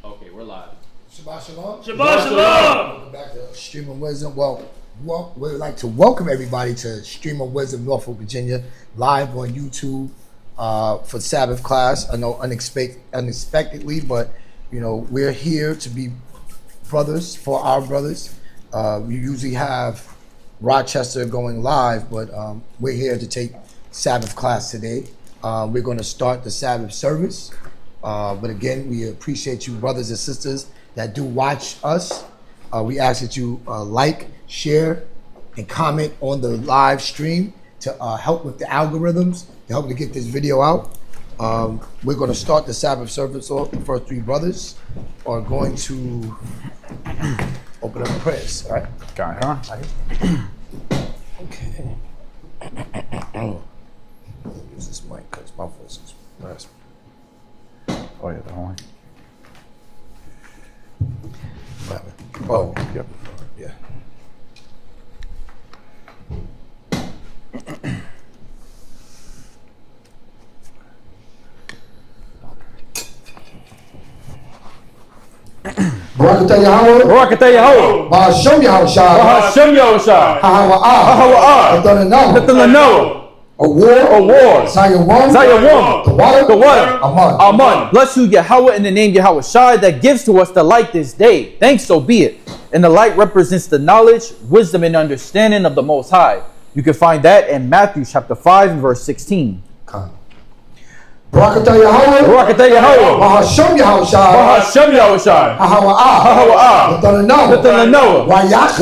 Okay, we're live. Shabbat Shalom. Shabbat Shalom. Welcome back to Stream of Wisdom. Well, we'd like to welcome everybody to Stream of Wisdom, Norfolk, Virginia, live on YouTube for Sabbath class. I know unexpectedly, but you know we're here to be brothers for our brothers. We usually have Rochester going live, but we're here to take Sabbath class today. We're going to start the Sabbath service. But again, we appreciate you brothers and sisters that do watch us. We ask that you like, share, and comment on the live stream to help with the algorithms, to help to get this video out. We're going to start the Sabbath service off. The first three brothers are going to open up the prayers. All right? Got it, huh? Okay. Use this mic because my voice is raspy. Oh, yeah, the horn. Oh, Yep. yeah. Barakatah Yahweh. Barakatah Yahweh. Ba'ashem Yahushua. Bahashem Yahushua. Hahawa'ah. Nothing. A war. Zion one. The water. Aman. Bless you, Yahweh, in the name Yahweh Shai, that gives to us the light this day. Thanks, so be it. And the light represents the knowledge, wisdom, and understanding of the Most High. You can find that in Matthew chapter 5 and verse 16. Barakatah Yahweh. Barakatah Yahweh. Bahashem Yahushua. Bahashem Yahushua. Hahawa'ah. Nothing. Rayach.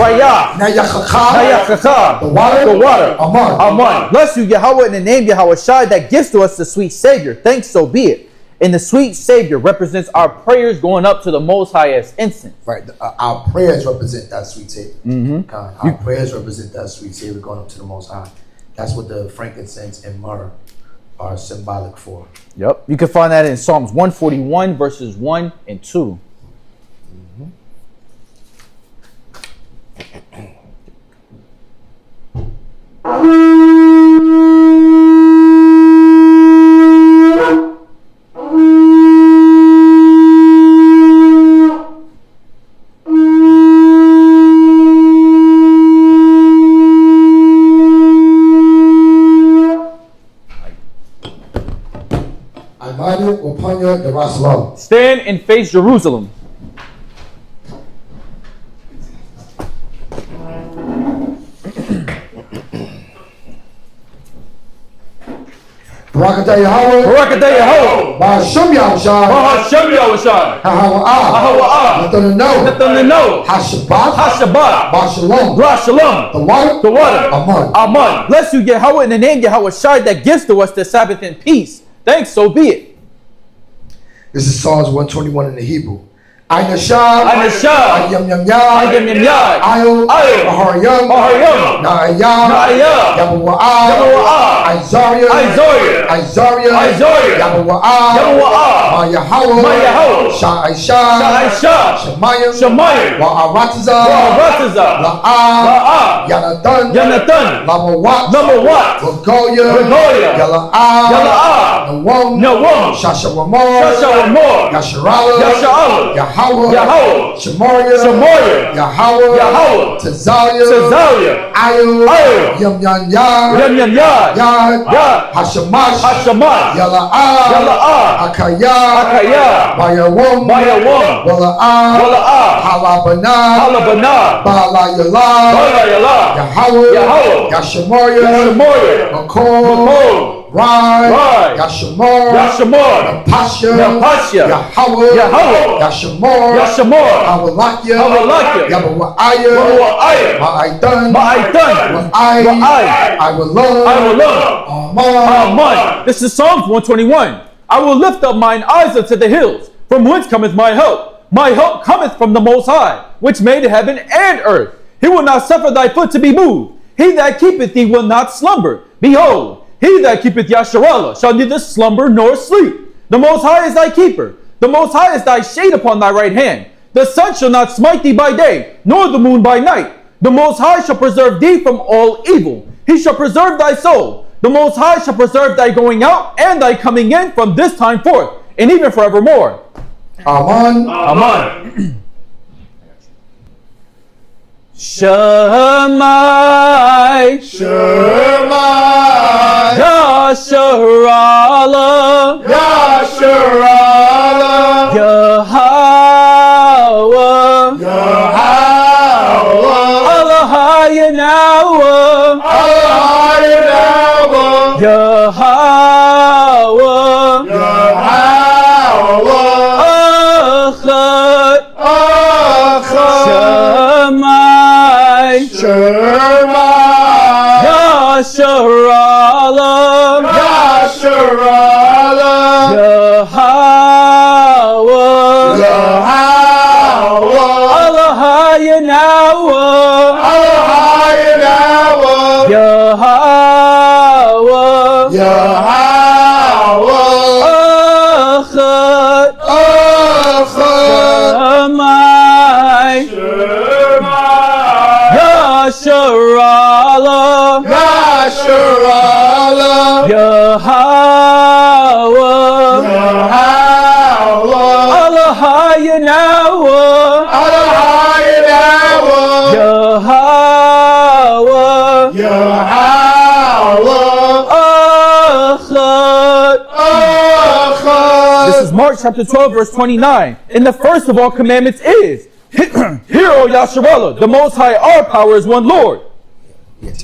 Nayachacha. The water. Aman. Bless you, Yahweh, in the name Yahweh Shai, that gives to us the sweet Savior. Thanks, so be it. And the sweet Savior represents our prayers going up to the Most High as incense. Right. Our prayers represent that sweet Savior. Mm-hmm. Our prayers represent that sweet Savior going up to the Most High. That's what the frankincense and myrrh are symbolic for. Yep. You can find that in Psalms 141 verses 1 and 2. Stand and face Jerusalem. Barakatah Yahweh. Barakatah Yahweh. Ba'ashem Yahushua. Bahashem Yahushua. Hahawa'ah. Nothing. Hashabbat. Ba'ashalom. The water. Aman. Bless you, Yahweh, in the name Yahweh Shai, that gives to us the Sabbath in peace. Thanks, so be it. This is Psalms 121 in the Hebrew. Aynashah, Ayam Yam Yad, Ayo, Maharyam, Na'ayah, Yabuwa'ah, Izaria, Yabuwa'ah, Ma'yahawa, Sha'aisha, Shemayim, Wa'aratiza, La'ah, Yanatan, Lamawat, Wagoya, Yala'ah, Nawam, Shasharamor, Yasharala, Yahweh, Shemoria, Yahweh, Tazalia, Ayo, Yam Yad, Hashamash, Yala'ah, Akaya, Mayawom, Wala'ah, Halabana, Ba'ala, Yahweh, Yashamoria, Makol, Right, Yashamor, Napasha, Yahweh, Yashamor, Hawalakya, Yabuwa'aya, Ma'aitan, I will love, Aman. This is Psalms 121. I will lift up mine eyes unto the hills, from whence cometh my help. My help cometh from the Most High, which made heaven and earth. He will not suffer thy foot to be moved. He that keepeth thee will not slumber. Behold, he that keepeth Yasharallah shall neither slumber nor sleep. The Most High is thy keeper. The Most High is thy shade upon thy right hand. The sun shall not smite thee by day, nor the moon by night. The Most High shall preserve thee from all evil. He shall preserve thy soul. The Most High shall preserve thy going out and thy coming in from this time forth, and even forevermore. Aman. Aman. Shemai. Shemai. Yasharala. Yasharala. Yahweh. Yahweh. Allahayanawa. Allahayanawa. Yahweh. Yahweh. Achad. Achad. Shemai. Shemai. Yasharala. Yasharala. Yahweh. Yahweh. Allahayanawa. Allahayanawa. Yahweh. Yahweh. Achad. Achad. Shemai. Shemai. Yasharala. Yasharala. Yahweh. Yahweh. Allahayanawa. Allahayanawa. Yahweh. Yahweh. Achad. Achad. This is Mark chapter 12, verse 29. And the first of all commandments is, Hear, O Yasharallah, the Most High, our power is one Lord. This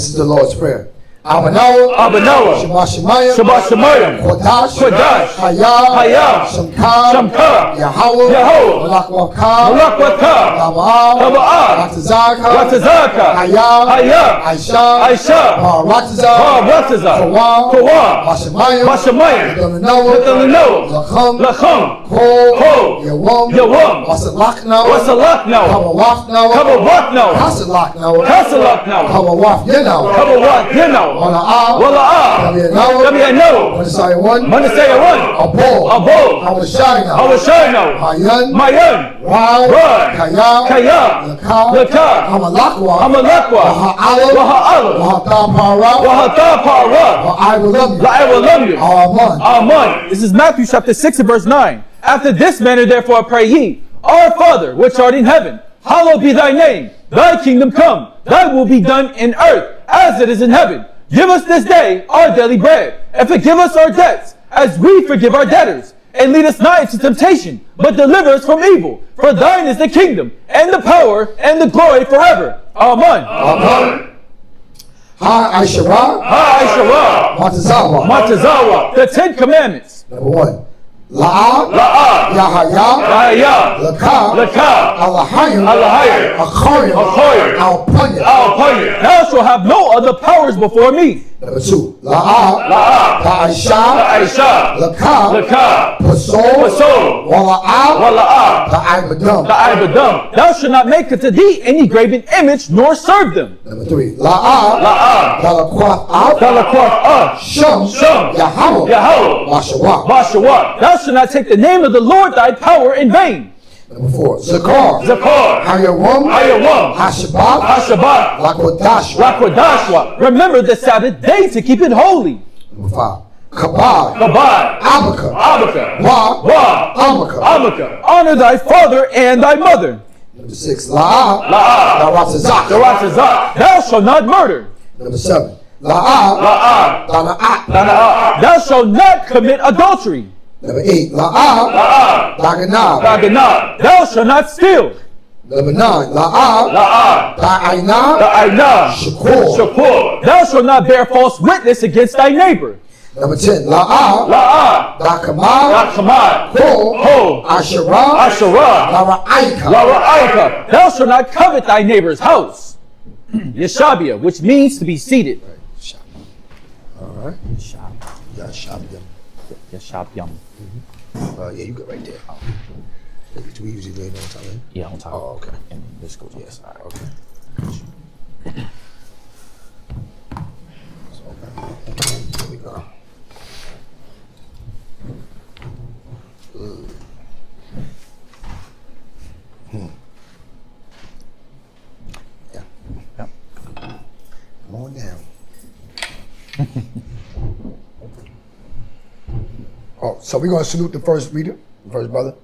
is the Lord's Prayer. Abanoah, Abanoah, Shema Shemayim, Shabbat Shemayim, Kodash, Kodash, Hayah, Hayah, Shamkah, Shamkah, Yahweh, Yahweh, Malakwakah, Malakwakah, Taba'ah, Taba'ah, Ratazaka, Ratazaka, Hayah, Hayah, Aisha, Aisha, Ratazah, Ratazah, Kawah, Kawah, Bashemayim, Bashemayim, Noah, Lacham, Lacham, Kol, Yawam, Yawam, Wasalakna, Wasalakna, Kawawafna, Kawawafna, Kasalakna, Kasalakna, Kawawaf Yena, Kawawat, Yeno, Wala'ah, Wala'ah, Yamiyano, Yamiyano, Manasaya 1, Manasaya 1, Abo, Abo, Awashayna, Awashayno, Mayan, Mayan, Rad, Rad, Kaya, Kaya, Lakah, Lakah, Hamalakwa, Hamalakwa, Waha'ala, Waha'ala, Wahatapara, Wahatapara, I will love you. I will love you. Amen. Amen. This is Matthew chapter 6 and verse 9. After this manner therefore pray ye, Our Father, which art in heaven, hallowed be thy name. Thy kingdom come, thy will be done in earth, as it is in heaven. Give us this day our daily bread, and forgive us our debts, as we forgive our debtors. And lead us not into temptation, but deliver us from evil. For thine is the kingdom, and the power, and the glory forever. Amen. Amen. Ha Aishara, Ha-I-Shara, Matazawa. Matazawa, the 10 Commandments. Number 1. La'ah, La'ah, Yahaya, Yahya, Lakah, Lakah, Alahayim, Alahayim, Achoyim, Achoyim, Alpanya. Al-Panya. Thou shalt have no other powers before me. Number 2. La'ah, La'ah, Ta'aisha, Aisha, Lakah, Lakah, Pasol, Pasol, Wala'ah, Wala'ah, Ta'ibadam. the Ibadam. Thou shalt not make unto thee any graven image, nor serve them. Number 3. La'ah, La'ah, Dalakwaf Ab, Dalakwaf, Sham, Sham, Yahweh, Yahweh, Washawah. Bashawat. Thou shalt not take the name of the Lord thy power in vain. Number 4. Zakar, Zakar, Hayawam, Hayawam, Hashabat, Hashabat, Lakodashwa. Rakodashwa. Remember the Sabbath day to keep it holy. Number 5. Kabad, Kabad, Abaka, Abaka, Wa, Wa, Amaka. Amaka. Honor thy father and thy mother. Number 6. La'ah, La'ah, Daratazak. Daratazak. Thou shalt not murder. Number 7. La'ah, La'ah, Dana'at. Dana'ah. Thou shalt not commit adultery. Number 8. La'ah, La'ah, Daganab. Daganah. Thou shalt not steal. Number 9. La'ah, La'ah, Da'ainah, Da'ainah, Shakur. Shakur. Thou shalt not bear false witness against thy neighbor. Number 10. La'ah, La'ah, Dakamah, Dakamah, Ko, Ho, Asherah, Asherah, Lara'aika. Lara'aika. Thou shalt not covet thy neighbor's house. Yeshabia, which means to be seated. All right. Yeah, Shabbat. Yeshabiam. Yeah, you go right there. Do we usually lay it on top? Yeah, on top. Oh, okay. And this goes on the side. Okay. Here we go. Yeah. Yep. Come on down. Oh, so we're gonna salute the first reader, the first brother.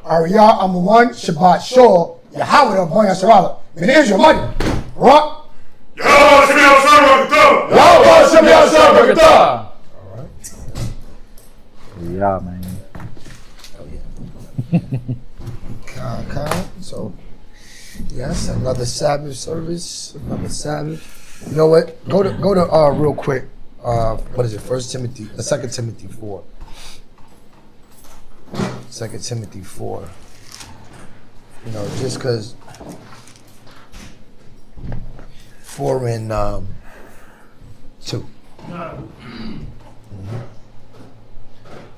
Ariyah Amawan Shabbat Shor Yahweh Boy Yasarala. And here's your money. What? Yahweh Shabbat Shabbat. All right. Yeah, man. So, yes, another Sabbath service, another Sabbath. You know what? Go to real quick. What is it? 2 Timothy 4. 2 Timothy 4. You know, just because 4 and 2.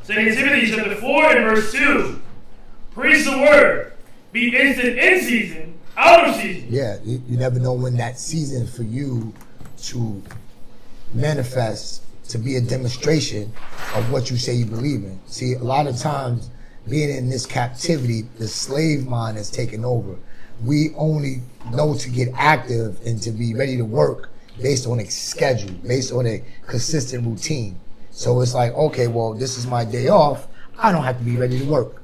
2 Timothy chapter 4 and verse 2. Preach the word. Be instant in season, out of season. Yeah, you never know when that season for you to manifest, to be a demonstration of what you say you believe in. See, a lot of times, being in this captivity, the slave mind has taken over. We only know to get active and to be ready to work based on a schedule, based on a consistent routine. So it's like, okay, well, this is my day off. I don't have to be ready to work.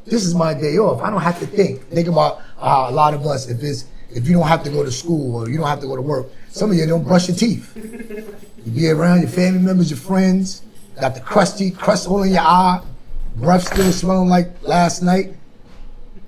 This is my day off. I don't have to think. Think about a lot of us, if you don't have to go to school or you don't have to go to work, some of you don't brush your teeth. You be around your family members, your friends, got the crust hole in your eye, breath still smelling like last night,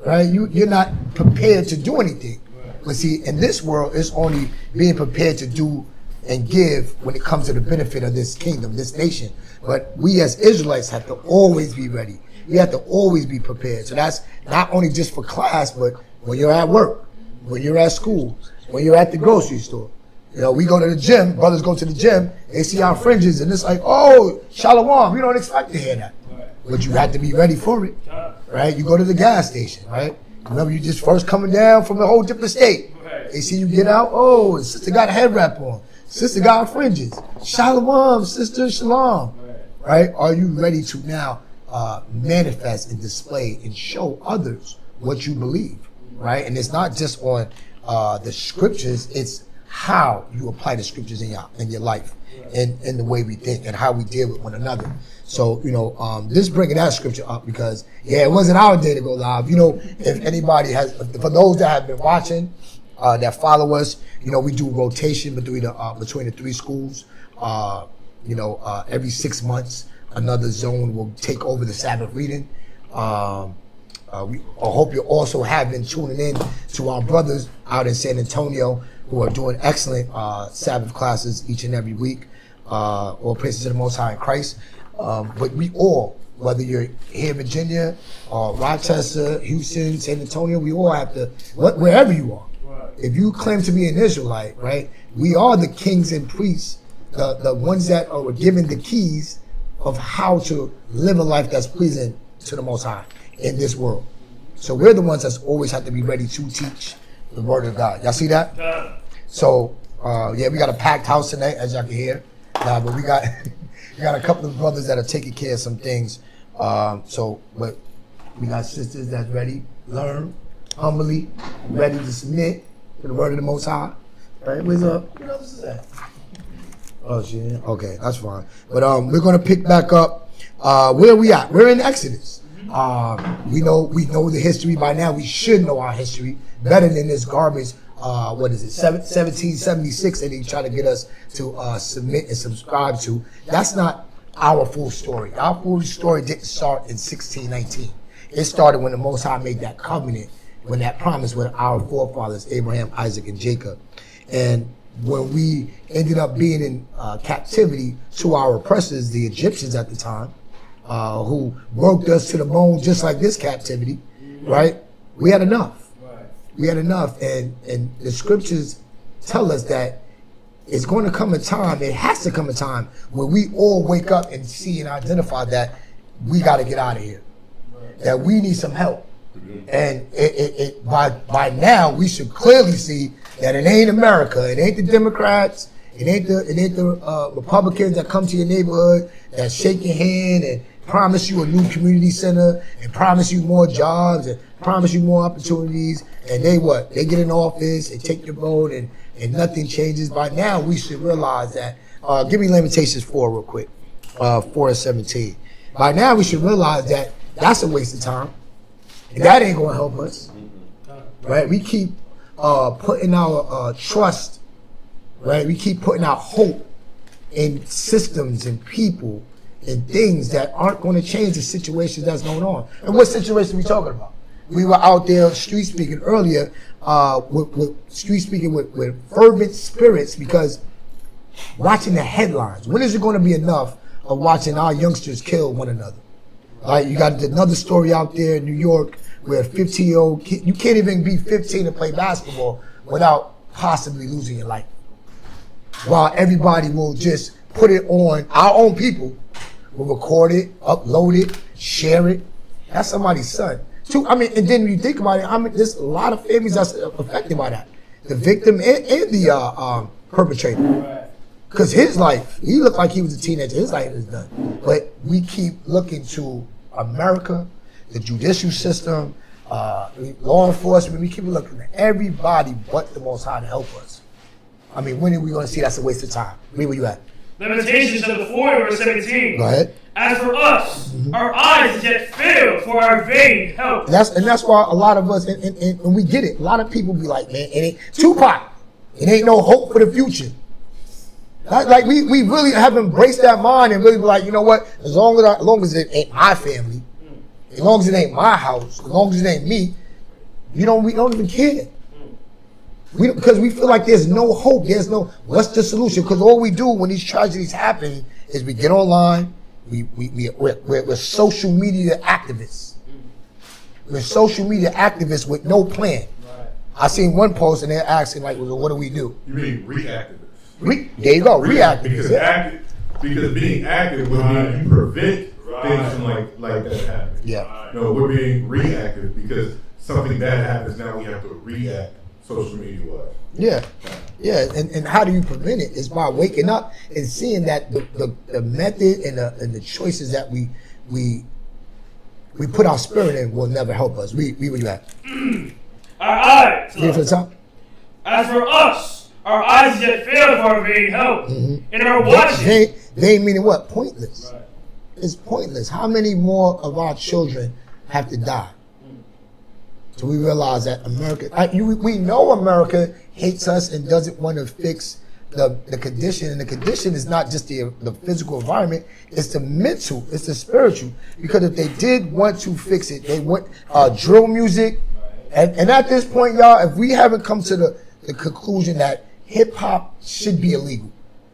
right? You're not prepared to do anything. But see, in this world, it's only being prepared to do and give when it comes to the benefit of this kingdom, this nation. But we as Israelites have to always be ready. We have to always be prepared. So that's not only just for class, but when you're at work, when you're at school, when you're at the grocery store. You know, we go to the gym, brothers go to the gym, they see our fringes, and it's like, oh, shalom, we don't expect to hear that. But you have to be ready for it, right? You go to the gas station, right? Remember, you just first coming down from a whole different state. They see you get out, oh, sister got a head wrap on. Sister got fringes. Shalom, sister, shalom. Right? Are you ready to now manifest and display and show others what you believe, right? And it's not just on the scriptures, it's how you apply the scriptures in your life and the way we think and how we deal with one another. So, you know, just bringing that scripture up because, yeah, it wasn't our day to go live. You know, if anybody has, for those that have been watching, that follow us, you know, we do rotation between the 3 schools. You know, every 6 months, another zone will take over the Sabbath reading. I hope you also have been tuning in to our brothers out in San Antonio who are doing excellent Sabbath classes each and every week. All praises to the Most High in Christ. But we all, whether you're here in Virginia, Rochester, Houston, San Antonio, we all have to, wherever you are. If you claim to be an Israelite, right, we are the kings and priests, the ones that are given the keys of how to live a life that's pleasing to the Most High in this world. So we're the ones that's always have to be ready to teach the word of God. Y'all see that? So, yeah, we got a packed house tonight, as y'all can hear. But we got a couple of brothers that are taking care of some things. But we got sisters that's ready, learn, humbly, ready to submit to the word of the Most High. Right? Where's up? What else is that? Oh, shit. Okay, that's fine. But we're gonna pick back up. Where are we at? We're in Exodus. We know the history by now. We should know our history better than this garbage. What is it? 1776 that they try to get us to submit and subscribe to. That's not our full story. Our full story didn't start in 1619. It started when the Most High made that covenant, when that promise with our forefathers, Abraham, Isaac, and Jacob. And when we ended up being in captivity to our oppressors, the Egyptians at the time, who worked us to the bone just like this captivity, right? We had enough. We had enough. And the scriptures tell us that it's going to come a time, it has to come a time, where we all wake up and see and identify that we got to get out of here. That we need some help. And by now, we should clearly see that it ain't America, it ain't the Democrats, It ain't the Republicans that come to your neighborhood that shake your hand and promise you a new community center and promise you more jobs and promise you more opportunities. And they what? They get in office and take your vote and nothing changes. By now, we should realize that. Give me Lamentations 4 real quick. 4 and 17. By now, we should realize that that's a waste of time. And that ain't going to help us. Right? We keep putting our trust, right? We keep putting our hope in systems and people and things that aren't going to change the situation that's going on. And what situation are we talking about? We were out there street speaking earlier, with fervent spirits because watching the headlines. When is it going to be enough of watching our youngsters kill one another? Right? You got another story out there in New York where a 15-year-old kid, you can't even be 15 to play basketball without possibly losing your life. While everybody will just put it on, our own people will record it, upload it, share it. That's somebody's son. And then when you think about it, there's a lot of families that's affected by that. The victim and the perpetrator. Because his life, he looked like he was a teenager. His life is done. But we keep looking to America, the judicial system, law enforcement. We keep looking at everybody but the Most High to help us. When are we going to see that's a waste of time? Where you at? Lamentations chapter 4 verse 17. Go ahead. As for us, our eyes yet fail for our vain help. And that's why a lot of us, and we get it. A lot of people be like, man, it ain't Tupac. It ain't no hope for the future. Like we really have embraced that mind and really be like, you know what? As long as it ain't my family, as long as it ain't my house, as long as it ain't me, we don't even care. Because we feel like there's no hope. What's the solution? Because all we do when these tragedies happen is we get online. We're social media activists. We're social media activists with no plan. Right. I seen one post and they're asking like, well, what do we do? You mean reactivists? There you go, reactivists. Because being active would mean you prevent things from like that happening. Yeah. No, we're being reactive because something bad happens. Now we have to react social media wise. Yeah. And how do you prevent it? Is by waking up and seeing that the method and the choices that we put our spirit in will never help us. Where you at? Our eyes. Get it to the top. As for us, our eyes yet fail for our vain help. And our watching. They meaning what? Pointless. Right. It's pointless. How many more of our children have to die? So we realize that America, we know America hates us and doesn't want to fix the condition. And the condition is not just the physical environment, it's the mental, it's the spiritual. Because if they did want to fix it, they want drill music. And at this point, y'all, if we haven't come to the conclusion that hip hop should be illegal.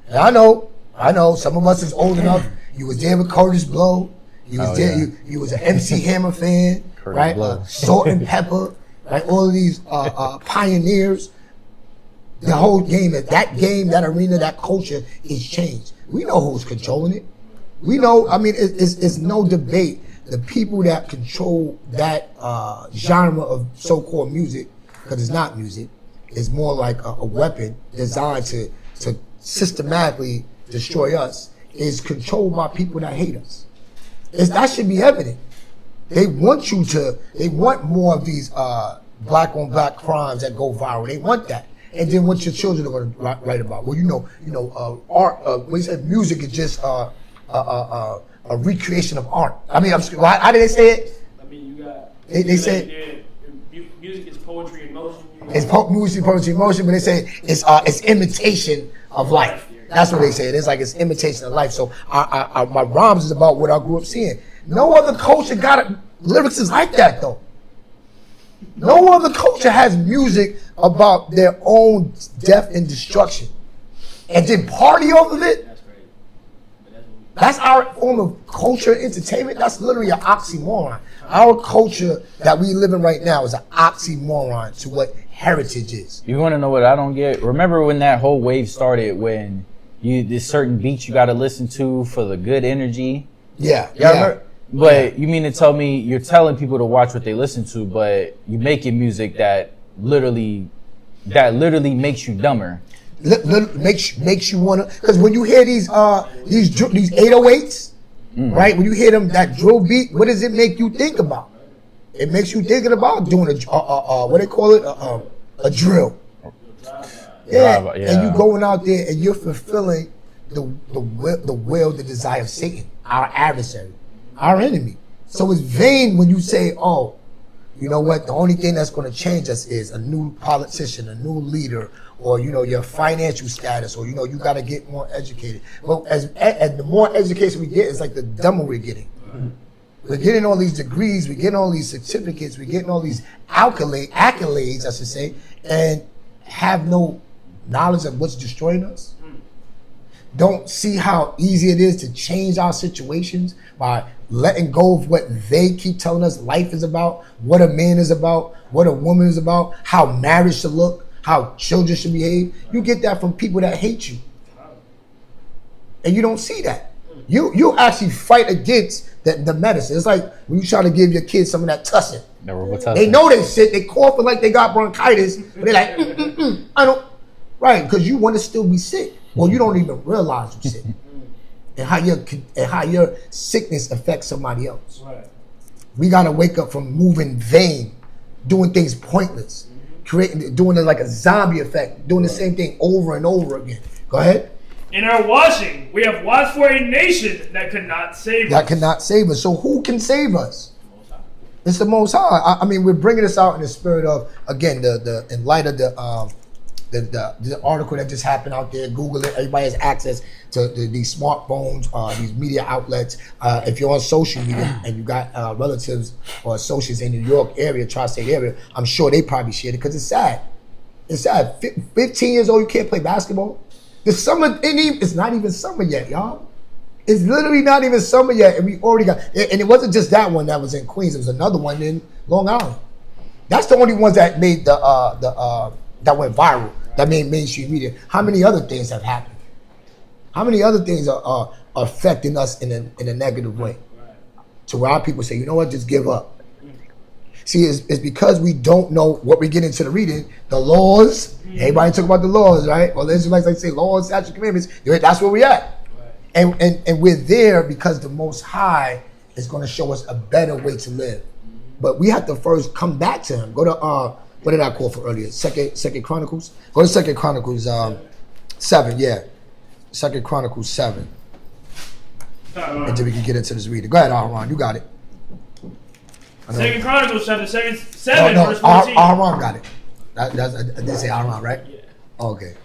And I know, some of us is old enough. You was there with Curtis Blow. You was there, you was an MC Hammer fan. Right, Salt and Pepper, right? All of these pioneers. The whole game, that arena, that culture is changed. We know who's controlling it. We know. It's no debate. The people that control that genre of so-called music, because it's not music, it's more like a weapon designed to systematically destroy us. Is controlled by people that hate us. That should be evident. They want more of these black on black crimes that go viral. They want that. And then what your children are going to write about? Well, art, we said music is just a recreation of art. How did they say it? They say music is poetry in motion. It's music, poetry in motion, but they say it's imitation of life. That's what they say. It's like it's imitation of life. So my rhymes is about what I grew up seeing. No other culture lyrics is like that though. No other culture has music about their own death and destruction. And then party off of it. That's crazy. That's our form of culture and entertainment. That's literally an oxymoron. Our culture that we live in right now is an oxymoron to what heritage is. You want to know what I don't get? Remember when that whole wave started when there's certain beats you got to listen to for the good energy? Yeah. Remember? But you mean to tell me you're telling people to watch what they listen to, but you making music that literally makes you dumber? makes you wanna. Because when you hear these 808s, right? When you hear them that drill beat, what does it make you think about? It makes you thinking about doing what they call it, a drill. Yeah, and you going out there and you're fulfilling the will, the desire of Satan, our adversary, our enemy. So it's vain when you say, oh, you know what, the only thing that's going to change us is a new politician, a new leader, or, you know, your financial status, or, you know, you got to get more educated. Well, as the more education we get, it's like the dumber we're getting. We're getting all these degrees, we're getting all these certificates, we're getting all these accolades, I should say, and have no knowledge of what's destroying us. Don't see how easy it is to change our situations by letting go of what they keep telling us life is about, what a man is about, what a woman is about, how marriage should look, how children should behave. You get that from people that hate you. And you don't see that. You actually fight against the medicine. It's like when you try to give your kids some of that tussin. They know they sick, they coughing like they got bronchitis, but they're like, I don't. Right, because you want to still be sick. Well, you don't even realize you're sick. And how your sickness affects somebody else. Right. We gotta wake up from moving vain, doing things pointless, doing it like a zombie effect, doing the same thing over and over again. Go ahead. In our washing, we have watched for a nation that could not save us. That cannot save us. So who can save us? It's the Most High. I mean, we're bringing this out in the spirit of, again, the in light of the article that just happened out there. Google it. Everybody has access to these smartphones, these media outlets. If you're on social media and you got relatives or associates in New York area, tri-state area, I'm sure they probably shared it because it's sad. It's sad. 15 years old, you can't play basketball. The summer, it's not even summer yet, y'all. It's literally not even summer yet, and we already got. And it wasn't just that one that was in Queens. It was another one in Long Island. That's the only ones that made that went viral. That made mainstream media. How many other things have happened? How many other things are affecting us in a negative way? To where our people say, you know what, just give up. See, it's because we don't know what we get into the reading. The laws, everybody talk about the laws, right? Well, the Israelites like to say laws, statutes, commandments. That's where we at. And we're there because the Most High is going to show us a better way to live. But we have to first come back to Him. Go to what did I call for earlier? Second Chronicles. Go to Second Chronicles 7. Yeah, Second Chronicles 7. Until we can get into this reading. Go ahead, Aaron. You got it. Second Chronicles chapter 7 no, verse 14. Aaron got it. I did say Aaron, right? Yeah. Oh, okay.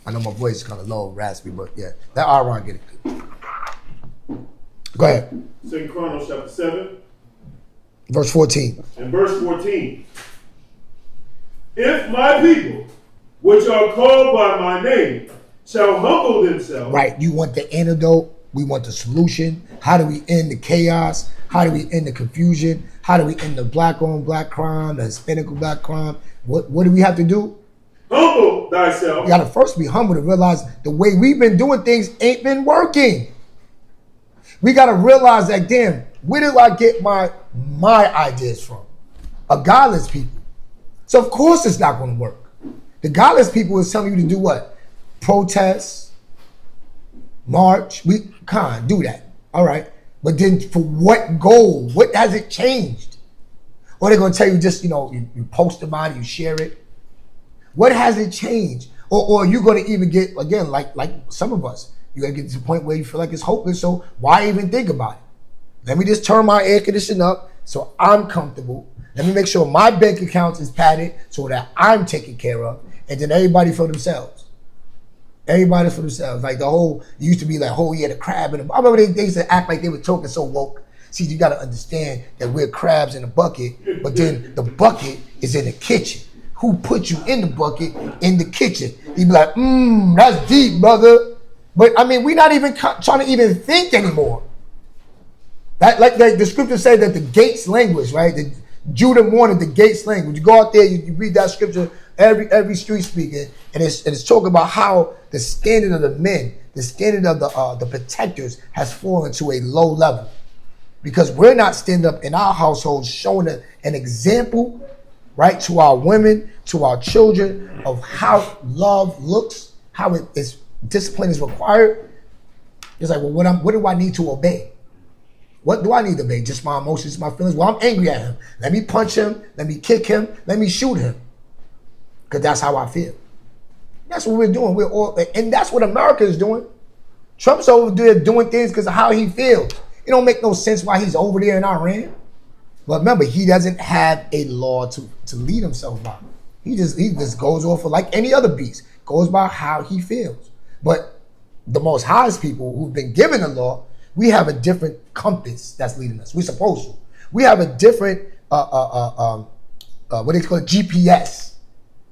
I know my voice is kind of low, raspy, but yeah, that Aaron get it. Go ahead. Second Chronicles chapter 7. Verse 14. And verse 14. If my people, which are called by my name, shall humble themselves. Right. You want the antidote. We want the solution. How do we end the chaos? How do we end the confusion? How do we end the black-on black crime, the Hispanic black crime? What do we have to do? Humble thyself. You got to first be humble to realize the way we've been doing things ain't been working. We got to realize that, damn, where did I get my ideas from? A godless people. So of course it's not going to work. The godless people is telling you to do what? Protest, march. We can't do that. All right. But then for what goal? What has it changed? Or they're going to tell you just, you post about it, you share it. What has it changed? Or you're going to even get, again, like some of us, you're going to get to the point where you feel like it's hopeless. So why even think about it? Let me just turn my air conditioning up so I'm comfortable. Let me make sure my bank account is padded so that I'm taken care of. And then everybody for themselves. Everybody for themselves. Like it used to be like, the crab in the, I remember they used to act like they were talking so woke. See, you got to understand that we're crabs in a bucket, but then the bucket is in the kitchen. Who put you in the bucket in the kitchen? You be like, that's deep, brother. But I mean, we're not even trying to even think anymore. Like the scripture said that the gates language, right? Judah wanted the gates language. You go out there, you read that scripture, every street speaking, and it's talking about how the standard of the men, the standard of the protectors has fallen to a low level. Because we're not standing up in our households showing an example, right, to our women, to our children of how love looks, how it is discipline is required. It's like, well, what do I need to obey? What do I need to obey? Just my emotions, my feelings? Well, I'm angry at him. Let me punch him. Let me kick him. Let me shoot him. Because that's how I feel. That's what we're doing. And that's what America is doing. Trump's over there doing things because of how he feels. It don't make no sense why he's over there in Iran. But remember, he doesn't have a law to lead himself by. He just goes off of like any other beast. Goes by how he feels. But the Most High's people who've been given the law, we have a different compass that's leading us. We're supposed to. We have a different what they call GPS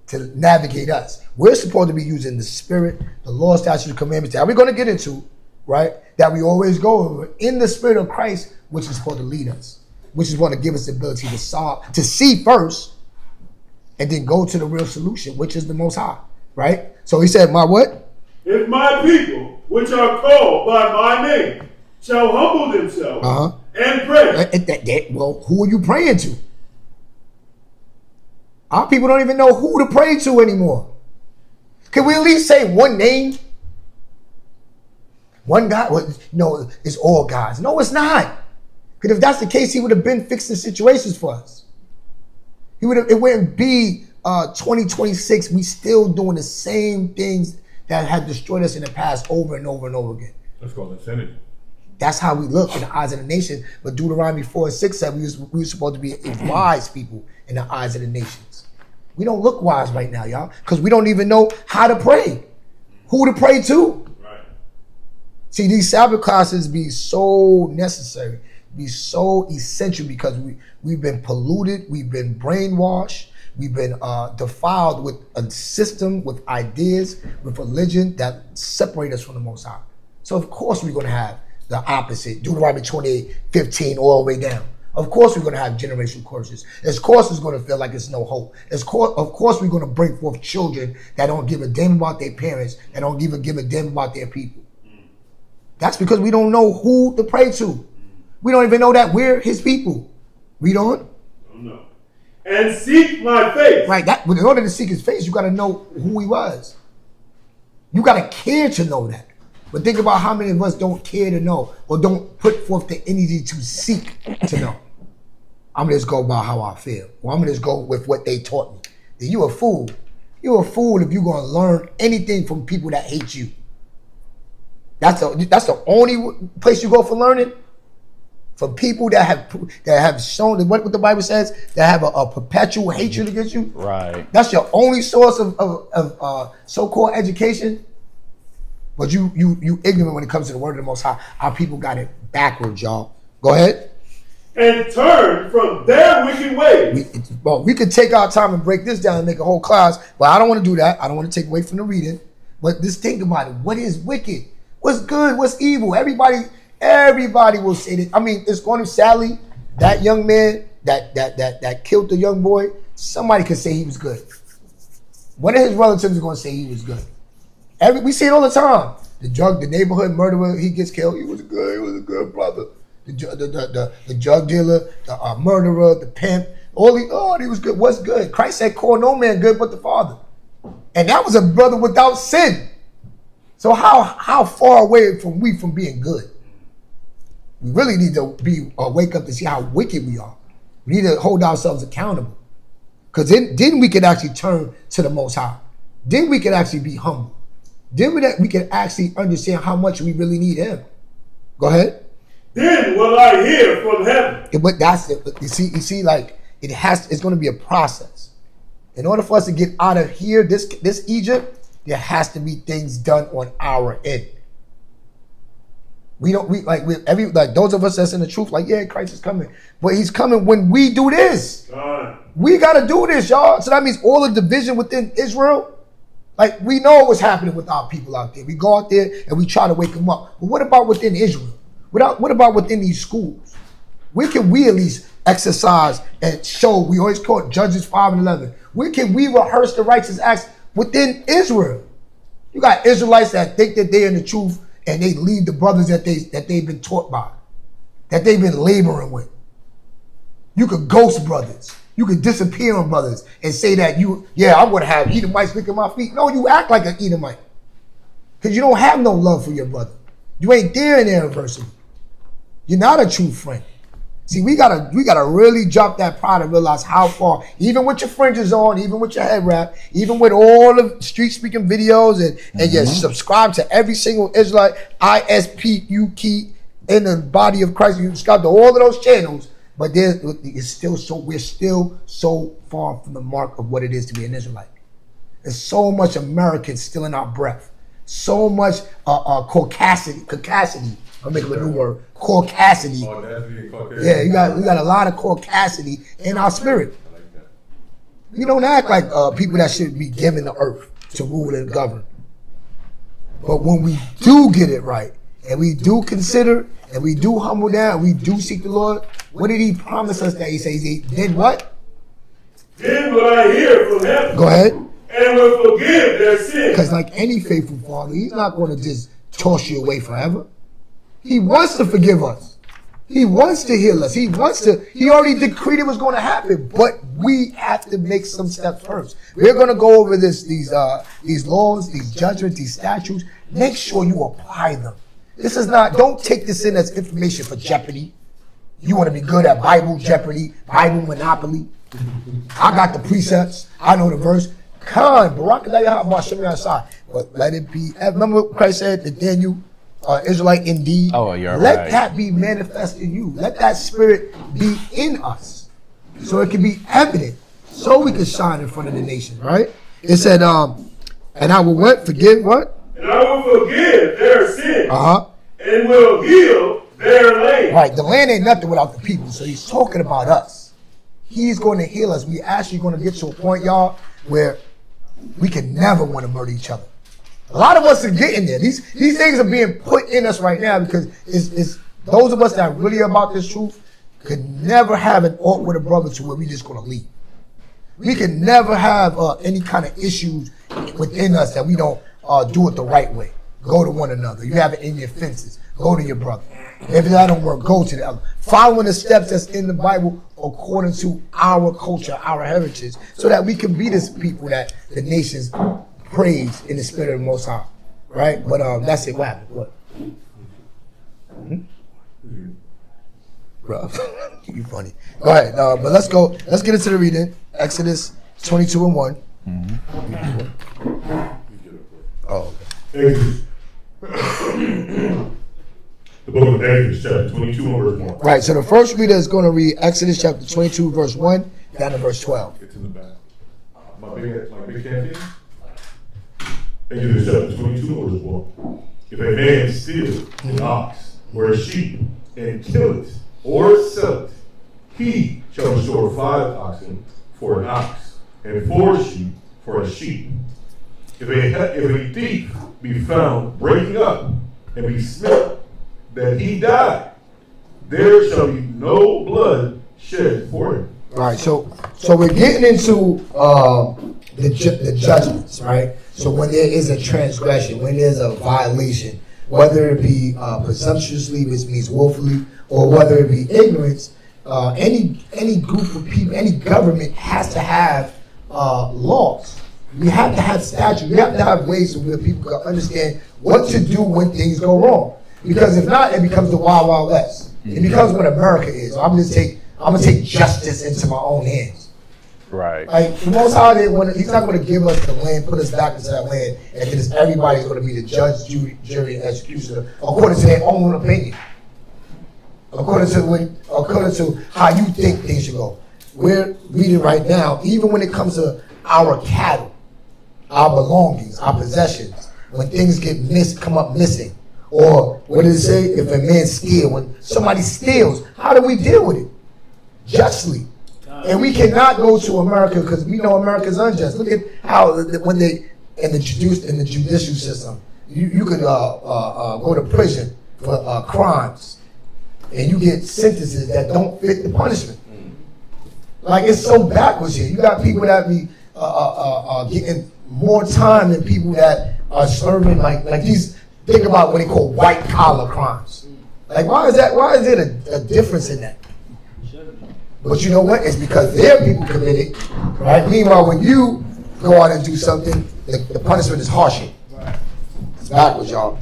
to navigate us. We're supposed to be using the spirit, the law, statutes, and commandments that we're going to get into, right? That we always go over in the spirit of Christ, which is supposed to lead us, which is going to give us the ability to solve, to see first, and then go to the real solution, which is the Most High, right? So he said, my what? If my people, which are called by my name, shall humble themselves and pray. Well, who are you praying to? Our people don't even know who to pray to anymore. Can we at least say one name? One God? Well, no, it's all gods. No, it's not. Because if that's the case, he would have been fixing situations for us. It wouldn't be 2026. We still doing the same things that had destroyed us in the past over and over and over again. That's called insanity. That's how we look in the eyes of the nation. But Deuteronomy 4:6 said we were supposed to be wise people in the eyes of the nations. We don't look wise right now, y'all, because we don't even know how to pray, who to pray to. Right. See, these Sabbath classes be so necessary, be so essential because we've been polluted, we've been brainwashed, we've been defiled with a system, with ideas, with religion that separate us from the Most High. So of course we're going to have the opposite, Deuteronomy 28:15 all the way down. Of course we're going to have generational curses. Of course it's going to feel like it's no hope. Of course we're going to bring forth children that don't give a damn about their parents, that don't even give a damn about their people. That's because we don't know who to pray to. We don't even know that we're his people. Read on. No. And seek my face. Right. But in order to seek his face, you got to know who he was. You got to care to know that. But think about how many of us don't care to know or don't put forth the energy to seek to know. I'm going to just go by how I feel. Or I'm going to just go with what they taught me. Then you a fool. You're a fool if you're going to learn anything from people that hate you. That's the only place you go for learning. From people that have shown what the Bible says, that have a perpetual hatred against you. Right. That's That's your only source of so-called education. But you ignorant when it comes to the word of the Most High. Our people got it backwards, y'all. Go ahead. And turn from their wicked ways. We could take our time and break this down and make a whole class, but I don't want to do that. I don't want to take away from the reading. But just think about it. What is wicked? What's good? What's evil? Everybody will say that. I mean, it's going to, sadly, that young man that killed the young boy, somebody could say he was good. One of his relatives is going to say he was good. We see it all the time. The neighborhood murderer, he gets killed. He was a good brother. The drug dealer, the murderer, the pimp, he was good. What's good? Christ said, call no man good but the Father. And that was a brother without sin. So how far away from being good? We really need to wake up to see how wicked we are. We need to hold ourselves accountable. Because then we can actually turn to the Most High. Then we can actually be humble. Then we can actually understand how much we really need him. Go ahead. Then will I hear from heaven. But that's it. You see, like it's going to be a process. In order for us to get out of here, this Egypt, there has to be things done on our end. Those of us that's in the truth, like, yeah, Christ is coming. But he's coming when we do this. We got to do this, y'all. So that means all the division within Israel, like, we know what's happening with our people out there. We go out there and we try to wake them up. But what about within Israel? What about within these schools? Where can we at least exercise and show? We always quote Judges 5:11. Where can we rehearse the righteous acts within Israel? You got Israelites that think that they're in the truth and they lead the brothers that they've been taught by, that they've been laboring with. You could ghost brothers. You could disappear on brothers and say that I'm going to have Edomites licking my feet. No, you act like an Edomite. Because you don't have no love for your brother. You ain't there in the anniversary. You're not a true friend. See, we gotta really drop that pride and realize how far, even with your fringes on, even with your head wrap, even with all the street speaking videos, and you subscribe to every single Israelite ISPU key in the body of Christ. You subscribe to all of those channels, but we're still so far from the mark of what it is to be an Israelite. There's so much American still in our breath. So much caucasity. I'll make up a new word. Caucasity. Yeah, we got a lot of caucasity in our spirit. We don't act like people that should be given the earth to rule and govern. But when we do get it right, and we do consider, and we do humble down, and we do seek the Lord, what did he promise us that he says? Then what? Then will I hear from heaven. Go ahead. And will forgive their sins. Because like any faithful father, he's not going to just toss you away forever. He wants to forgive us. He wants to heal us. He already decreed it was going to happen, but we have to make some steps first. We're going to go over these laws, these judgments, these statutes. Make sure you apply them. This is not, don't take this in as information for Jeopardy. You want to be good at Bible Jeopardy, Bible Monopoly. I got the precepts. I know the verse. Khan, Barak outside. But let it be. Remember what Christ said to Daniel, Israelite indeed. Oh, you're Let right. that be manifest in you. Let that spirit be in us, so it can be evident, so we can shine in front of the nations. Right? It said, and I will what? Forgive what? And I will forgive their sins. And will heal their land. Right. The land ain't nothing without the people. So he's talking about us. He's going to heal us. We actually going to get to a point, y'all, where we can never want to murder each other. A lot of us are getting there. These things are being put in us right now because it's those of us that are really about this truth could never have an ought with a brother to where we just going to leave. We can never have any kind of issues within us that we don't do it the right way. Go to one another. You have it in your fences. Go to your brother. If that don't work, go to the other. Following the steps that's in the Bible according to our culture, our heritage, so that we can be this people that the nations praise in the spirit of the Most High. Right? But that's it. What happened? What? Bro, you funny. Go ahead. But let's go. Let's get into the reading. Exodus 22:1. Oh, okay. The book of Exodus, chapter 22, verse 1. Right, so the first reader is going to read Exodus chapter 22, verse 1, down to verse 12. It's in the back. My big canteen. Exodus chapter 22, verse 1. If a man steal an ox or a sheep and kill it or sell it, he shall restore 5 oxen for an ox and 4 sheep for a sheep. If a thief be found breaking up and be smitten that he died, there shall be no blood shed for him. All right, so we're getting into the judgments, right? So when there is a transgression, when there's a violation, whether it be presumptuously, which means willfully, or whether it be ignorance, any group of people, any government has to have laws. We have to have statutes. We have to have ways where people can understand what to do when things go wrong. Because if not, it becomes the Wild Wild West. It becomes what America is. I'm gonna take justice into my own hands. Right. Like the Most High, He's not going to give us the land, put us back into that land, and then everybody's going to be the judge, jury, and executioner according to their own opinion, according to how you think things should go. We're reading right now, even when it comes to our cattle, our belongings, our possessions, when things come up missing, or what did it say? If a man steals, when somebody steals, how do we deal with it? Justly. And we cannot go to America because we know America's unjust. Look at how when they in the judicial system, you could go to prison for crimes, and you get sentences that don't fit the punishment. Like it's so backwards here. You got people that be getting more time than people that are serving like these. Think about what they call white collar crimes. Like why is that? Why is there a difference in that? But you know what? It's because their people committed, right? Meanwhile, when you go out and do something, the punishment is harsher. It's backwards, y'all.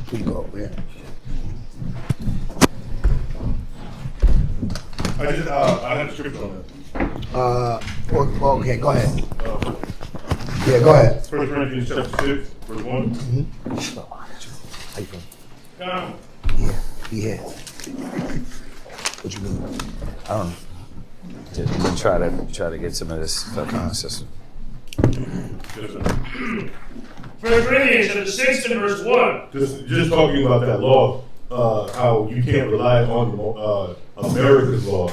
Here you go, man. I have a scripture on that. Okay, go ahead. Yeah, go ahead. 1 Corinthians chapter 6, verse 1. How you feeling? Come. Yeah. What you mean? I don't know. To try to get some of this fucking system. 1 Corinthians chapter 6 and verse 1. Just talking about that law, how you can't rely on America's law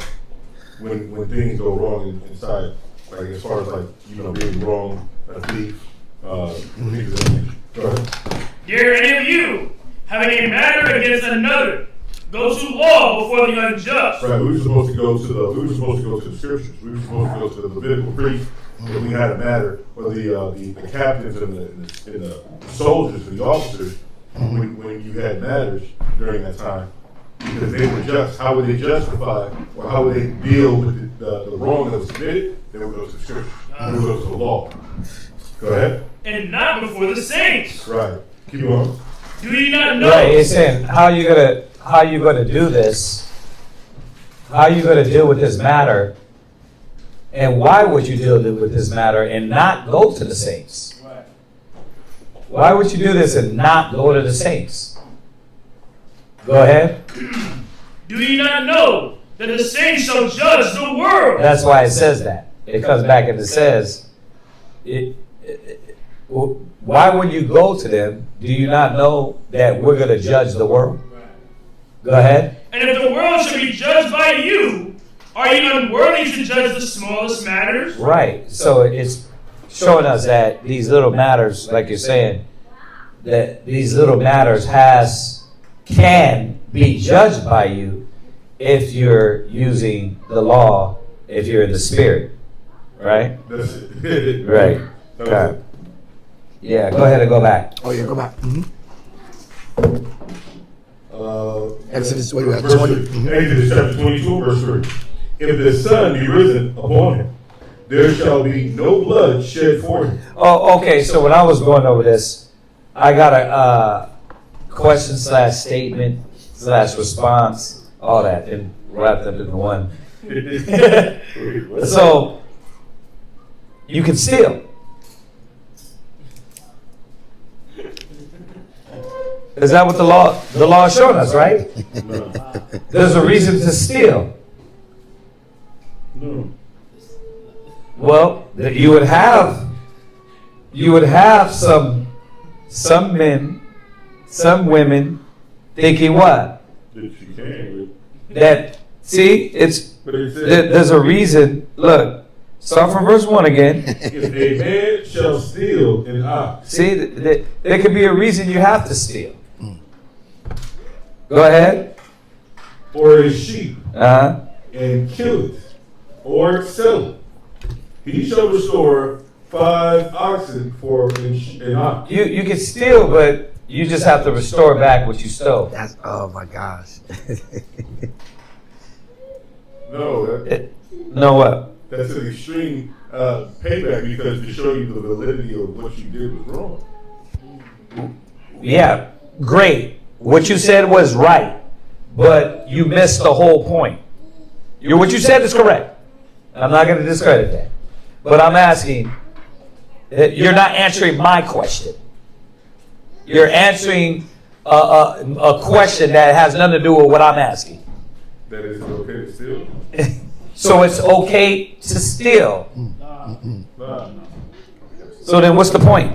when things go wrong inside, like as far as being wrong, a thief, things of that nature. Go ahead. Dare any of you, having a matter against another, go to law before the unjust? Right, we were supposed to go to the scriptures. We were supposed to go to the Levitical priest. When we had a matter, or the captains and the soldiers and the officers, when you had matters during that time, because they were just, how would they justify or how would they deal with the wrong that was committed? They would go to the scriptures. They would go to the law. Go ahead. And not before the saints. Right. Keep going. Do you not know? Right, he's saying, how you gonna do this? How you gonna deal with this matter? And why would you deal with this matter and not go to the saints? Why would you do this and not go to the saints? Go ahead. Do you not know that the saints shall judge the world? That's why it says that. It comes back and it says, why would you go to them? Do you not know that we're going to judge the world? Go ahead. And if the world shall be judged by you, are you unworthy to judge the smallest matters? Right. So it's showing us that these little matters, like you're saying, that these little matters can be judged by you if you're using the law, if you're in the spirit. Right? That's it. Right. Okay. Yeah, go ahead and go back. Oh, yeah, go back. Exodus, what do you have? Verse 20? 3. Exodus chapter 22, verse 3. If the sun be risen upon him, there shall be no blood shed for him. Oh, okay. So when I was going over this, I got a question / statement / response, all that, and wrapped up into one. So you can steal. Is that what the law is showing us, right? No. There's a reason to steal. No. Well, you would have some men, some women thinking what? That you can. That see, there's a reason. Look, start from verse 1 again. If a man shall steal an ox. See, there could be a reason you have to steal. Go ahead. Or a sheep, Uh-huh. and kill it, or sell it, he shall restore 5 oxen for an ox. You can steal, but you just have to restore back what you stole. That's, oh my gosh. No, No what? that's an extreme payback, because to show you the validity of what you did was wrong. Yeah, great. What you said was right, but you missed the whole point. What you said is correct. I'm not going to discredit that. But I'm asking, you're not answering my question. You're answering a question that has nothing to do with what I'm asking. That it's okay to steal. So it's okay to steal. Nah. So then what's the point?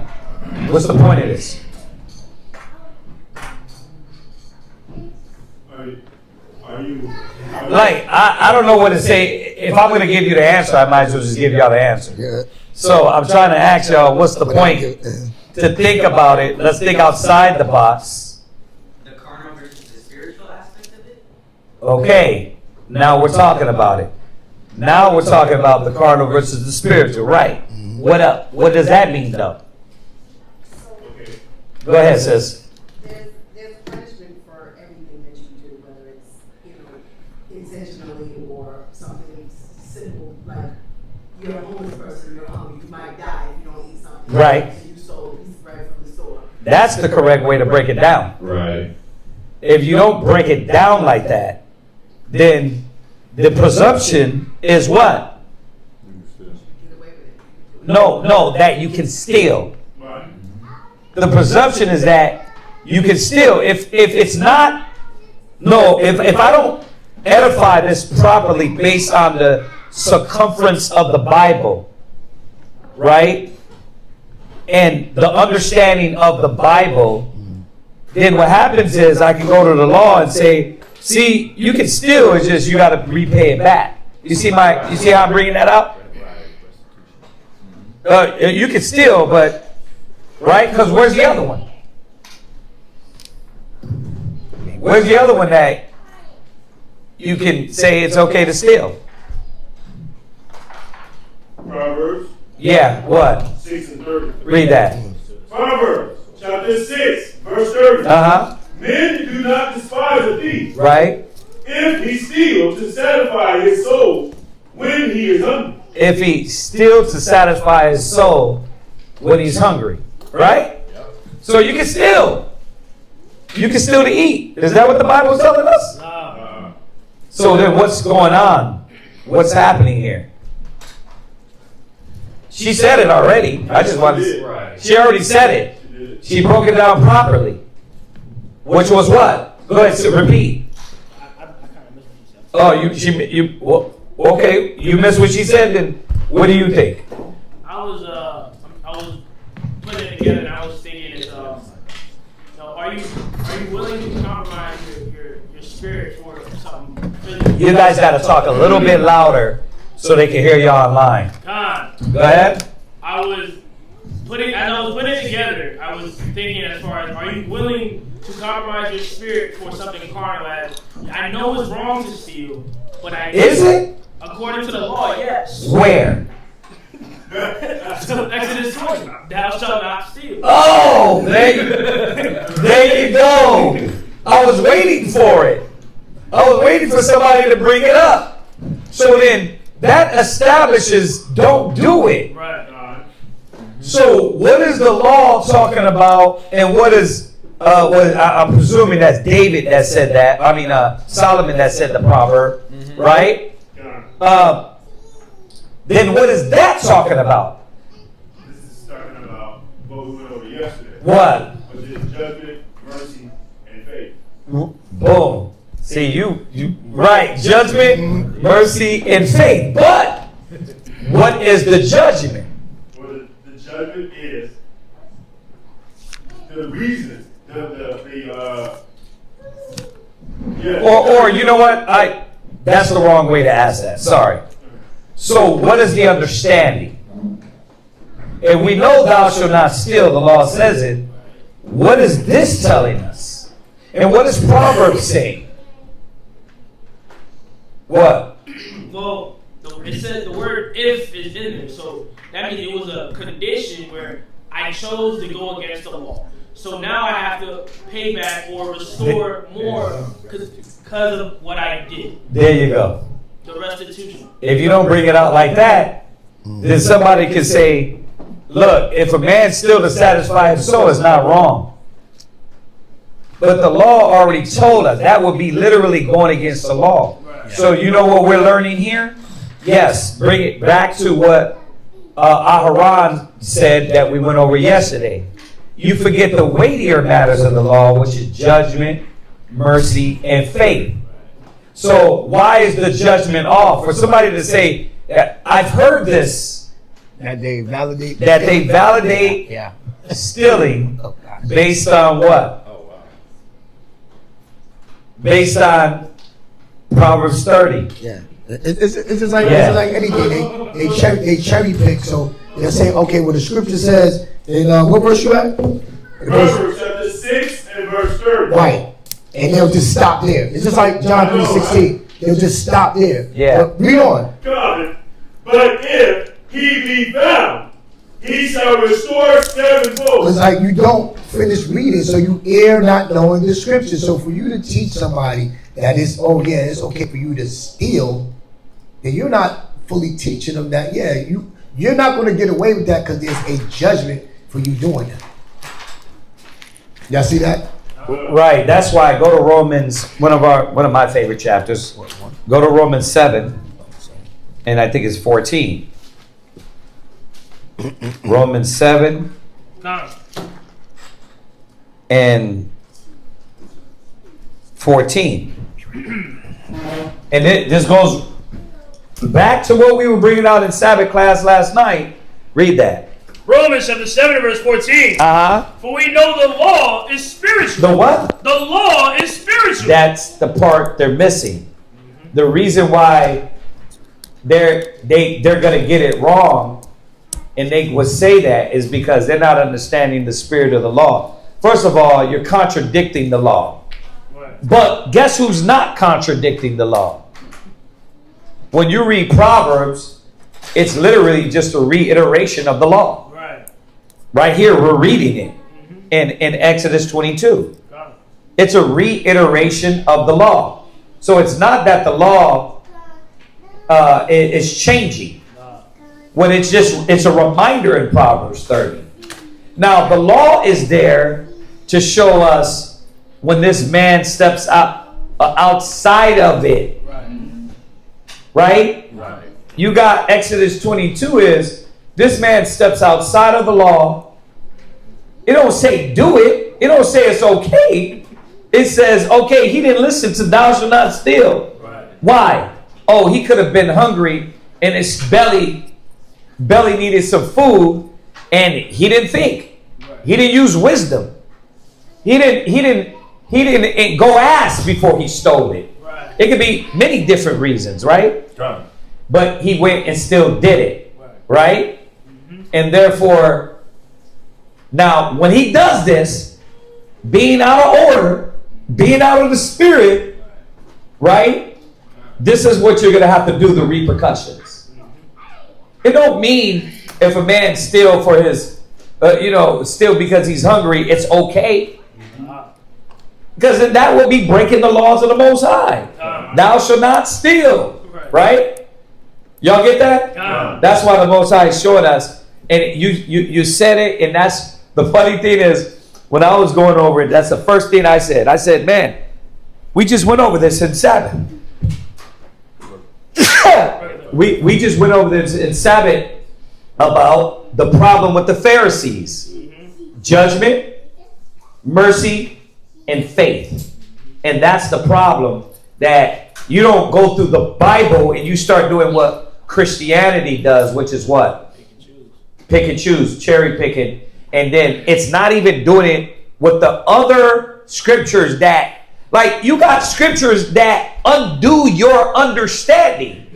What's the point of this? Like, I don't know what to say. If I'm going to give you the answer, I might as well just give y'all the answer. Yeah. So I'm trying to ask y'all, what's the point to think about it? Let's think outside the box. The carnal versus the spiritual aspect of it? Okay, now we're talking about it. Now we're talking about the carnal versus the spiritual, right? What up? What does that mean, though? Okay. Go ahead, sis. There's punishment for everything that you do, whether it's intentionally or something simple, like you're a homeless person, you're hungry, you might die if you don't eat something. Right. So That's the correct way to break it down. Right. If you don't break it down like that, then the presumption is what? No, that you can steal. The presumption is that you can steal. If it's not, no, if I don't edify this properly based on the circumference of the Bible, right? And the understanding of the Bible, then what happens is I can go to the law and say, see, you can steal, it's just you got to repay it back. You see how I'm bringing that up? You can steal, but, right? Because where's the other one? Where's the other one that you can say it's okay to steal? Proverbs. Yeah, what? 6 and 30. Read that. Proverbs chapter 6, verse 30. Uh-huh. Men do not despise a thief, Right? if he steals to satisfy his soul when he is hungry. If he steals to satisfy his soul when he's hungry. Right? So you can steal. You can steal to eat. Is that what the Bible is telling us? So then what's going on? What's happening here? She said it already. I just wanted to. She already said it. She broke it down properly. Which was what? Go ahead, repeat. Oh, okay. You missed what she said. Then what do you think? I was putting it together, and I was thinking, are you willing to compromise your spirit for something physical? You guys got to talk a little bit louder so they can hear you online. Go ahead. As I was putting it together, I was thinking as far as, are you willing to compromise your spirit for something carnal? As I know it's wrong to steal, but Is it? According to the law, yes. Where? So Exodus 20, thou shalt not steal. Oh, there you go. I was waiting for it. I was waiting for somebody to bring it up. So then that establishes don't do it. Right. So what is the law talking about, and what is I'm presuming that's David that said that. I mean Solomon that said the proverb, right? Then what is that talking about? This is talking about what we went over yesterday. What? Which is judgment, mercy, and faith. Boom. See, you right. Judgment, mercy, and faith. But what is the judgment? Well, the judgment is the reason, Or you know what? That's the wrong way to ask that. Sorry. So what is the understanding? And we know thou shalt not steal, the law says it. What is this telling us? And what is Proverbs saying? What? Well, it said the word if is in there, so that means it was a condition where I chose to go against the law. So now I have to pay back or restore more because of what I did. There you go. The restitution. If you don't bring it out like that, then somebody can say, look, if a man steals to satisfy his soul, it's not wrong. But the law already told us that would be literally going against the law. Right. So you know what we're learning here? Yes, bring it back to what Aharon said that we went over yesterday. You forget the weightier matters of the law, which is judgment, mercy, and faith. So why is the judgment off? For somebody to say, I've heard this. That they validate stealing based on what? Based on Proverbs 30. Yeah. It's just like anything. They cherry pick. So they'll say, okay, well the scripture says in what verse you at? Proverbs chapter 6 and verse 30. Right. And they'll just stop there. It's just like John 3:16. They'll just stop there. Yeah. But read on. God, but if he be found, he shall restore sevenfold. It's like you don't finish reading, so you err not knowing the scripture. So for you to teach somebody that it's okay for you to steal, then you're not fully teaching them that, you're not going to get away with that because there's a judgment for you doing that. Y'all see that? Right. That's why I go to Romans, one of my favorite chapters. Go to Romans 7, and I think it's 14. Romans 7 and 14. And this goes back to what we were bringing out in Sabbath class last night. Read that. Romans chapter 7 verse 14. For we know the law is spiritual. The what? The law is spiritual. That's the part they're missing. The reason why they're going to get it wrong, and they would say that, is because they're not understanding the spirit of the law. First of all, you're contradicting the law. Right. But guess who's not contradicting the law? When you read Proverbs, it's literally just a reiteration of the law. Right. Right here, we're reading it in Exodus 22. It's a reiteration of the law. So it's not that the law is changing. When it's a reminder in Proverbs 30. Now, the law is there to show us when this man steps outside of it. Right? You got Exodus 22 is, this man steps outside of the law. It don't say do it. It don't say it's okay. It says, okay, he didn't listen to thou shalt not steal. Right. Why? Oh, he could have been hungry and his belly needed some food, and he didn't think. Right. He didn't use wisdom. He didn't go ask before he stole it. Right. It could be many different reasons, right? Right. But he went and still did it, right? And therefore, now when he does this, being out of order, being out of the spirit, right? This is what you're going to have to do, the repercussions. It don't mean if a man steal for his, steal because he's hungry, it's okay. Because then that would be breaking the laws of the Most High. Thou shalt not steal, right? Y'all get that? That's why the Most High is showing us. And you said it, and that's the funny thing is, when I was going over it, that's the first thing I said. I said, man, we just went over this in Sabbath. we just went over this in Sabbath about the problem with the Pharisees. Judgment, mercy, and faith. And that's the problem, that you don't go through the Bible and you start doing what Christianity does, which is what? Pick and choose, cherry picking. And then it's not even doing it with the other scriptures that, like, you got scriptures that undo your understanding.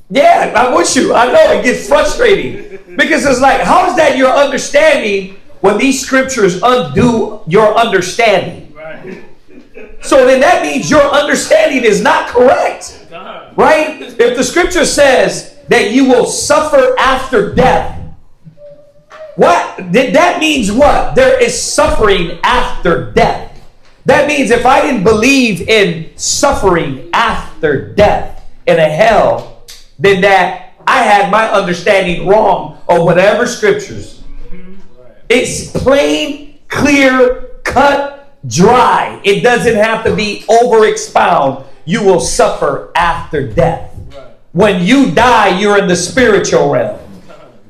Yeah, I'm with you. I know it gets frustrating because it's like, how is that your understanding when these scriptures undo your understanding? Right. So then that means your understanding is not correct, right? If the scripture says that you will suffer after death, that means what? There is suffering after death. That means if I didn't believe in suffering after death in a hell, then that I had my understanding wrong of whatever scriptures. It's plain, clear, cut, dry. It doesn't have to be over-expound. You will suffer after death. When you die, you're in the spiritual realm.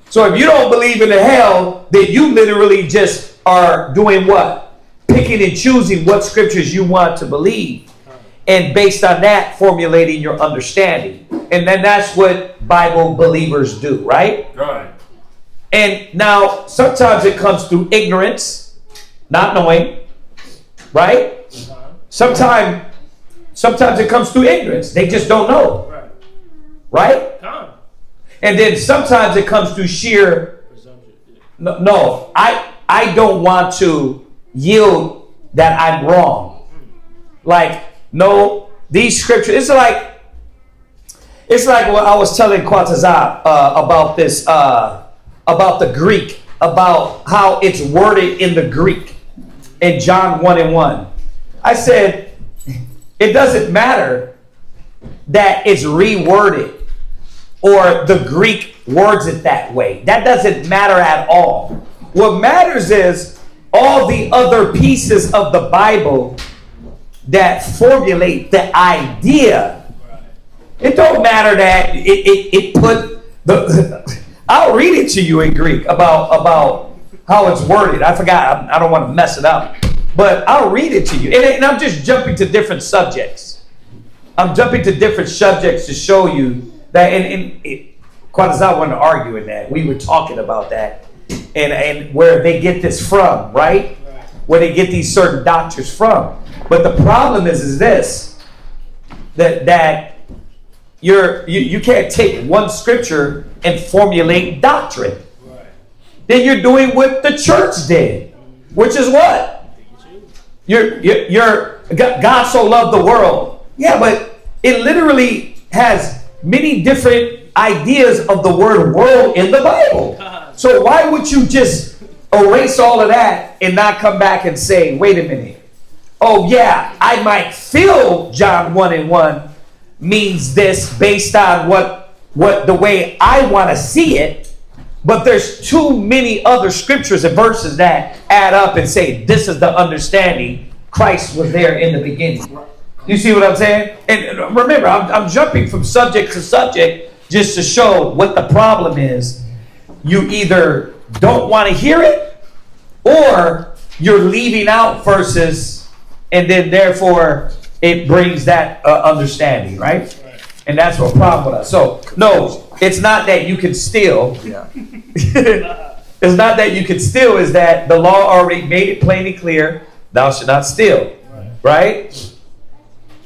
So if you don't believe in the hell, then you literally just are doing what? Picking and choosing what scriptures you want to believe. And based on that, formulating your understanding. And then that's what Bible believers do, right? Right. And now, sometimes it comes through ignorance, not knowing, right? Sometimes it comes through ignorance. They just don't know, right? And then sometimes it comes through sheer, no, I don't want to yield that I'm wrong. Like, no, these scriptures, it's like what I was telling Quatazat about this, about the Greek, about how it's worded in the Greek in John 1:1. I said, it doesn't matter that it's reworded or the Greek words it that way. That doesn't matter at all. What matters is all the other pieces of the Bible that formulate the idea. It don't matter that it put the. I'll read it to you in Greek about how it's worded. I forgot. I don't want to mess it up, but I'll read it to you. And I'm just jumping to different subjects. I'm jumping to different subjects to show you that. And quite as I wanted to argue in that, we were talking about that, and where they get this from, right? Where they get these certain doctrines from. But the problem is this, that you can't take one scripture and formulate doctrine. Right. Then you're doing what the church did, which is what? God so loved the world. Yeah, but it literally has many different ideas of the word world in the Bible. So why would you just erase all of that and not come back and say, wait a minute. Oh yeah, I might feel John 1:1 means this based on what the way I want to see it, but there's too many other scriptures and verses that add up and say this is the understanding. Christ was there in the beginning. You see what I'm saying? And remember, I'm jumping from subject to subject just to show what the problem is. You either don't want to hear it, or you're leaving out verses, and then therefore it brings that understanding, right? And that's what problem with us. So no, it's not that you can steal. Yeah. It's not that you can steal. Is that the law already made it plain and clear? Thou shalt not steal, right?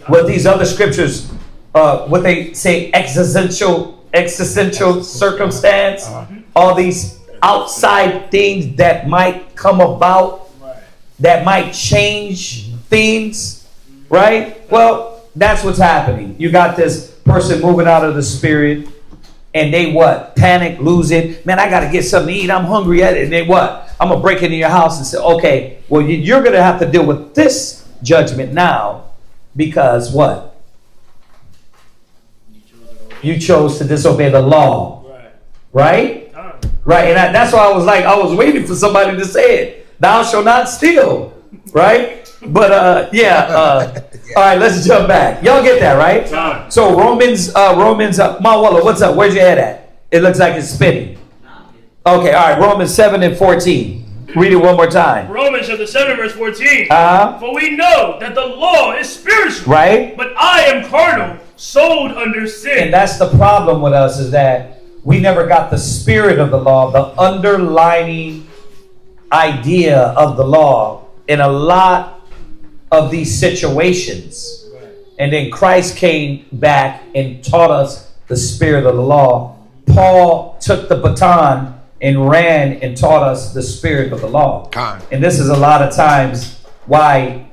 What these other scriptures, what they say, existential circumstance, all these outside things that might come about, that might change things, right? Well, that's what's happening. You got this person moving out of the spirit, and they what? Panic, lose it. Man, I got to get something to eat. I'm hungry at it. And they what? I'm going to break into your house and say, okay, well, you're going to have to deal with this judgment now, because what? You chose to disobey the law. Right? Right. And that's why I was waiting for somebody to say it. Thou shalt not steal. Right? But all right, let's jump back. Y'all get that, right? So Romans, Mawala, what's up? Where's your head at? It looks like it's spinning. Okay, all right, Romans 7:14. Read it one more time. Romans chapter 7 verse 14. For we know that the law is spiritual, right? But I am carnal, sold under sin. And that's the problem with us, is that we never got the spirit of the law, the underlining idea of the law in a lot of these situations. And then Christ came back and taught us the spirit of the law. Paul took the baton and ran and taught us the spirit of the law. And this is a lot of times why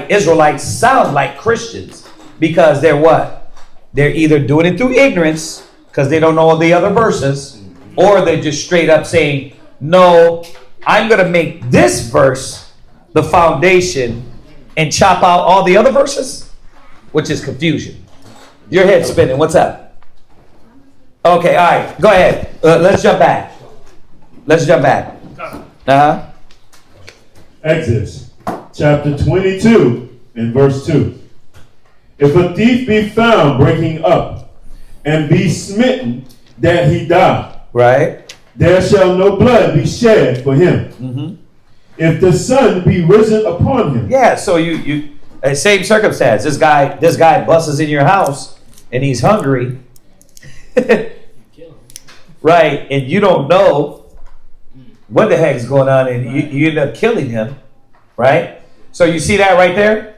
Israelites sound like Christians, because they're what? They're either doing it through ignorance because they don't know the other verses, or they're just straight up saying, no, I'm going to make this verse the foundation and chop out all the other verses, which is confusion. Your head's spinning. What's up? Okay, all right, go ahead. Let's jump back. Exodus chapter 22 and verse 2. If a thief be found breaking up and be smitten that he die, right, there shall no blood be shed for him. Mm-hmm. If the sun be risen upon him. Yeah, so you same circumstance. This guy busts in your house and he's hungry. Right, and you don't know what the heck is going on, and you end up killing him, right? So you see that right there?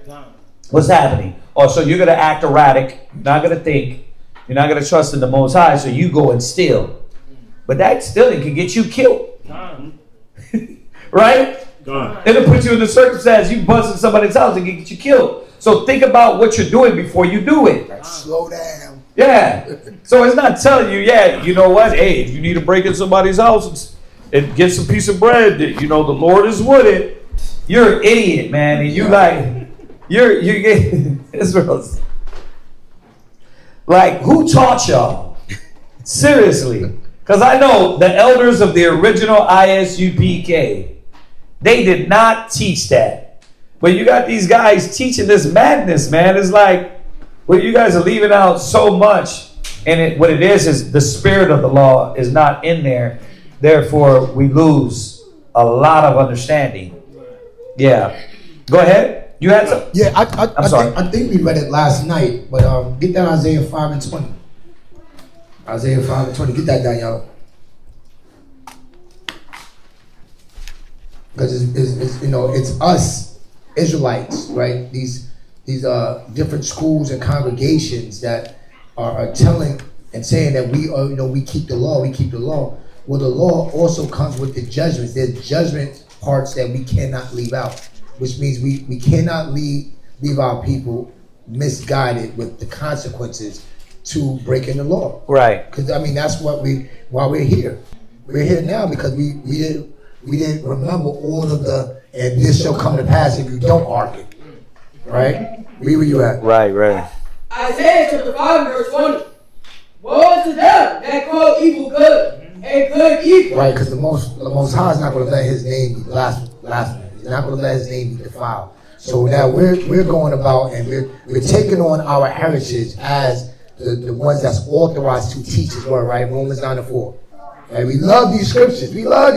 What's happening? Oh, so you're going to act erratic, you're not going to think, you're not going to trust in the Most High, so you go and steal. But that stealing can get you killed. Right? It'll put you in the circumstance, you bust in somebody's house and get you killed. So think about what you're doing before you do it. Slow down. Yeah. So it's not telling you, you know what? Hey, if you need to break in somebody's house and get some piece of bread, the Lord is with it. You're an idiot, man. And you get Israel's. Like, who taught y'all? Seriously. Because I know the elders of the original ISUPK, they did not teach that. But you got these guys teaching this madness, man. It's like, well, you guys are leaving out so much. And what it is the spirit of the law is not in there. Therefore, we lose a lot of understanding. Yeah. Go ahead. You had some? Yeah, I'm sorry. I think we read it last night, but get that Isaiah 5 and 20. Isaiah 5 and 20. Get that down, y'all. Because it's us Israelites, right? These different schools and congregations that are telling and saying that we keep the law, we keep the law. Well, the law also comes with the judgments. There's judgment parts that we cannot leave out, which means we cannot leave our people misguided with the consequences to breaking the law. Right. Because that's why we're here. We're here now because we didn't remember all of the and this shall come to pass if you don't argue. Right? Where you at? Right. Isaiah chapter 5 verse 20. Woe to them that call evil good and good evil. Right, because the most High is not going to let his name be blasphemy. He's not going to let his name be defiled. So now we're going about and we're taking on our heritage as the ones that's authorized to teach his word, right? Romans 9 and 4. And we love these scriptures. Who are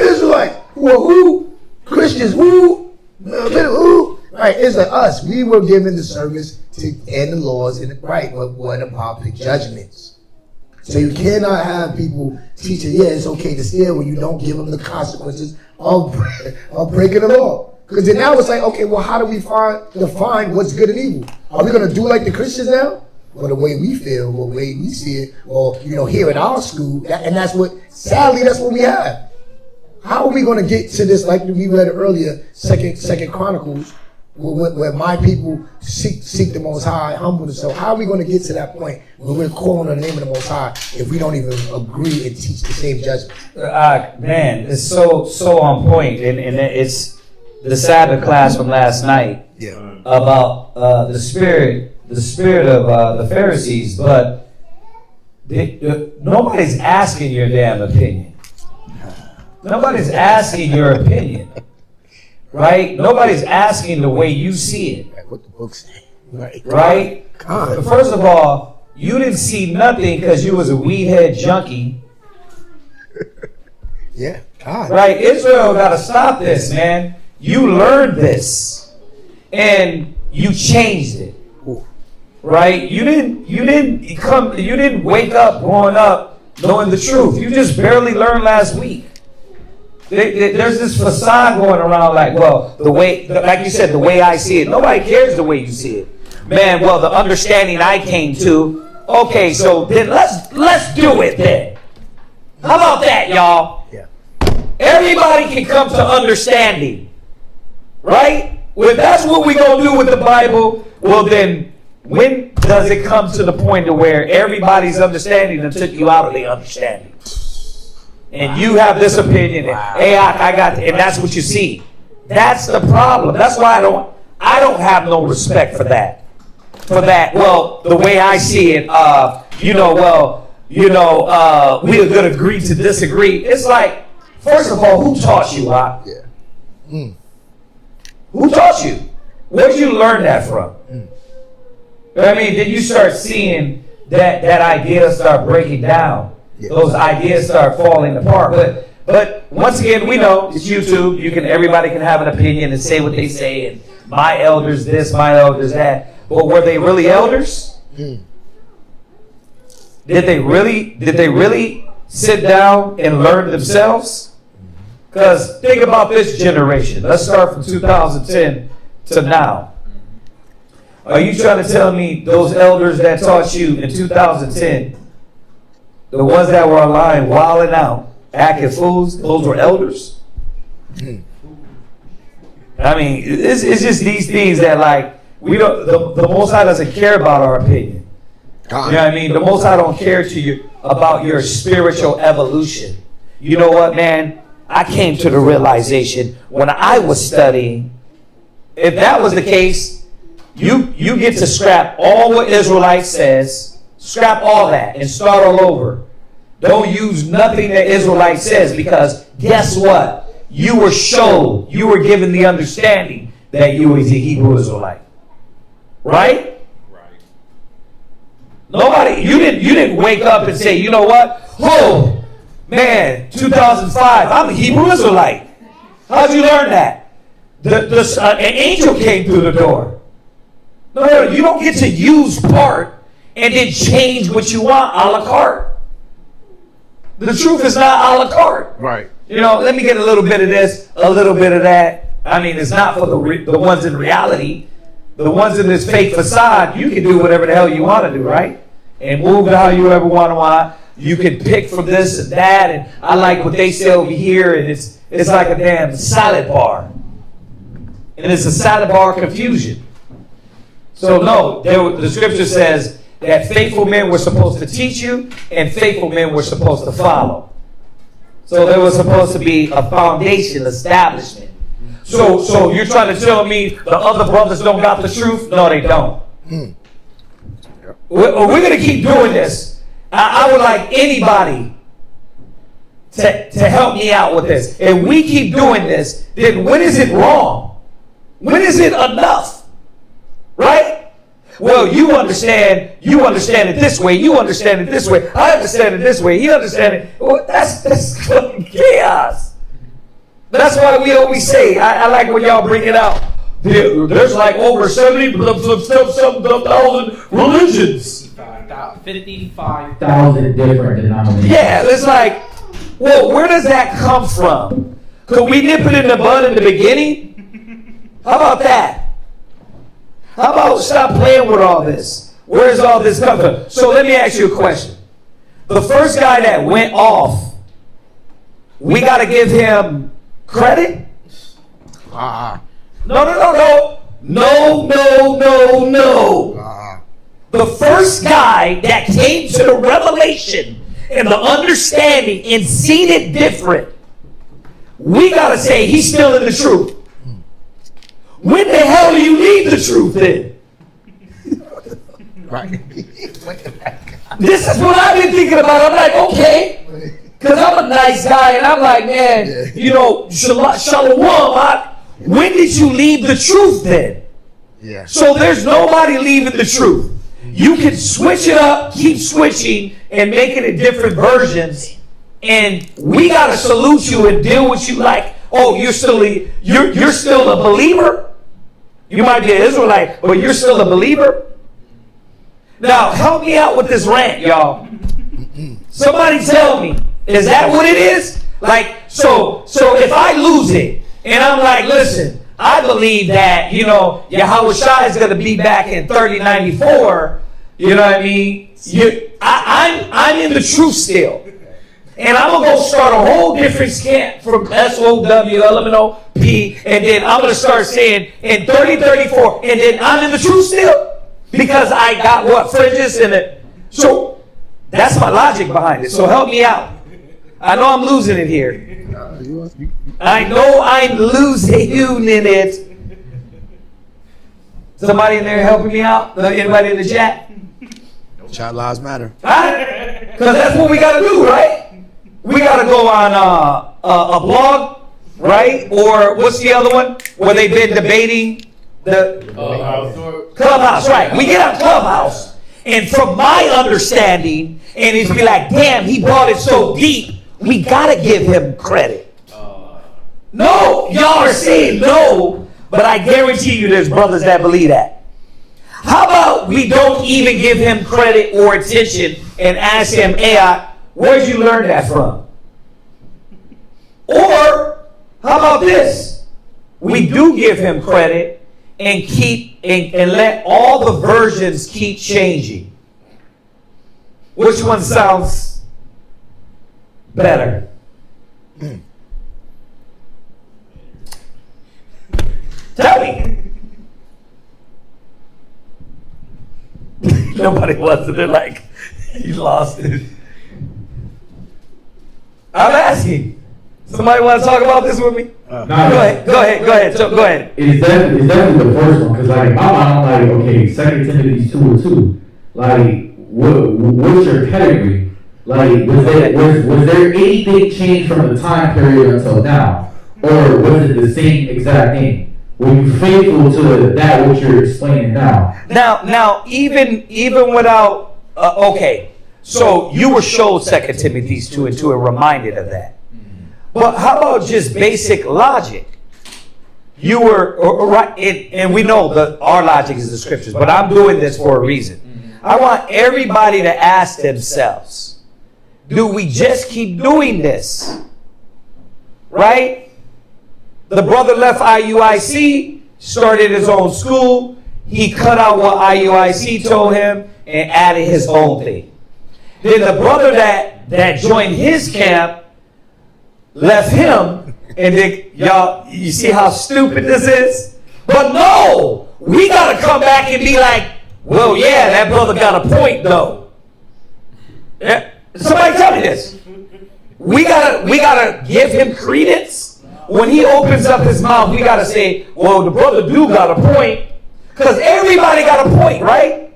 Israelites? Who are who? Christians, who? Who? Right, it's like us. We were given the service and the laws, and right, but what about the judgments? So you cannot have people teaching, it's okay to steal when you don't give them the consequences of breaking the law. Because then now it's like, okay, well, how do we define what's good and evil? Are we going to do like the Christians now? Well, the way we feel, the way we see it, or here at our school, sadly, that's what we have. How are we going to get to this, like we read earlier, Second Chronicles, where my people seek the Most High, humble themselves? How are we going to get to that point where we're calling on the name of the Most High if we don't even agree and teach the same judgment? Man, it's so on point, and it's the Sabbath class from last night about the spirit of the Pharisees, but nobody's asking your damn opinion. Nobody's asking your opinion. Right? Nobody's asking the way you see it. What the book say. Right? First of all, you didn't see nothing because you was a weed head junkie. Yeah. God. Right? Israel got to stop this, man. You learned this. And you changed it. Right? You didn't wake up growing up knowing the truth. You just barely learned last week. There's this facade going around like, well, like you said, the way I see it. Nobody cares the way you see it. Man, well, the understanding I came to, okay, so then let's do it then. How about that, y'all? Yeah. Everybody can come to understanding. Right? Well, if that's what we're going to do with the Bible, well then, when does it come to the point to where everybody's understanding and took you out of the understanding? And you have this opinion, and hey, I got, and that's what you see. That's the problem. That's why I don't have no respect for that. Well, the way I see it, we're going to agree to disagree. It's like, first of all, who taught you, Who taught you? Where did you learn that from? Did you start seeing that idea start breaking down? Those ideas start falling apart. But once again, we know it's YouTube. Everybody can have an opinion and say what they say. And my elders this, my elders that. But were they really elders? Did they really sit down and learn themselves? Because think about this generation. Let's start from 2010 to now. Are you trying to tell me those elders that taught you in 2010, the ones that were online wilding out, acting fools, those were elders? It's just these things that we don't. The Most High doesn't care about our opinion. You know what I mean? The Most High don't care about your spiritual evolution. You know what, man? I came to the realization when I was studying, if that was the case, you get to scrap all what Israelite says, scrap all that, and start all over. Don't use nothing that Israelite says, because guess what? You were shown, you were given the understanding that you was a Hebrew Israelite. Right? Nobody, you didn't wake up and say, you know what? Oh, man, 2005, I'm a Hebrew Israelite. How'd you learn that? An angel came through the door. No, you don't get to use part and then change what you want a la carte. The truth is not a la carte. Right. You know, let me get a little bit of this, a little bit of that. I mean, it's not for the ones in reality. The ones in this fake facade, you can do whatever the hell you want to do, right? And move it how you ever want. You can pick from this and that, and I like what they say over here, and it's like a damn salad bar. And it's a salad bar confusion. So no, the scripture says that faithful men were supposed to teach you, and faithful men were supposed to follow. So there was supposed to be a foundation, establishment. So you're trying to tell me the other brothers don't got the truth? No, they don't. We're going to keep doing this. I would like anybody to help me out with this. If we keep doing this, then when is it wrong? When is it enough? Right? Well, you understand it this way, you understand it this way, I understand it this way, he understand it. Well, that's chaos. That's why we always say, I like when y'all bring it out. There's like over 70,000 religions. 55,000 different denominations. Yeah, it's like, well, where does that come from? Could we nip it in the bud in the beginning? How about that? How about stop playing with all this? Where's all this come from? So let me ask you a question. The first guy that went off, we got to give him credit? No. The first guy that came to the revelation and the understanding and seen it different, we got to say he's still in the truth. When the hell do you leave the truth then? Right. This is what I've been thinking about. I'm like, okay, because I'm a nice guy, and I'm like, man, you know, shalom. When did you leave the truth then? Yeah. So there's nobody leaving the truth. You can switch it up, keep switching, and making it different versions, and we gotta salute you and deal with you like, oh, you're still a believer. You might be an Israelite, but you're still a believer. Now, help me out with this rant, y'all. Somebody tell me, is that what it is? Like, so if I lose it, and I'm like, listen, I believe that, you know, Yahweh Shai is going to be back in 3094, you know what I mean? I'm in the truth still. And I'm going to go start a whole different camp from S.O.W, LMNO-P, and then I'm going to start saying in 3034, and then I'm in the truth still? Because I got what? Fringes in it. So that's my logic behind it. So help me out. I know I'm losing it here. I know I'm losing it. Somebody in there helping me out? Anybody in the chat? Child lives matter. Because that's what we got to do, right? We got to go on a blog, right? Or what's the other one? Where they've been debating the Clubhouse, right? We get on Clubhouse, and from my understanding, and it's be like, damn, he brought it so deep. We got to give him credit. No, y'all are saying no, but I guarantee you there's brothers that believe that. How about we don't even give him credit or attention and ask him, hey, where'd you learn that from? Or how about this? We do give him credit and keep and let all the versions keep changing. Which one sounds better? Tell me. Nobody wants to. They're like, he lost it. I'm asking. Somebody want to talk about this with me? Go ahead. So, go ahead. It's definitely the first one, because like I'm like, okay, 2 Timothy 2:2. Like, what's your pedigree? Like, was there anything changed from the time period until now? Or was it the same exact thing? Were you faithful to that what you're explaining now? Now, even without, okay, so you were showed 2 Timothy 2 and 2 and reminded of that. But how about just basic logic? You were, right, and we know that our logic is the scriptures, but I'm doing this for a reason. I want everybody to ask themselves, do we just keep doing this? Right? The brother left IUIC, started his own school. He cut out what IUIC told him and added his own thing. Then the brother that joined his camp left him, and then y'all, you see how stupid this is? But no, we got to come back and be like, well, yeah, that brother got a point though. Yeah. Somebody tell me this. We gotta give him credence. When he opens up his mouth, we gotta say, well, the brother do got a point. Because everybody got a point, right?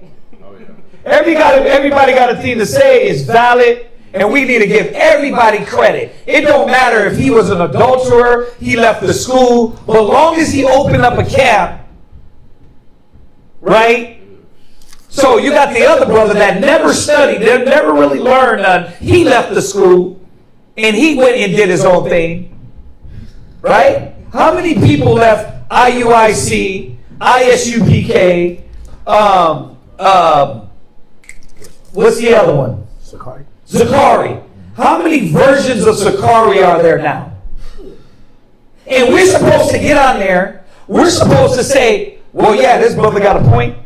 Everybody got a thing to say. It's valid. And we need to give everybody credit. It don't matter if he was an adulterer, he left the school, but as long as he opened up a camp, right? So you got the other brother that never studied, that never really learned none. He left the school and he went and did his own thing. Right? How many people left IUIC, ISUPK, what's the other one? Zakari. How many versions of Zakari are there now? And we're supposed to get on there. We're supposed to say, well, yeah, this brother got a point.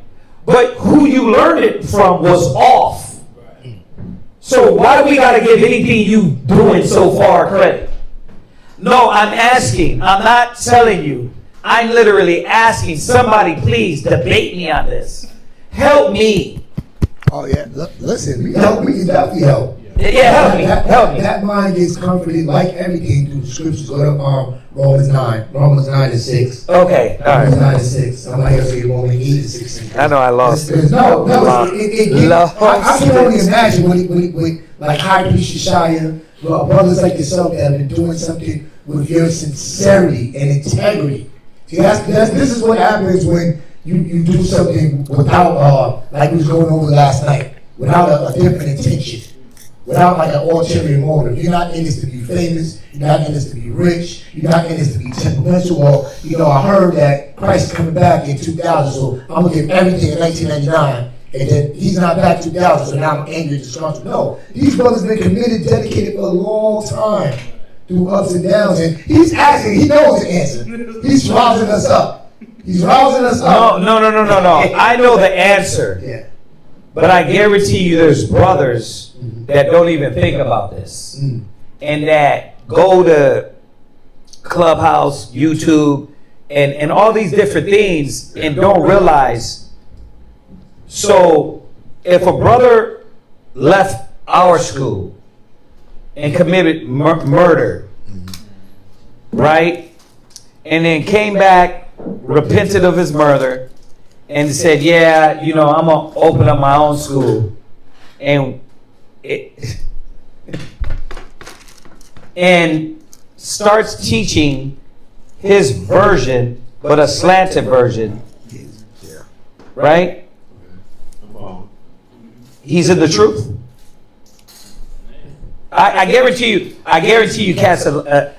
But who you learned it from was off. So why do we got to give anything you doing so far credit? No, I'm asking. I'm not telling you. I'm literally asking somebody, please debate me on this. Help me. Oh yeah, listen, we can definitely help. Yeah, help me. That mind gets comforted like everything through the scriptures. Go to Romans 9 and 6. Okay, all Romans right. 9 and 6. Somebody else say Romans 8 and 16. I know I lost it. No, I can only imagine when like High Priest Shishaya, brothers like yourself that have been doing something with your sincerity and integrity. See, this is what happens when you do something without, like we was going over last night, without a different intention. Without like an ulterior motive. You're not in this to be famous. You're not in this to be rich. You're not in this to be temperamental. Or, I heard that Christ is coming back in 2000, so I'm going to give everything in 1999. And then he's not back 2000, so now I'm angry and disgruntled. No, these brothers been committed, dedicated for a long time through ups and downs. And he's asking, he knows the answer. He's rousing us up. No. I know the answer. Yeah. But I guarantee you there's brothers that don't even think about this. And that go to Clubhouse, YouTube, and all these different things and don't realize. So if a brother left our school and committed murder, right? And then came back, repented of his murder, and said, yeah, I'm going to open up my own school. And starts teaching his version, but a slanted version. Right? He's in the truth. I guarantee you cats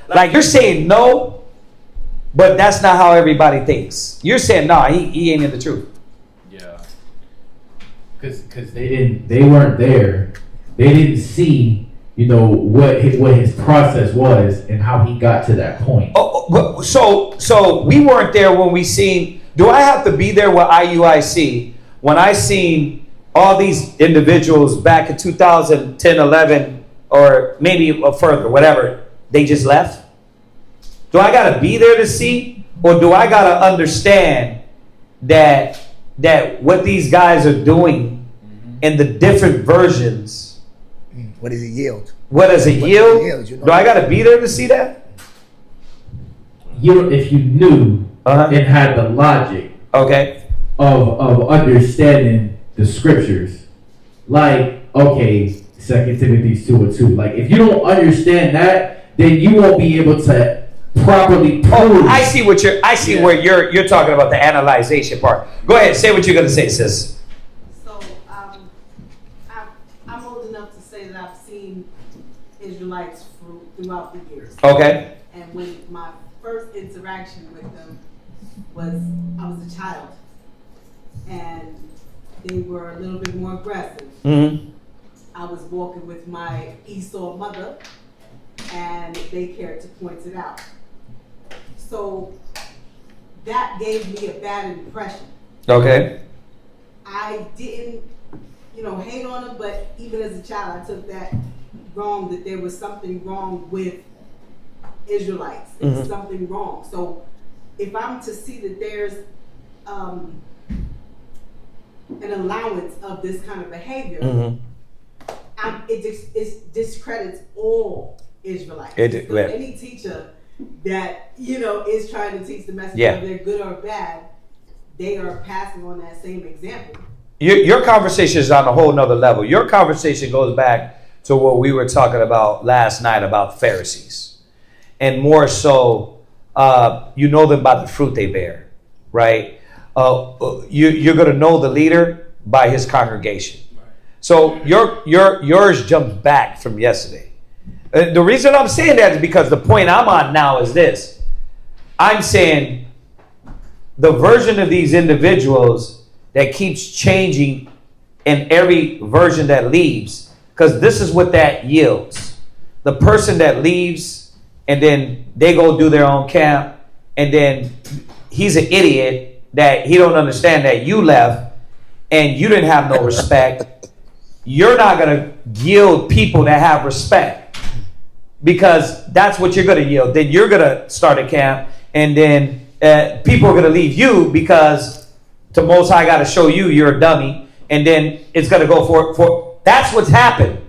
like you're saying no, but that's not how everybody thinks. You're saying no, he ain't in the truth. Yeah. Because they weren't there. They didn't see, what his process was and how he got to that point. So we weren't there when we seen. Do I have to be there with IUIC when I seen all these individuals back in 2010, 11, or maybe further, whatever? They just left. Do I got to be there to see, or do I got to understand that what these guys are doing in the different versions? What does it yield? What does it yield? Do I got to be there to see that? If you knew and had the logic of understanding the scriptures, like, okay, 2 Timothy 2:2. Like, if you don't understand that, then you won't be able to properly prove. Oh, I see where you're talking about the analyzation part. Go ahead, say what you're gonna say, sis. So, I'm old enough to say that I've seen Israelites throughout the years. Okay. And when my first interaction with them was, I was a child, and they were a little bit more aggressive. Mm-hmm. I was walking with my Esau mother, and they cared to point it out. So that gave me a bad impression. Okay. I didn't, hate on them, but even as a child, I took that wrong, that there was something wrong with Israelites. It's something wrong. So if I'm to see that there's an allowance of this kind of behavior, it discredits all Israelites. So any teacher that is trying to teach the message, whether they're good or bad, they are passing on that same example. Your conversation is on a whole nother level. Your conversation goes back to what we were talking about last night about Pharisees, and more so, you know them by the fruit they bear, right? You're going to know the leader by his congregation. So yours jumps back from yesterday. The reason I'm saying that is because the point I'm on now is this. I'm saying the version of these individuals that keeps changing in every version that leaves, because this is what that yields. The person that leaves and then they go do their own camp, and then he's an idiot that he don't understand that you left and you didn't have no respect. You're not going to yield people that have respect, because that's what you're going to yield. Then you're going to start a camp, and then people are going to leave you because the Most High got to show you're a dummy, and then it's going to go for that's what's happened.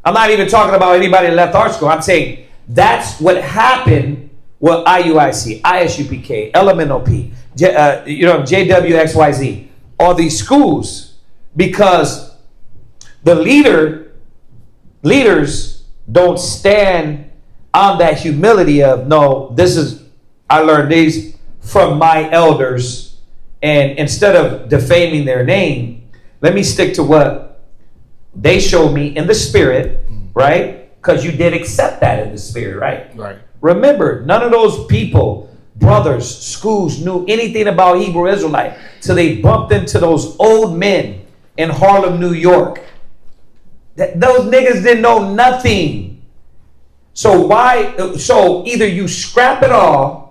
I'm not even talking about anybody that left our school. I'm saying that's what happened with IUIC, ISUPK, LMNOP, JWXYZ, all these schools, because the leaders don't stand on that humility of, no, I learned these from my elders, and instead of defaming their name, let me stick to what they showed me in the spirit, right? Because you did accept that in the spirit, right? Right. Remember, none of those people, brothers, schools, knew anything about Hebrew Israelite till they bumped into those old men in Harlem, New York. Those niggas didn't know nothing. So either you scrap it all,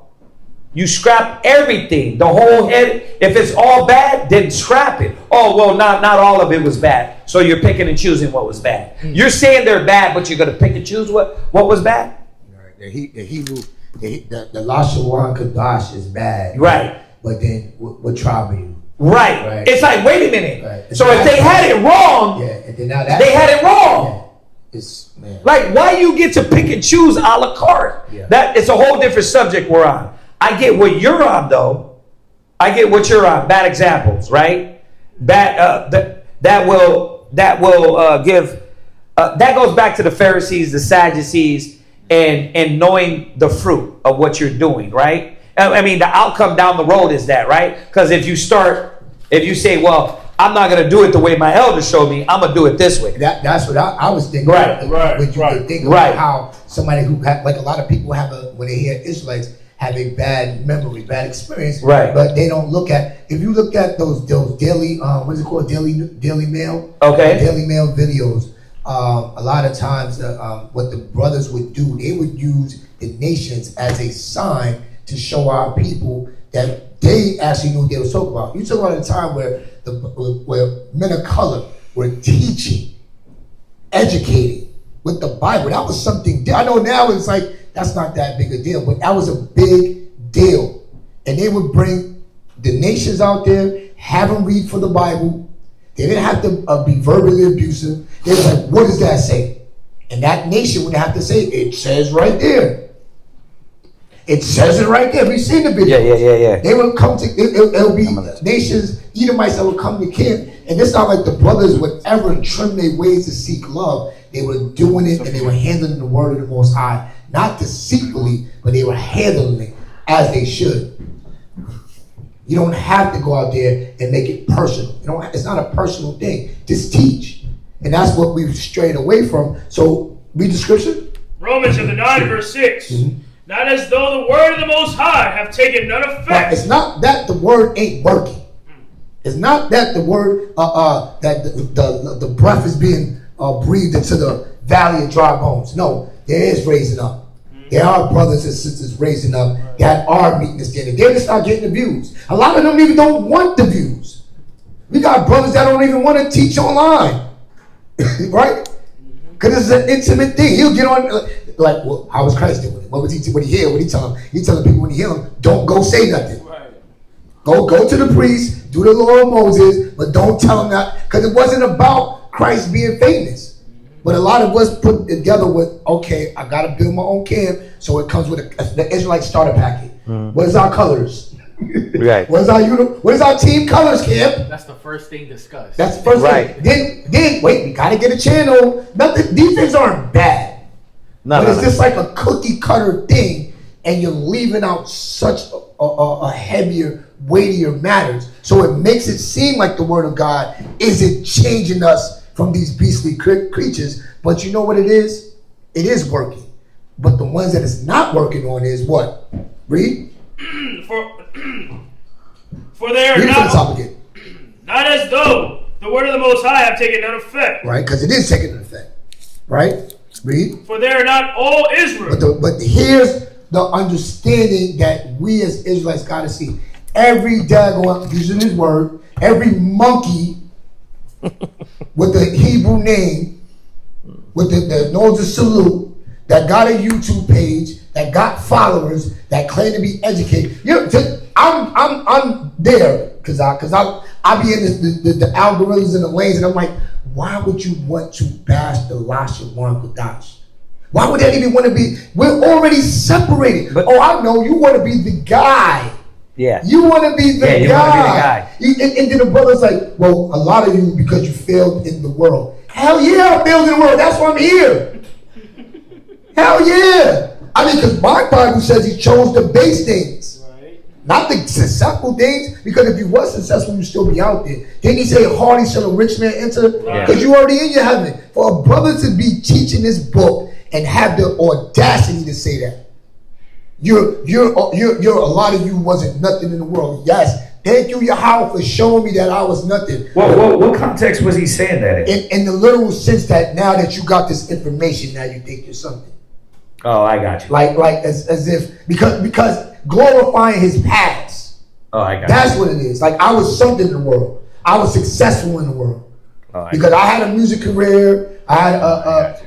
you scrap everything, the whole head. If it's all bad, then scrap it. Oh, well, not all of it was bad. So you're picking and choosing what was bad. You're saying they're bad, but you're going to pick and choose what was bad? Right. The Hebrew, the Lashawan Kadash is bad. Right. But then what tribe are you? Right. It's like, wait a minute. Right. So if they had it wrong, and then now they had it wrong. Yeah. Man. Like, why you get to pick and choose a la carte? Yeah. That it's a whole different subject we're on. I get what you're on, though. I get what you're on. Bad examples, right? That goes back to the Pharisees, the Sadducees, and knowing the fruit of what you're doing, right? I mean, the outcome down the road is that, right? Because if you say, well, I'm not going to do it the way my elders showed me, I'm going to do it this way. That's what I was thinking. Right. When you think about how somebody who like a lot of people when they hear Israelites, have a bad memory, bad experience. Right. But they don't look at, if you look at those daily, what is it called? Daily Mail? Okay. Daily Mail videos. A lot of times what the brothers would do, they would use the nations as a sign to show our people that they actually knew what they were talking about. You talk about a time where men of color were teaching, educating with the Bible. That was something. I know now it's like, that's not that big a deal, but that was a big deal. And they would bring the nations out there, have them read for the Bible. They didn't have to be verbally abusive. They were like, what does that say? And that nation would have to say, it says right there. It says it right there. We've seen the video. Yeah. They would come to, it'll be nations, Edomites that would come to camp And it's not like the brothers would ever trim their ways to seek love. They were doing it and they were handling the word of the Most High. Not deceitfully, but they were handling it as they should. You don't have to go out there and make it personal. It's not a personal thing. Just teach. And that's what we've strayed away from. So read the scripture. Romans chapter 9, verse 6. Mm-hmm. Not as though the word of the Most High have taken none effect. But it's not that the word ain't working. It's not that the word, that the breath is being breathed into the valley of dry bones. No, there is raising up. There are brothers and sisters raising up that are meeting the standard. They're just not getting the views. A lot of them even don't want the views. We got brothers that don't even want to teach online. Right? Because it's an intimate thing. He'll get on, like, well, how was Christ doing it? What was he? What he hear? What he tell them? He telling people when he hear them, don't go say nothing. Right. Go to the priest, do the law of Moses, but don't tell them that, because it wasn't about Christ being famous. But a lot of us put together with, okay, I got to build my own camp, so it comes with the Israelite starter packet. What is our colors? Right. What is our team colors, camp? That's the first thing discussed. That's the first thing. Then wait, we got to get a channel. Nothing. These things aren't bad. But it's just like a cookie cutter thing, and you're leaving out such a heavier, weightier matters. So it makes it seem like the word of God isn't changing us from these beastly creatures. But you know what it is? It is working. But the ones that it's not working on is what? Read. For they are not as though the word of the Most High have taken none effect. Right, because it is taking an effect. Right? Read. For they are not all Israel. But here's the understanding that we as Israelites got to see. Every daggone, using his word, every monkey with the Hebrew name, with the nose of salute, that got a YouTube page, that got followers, that claim to be educated. I'm there because I be in the algorithms and the lanes, and I'm like, why would you want to bash the Lashawan Kodash? Why would that even want to be? We're already separated. But I know you want to be the guy. Yeah. You want to be the guy. You want to be the guy. And then the brother's like, well, a lot of you, because you failed in the world. Hell yeah, I failed in the world. That's why I'm here. Hell yeah. I mean, because my Bible says he chose the base things. Right. Not the successful things. Because if you was successful, you'd still be out there. Didn't he say, hardy shall a rich man enter? Because you already in your heaven. For a brother to be teaching this book and have the audacity to say that. You're a lot of you wasn't nothing in the world. Yes. Thank you, Yahweh, for showing me that I was nothing. What context was he saying that in? In the literal sense that now that you got this information, now you think you're something. Oh, I got you. Like as if because glorifying his past. Oh, I got you. That's what it is. Like I was something in the world. I was successful in the world. Because I had a music career. I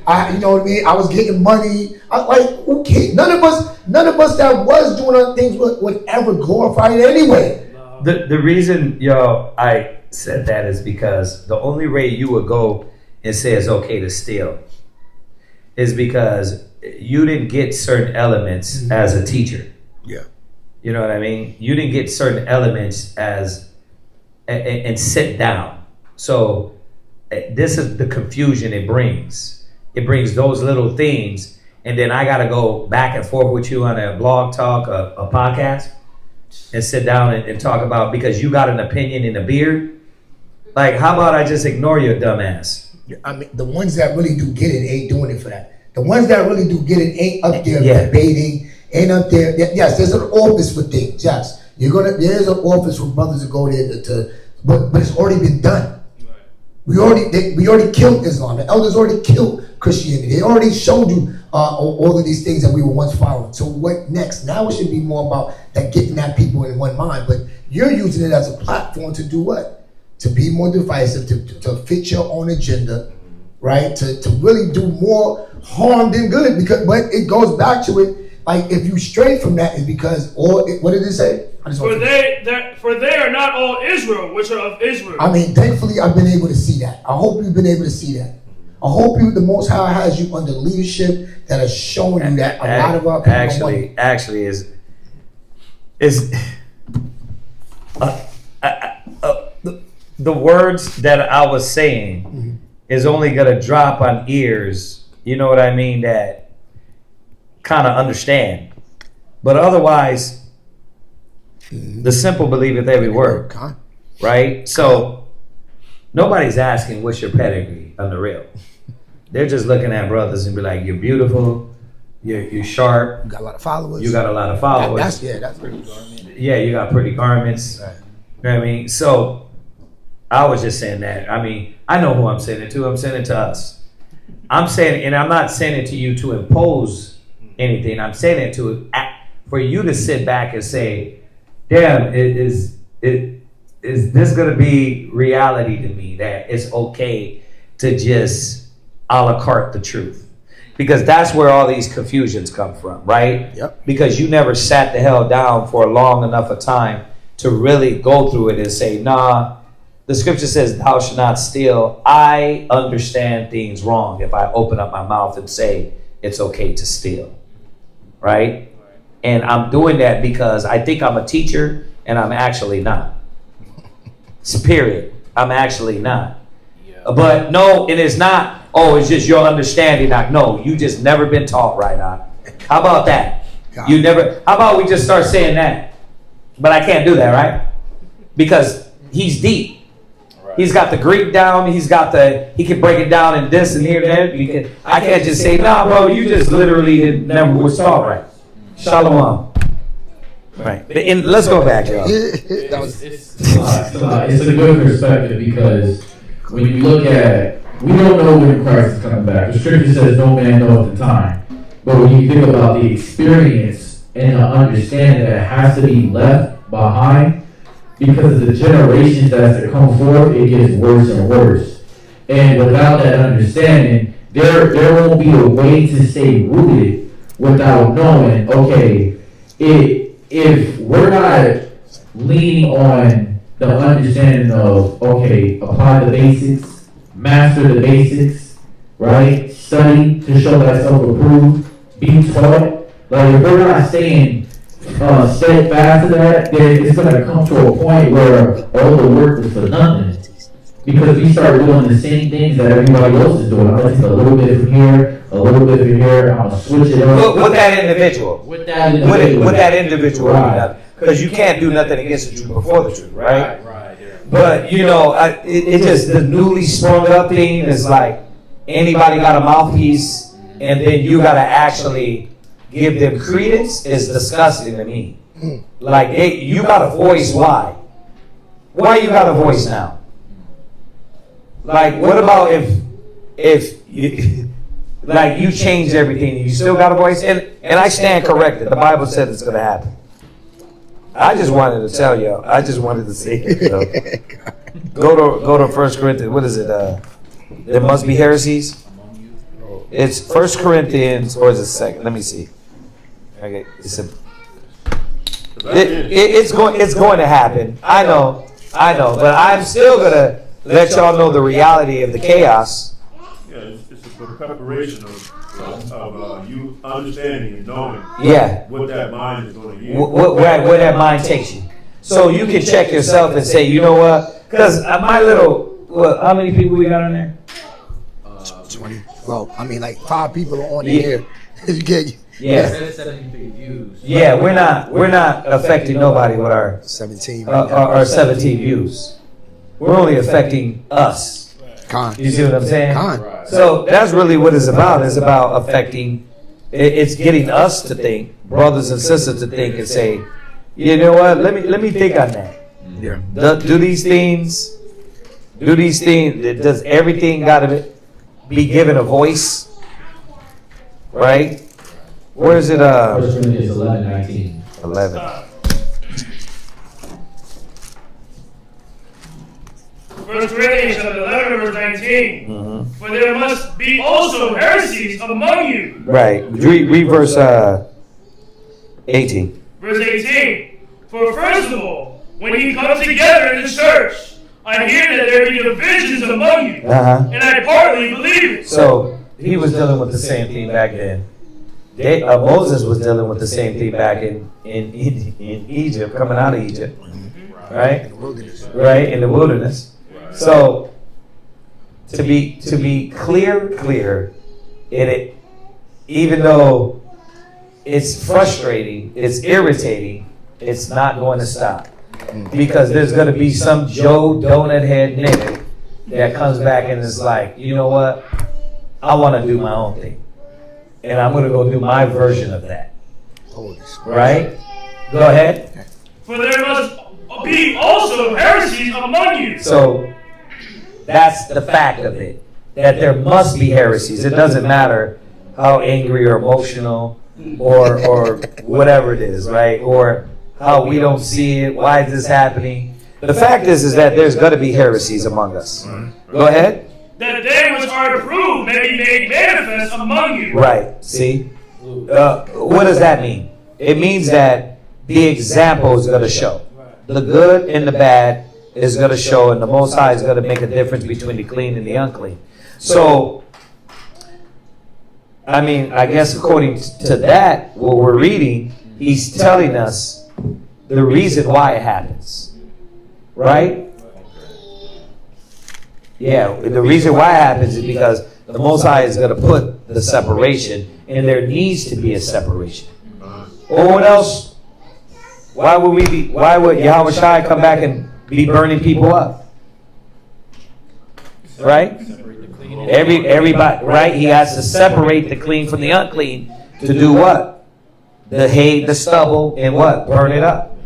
had you know what I mean? I was getting money. Okay, none of us that was doing other things would ever glorify it anyway. The reason, I said that is because the only way you would go and say it's okay to steal is because you didn't get certain elements as a teacher. Yeah. You know what I mean? You didn't get certain elements and sit down. So this is the confusion it brings. It brings those little things, and then I got to go back and forth with you on a blog talk, a podcast, and sit down and talk about, because you got an opinion in a beard. Like, how about I just ignore your dumb ass? I mean, the ones that really do get it ain't doing it for that. The ones that really do get it ain't up there debating, ain't up there. Yes, there's an office for things. Yes, there's an office for brothers to go there but it's already been done. We already killed Islam. The elders already killed Christianity. They already showed you all of these things that we were once following. So what next? Now it should be more about that getting that people in one mind. But you're using it as a platform to do what? To be more divisive, to fit your own agenda, right? To really do more harm than good. But it goes back to it. Like if you stray from that, is because what did it say? For they are not all Israel, which are of Israel. I mean, thankfully, I've been able to see that. I hope you've been able to see that. I hope the Most High has you under leadership that is showing you that a lot of our people actually is the words that I was saying is only going to drop on ears, you know what I mean, that kind of understand. But otherwise, the simple believeth every word, right? So nobody's asking what's your pedigree on the real. They're just looking at brothers and be like, you're beautiful, you're sharp. You got a lot of followers. You got a lot of followers. That's pretty good. Yeah, you got pretty garments. Right. You know what I mean? So I was just saying that. I mean, I know who I'm saying it to. I'm saying it to us. I'm saying, and I'm not saying it to you to impose anything. I'm saying it to for you to sit back and say, damn, is this going to be reality to me, that it's okay to just a la carte the truth? Because that's where all these confusions come from, right? Yep. Because you never sat the hell down for a long enough a time to really go through it and say, nah, the scripture says, thou shalt not steal. I understand things wrong if I open up my mouth and say it's okay to steal, right? And I'm doing that because I think I'm a teacher and I'm actually not. Period. I'm actually not. But no, it is not, oh, it's just your understanding. No, you just never been taught right on. How about that? You never, how about we just start saying that? But I can't do that, right? Because he's deep. He's got the Greek down. He can break it down in this and here and there. I can't just say, nah, bro, you just literally never was taught right. Shalom. Right. And let's go back, y'all. It's a good perspective, because when you look at, we don't know when Christ is coming back. The scripture says no man knows the time. But when you think about the experience and the understanding that has to be left behind, because of the generations that come forth, it gets worse and worse. And without that understanding, there won't be a way to stay rooted without knowing, okay, if we're not leaning on the understanding of, okay, apply the basics, master the basics, right? Study to show thyself approved, be taught. Like, if we're not staying steadfast to that, then it's going to come to a point where all the work is for nothing. Because we start doing the same things that everybody else is doing. I'm going to take a little bit from here, a little bit from here, I'm going to switch it up. With that individual. With that individual. Right. Because you can't do nothing against the truth before the truth, right? But, you know, it just, the newly sprung up thing is like, anybody got a mouthpiece, and then you got to actually give them credence, is disgusting to me. Like, you got a voice, why? Why you got a voice now? Like, what about if you, like, you changed everything, you still got a voice? And I stand corrected. The Bible said it's going to happen. I just wanted to tell you. I just wanted to say it. So. Go to 1 Corinthians. What is it? There must be heresies. It's 1 Corinthians, or is it second? Let me see. Okay, it's going to happen. I know, but I'm still gonna let y'all know the reality of the chaos. Yeah, it's for the preparation of you understanding and knowing what that mind is going to use. Where that mind takes you. So you can check yourself and say, you know what? Because how many people we got on there? 20. Well, I mean, like 5 people are on here. Yeah, we're not affecting nobody with our 17 our 17 views. We're only affecting us. You see what I'm saying? So that's really what it's about. It's about affecting. It's getting us to think, brothers and sisters to think and say, you know what? Let me think on that. Yeah. Do these things? Does everything got to be given a voice? Right? Where is it? 1 Corinthians 11:19. 11. 1 Corinthians 11, verse 19. For there must be also heresies among you. Right. Read verse 18. Verse 18. For first of all, when ye come together in the church, I hear that there be divisions among you, and I partly believe it. So he was dealing with the same thing back then. Moses was dealing with the same thing back in Egypt, coming out of Egypt, right? Right, in the wilderness. So to be clear, it even though it's frustrating, it's irritating, it's not going to stop. Because there's going to be some Joe Donut Head nigga that comes back and is like, you know what? I want to do my own thing. And I'm going to go do my version of that. Right? Go ahead. For there must be also heresies among you. So that's the fact of it. That there must be heresies. It doesn't matter how angry or emotional or whatever it is, right? Or how we don't see it. Why is this happening? The fact is that there's going to be heresies among us. Go ahead. That they which are approved may be made manifest among you. Right. See? What does that mean? It means that the example is going to show. The good and the bad is going to show, and the Most High is going to make a difference between the clean and the unclean. So, I mean, I guess according to that, what we're reading, he's telling us the reason why it happens. Right? Yeah, the reason why it happens is because the Most High is going to put the separation, and there needs to be a separation. Or what else? Why would Yahweh Shai come back and be burning people up? Right? Everybody, right? He has to separate the clean from the unclean to do what? The hay, the stubble, and what? Burn it up.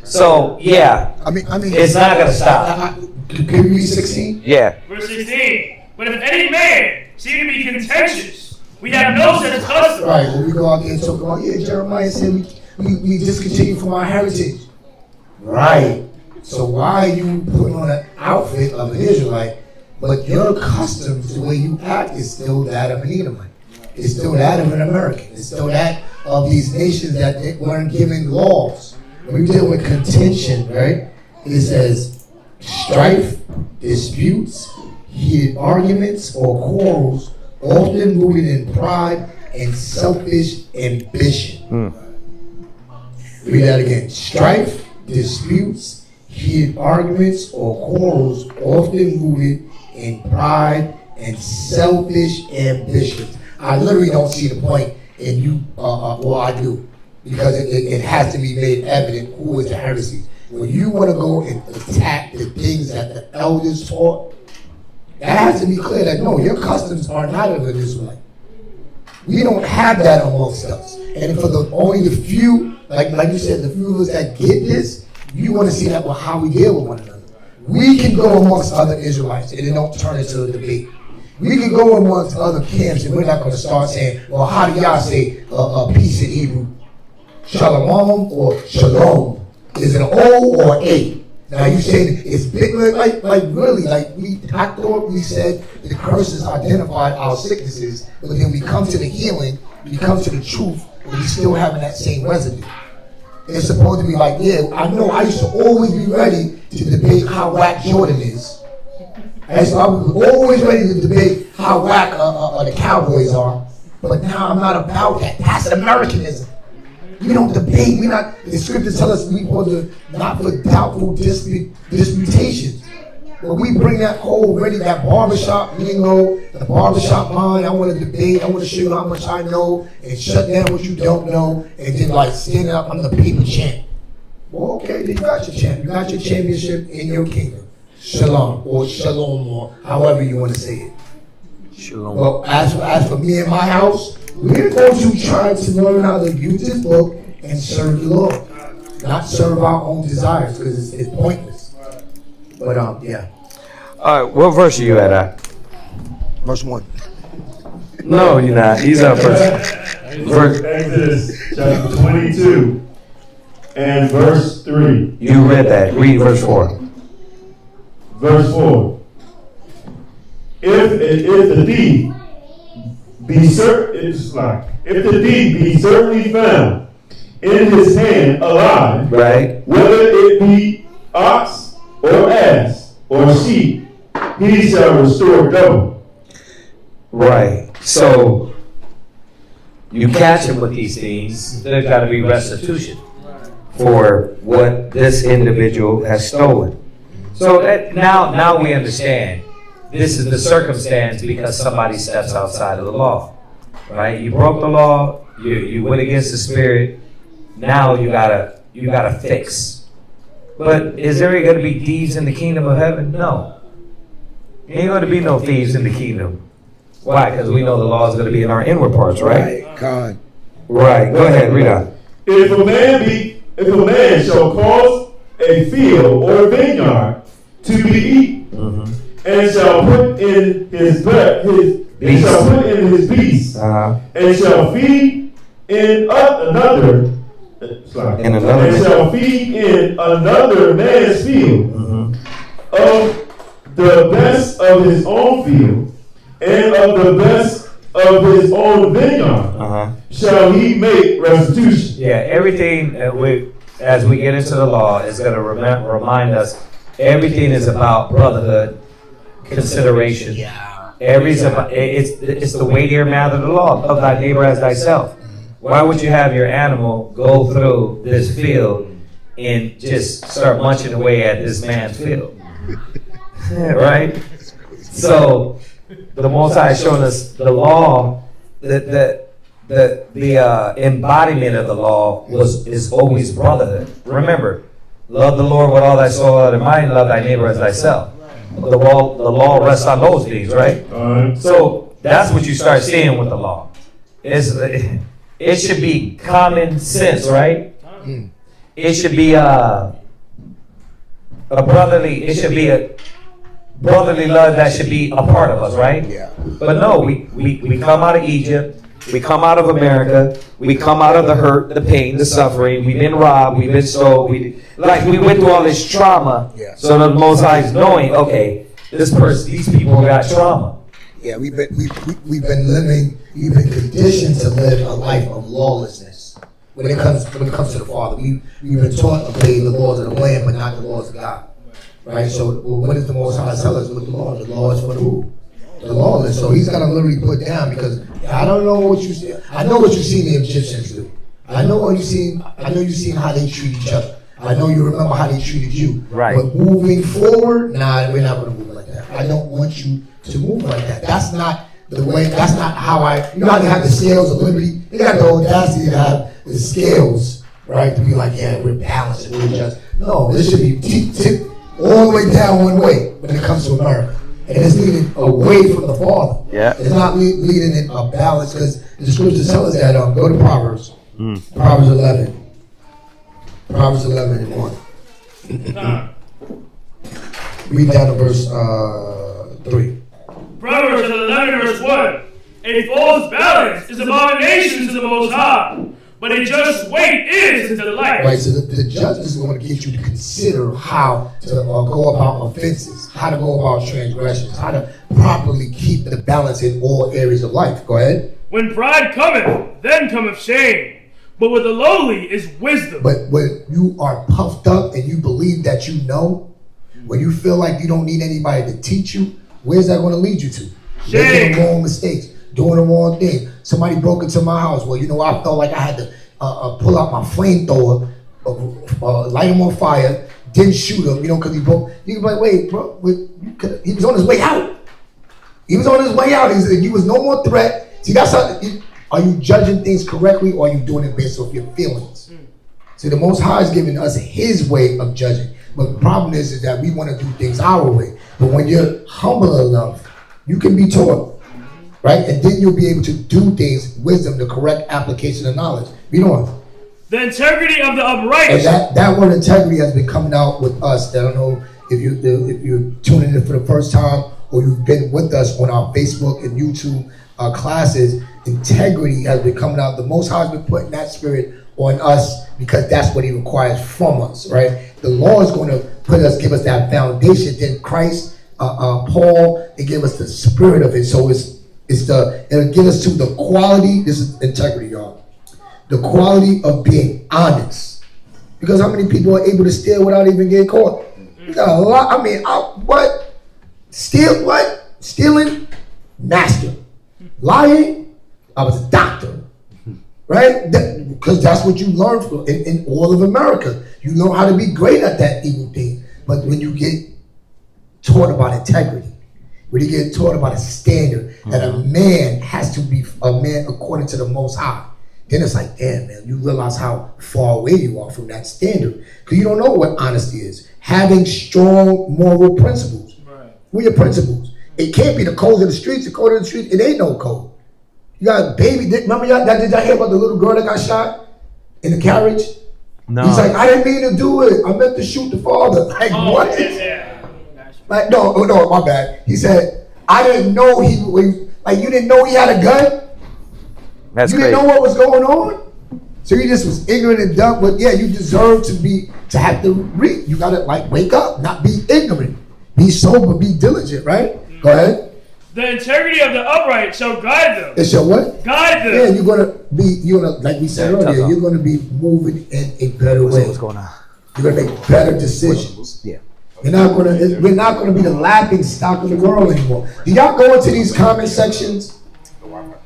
So, yeah. I mean, it's not going to stop. Can you read 16? Yeah. Verse 16. But if any man seem to be contentious, we have no such custom. Right, when we go out there and talk about, yeah, Jeremiah said we discontinue from our heritage. Right. So why are you putting on an outfit of an Israelite, but your customs, the way you act, is still that of an Edomite? It's still that of an American. It's still that of these nations that they weren't given laws. When we deal with contention, right, it says strife, disputes, heated arguments, or quarrels, often rooted in pride and selfish ambition. Read that again. Strife, disputes, heated arguments, or quarrels, often rooted in pride and selfish ambitions. I literally don't see the point in you, well, I do, because it has to be made evident who is the heresy. When you want to go and attack the things that the elders taught, that has to be clear that no, your customs are not of an Israelite. We don't have that amongst us. And for only the few, like you said, the few of us that get this, you want to see that, well, how we deal with one another. We can go amongst other Israelites and it don't turn into a debate. We can go amongst other camps and we're not going to start saying, well, how do y'all say peace in Hebrew? Shalom or shalom? Is it an O or A? Now you saying it's big, like really, I thought we said the curses identified our sicknesses, but then we come to the healing, we come to the truth, but we still having that same residue. It's supposed to be like, yeah, I know I used to always be ready to debate how whack Jordan is. And so I was always ready to debate how whack the Cowboys are, but now I'm not about that. That's Americanism. We don't debate. The scriptures tell us we supposed to not for doubtful disputations. But we bring that whole that barbershop lingo, the barbershop mind. I want to debate. I want to show you how much I know and shut down what you don't know, and then stand up. I'm the paper champ. Well, okay, then you got your champ. You got your championship in your kingdom. Shalom or shalom or however you want to say it. Shalom. Well, as for me and my house, we're going to try to learn how to use this book and serve the Lord, not serve our own desires, because it's pointless. But yeah. All right, what verse are you at? Verse 1. No, you're not. He's up first. Exodus chapter 22 and verse 3. You read that. Read verse 4. Verse 4. If the deed be certainly found in his hand alive, right, whether it be ox or ass or sheep, he shall restore double. Right. So you catch him with these things, there's got to be restitution for what this individual has stolen. So that now we understand. This is the circumstance because somebody steps outside of the law, right? You broke the law. You went against the Spirit. Now you gotta fix. But is there going to be thieves in the kingdom of heaven? No. Ain't going to be no thieves in the kingdom. Why? Because we know the law is going to be in our inward parts, right? God. Right. Go ahead, read on. If a man shall cause a field or a vineyard to be eaten, and shall put in his beast, and shall feed in another. And shall feed in another man's field of the best of his own field and of the best of his own vineyard, shall he make restitution. Yeah, everything as we get into the law is going to remind us everything is about brotherhood, consideration. It's the weightier matter of the law. Love thy neighbor as thyself. Why would you have your animal go through this field and just start munching away at this man's field? Right? So the Most High is showing us the law, the embodiment of the law is always brotherhood. Remember, love the Lord with all thy soul, all thy mind, love thy neighbor as thyself. The law rests on those things, right? So that's what you start seeing with the law. It should be common sense, right? It should be a brotherly love that should be a part of us, right? Yeah. But no, we come out of Egypt, we come out of America, we come out of the hurt, the pain, the suffering. We've been robbed, we've been stolen. We went through all this trauma. Yeah. So the Most High is knowing, okay, these people got trauma. Yeah, we've been conditioned to live a life of lawlessness. When it comes to the Father, we've been taught to obey the laws of the land, but not the laws of God. Right? So what does the Most High tell us with the law? The law is for the who? The lawless. So he's got to literally put down, because I don't know what you see. I know what you seen the Egyptians do. I know you seen how they treat each other. I know you remember how they treated you. Right. But moving forward, nah, we're not going to move like that. I don't want you to move like that. That's not the way. That's not how you know how they have the scales of liberty. They got the audacity to have the scales, right? To be like, yeah, we're balanced and we're just. No, this should be tip all the way down one way when it comes to America. And it's leading away from the Father. Yeah. It's not leading in a balance, because the scriptures tell us that. Go to Proverbs. Proverbs 11. Proverbs 11 and 1. Read down to verse 3. Proverbs 11 verse 1. A false balance is abomination to the Most High, but a just weight is his delight. Right, so the judge is going to get you to consider how to go about offenses, how to go about transgressions, how to properly keep the balance in all areas of life. Go ahead. When pride cometh, then cometh shame. But with the lowly is wisdom. But when you are puffed up and you believe that you know, when you feel like you don't need anybody to teach you, where's that going to lead you to? Making the wrong mistakes, doing the wrong thing. Somebody broke into my house. Well, I felt like I had to pull out my flamethrower, light him on fire, didn't shoot him, because he broke. You can be like, wait, bro, he was on his way out. He was on his way out. He was no more threat. See, that's how. Are you judging things correctly, or are you doing it based off your feelings? See, the Most High is giving us his way of judging. But the problem is that we want to do things our way. But when you're humble enough, you can be taught, right? And then you'll be able to do things, wisdom, the correct application of knowledge. Read on. The integrity of the upright. And that word integrity has been coming out with us. I don't know if you're tuning in for the first time, or you've been with us on our Facebook and YouTube classes. Integrity has been coming out. The Most High has been putting that spirit on us, because that's what he requires from us, right? The law is going to give us that foundation. Then Christ, Paul, they give us the spirit of it. So it'll get us to the quality. This is integrity, y'all. The quality of being honest. Because how many people are able to steal without even getting caught? We got a lot. I mean, what? Steal what? Stealing? Master. Lying? I was a doctor. Right? Because that's what you learn in all of America. You know how to be great at that evil thing. But when you get taught about integrity, when you get taught about a standard that a man has to be a man according to the Most High, then it's like, damn, man, you realize how far away you are from that standard. Because you don't know what honesty is. Having strong moral principles. Right. What are your principles? It can't be the code of the streets. The code of the streets, it ain't no code. You got baby, remember did y'all hear about the little girl that got shot in the carriage? No. He's like, I didn't mean to do it. I meant to shoot the father. Like, what? Yeah. Like, no, my bad. He said, I didn't know like, you didn't know he had a gun? That's you didn't know what was going on? So you just was ignorant and dumb, but yeah, you deserve to have to read. You gotta like wake up, not be ignorant. Be sober, be diligent, right? Mm-hmm. Go ahead. The integrity of the upright shall guide them. It shall what? Guide them. Yeah, you're gonna, like we said earlier, you're gonna be moving in a better way. What's going on? You're gonna make better decisions. Yeah. We're not gonna be the laughing stock of the world anymore. Do y'all go into these comment sections?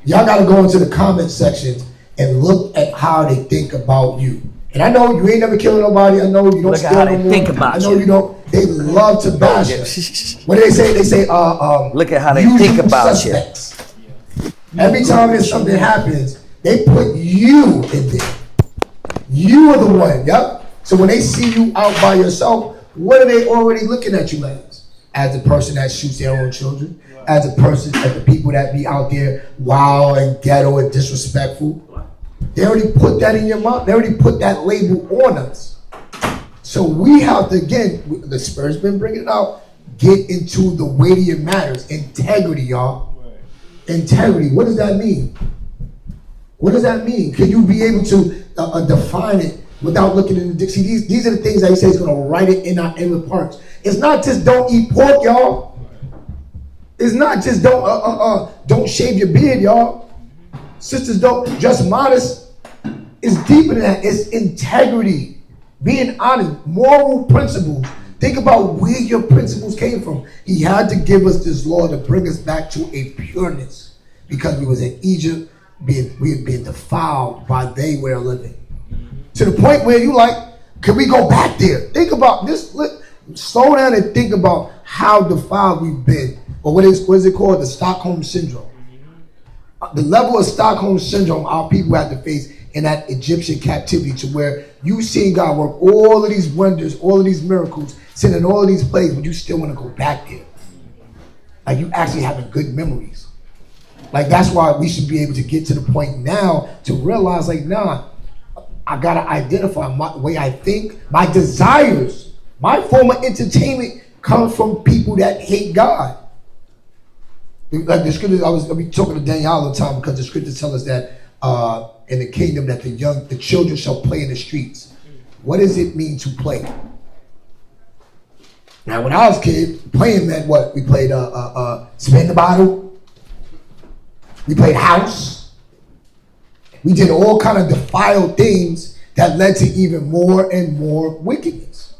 Y'all gotta go into the comment sections and look at how they think about you. And I know you ain't never killing nobody. I know you don't steal no more. Think about I know you don't. They love to bash you. What do they say? They say, look at how they think about suspects. You. Every time there's something happens, they put you in there. You are the one. Yep. So when they see you out by yourself, what are they already looking at you as? As the person that shoots their own children, as a person, as the people that be out there wild and ghetto and disrespectful. They already put that in your mind. They already put that label on us. So we have to, again, the Spirit's been bringing it out, get into the weightier matters. Integrity, y'all. Integrity. What does that mean? What does that mean? Can you be able to define it without looking in the dictionary? These are the things that he says he's going to write it in our inward parts. It's not just don't eat pork, y'all. It's not just don't shave your beard, y'all. Sisters, don't dress modest. It's deeper than that. It's integrity, being honest, moral principles. Think about where your principles came from. He had to give us this law to bring us back to a pureness, because we was in Egypt, we had been defiled by they were living. To the point where you like, can we go back there? Think about this. Slow down and think about how defiled we've been, or what is it called? The Stockholm Syndrome. The level of Stockholm Syndrome our people had to face in that Egyptian captivity, to where you seen God work all of these wonders, all of these miracles, sending all of these plagues, but you still want to go back there. Like, you actually having good memories. Like, that's why we should be able to get to the point now to realize, like, nah, I gotta identify my way I think, my desires. My form of entertainment comes from people that hate God. Like the scriptures, I be talking to Daniel all the time, because the scriptures tell us that in the kingdom that the children shall play in the streets. What does it mean to play? Now, when I was a kid, playing meant what? We played spin the bottle. We played house. We did all kind of defiled things that led to even more and more wickedness,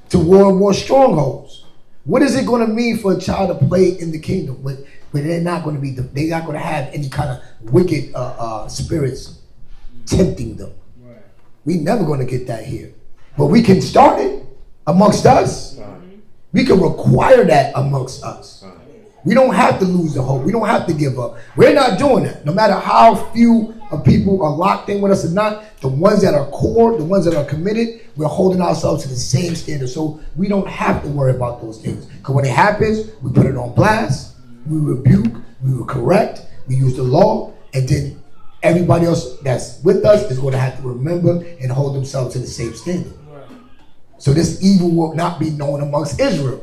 to more and more strongholds. What is it going to mean for a child to play in the kingdom when they're not going to have any kind of wicked spirits tempting them? Right. We never going to get that here, but we can start it amongst us. Right. We can require that amongst us. Right. We don't have to lose the hope. We don't have to give up. We're not doing that. No matter how few of people are locked in with us or not, the ones that are core, the ones that are committed, we're holding ourselves to the same standard. So we don't have to worry about those things. Because when it happens, we put it on blast, we rebuke, we correct, we use the law, and then everybody else that's with us is going to have to remember and hold themselves to the same standard. So this evil will not be known amongst Israel.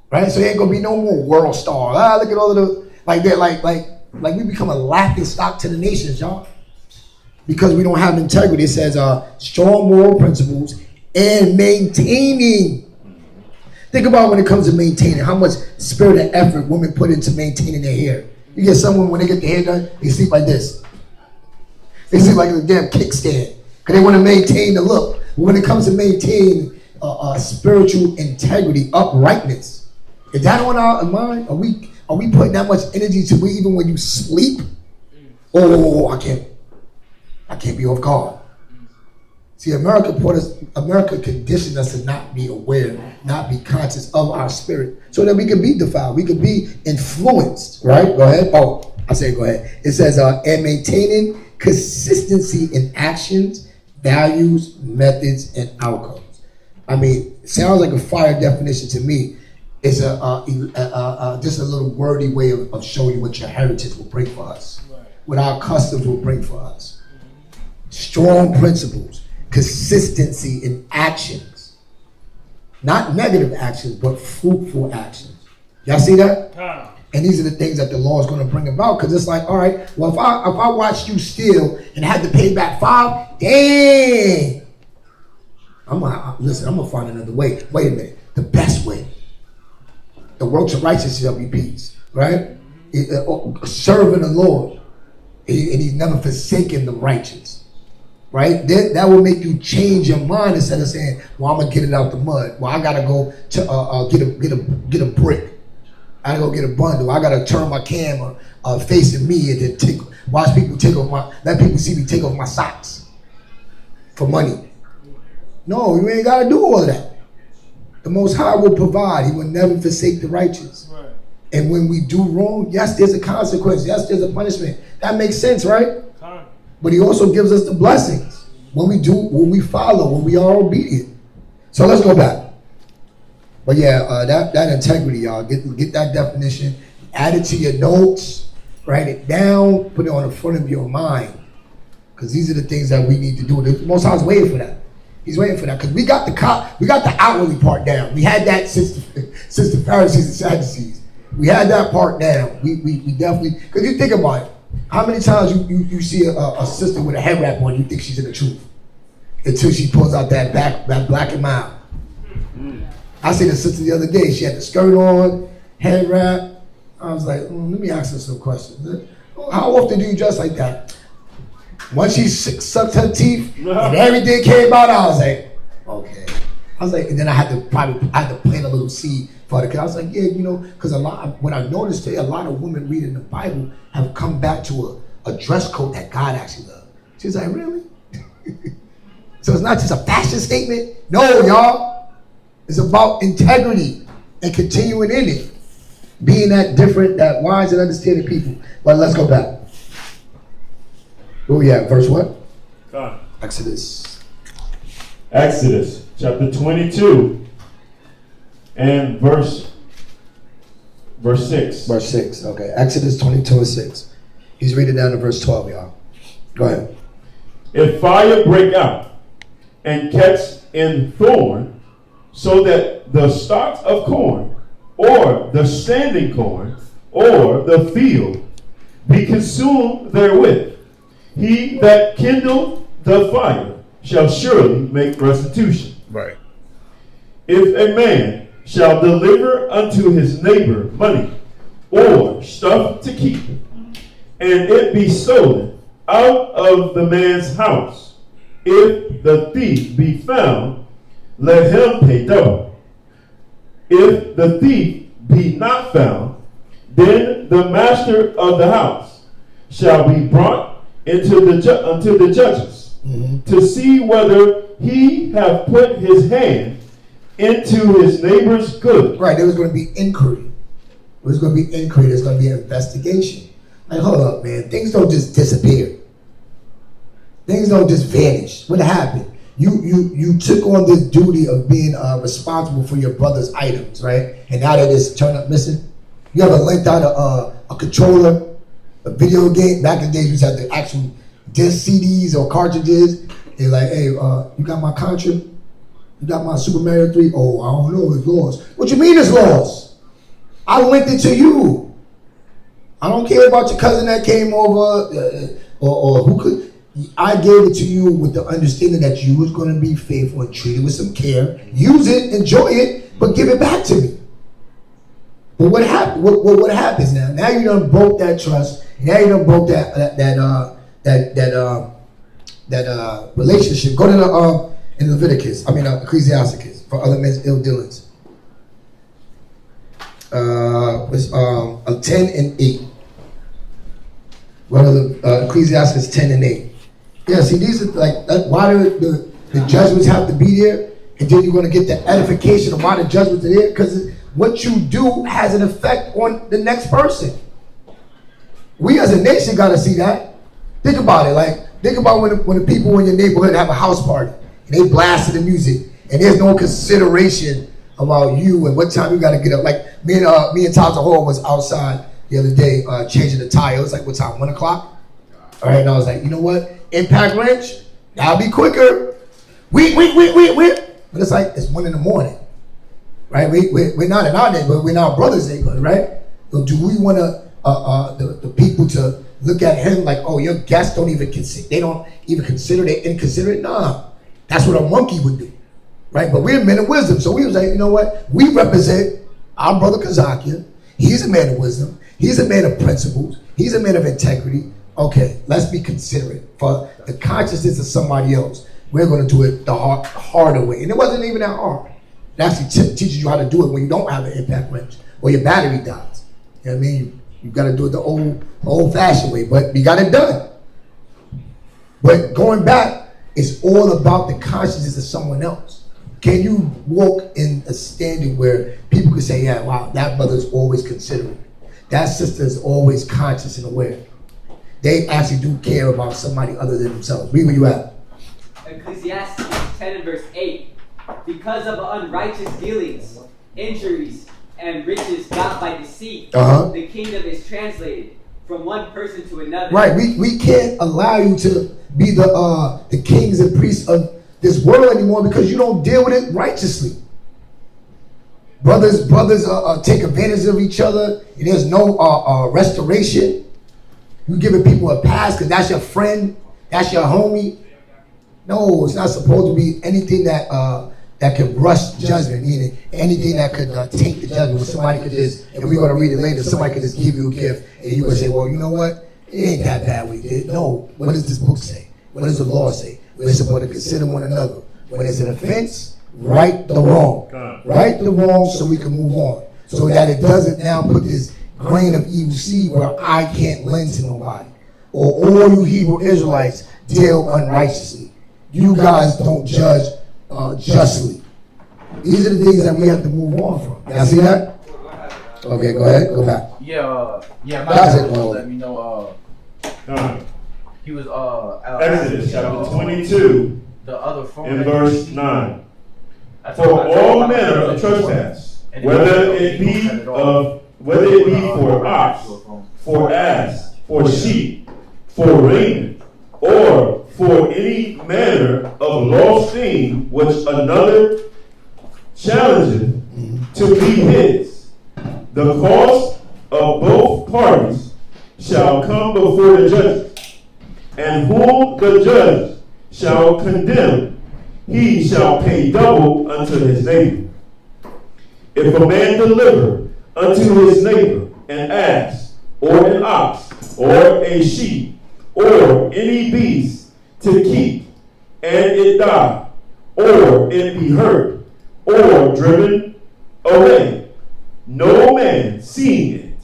Right? So there ain't gonna be no more world star. Look at all of the like we become a laughing stock to the nations, y'all. Because we don't have integrity. It says strong moral principles and maintaining. Think about when it comes to maintaining, how much spirit and effort women put into maintaining their hair. You get someone, when they get their hair done, they sleep like this. They sleep like a damn kickstand, because they want to maintain the look. But when it comes to maintaining spiritual integrity, uprightness, is that on our mind? Are we putting that much energy to where even when you sleep? Oh, I can't be off guard. See, America conditioned us to not be aware, not be conscious of our spirit, so that we could be defiled, we could be influenced, right? Go ahead. Oh, I say go ahead. It says, and maintaining consistency in actions, values, methods, and outcomes. I mean, it sounds like a fire definition to me. It's just a little wordy way of showing you what your heritage will bring for us, what our customs will bring for us. Strong principles, consistency in actions, not negative actions, but fruitful actions. Y'all see that? And these are the things that the law is going to bring about, because it's like, all right, well, if I watched you steal and had to pay back 5, dang. I'm gonna find another way. Wait a minute, the best way. The works of righteousness shall be peace, right? Serving the Lord, and He's never forsaken the righteous, right? That will make you change your mind instead of saying, "Well, I'm gonna get it out the mud. Well, I gotta go to get a brick. I gotta go get a bundle. I gotta turn my camera facing me and then watch people let people see me take off my socks for money." No, you ain't gotta do all of that. The Most High will provide. He will never forsake the righteous. Right. And when we do wrong, yes, there's a consequence. Yes, there's a punishment. That makes sense, right? But He also gives us the blessings when we follow, when we are obedient. So let's go back. But yeah, that integrity, y'all, get that definition, add it to your notes, write it down, put it on the front of your mind, because these are the things that we need to do. The Most High's waiting for that. He's waiting for that, because we got the outwardly part down. We had that since the Pharisees and Sadducees. We had that part down. We definitely, because you think about it, how many times you see a sister with a head wrap on, you think she's in the truth, until she pulls out that black and mild. I seen a sister the other day. She had the skirt on, head wrap. I was like, let me ask her some questions. How often do you dress like that? Once she sucked her teeth and everything came out, I was like, okay. I was like, and then I had to plant a little seed for it. Cause I was like, yeah, because what I noticed today, a lot of women reading the Bible have come back to a dress code that God actually loved. She's like, really? So it's not just a fashion statement. No, y'all. It's about integrity and continuing in it. Being that wise and understanding people. But let's go back. Where we at? Verse what? Exodus chapter 22 and verse 6. Verse 6, okay. Exodus 22 and 6. He's reading down to verse 12, y'all. Go ahead. If fire break out and catch in thorn, so that the stalks of corn, or the standing corn, or the field be consumed therewith, he that kindled the fire shall surely make restitution. Right. If a man shall deliver unto his neighbor money, or stuff to keep, and it be stolen out of the man's house, if the thief be found, let him pay double. If the thief be not found, then the master of the house shall be brought unto the judges, to see whether he have put his hand into his neighbor's good. Right, there was going to be inquiry. There's going to be inquiry. There's going to be an investigation. Like, hold up, man. Things don't just disappear. Things don't just vanish. What happened? You took on this duty of being responsible for your brother's items, right? And now they just turn up missing. You ever linked out a controller, a video game? Back in the days, we used to have the actual disc CDs or cartridges. They're like, hey, you got my Contra? You got my Super Mario 3? Oh, I don't know, it's lost. What you mean it's lost? I linked it to you. I don't care about your cousin that came over or who could. I gave it to you with the understanding that you was going to be faithful and treat it with some care. Use it, enjoy it, but give it back to me. But what happens now? Now you done broke that trust. Now you done broke that relationship. Go to in Leviticus. Ecclesiasticus for other men's ill dealings. 10 and 8. Go to Ecclesiasticus 10 and 8. Yeah, see, these are like, why The judgments have to be there, and then you're going to get the edification of why the judgments are there, because what you do has an effect on the next person. We as a nation got to see that. Think about it. Like, think about when the people in your neighborhood have a house party, and they blasted the music, and there's no consideration about you and what time you got to get up. Like, me and Taza Hall was outside the other day changing the tire. It was like, what time, 1 o'clock? All right, and I was like, you know what? Impact wrench, that'll be quicker. Wait. But it's like, it's 1 in the morning, right? We're not in our neighborhood, we're in our brother's neighborhood, right? So do we want the people to look at him like, oh, your guests don't even consider, they don't even consider, they inconsiderate? Nah, that's what a monkey would do, right? But we're men of wisdom, so we was like, you know what? We represent our brother Kazakia. He's a man of wisdom. He's a man of principles. He's a man of integrity. Okay, let's be considerate for the consciousness of somebody else. We're going to do it the harder way. And it wasn't even that hard. It actually teaches you how to do it when you don't have an impact wrench or your battery dies. You know what I mean? You got to do it the old-fashioned way, but you got it done. But going back, it's all about the consciousness of someone else. Can you walk in a standing where people can say, yeah, wow, that brother's always considerate. That sister is always conscious and aware. They actually do care about somebody other than themselves. Read where you at. Ecclesiastes 10 and verse 8. Because of unrighteous dealings, injuries, and riches got by deceit, the kingdom is translated from one person to another. Right. We can't allow you to be the kings and priests of this world anymore because you don't deal with it righteously. Brothers take advantage of each other, and there's no restoration. You giving people a pass because that's your friend, that's your homie. No, it's not supposed to be anything that can rush judgment, meaning anything that could taint the judgment. Where somebody could just, and we're going to read it later, somebody could just give you a gift, and you would say, well, you know what? It ain't that bad what he did. No, what does this book say? What does the law say? We're supposed to consider one another. When it's an offense, right the wrong. Right the wrong so we can move on. So that it doesn't now put this grain of evil seed where I can't lend to nobody. Or all you Hebrew Israelites deal unrighteously. You guys don't judge justly. These are the things that we have to move on from. Y'all see that? Okay, go ahead. Go back. Yeah. My dad let me know. He was Exodus chapter 22, the other phone in verse 9. For all manner of trespass, whether it be for ox, for ass, for sheep, for raiment, or for any manner of lost thing which another challengeth to be his, the cost of both parties shall come before the judges, and whom the judge shall condemn, he shall pay double unto his neighbor. If a man deliver unto his neighbor an ass, or an ox, or a sheep, or any beast to keep, and it die, or it be hurt, or driven away, no man seeing it,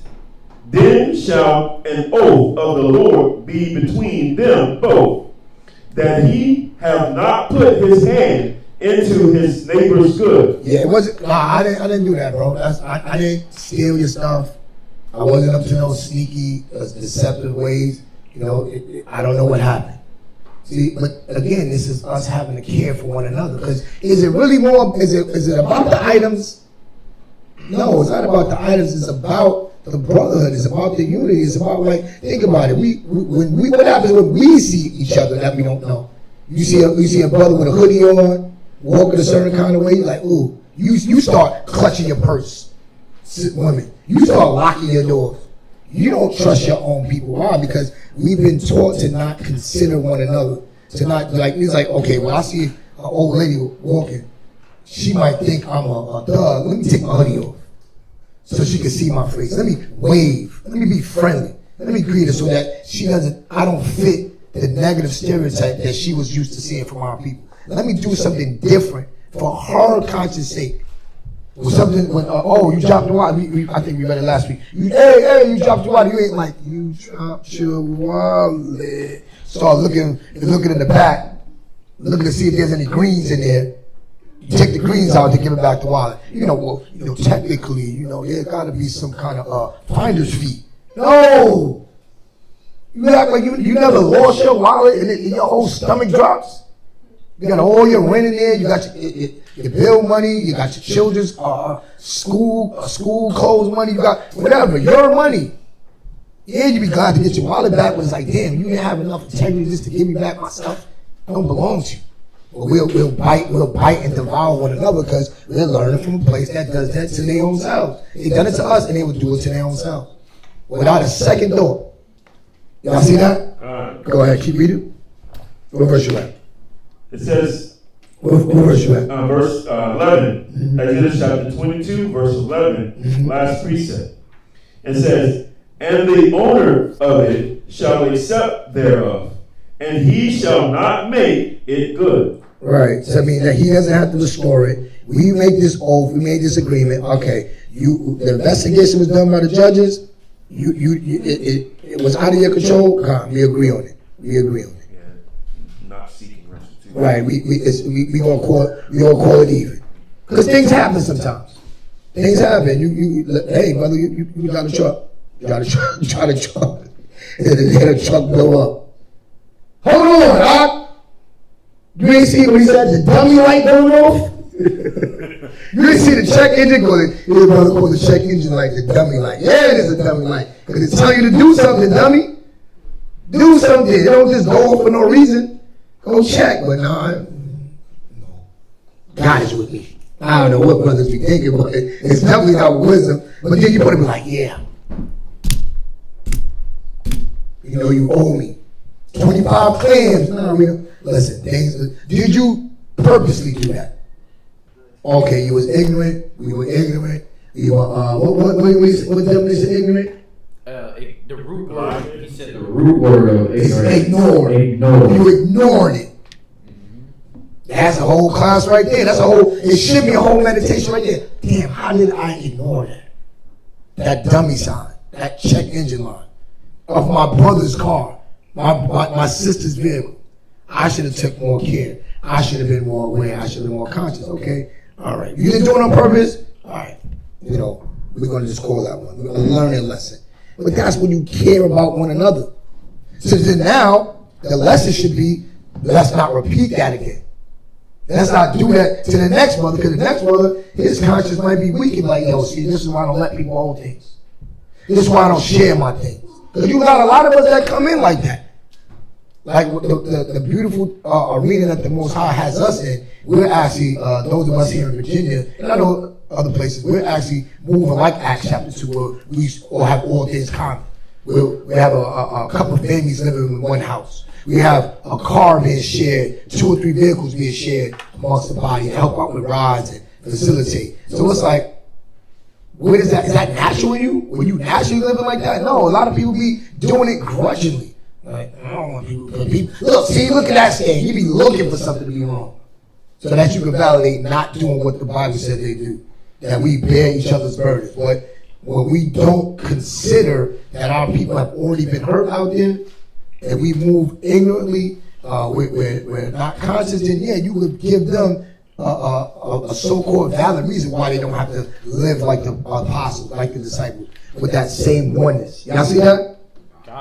then shall an oath of the Lord be between them both, that he have not put his hand into his neighbor's good. Yeah, it wasn't. Nah, I didn't do that, bro. I didn't steal your stuff. I wasn't up to no sneaky, deceptive ways. You know, I don't know what happened. See, but again, this is us having to care for one another. Because is it really more? Is it about the items? No, it's not about the items. It's about the brotherhood. It's about the unity. It's about, like, think about it. What happens when we see each other that we don't know? You see a brother with a hoodie on, walking a certain kind of way. You're like, ooh, you start clutching your purse. Women, you start locking your doors. You don't trust your own people. Why? Because we've been taught to not consider one another. To not, like, it's like, okay, when I see an old lady walking, she might think I'm a dog. Let me take my hoodie off so she can see my face. Let me wave. Let me be friendly. Let me greet her so that I don't fit the negative stereotype that she was used to seeing from our people. Let me do something different for her conscience sake. Or something when, you dropped the wallet. I think we read it last week. You dropped your wallet. You ain't like, you dropped your wallet. Start looking in the back looking to see if there's any greens in there. You take the greens out to give it back to wallet. Technically, there got to be some kind of finder's fee. No! You act like you never lost your wallet and your whole stomach drops. You got all your rent in there. You got your bill money. You got your children's school clothes money. You got whatever, your money. Yeah, you'd be glad to get your wallet back, but it's like, damn, you didn't have enough integrity just to give me back my stuff. It don't belong to you. But we'll bite and devour one another because we're learning from a place that does that to their own selves. They done it to us and they would do it to their own selves. Without a second thought. Y'all see that? Go ahead, keep reading. What verse you at? It says, what verse you at? Verse 11, Exodus chapter 22, verse 11, last precept. It says, and the owner of it shall accept thereof, and he shall not make it good. Right. So I mean that he doesn't have to restore it. We make this oath. We made this agreement. Okay. The investigation was done by the judges. It was out of your control. We agree on it. Yeah, not seeking restitution. Right. We gonna call it even. Because things happen sometimes. Things happen. Hey brother, you got a truck. You got a truck. And the truck blow up. Hold on, Doc. You ain't see what he said, the dummy light going off? You ain't see the check engine going, your brother called the check engine light the dummy light. Yeah, it is a dummy light. Because it's telling you to do something, dummy. Do something. It don't just go off for no reason. Go check. But no. God is with me. I don't know what brothers be thinking, but it's definitely not wisdom. But then you put it like, yeah. You owe me 25 clams. No, listen, did you purposely do that? Okay, you was ignorant. We were ignorant. You were, what definition of ignorant? The root word. He said The root word of ignorance. Ignored. You ignored it. That's a whole class right there. It should be a whole meditation right there. Damn, how did I ignore that? That dummy sign, that check engine line of my brother's car, my sister's vehicle. I should have took more care. I should have been more aware. I should have been more conscious. Okay, all right. You didn't do it on purpose. All right. We're going to just call that one. We're going to learn a lesson. But that's when you care about one another. So then now, the lesson should be, let's not repeat that again. Let's not do that to the next brother, because the next brother, his conscience might be weak and like, see, this is why I don't let people hold things. This is why I don't share my things. Because you got a lot of us that come in like that. Like the beautiful arena that the Most High has us in, we're actually, those of us here in Virginia, and I know other places, we're actually moving like Acts chapter 2, where we all have all things common. We have a couple of families living in one house. We have a car being shared, 2 or 3 vehicles being shared amongst the body to help out with rides and facilitate. So it's like, where is that? Is that natural in you? Were you naturally living like that? No, a lot of people be doing it grudgingly. Like, I don't want people to be, look at that stand. You be looking for something to be wrong. So that you can validate not doing what the Bible said they do. That we bear each other's burdens. But when we don't consider that our people have already been hurt out there, and we move ignorantly, we're not conscious, then yeah, you would give them a so-called valid reason why they don't have to live like the apostles, like the disciples, with that same oneness. Y'all see that?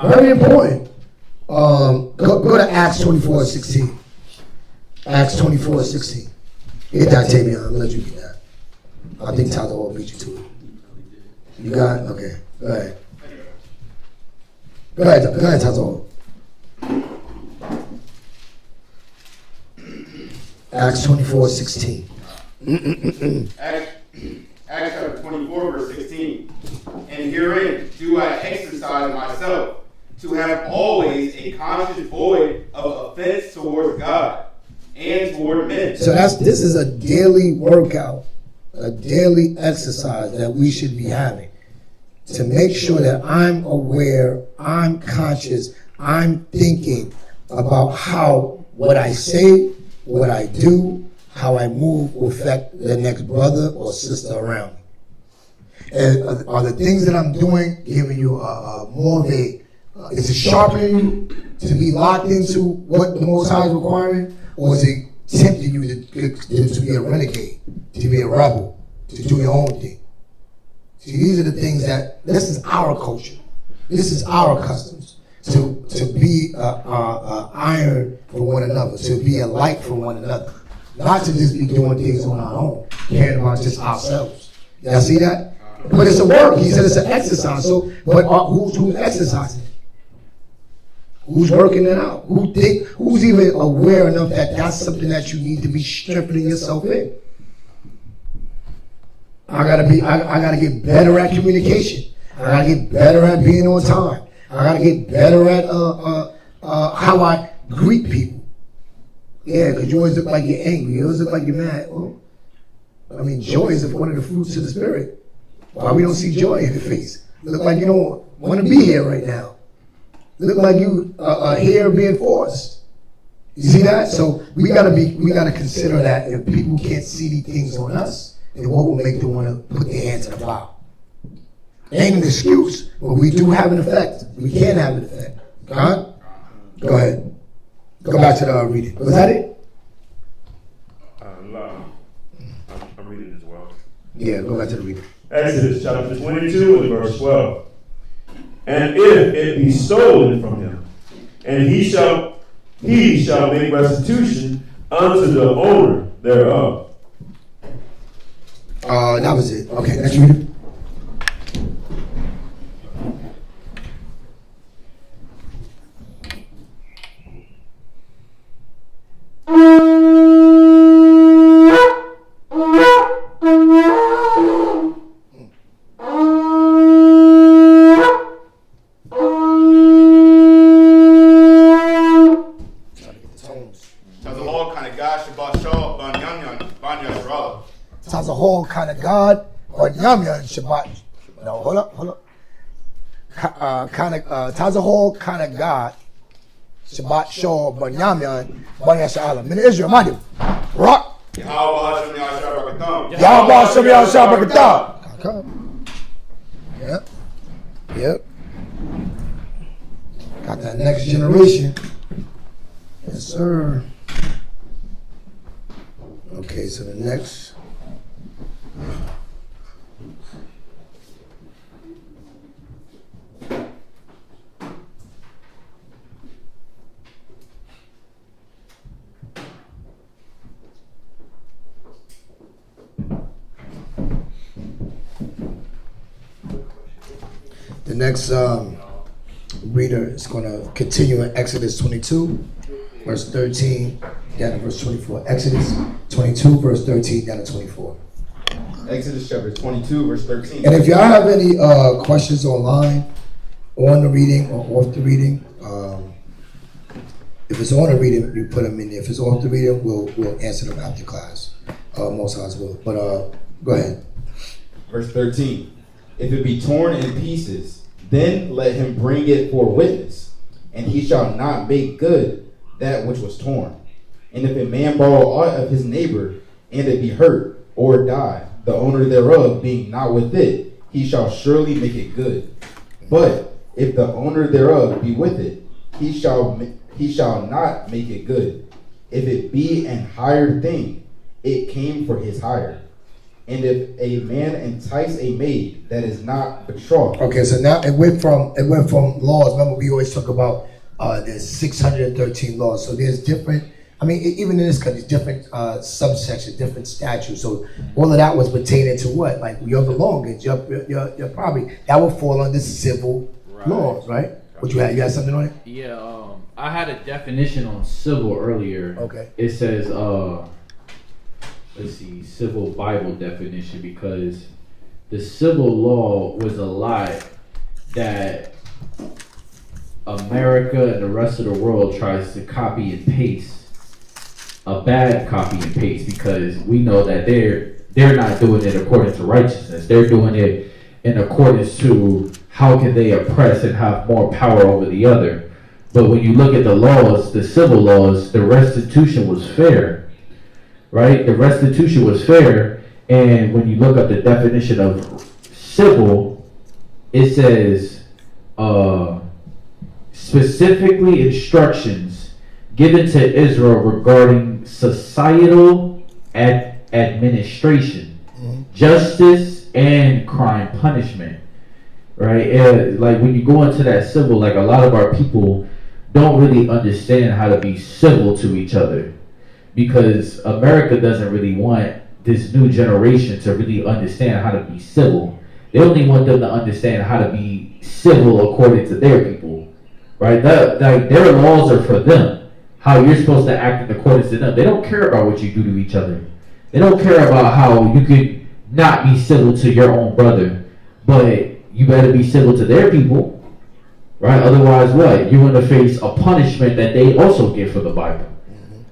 Very important. Go to Acts 24:16. Acts 24:16. Get that, Tavion. I'll let you get that. I think Tato will beat you to it. You got it? Okay. Go ahead. Go ahead, Tato. Acts 24:16. Acts chapter 24, verse 16. And herein do I exercise myself to have always a conscience void of offense towards God and toward men. So this is a daily workout, a daily exercise that we should be having to make sure that I'm aware, I'm conscious, I'm thinking about how what I say, what I do, how I move will affect the next brother or sister around me. And are the things that I'm doing giving you more of a, is it sharpening you to be locked into what the Most High is requiring? or is it tempting you to be a renegade, to be a rebel, to do your own thing? See, these are the things this is our culture. This is our customs. To be iron for one another, to be a light for one another. Not to just be doing things on our own, caring about just ourselves. Y'all see that? But it's a work. He said it's an exercise. So, but who's exercising? Who's working it out? Who's even aware enough that that's something that you need to be strengthening yourself in? I gotta get better at communication. I gotta get better at being on time. I gotta get better at how I greet people. Yeah, because you always look like you're angry. You always look like you're mad. Well, I mean, joy is one of the fruits of the spirit. Why we don't see joy in your face? You look like you don't want to be here right now. You look like you are here being forced. You see that? So we gotta consider that if people can't see these things on us, then what will make them want to put their hand to the plow? Ain't an excuse, but we do have an effect. We can have an effect. God? Go ahead. Go back to the reading. Was that it? I'm reading as well. Yeah, go back to the reading. Exodus chapter 22 and verse 12. And if it be stolen from him, and he shall make restitution unto the owner thereof. That was it. Okay, next reading. Tazahol kind of God, or Yamya and Shabbat. No, hold up. Tazahol kind of God, Shabbat Shor, Banyamya, Banya Sha'ala. Min Israel, mind you. Rock. Yahweh Hashem Yahweh Shabbat. Yep. Got that next generation. Yes, sir. Okay, so the next. The next reader is going to continue in Exodus 22, verse 13, down to verse 24. Exodus 22, verse 13, down to 24. Exodus chapter 22, verse 13. And if y'all have any questions online, on the reading or off the reading, if it's on the reading, you put them in there. If it's off the reading, we'll answer them after class. Most times will. But go ahead. Verse 13. If it be torn in pieces, then let him bring it for witness, and he shall not make good that which was torn. And if a man borrow aught of his neighbor, and it be hurt or die, the owner thereof being not with it, he shall surely make it good. But if the owner thereof be with it, he shall not make it good. If it be an hired thing, it came for his hire. And if a man entice a maid that is not betrothed. Okay, so now it went from laws. Remember, we always talk about there's 613 laws. So there's different. I mean, even in this country, different subsections, different statutes. So all of that was pertaining to what? Like your belongings, your property. That would fall under civil laws, right? What you had? You had something on it? Yeah, I had a definition on civil earlier. Okay. It says, let's see, civil Bible definition, because the civil law was a lie that America and the rest of the world tries to copy and paste, a bad copy and paste, because we know that they're not doing it according to righteousness. They're doing it in accordance to how can they oppress and have more power over the other. But when you look at the laws, the civil laws, the restitution was fair, right? The restitution was fair. And when you look up the definition of civil, it says specifically instructions given to Israel regarding societal administration, justice, and crime punishment. Right? Like when you go into that civil, like a lot of our people don't really understand how to be civil to each other, because America doesn't really want this new generation to really understand how to be civil. They only want them to understand how to be civil according to their people, right? Like their laws are for them, how you're supposed to act in accordance to them. They don't care about what you do to each other. They don't care about how you could not be civil to your own brother, but you better be civil to their people, right? Otherwise, what? You're going to face a punishment that they also get for the Bible,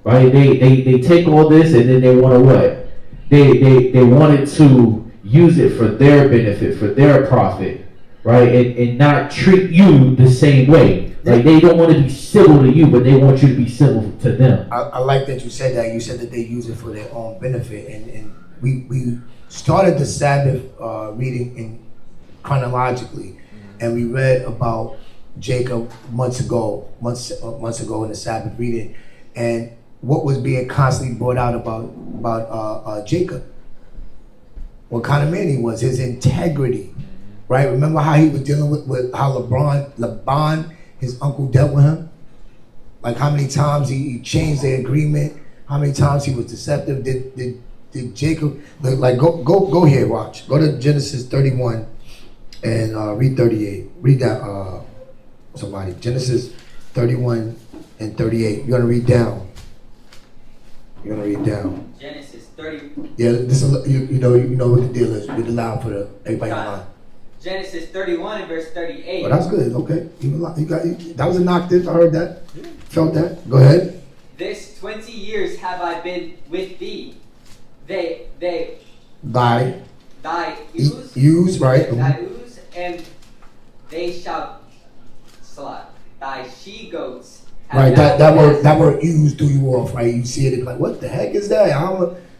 right? They take all this and then they want to what? They wanted to use it for their benefit, for their profit, right? And not treat you the same way. Like they don't want to be civil to you, but they want you to be civil to them. I like that you said that. You said that they use it for their own benefit, and we started the Sabbath reading in chronologically, and we read about Jacob months ago in the Sabbath reading, and what was being constantly brought out about Jacob. What kind of man he was, his integrity, right? Remember how he was dealing with how Laban, his uncle, dealt with him? Like how many times he changed the agreement, how many times he was deceptive. Did Jacob, like go here, watch. Go to Genesis 31 and read 38. Read that, somebody. Genesis 31 and 38. You're gonna read down. Genesis 30. Yeah, this is, you know what the deal is. Read it loud for everybody online. Genesis 31 and verse 38. Oh, that's good. Okay, you got that was a knock. I heard that, felt that. Go ahead. This 20 years have I been with thee. They Thy use right. Thy ewes, and they shall slaughter thy she goats. Right, that word use threw you off, right? You see it, like, what the heck is that?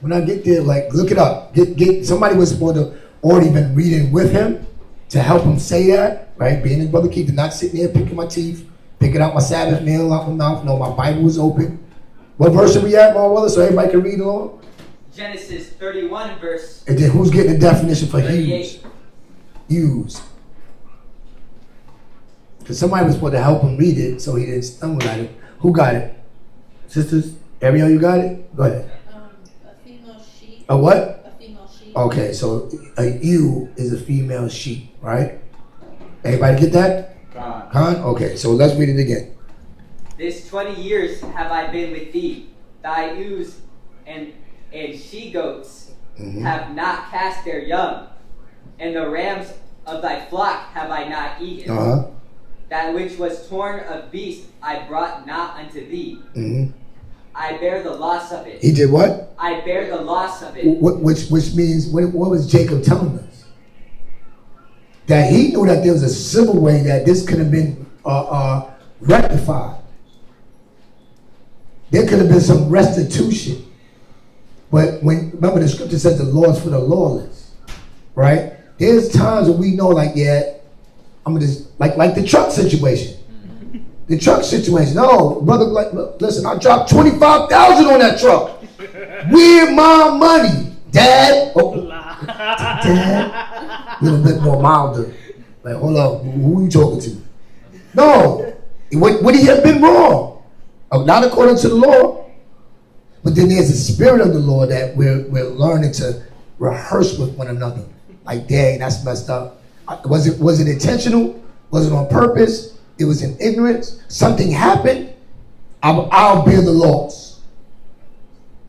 When I get there, like, look it up. Get somebody was supposed to already been reading with him to help him say that, right? Being his brother Keith, not sitting there picking my teeth, picking out my Sabbath meal out my mouth. No, my Bible was open. What verse are we at, Mark Weller, so everybody can read along? Genesis 31 verse. And then who's getting the definition for 38. Use. Because somebody was supposed to help him read it so he didn't stumble at it. Who got it? Sisters? Ariel, you got it? Go ahead. A female sheep. A what? A female sheep. Okay, so a ewe is a female sheep, right? Everybody get that? Khan? Okay, so let's read it again. This 20 years have I been with thee. Thy ewes and she goats have not cast their young, and the rams of thy flock have I not eaten. That which was torn of beast I brought not unto thee. I bear the loss of it. He did what? I bear the loss of it. Which means, what was Jacob telling us? That he knew that there was a civil way that this could have been rectified. There could have been some restitution. But remember the scripture says the law is for the lawless, right? There's times when we know, like, yeah, I'm gonna just like the truck situation. The truck situation. No, brother, like, listen, I dropped $25,000 on that truck. Where my money, Dad? Oh, Dad, a little bit more milder. Like, hold up, who are you talking to? No, would he have been wrong? Not according to the law. But then there's the spirit of the law that we're learning to rehearse with one another. Like, dang, that's messed up. Was it intentional? Was it on purpose? It was in ignorance. Something happened. I'll bear the loss.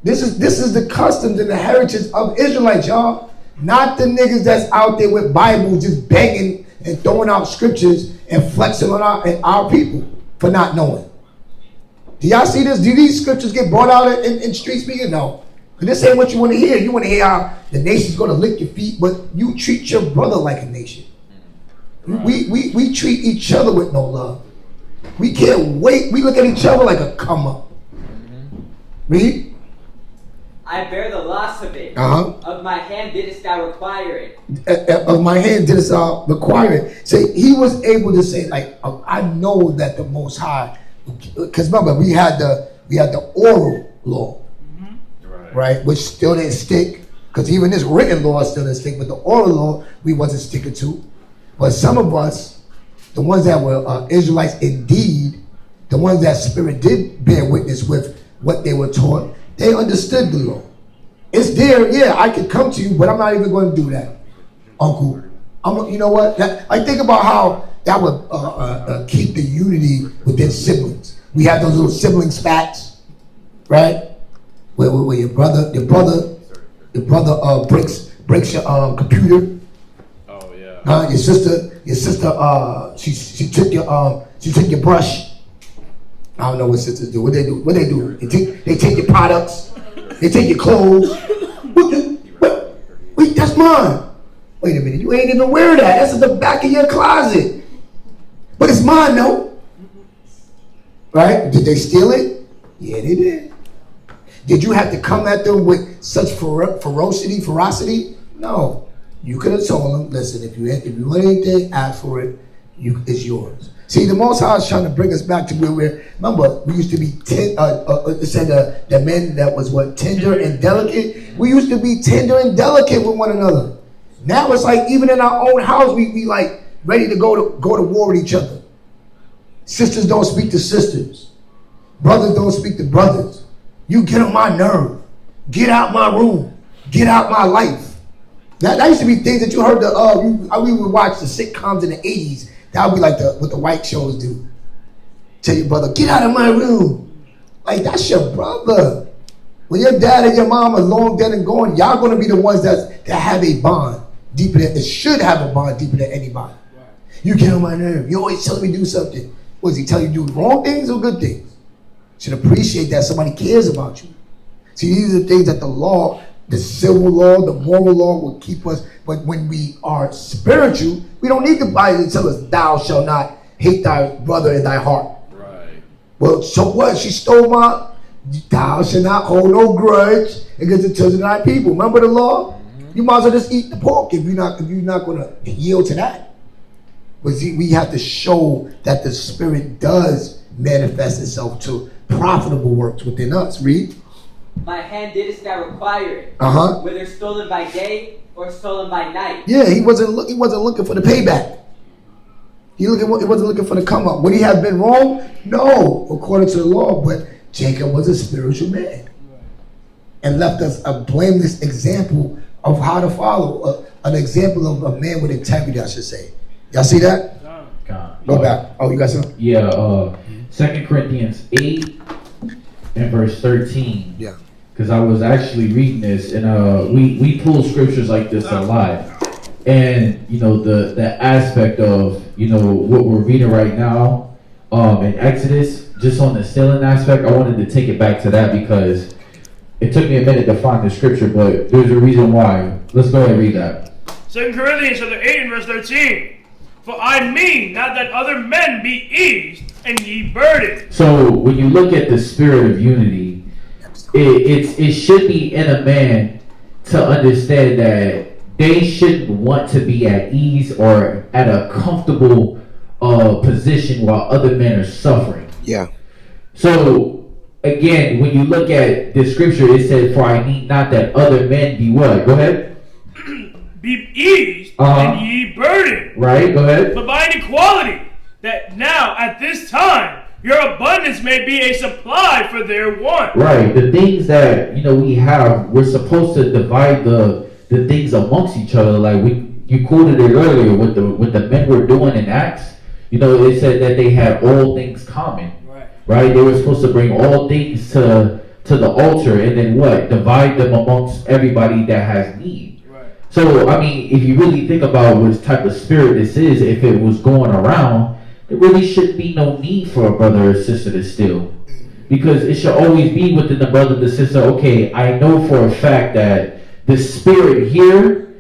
This is the customs and the heritage of Israelites, y'all. Not the niggas that's out there with Bibles just banging and throwing out scriptures and flexing on our people for not knowing. Do y'all see this? Do these scriptures get brought out in street speaking? No. Because this ain't what you want to hear. You want to hear how the nation's going to lick your feet, but you treat your brother like a nation. We treat each other with no love. We can't wait. We look at each other like a come up. Read. I bear the loss of it. Of my hand didst thou require it. Of my hand didst thou require it. So he was able to say, like, I know that the Most High because remember we had the oral law, right, which still didn't stick. Because even this written law still didn't stick, but the oral law we wasn't sticking to. But some of us, the ones that were Israelites indeed, the ones that Spirit did bear witness with what they were taught, they understood the law. It's there, yeah, I could come to you, but I'm not even going to do that, Uncle. You know what? I think about how that would keep the unity within siblings. We had those little sibling spats, right? Where your brother breaks your computer. Oh yeah. Your sister, she took your brush. I don't know what sisters do. What they do? They take your products. They take your clothes. Wait, that's mine. Wait a minute, you ain't even wear that. That's in the back of your closet. But it's mine, no? Right? Did they steal it? Yeah, they did. Did you have to come at them with such ferocity? No. You could have told them, listen, if you want anything, ask for it. It's yours. See, the Most High is trying to bring us back to where remember, we used to be, it said the men that was tender and delicate. We used to be tender and delicate with one another. Now it's like, even in our own house, we like ready to go to war with each other. Sisters don't speak to sisters. Brothers don't speak to brothers. You get on my nerve. Get out my room. Get out my life. That used to be things that you heard we would watch the sitcoms in the 80s. That would be like what the white shows do. Tell your brother, get out of my room. Like, that's your brother. When your dad and your mom are long dead and gone, y'all going to be the ones that have a bond deeper than, that should have a bond deeper than anybody. Right. You get on my nerve. You always telling me to do something. What does he tell you to do? Wrong things or good things? You should appreciate that somebody cares about you. See, these are the things that the law, the civil law, the moral law will keep us. But when we are spiritual, we don't need the Bible to tell us, thou shalt not hate thy brother in thy heart. Right. Well, so what? She stole my, thou shalt not hold no grudge against the children of thy people. Remember the law? Mm-hmm. You might as well just eat the pork if you're not going to yield to that. But see, we have to show that the Spirit does manifest itself to profitable works within us. Read. My hand didst thou require it, whether stolen by day or stolen by night. Yeah, he wasn't looking for the payback. He wasn't looking for the come up. Would he have been wrong? No, according to the law. But Jacob was a spiritual man and left us a blameless example of how to follow, an example of a man with integrity, I should say. Y'all see that? Go back. Oh, you got something? Yeah, 2 Corinthians 8 and verse 13. Yeah. Because I was actually reading this, and we pull scriptures like this a lot. And, you know, the aspect of, you know, what we're reading right now in Exodus, just on the stealing aspect, I wanted to take it back to that because it took me a minute to find the scripture, but there's a reason why. Let's go ahead and read that. 2 Corinthians chapter 8 and verse 13. For I mean not that other men be eased and ye burdened. So when you look at the spirit of unity, it should be in a man to understand that they shouldn't want to be at ease or at a comfortable position while other men are suffering. Yeah. So again, when you look at the scripture, it said, for I need not that other men be what? Go ahead. Be eased and ye burdened. Right, go ahead. But by an equality, that now at this time your abundance may be a supply for their want. Right, the things that we have, we're supposed to divide the things amongst each other. Like you quoted it earlier with the men were doing in Acts. It said that they had all things common. Right, they were supposed to bring all things to the altar and then what? Divide them amongst everybody that has need. So, I mean, if you really think about what type of spirit this is, if it was going around, there really shouldn't be no need for a brother or sister to steal. Because it should always be within the brother and the sister, okay, I know for a fact that the spirit here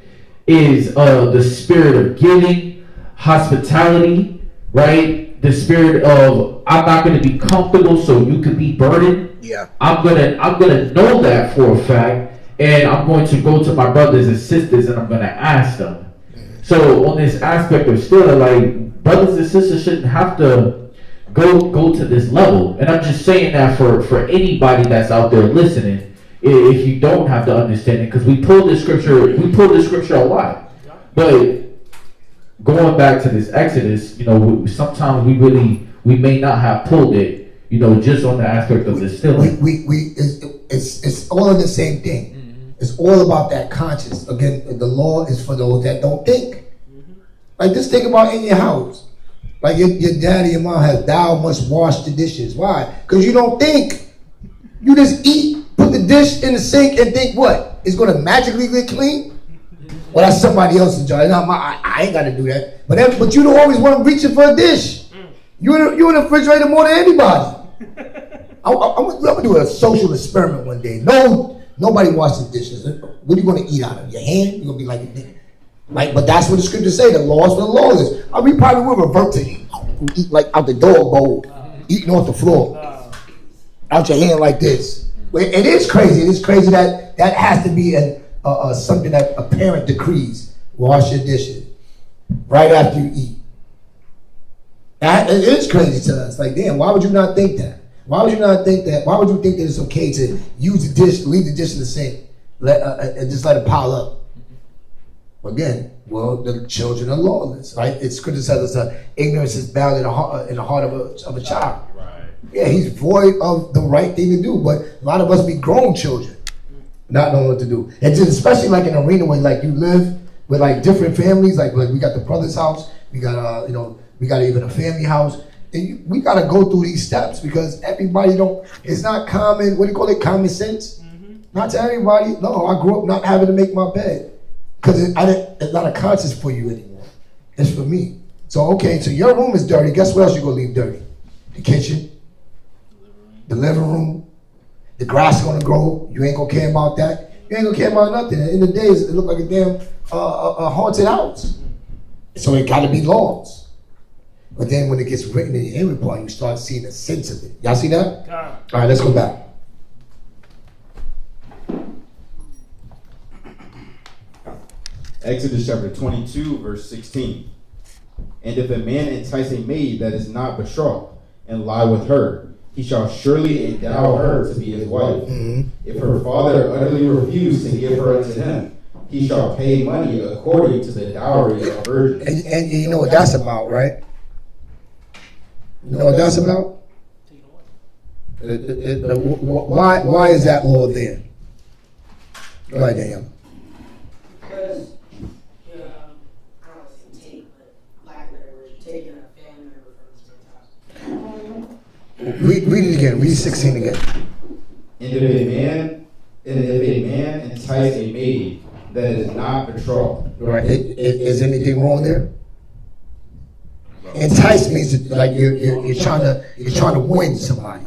is the spirit of giving, hospitality, right? The spirit of, I'm not going to be comfortable so you can be burdened. Yeah. I'm gonna know that for a fact. And I'm going to go to my brothers and sisters and I'm going to ask them. So on this aspect of stealing, like brothers and sisters shouldn't have to go to this level. And I'm just saying that for anybody that's out there listening, if you don't have the understanding, because we pulled the scripture a lot. But going back to this Exodus, sometimes we may not have pulled it, just on the aspect of the stealing. It's all in the same thing. It's all about that conscience. Again, the law is for those that don't think. Like, just think about in your house. Like, your daddy, your mom has, thou must wash the dishes. Why? Because you don't think. You just eat, put the dish in the sink, and think what? It's going to magically get clean? Well, that's somebody else's job. I ain't got to do that. But you don't always want to reach for a dish. You're in the refrigerator more than anybody. I'm going to do a social experiment one day. Nobody washes dishes. What are you going to eat out of? Your hand? You're going to be like, but that's what the scriptures say. The law is for the lawless. We probably will revert to eat like out the dog bowl, eating off the floor, out your hand like this. It is crazy. It is crazy that has to be something that a parent decrees. Wash your dishes right after you eat. It is crazy to us. Like, damn, why would you not think that? Why would you not think that? Why would you think that it's okay to use the dish, leave the dish in the sink, and just let it pile up? Again, the children are lawless, right? It's scripture says ignorance is bound in the heart of a child. Right. Yeah, he's void of the right thing to do, but a lot of us be grown children, not knowing what to do. And just especially like in an arena where like you live with like different families, like we got the brother's house, we got we got even a family house. And we got to go through these steps because everybody it's not common, what do you call it, common sense? Not to everybody. No, I grew up not having to make my bed because it's not a conscience for you anymore. It's for me. So, okay, so your room is dirty. Guess what else you're going to leave dirty? The kitchen, the living room, the grass is going to grow. You ain't going to care about that. You ain't going to care about nothing. At the end of the day, it look like a damn a haunted house. So it got to be laws. But then when it gets written in your inventory, you start seeing the sense of it. Y'all see that? All right, let's go back. Exodus chapter 22, verse 16. And if a man entice a maid that is not betrothed and lie with her, he shall surely endow her to be his wife. If her father utterly refuse to give her unto him, he shall pay money according to the dowry of virgins. And you know what that's about, right? You know what that's about? Why is that law there? Go ahead, Daniel. Because, I don't say take, but lack of better words, you're taking a family member from the same house. Read it again. Read 16 again. And if a man entice a maid that is not betrothed. Right. Is anything wrong there? Entice means like you're trying to win somebody.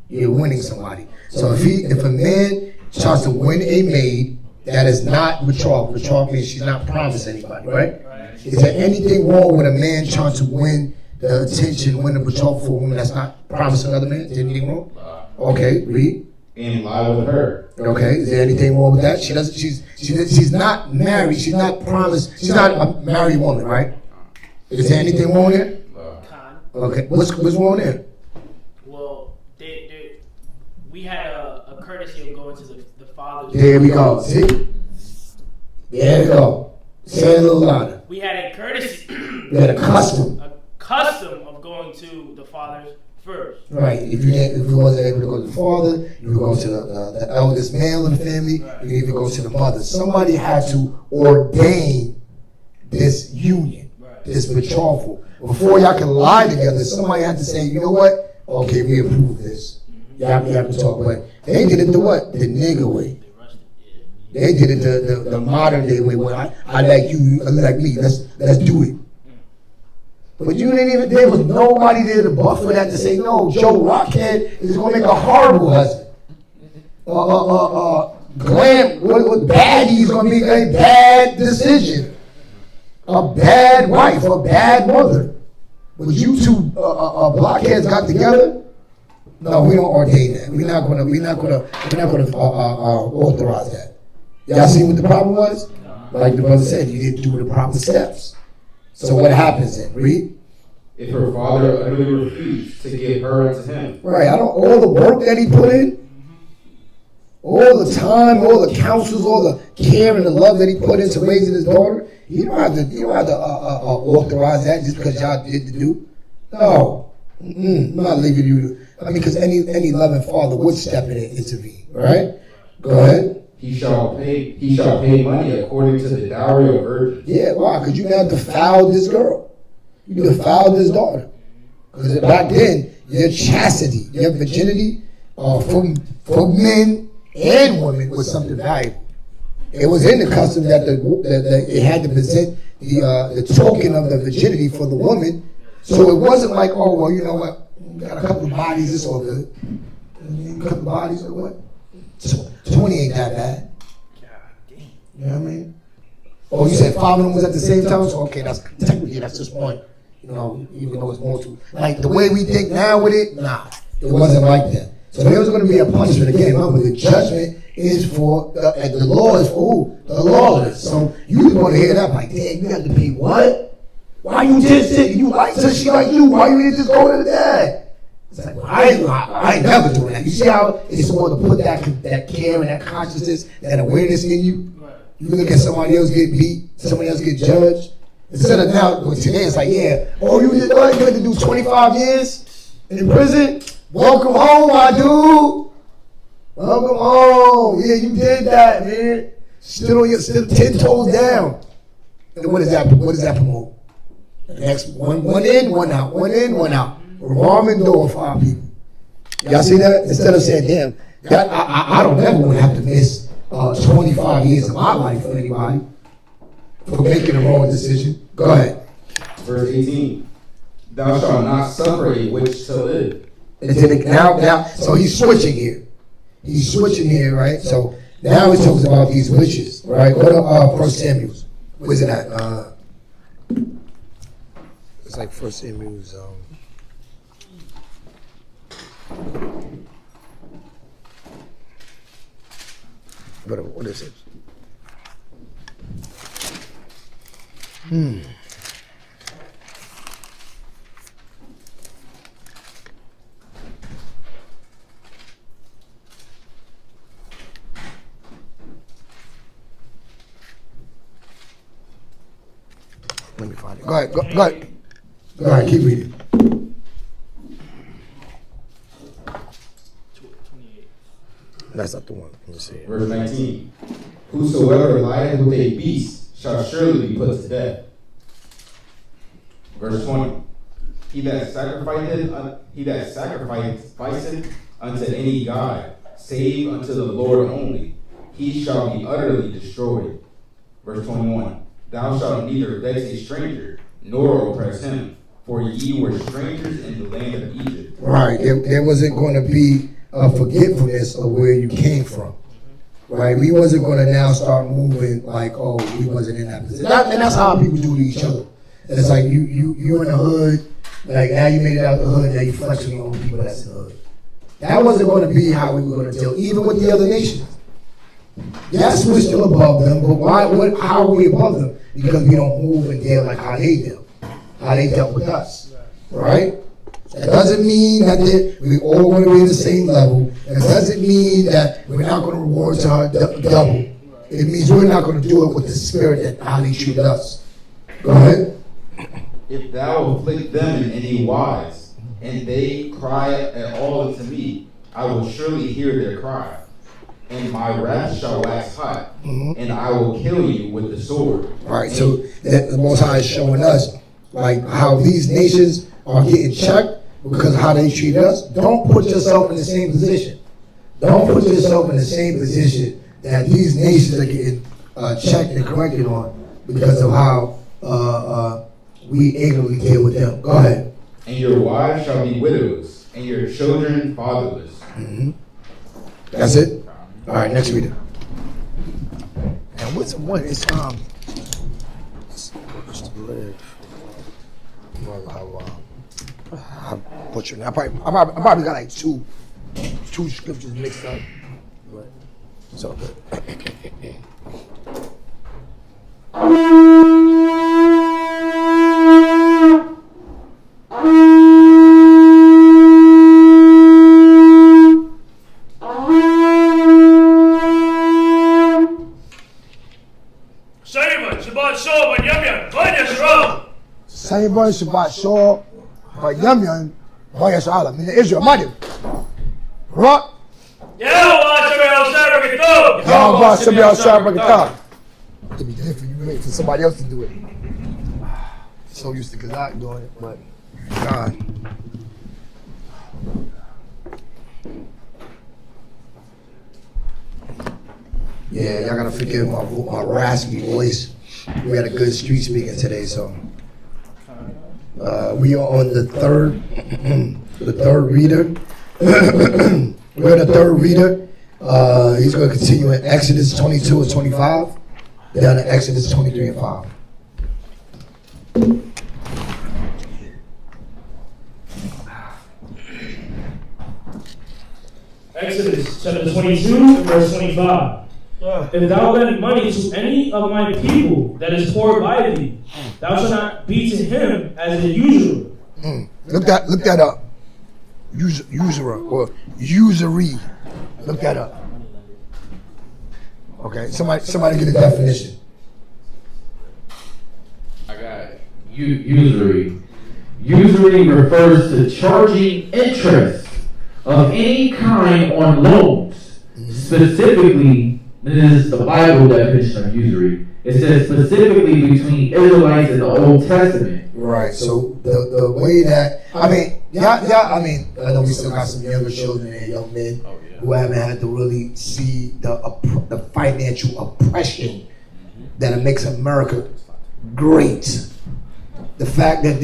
You're winning somebody. So if a man tries to win a maid that is not betrothed means she's not promised anybody, right? Is there anything wrong with a man trying to win the attention, win the betrothed for a woman that's not promised another man? Is there anything wrong? Okay, read. And lie with her. Okay, is there anything wrong with that? She's not married. She's not promised. She's not a married woman, right? Is there anything wrong there? Okay, what's wrong there? Well, we had a courtesy of going to the father's. There we go. See? There we go. Say it a little louder. We had a courtesy. We had a custom. A custom of going to the father's first. Right. If you wasn't able to go to the father, you would go to the eldest male in the family. Right. You even go to the mother. Somebody had to ordain this union, this betrothal. Before y'all can lie together, somebody had to say, you know what? Okay, we approve this. Y'all have to talk. But they did it the what? The nigga way. They did it the modern day way. Where I like you, you like me. Let's do it. But you didn't even. There was nobody there to buff for that to say no. Joe Rockhead is going to make a horrible husband. Glam, what Baddie is going to be a bad decision. A bad wife, a bad mother. But you two blockheads got together. No, we don't ordain that. We're not gonna authorize that. Y'all see what the problem was? Like the brother said, you didn't do the proper steps. So what happens then? Read. if her father utterly refused to give her unto him. Right. All the work that he put in, all the time, all the counsels, all the care and the love that he put into raising his daughter. You don't have to authorize that just because y'all did the do. No, I'm not leaving you. Because any loving father would step in and intervene. Right? Go ahead. He shall pay money according to the dowry of virgins. Yeah, why? Because you now defiled this girl. You defiled this daughter. Because back then, your chastity, your virginity, for men and women was something valuable. It was in the custom that it had to present the token of the virginity for the woman. So it wasn't like, oh well, you know what? We got a couple of bodies, it's all good. A couple of bodies or what? 20 ain't that bad. You know what I mean? Oh, you said 5 of them was at the same time? So okay, that's just one. You know, even though it's multiple. Like the way we think now with it, nah, it wasn't like that. So there was going to be a punishment again. Remember, the judgment is for the law is for who? The lawless. So you just want to hear that like, damn, you got to be what? Why you just did? You like her? She like you? Why you didn't just go to the dad? It's like, well, I ain't never doing that. You see how it's supposed to put that care and that consciousness, that awareness in you? You look at somebody else get beat, somebody else get judged. Instead of now, today it's like, yeah, oh, you had to do 25 years in prison? Welcome home, my dude. Welcome home. Yeah, you did that, man. Still 10 toes down. And what does that promote? Next one in, one out. One in, one out. Revolving door, 5 people. Y'all see that? Instead of saying, damn, I don't ever want to have to miss 25 years of my life for anybody for making a wrong decision. Go ahead. Verse 18. Thou shalt not suffer a witch to live. And then now, so he's switching here. He's switching here, right? So now he talks about these witches, right? Go to 1 Samuel. Where's it at? It's like 1 Samuel's. What is it? Let me find it. Go ahead. Go ahead. Keep reading. That's not the one. Let me see. Verse 19. Whosoever lieth with a beast shall surely be put to death. Verse 20. He that sacrificeth unto any god, save unto the Lord only, he shall be utterly destroyed. Verse 21. Thou shalt neither vex a stranger, nor oppress him, for ye were strangers in the land of Egypt. Right. There wasn't going to be a forgetfulness of where you came from. Right? We wasn't going to now start moving like, oh, we wasn't in that position. And that's how people do to each other. It's like you in the hood, like now you made it out the hood, now you flexing on people that's in the hood. That wasn't going to be how we were going to deal, even with the other nations. Yes, we're still above them, but how are we above them? Because we don't move and deal like how they dealt with us, right? That doesn't mean that we all going to be in the same level. That doesn't mean that we're not going to reward to her double. It means we're not going to do it with the spirit that how they treated us. Go ahead. If thou afflict them in any wise, and they cry at all unto me, I will surely hear their cry. And my wrath shall wax hot, and I will kill you with the sword. Right, so the Most High is showing us like how these nations are getting checked because of how they treat us. Don't put yourself in the same position. Don't put yourself in the same position that these nations are getting checked and corrected on because of how we ignorantly deal with them. Go ahead. And your wives shall be widows, and your children fatherless. That's it? All right, next reader. And what's one? It's I butchered. I probably got like two scriptures mixed up, but it's all good. Sayyidun Shabbat Shor, Yamyan, Boyash Allah. Meaning Israel, Madi. Rock. Yahweh Shabbat Shabbat. It'd be different. You wait for somebody else to do it. So used to Kazakh doing it, but God. Yeah, y'all gotta forgive my raspy voice. We had a good street speaking today, so we are on the third reader. We're the third reader. He's going to continue in Exodus 22 and 25, down to Exodus 23 and 5. Exodus chapter 22, verse 25. If thou lend money to any of my people that is poor by thee, thou shalt not be to him as a usurer. Look that up. Usurer or usury. Look that up. Okay, somebody get a definition. I got it. Usury. Usury refers to charging interest of any kind on loans. Specifically, this is the Bible definition of usury. It says specifically between Israelites and the Old Testament. Right. So the way that I know we still got some younger children and young men who haven't had to really see the financial oppression that makes America great. The fact that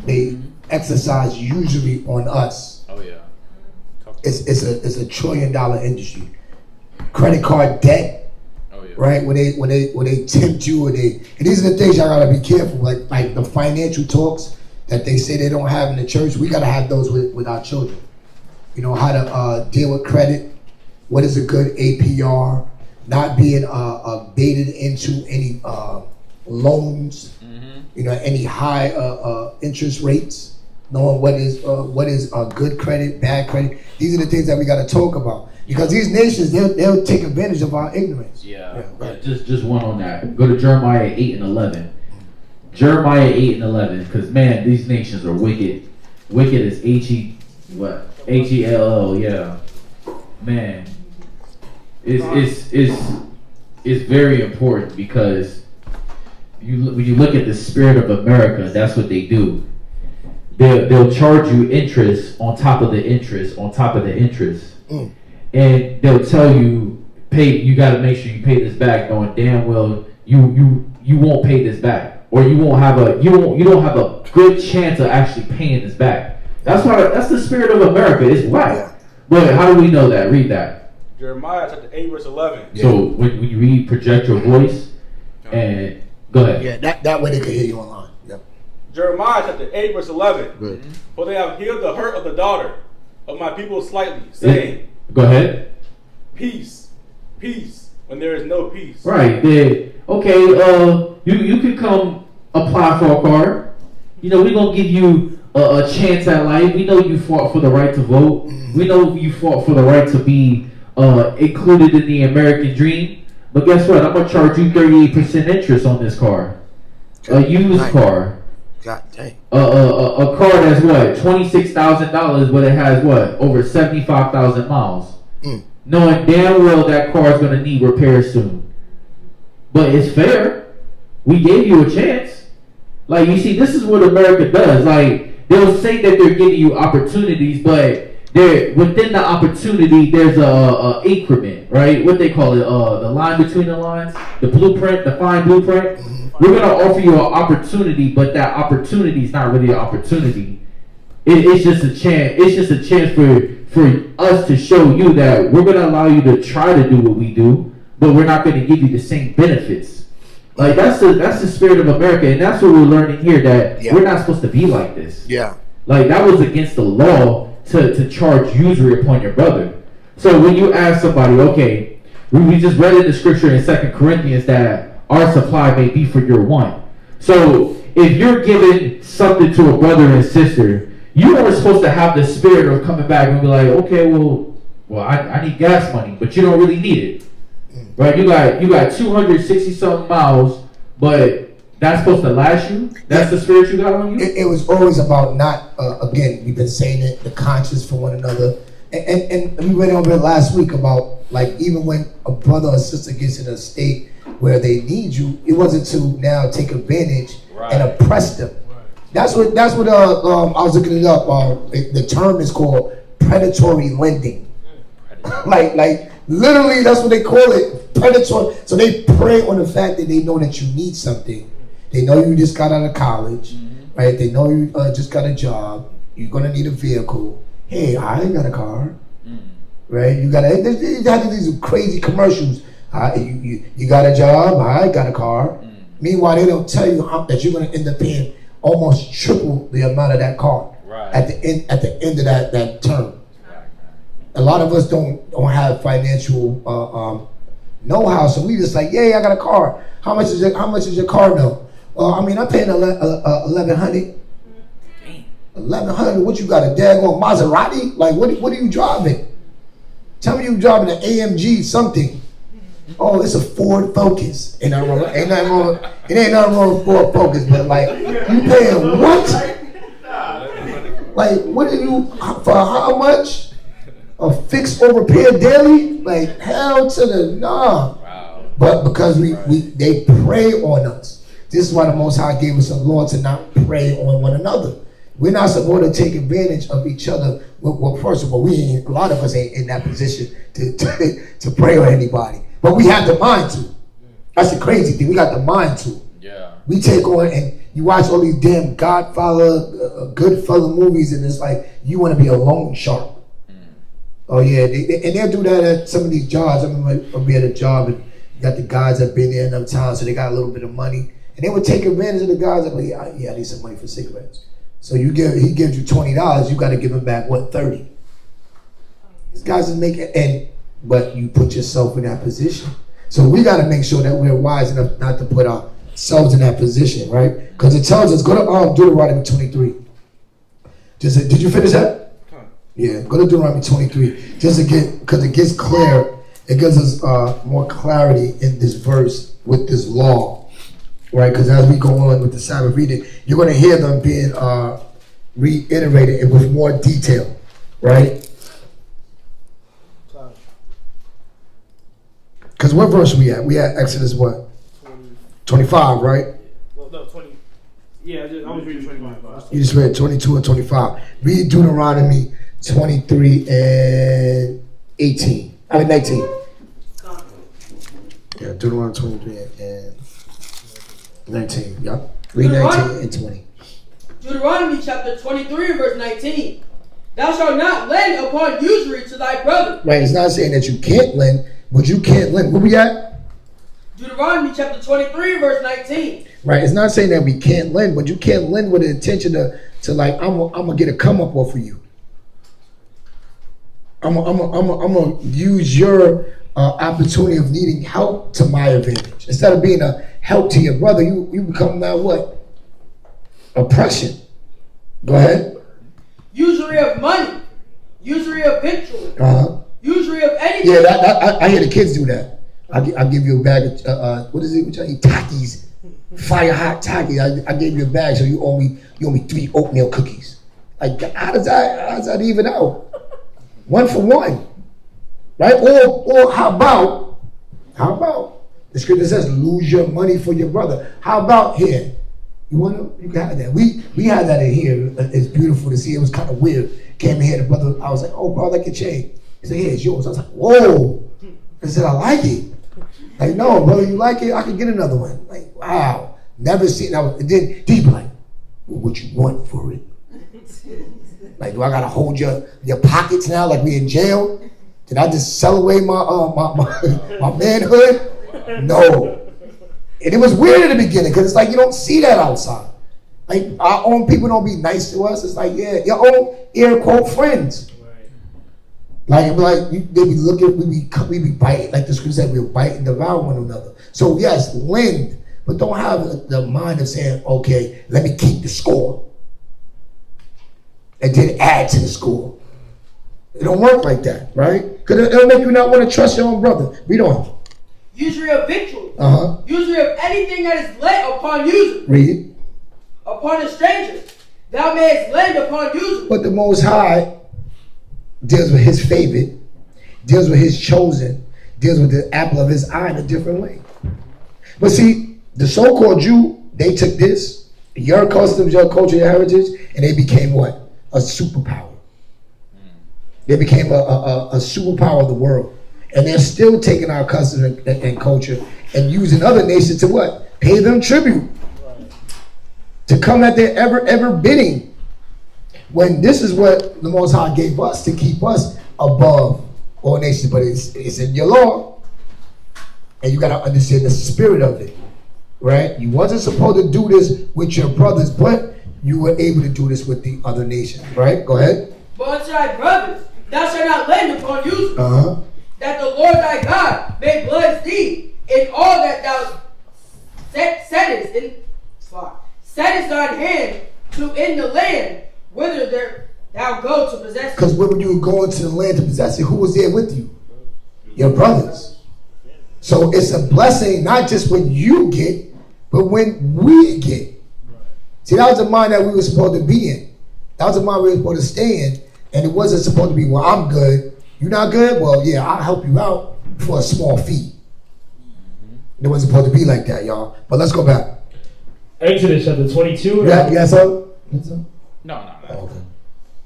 they exercise usury on us. Oh yeah. It's a $1 trillion industry. Credit card debt. Right, when they tempt you, and these are the things y'all gotta be careful. Like the financial talks that they say they don't have in the church, we gotta have those with our children. You know how to deal with credit. What is a good APR? Not being baited into any loans. You know, any high interest rates. Knowing what is good credit, bad credit. These are the things that we gotta talk about. Because these nations, they'll take advantage of our ignorance. Yeah, right. Just one on that. Go to Jeremiah 8 and 11. Jeremiah 8 and 11. Because, man, these nations are wicked. Wicked is H-E-L-L, yeah. Man. It's very important because when you look at the spirit of America, that's what they do. They'll charge you interest on top of the interest on top of the interest. And they'll tell you, you got to make sure you pay this back, knowing damn well you won't pay this back, or you don't have a good chance of actually paying this back. That's the spirit of America. It's right. But how do we know that? Read that. Jeremiah chapter 8 verse 11. So when you read, project your voice and go ahead. Yeah, that way they can hear you online. Yep. Jeremiah chapter 8 verse 11. Good. For they have healed the hurt of the daughter of my people slightly, saying, go ahead. Peace, peace, when there is no peace. Right. You can come apply for a card. You know, we're going to give you a chance at life. We know you fought for the right to vote. We know you fought for the right to be included in the American dream. But guess what? I'm going to charge you 38% interest on this car. A used car. God dang. A car that's what? $26,000, but it has what? Over 75,000 miles. Knowing damn well that car is going to need repairs soon. But it's fair. We gave you a chance. Like, you see, this is what America does. Like, they'll say that they're giving you opportunities, but within the opportunity, there's a increment, right? What they call it, the line between the lines, the blueprint, the fine blueprint. We're going to offer you an opportunity, but that opportunity is not really an opportunity. It's just a chance. It's just a chance for us to show you that we're going to allow you to try to do what we do, but we're not going to give you the same benefits. Like, that's the spirit of America, and that's what we're learning here, that we're not supposed to be like this. Yeah. Like, that was against the law to charge usury upon your brother. So when you ask somebody, okay, we just read in the scripture in 2 Corinthians that our supply may be for your want. So if you're giving something to a brother and sister, you are supposed to have the spirit of coming back and be like, okay, well, I need gas money, but you don't really need it, right? You got 260 something miles, but That's supposed to last you? That's the spirit you got on you? It was always about not, again, we've been saying it, the conscience for one another. And we went over it last week about, like, even when a brother or sister gets in a state where they need you, it wasn't to now take advantage and oppress them. That's what I was looking it up. The term is called predatory lending. like literally, that's what they call it, predatory. So they prey on the fact that they know that you need something. They know you just got out of college, right? They know you just got a job. You're gonna need a vehicle. Hey, I ain't got a car, right? You got these crazy commercials. You got a job. I got a car. Meanwhile, they don't tell you that you're gonna end up paying almost triple the amount of that car at the end of that term. A lot of us don't have financial know-how, so we just like, yeah, I got a car. How much is your car note? I'm paying $1,100. $1,100. What you got, a daggone Maserati? Like, what are you driving? Tell me you driving an AMG something. Oh, it's a Ford Focus. Ain't nothing wrong. It ain't nothing wrong with Ford Focus, but like, you paying what? Like, what are you for? How much? A fix or repair daily? Like, hell to the nah. Wow. But because they prey on us. This is why the Most High gave us a law to not prey on one another. We're not supposed to take advantage of each other. Well, first of all, a lot of us ain't in that position to prey on anybody. But we have the mind to. That's the crazy thing. We got the mind to. Yeah. We take on, and you watch all these damn Godfather, Goodfellas movies, and it's like you want to be a loan shark. Oh yeah, and they'll do that at some of these jobs. I remember I'll be at a job, and you got the guys that been there enough time, so they got a little bit of money, and they would take advantage of the guys. Like, yeah, I need some money for cigarettes. So he gives you $20, you got to give him back what, 30. These guys are making, but you put yourself in that position. So we got to make sure that we're wise enough not to put ourselves in that position, right? Because it tells us, go to Deuteronomy 23. Did you finish that? Yeah, go to Deuteronomy 23. Just again, because it gets clear, it gives us more clarity in this verse with this law, right? Because as we go on with the Sabbath reading, you're going to hear them being reiterated and with more detail, right? Because what verse we at? We at Exodus what? 25, right? Well, no, 20. Yeah, I was reading 25. You just read 22 and 25. Read Deuteronomy 23 and 18. 19. Yeah, Deuteronomy 23 and 19. Yep. Read 19 and 20. Deuteronomy chapter 23 verse 19. Thou shalt not lend upon usury to thy brother. Right, it's not saying that you can't lend, but you can't lend. Where we at? Deuteronomy chapter 23 verse 19. Right, it's not saying that we can't lend, but you can't lend with the intention to like, I'm gonna get a come up off of you. I'm gonna use your opportunity of needing help to my advantage. Instead of being a help to your brother, you become now what? Oppression. Go ahead. Usury of money. Usury of victual. Usury of anything. Yeah, I hear the kids do that. I give you a bag of what is it? What y'all eat? Takis. Fire hot Takis. I gave you a bag, so you owe me 3 oatmeal cookies. Like, how does that even out? 1 for 1, right? Or how about the scripture says lose your money for your brother? How about here? You can have that. We had that in here. It's beautiful to see. It was kind of weird. Came in here, the brother. I was like, oh, bro, I like your chain. He said, yeah, it's yours. I was like, whoa. I said, I like it. Like, no, brother, you like it? I could get another one. Like, wow. Never seen that. And then he be like, well, what you want for it? Like, do I gotta hold your pockets now like we in jail? Did I just sell away my manhood? No. And it was weird in the beginning because it's like you don't see that outside. Like our own people don't be nice to us. It's like, yeah, your own air quote friends. Like they be looking, we be biting, like the scripture said, we'll bite and devour one another. So yes, lend, but don't have the mind of saying, okay, let me keep the score. And then add to the score. It don't work like that, right? Because it'll make you not want to trust your own brother. Read on. usury of victuals, Uh-huh. usury of anything that is lent upon usury. Read. Upon a stranger, thou mayest lend upon usury. But the Most High deals with his favorite, deals with his chosen, deals with the apple of his eye in a different way. But see, the so-called Jew, they took this, your customs, your culture, your heritage, and they became what? A superpower. They became a superpower of the world. And they're still taking our customs and culture and using other nations to what? Pay them tribute. To come at their ever bidding. When this is what the Most High gave us to keep us above all nations. But it's in your law. And you got to understand the spirit of it. Right? You wasn't supposed to do this with your brothers, but you were able to do this with the other nations. Right? Go ahead. But unto thy brothers, thou shalt not lend upon usury. Uh-huh. That the Lord thy God may bless thee in all that thou settest thine hand to in the land whither there thou go to possess it. Because when you were going to the land to possess it, who was there with you? Your brothers. So it's a blessing, not just when you get, but when we get. See, that was the mind that we were supposed to be in. That was the mind we were supposed to stay in. And it wasn't supposed to be, well, I'm good. You're not good? Well, yeah, I'll help you out for a small fee. It wasn't supposed to be like that, y'all. But let's go back. Exodus chapter 22. You got something? No. Okay.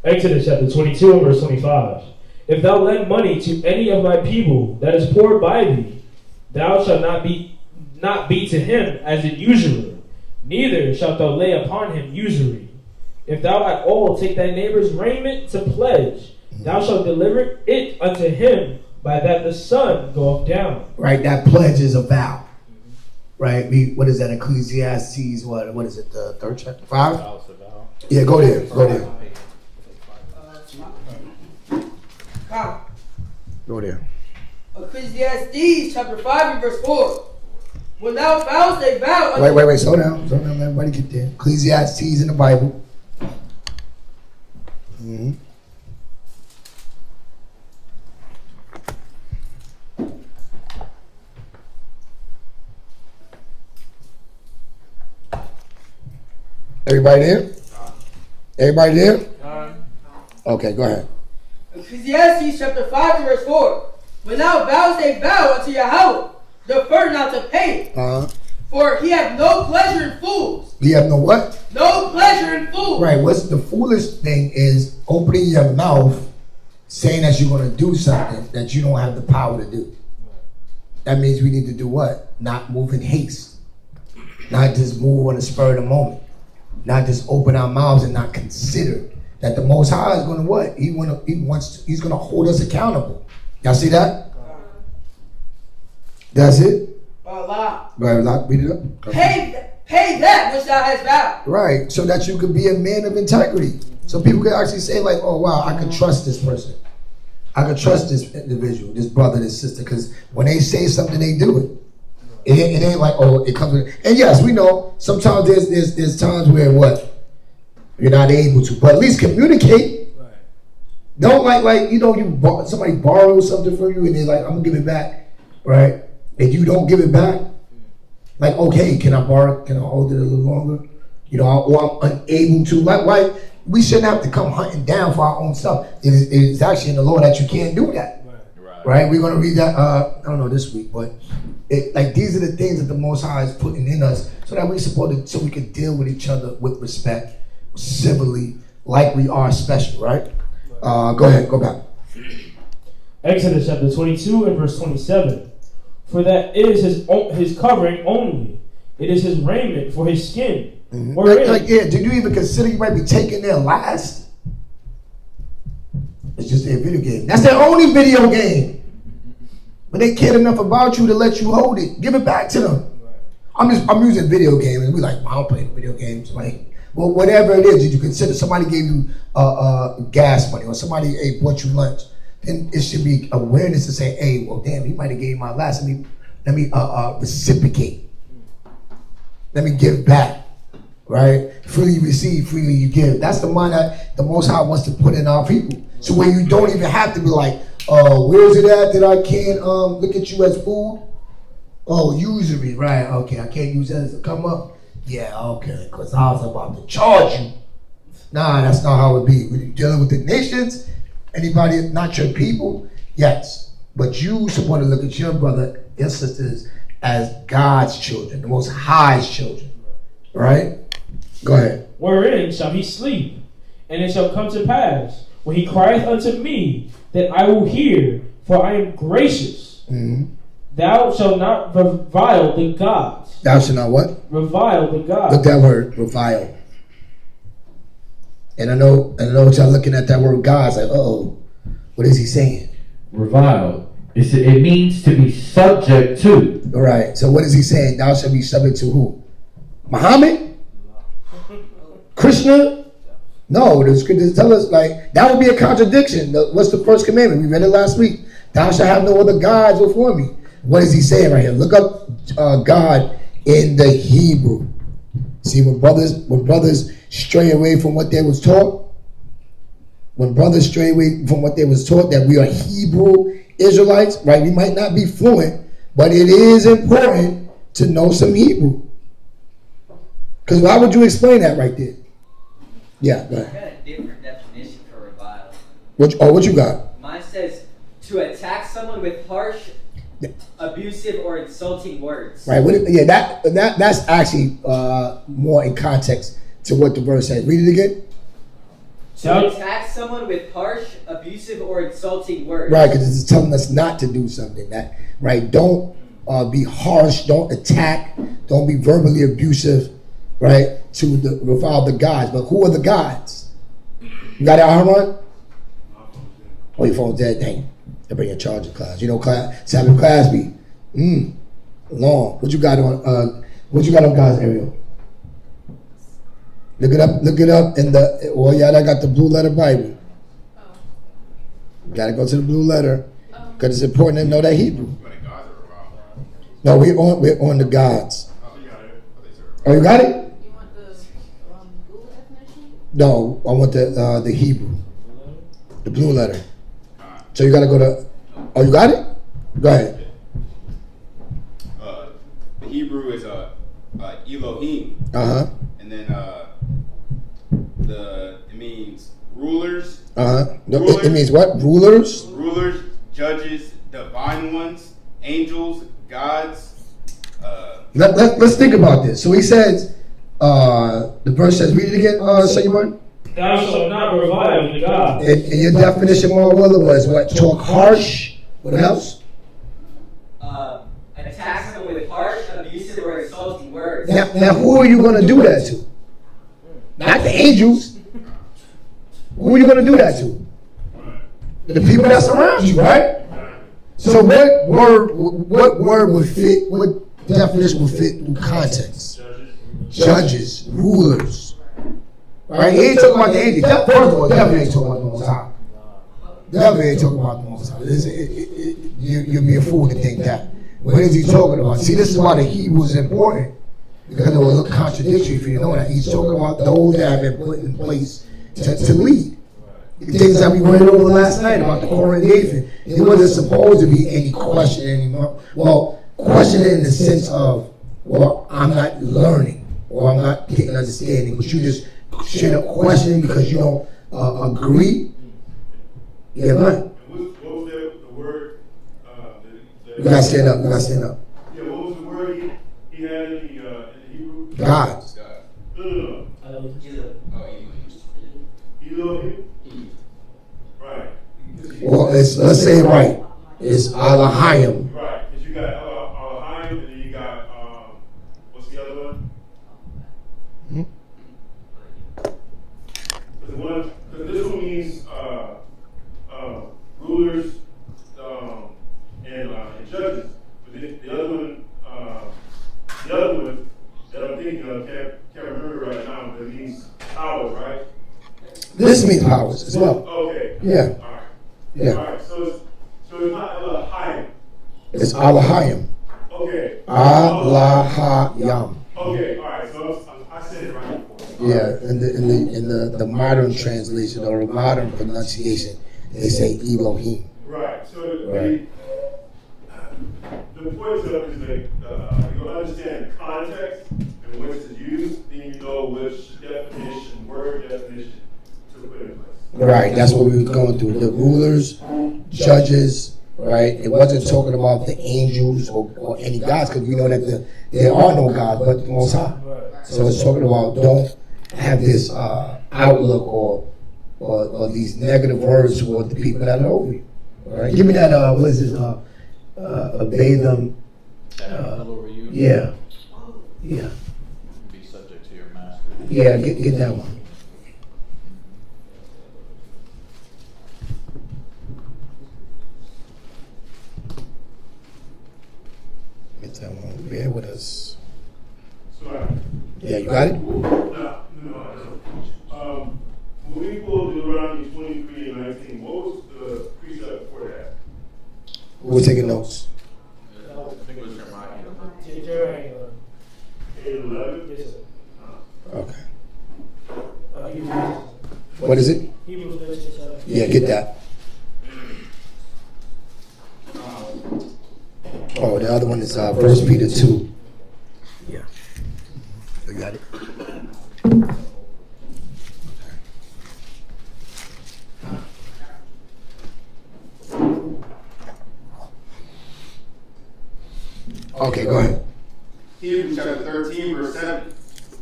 Exodus chapter 22 and verse 25. If thou lend money to any of my people that is poor by thee, thou shalt not be to him as an usurer, neither shalt thou lay upon him usury. If thou at all take thy neighbor's raiment to pledge, thou shalt deliver it unto him by that the sun goeth down. Right, that pledge is a vow. Right, what is that? Ecclesiastes, what is it, the 3rd chapter? 5? Yeah, go there. Go there. Ecclesiastes chapter 5 and verse 4. When thou vowest a vow... Wait, slow down, everybody get there. Ecclesiastes in the Bible. Mm-hmm. Everybody there? Everybody there? Okay, go ahead. Ecclesiastes chapter 5 and verse 4. When thou vowest a vow unto Yahweh, defer not to pay it. For he hath no pleasure in fools. He have no what? No pleasure in fools. Right, what's the foolish thing is opening your mouth saying that you're going to do something that you don't have the power to do. That means we need to do what? Not move in haste. Not just move on the spur of the moment. Not just open our mouths and not consider that the Most High is going to what? He's going to hold us accountable. Y'all see that? That's it? Allah. Right, read it up. Okay. Pay that which thou hast vowed. Right, so that you could be a man of integrity. So people could actually say like, oh wow, I can trust this person. I can trust this individual, this brother, this sister, because when they say something, they do it. It ain't like, oh, it comes with, and yes, we know sometimes there's times where what? You're not able to, but at least communicate. Right. Don't like somebody borrows something from you and they're like, I'm gonna give it back, right? And you don't give it back, like, okay, can I borrow? Can I hold it a little longer? Or I'm unable to. Like we shouldn't have to come hunting down for our own stuff. It is actually in the law that you can't do that. Right? We're gonna read that. I don't know this week, but these are the things that the Most High is putting in us, so that so we can deal with each other with respect, civilly, like we are special. Right? Go ahead. Go back. Exodus chapter 22 and verse 27. For that is his covering only. It is his raiment for his skin. Mm-hmm. Did you even consider you might be taking their last? It's just their video game. That's their only video game. But they cared enough about you to let you hold it. Give it back to them. I'm using video games. We like, I don't play video games. Like, well, whatever it is, did you consider somebody gave you gas money or somebody bought you lunch? Then it should be awareness to say, hey, well, damn, he might have gave my last. Let me reciprocate. Let me give back. Right? Freely you receive, freely you give. That's the mind that the Most High wants to put in our people. So where you don't even have to be like, where's it at that I can't look at you as food? Oh, usury, right? Okay, I can't use that as a come up. Yeah, okay, because I was about to charge you. Nah, that's not how it be. When you're dealing with the nations, anybody not your people, yes, but you supposed to look at your brother and sisters as God's children, the Most High's children, right? Go ahead. Wherein shall he sleep? And it shall come to pass, when he crieth unto me, that I will hear, for I am gracious. Mm-hmm. Thou shalt not revile the gods. Thou shalt not what? Revile the gods. Look that word, revile. And I know what y'all looking at that word gods, like, uh-oh, what is he saying? Revile. It means to be subject to. All right, so what is he saying? Thou shalt be subject to who? Muhammad? Krishna? No, the scriptures tell us, like, that would be a contradiction. What's the first commandment? We read it last week. Thou shalt have no other gods before me. What is he saying right here? Look up God in the Hebrew. See, when brothers stray away from what they was taught, that we are Hebrew Israelites, right? We might not be fluent, but it is important to know some Hebrew. Because why would you explain that right there? Yeah, go ahead. I got a different definition for revile. What you got? Mine says to attack someone with harsh, abusive, or insulting words. Right. That's actually more in context to what the verse says. Read it again. To attack someone with harsh, abusive, or insulting words. Right, because it's telling us not to do something. That right. Don't be harsh. Don't attack. Don't be verbally abusive. Right, to revile the gods. But who are the gods? You got it, Ahmad? Oh, your phone's dead. Dang. They bring a charger class. You know, Sabbath class be long. What you got on? What you got on God's Ariel? Look it up in the. Well, yeah, I got the Blue Letter Bible. You gotta go to the Blue Letter because it's important to know that Hebrew. No, we're on the gods. Oh, you got it? No, I want the Hebrew, the Blue Letter. So you got to go to. Oh, you got it? Go ahead. The Hebrew is Elohim. And then it means rulers. It means what? Rulers. Rulers, judges, divine ones, angels, gods. Let's think about this. So he says. The verse says, read it again, Sayyid. Thou shalt not revile the gods. And your definition, Marwilla, was what? Talk harsh. What else? Attack someone with harsh, abusive, or insulting words. Now, who are you going to do that to? Not the angels. Who are you going to do that to? The people that surround you, right? So what word would fit? What definition would fit in context? Judges, rulers. Right? He ain't talking about the angels. First of all, definitely ain't talking about the Most High. Definitely ain't talking about the Most High. You'd be a fool to think that. What is he talking about? See, this is why the Hebrew is important. Because it will look contradictory if you know that. He's talking about those that have been put in place to lead. The things that we went over last night about the Korah and Dathan, it wasn't supposed to be any question anymore. Well, question in the sense of, well, I'm not learning. Or I'm not getting understanding, but you just straight up questioning because you don't agree. Yeah, right. What was the word? You gotta stand up. Yeah, what was the word he had in the Hebrew? God. No. Elohim. Right. Well, let's say it right. It's Elohim. Right, because you got Elohim, and then you got what's the other one? Because this one means rulers and judges. But the other one that I'm thinking of can't remember right now, but it means powers, right? This means powers as well. Okay. Yeah. All right. Yeah. All right. So it's not Elohim. It's Elohim. Okay. Elohim. Okay. All right. So I said it right before. Yeah, in the modern translation or modern pronunciation, they say Elohim. Right. So right. The point of it is that definition, word definition to put in place. Right, that's what we were going through. The rulers, judges, right? It wasn't talking about the angels or any gods, because we know that there are no gods but the Most High. So it's talking about don't have this outlook or these negative words toward the people that are over you. All right, give me that. What is it? Obey them. Yeah. Yeah. Be subject to your master. Yeah, get that one. Get that one. Bear with us. Yeah, you got it? No. When we pulled Deuteronomy 23 and 19, what was the precept before that? We're taking notes. I think it was Jeremiah. Jeremiah. 11? Yes, sir. Okay. Hebrews. What is it? Hebrews 13:7. Yeah, get that. Oh, the other one is 1 Peter 2. Yeah. You got it. Okay, go ahead. Hebrews chapter 13, verse 7.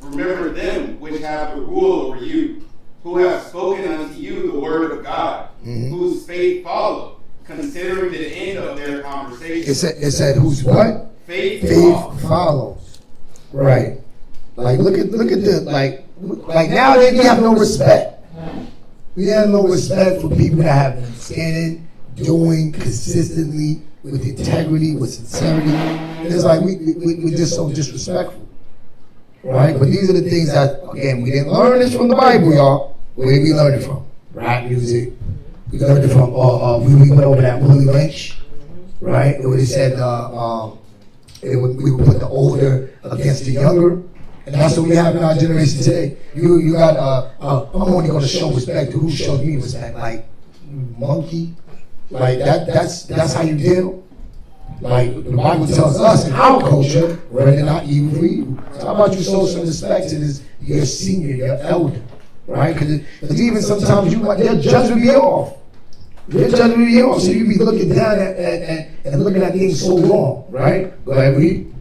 Remember them which have the rule over you, who have spoken unto you the word of God, whose faith follow, considering the end of their conversation. It said whose what? Faith follows. Right. Like look at the like nowadays we have no respect. We have no respect for people that have been standing, doing consistently with integrity, with sincerity. It's like we're just so disrespectful. Right? But these are the things that, again, we didn't learn this from the Bible, y'all. Where did we learn it from? Rap music. We learned it from, we went over that Willie Lynch. Right? It would have said, we would put the older against the younger. And that's what we have in our generation today. You got, I'm only going to show respect to who shows me respect. Like, monkey. Like, that's how you deal. Like the Bible tells us in our culture, render not evil for evil. So how about you show some respect to your senior, your elder, right? Because even sometimes their judgment be off. Their judgment be off, so you be looking down and looking at things so wrong, right? Go ahead, read.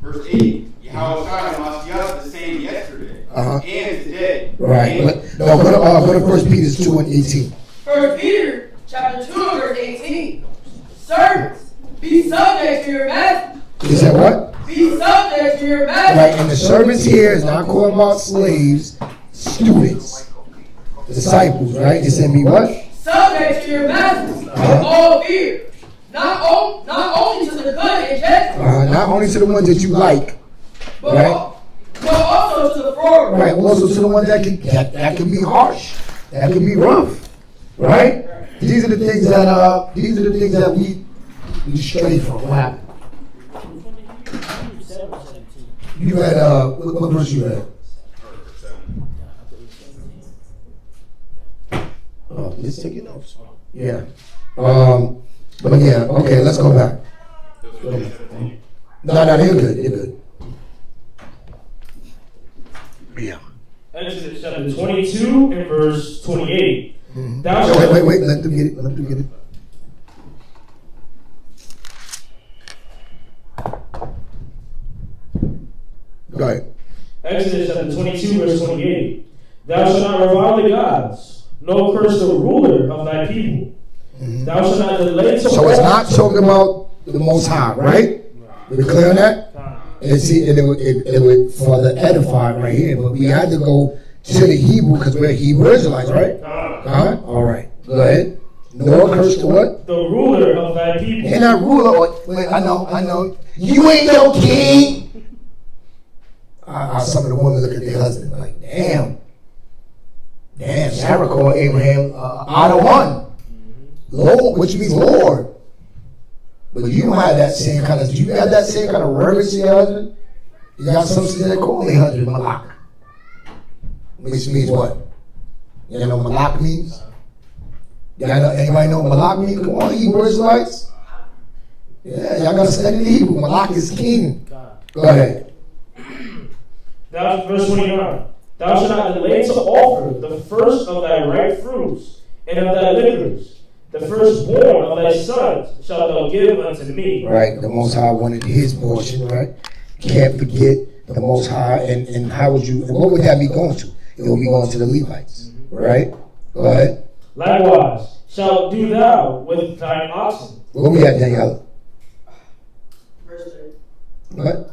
Verse 8. Yahweh Shai the same yesterday and today. Right. Go to 1 Peter 2 and 18. 1 Peter chapter 2 verse 18. Servants, be subject to your master. Is that what? Be subject to your master. Right, and the servants here is not calling about slaves, students, disciples, right? It said be what? Subject to your masters with all fear. Not only to the good and just. Not only to the ones that you like, right? But also to the forward. Right, also to the ones that can be harsh, that can be rough, right? These are the things that we stray from. What happened? You had what verse you had? Oh, just take your notes. Yeah. But yeah, okay, let's go back. No, you're good. You're good. Yeah. Exodus chapter 22 and verse 28. Wait, let them get it. Go ahead. Exodus chapter 22 verse 28. Thou shalt not revile the gods, nor curse the ruler of thy people. Thou shalt not delay to So it's not talking about the Most High, right? We clear on that? And see, it would further edify right here, but we had to go to the Hebrew because we're Hebrew Israelites, right? All right. Go ahead. Nor curse the what? The ruler of thy people. And that ruler, wait, I know. You ain't no king. Some of the women look at their husband like, damn, Sarah called Abraham Adonai, Lord, which means Lord. But you don't have that same kind of, do you have that same kind of reverence to your husband? You got some that call their husband Malak. Which means what? You know what Malak means? Anybody know what Malak means? Come on, Hebrew Israelites. Yeah, y'all gotta study the Hebrew. Malak is king. Go ahead. Verse 29. Thou Thou shalt not delay to offer the first of thy ripe fruits and of thy liquors. The firstborn of thy sons shalt thou give unto me. Right, the Most High wanted his portion, right? Can't forget the Most High, and how would you, and what would that be going to? It will be going to the Levites, right? Go ahead. Likewise, shalt do thou with thine oxen. Where we at, Daniela? Verse 30. What?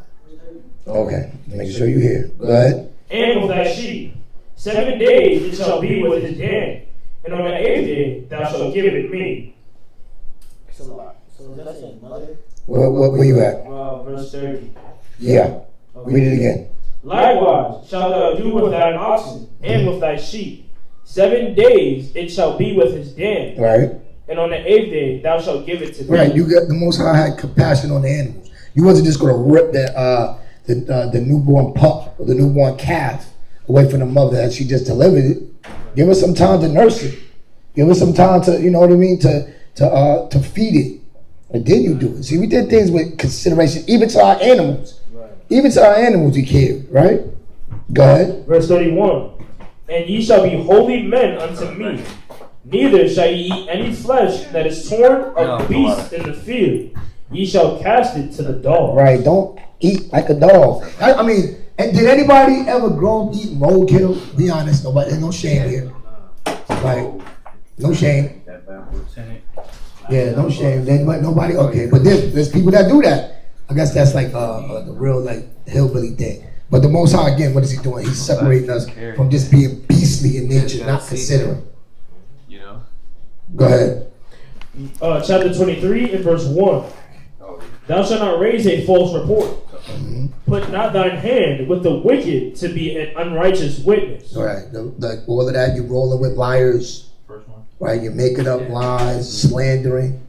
Okay, making sure you're here. Go ahead. And with thy sheep. 7 days it shall be with his den, and on the 8th day thou shalt give it me. So that's saying mother? Where you at? Verse 30. Yeah. Read it again. Likewise shalt thou do with thine oxen and with thy sheep. 7 days it shall be with his den. Right. And on the 8th day thou shalt give it to me. Right. You got the Most High had compassion on the animals. You wasn't just going to rip the newborn pup or the newborn calf away from the mother that she just delivered it. Give her some time to nurse it. Give her some time to, you know what I mean, to feed it. And then you do it. See, we did things with consideration, even to our animals. Right. Even to our animals we cared, right? Go ahead. Verse 31. And ye shall be holy men unto me. Neither shall ye eat any flesh that is torn of beasts in the field. Ye shall cast it to the dog. Right, don't eat like a dog. I mean, and did anybody ever grow up eating roadkill? Be honest, nobody. There's no shame here. Like, no shame. Yeah, no shame. Nobody. Okay, but there's people that do that. I guess that's like the real like hillbilly thing. But the Most High, again, what is he doing? He's separating us from just being beastly in nature, not considering. You know. Go ahead. Chapter 23 and verse 1. Thou shalt not raise a false report. Put not thine hand with the wicked to be an unrighteous witness. Right. All of that, you're rolling with liars. Right. You're making up lies, slandering.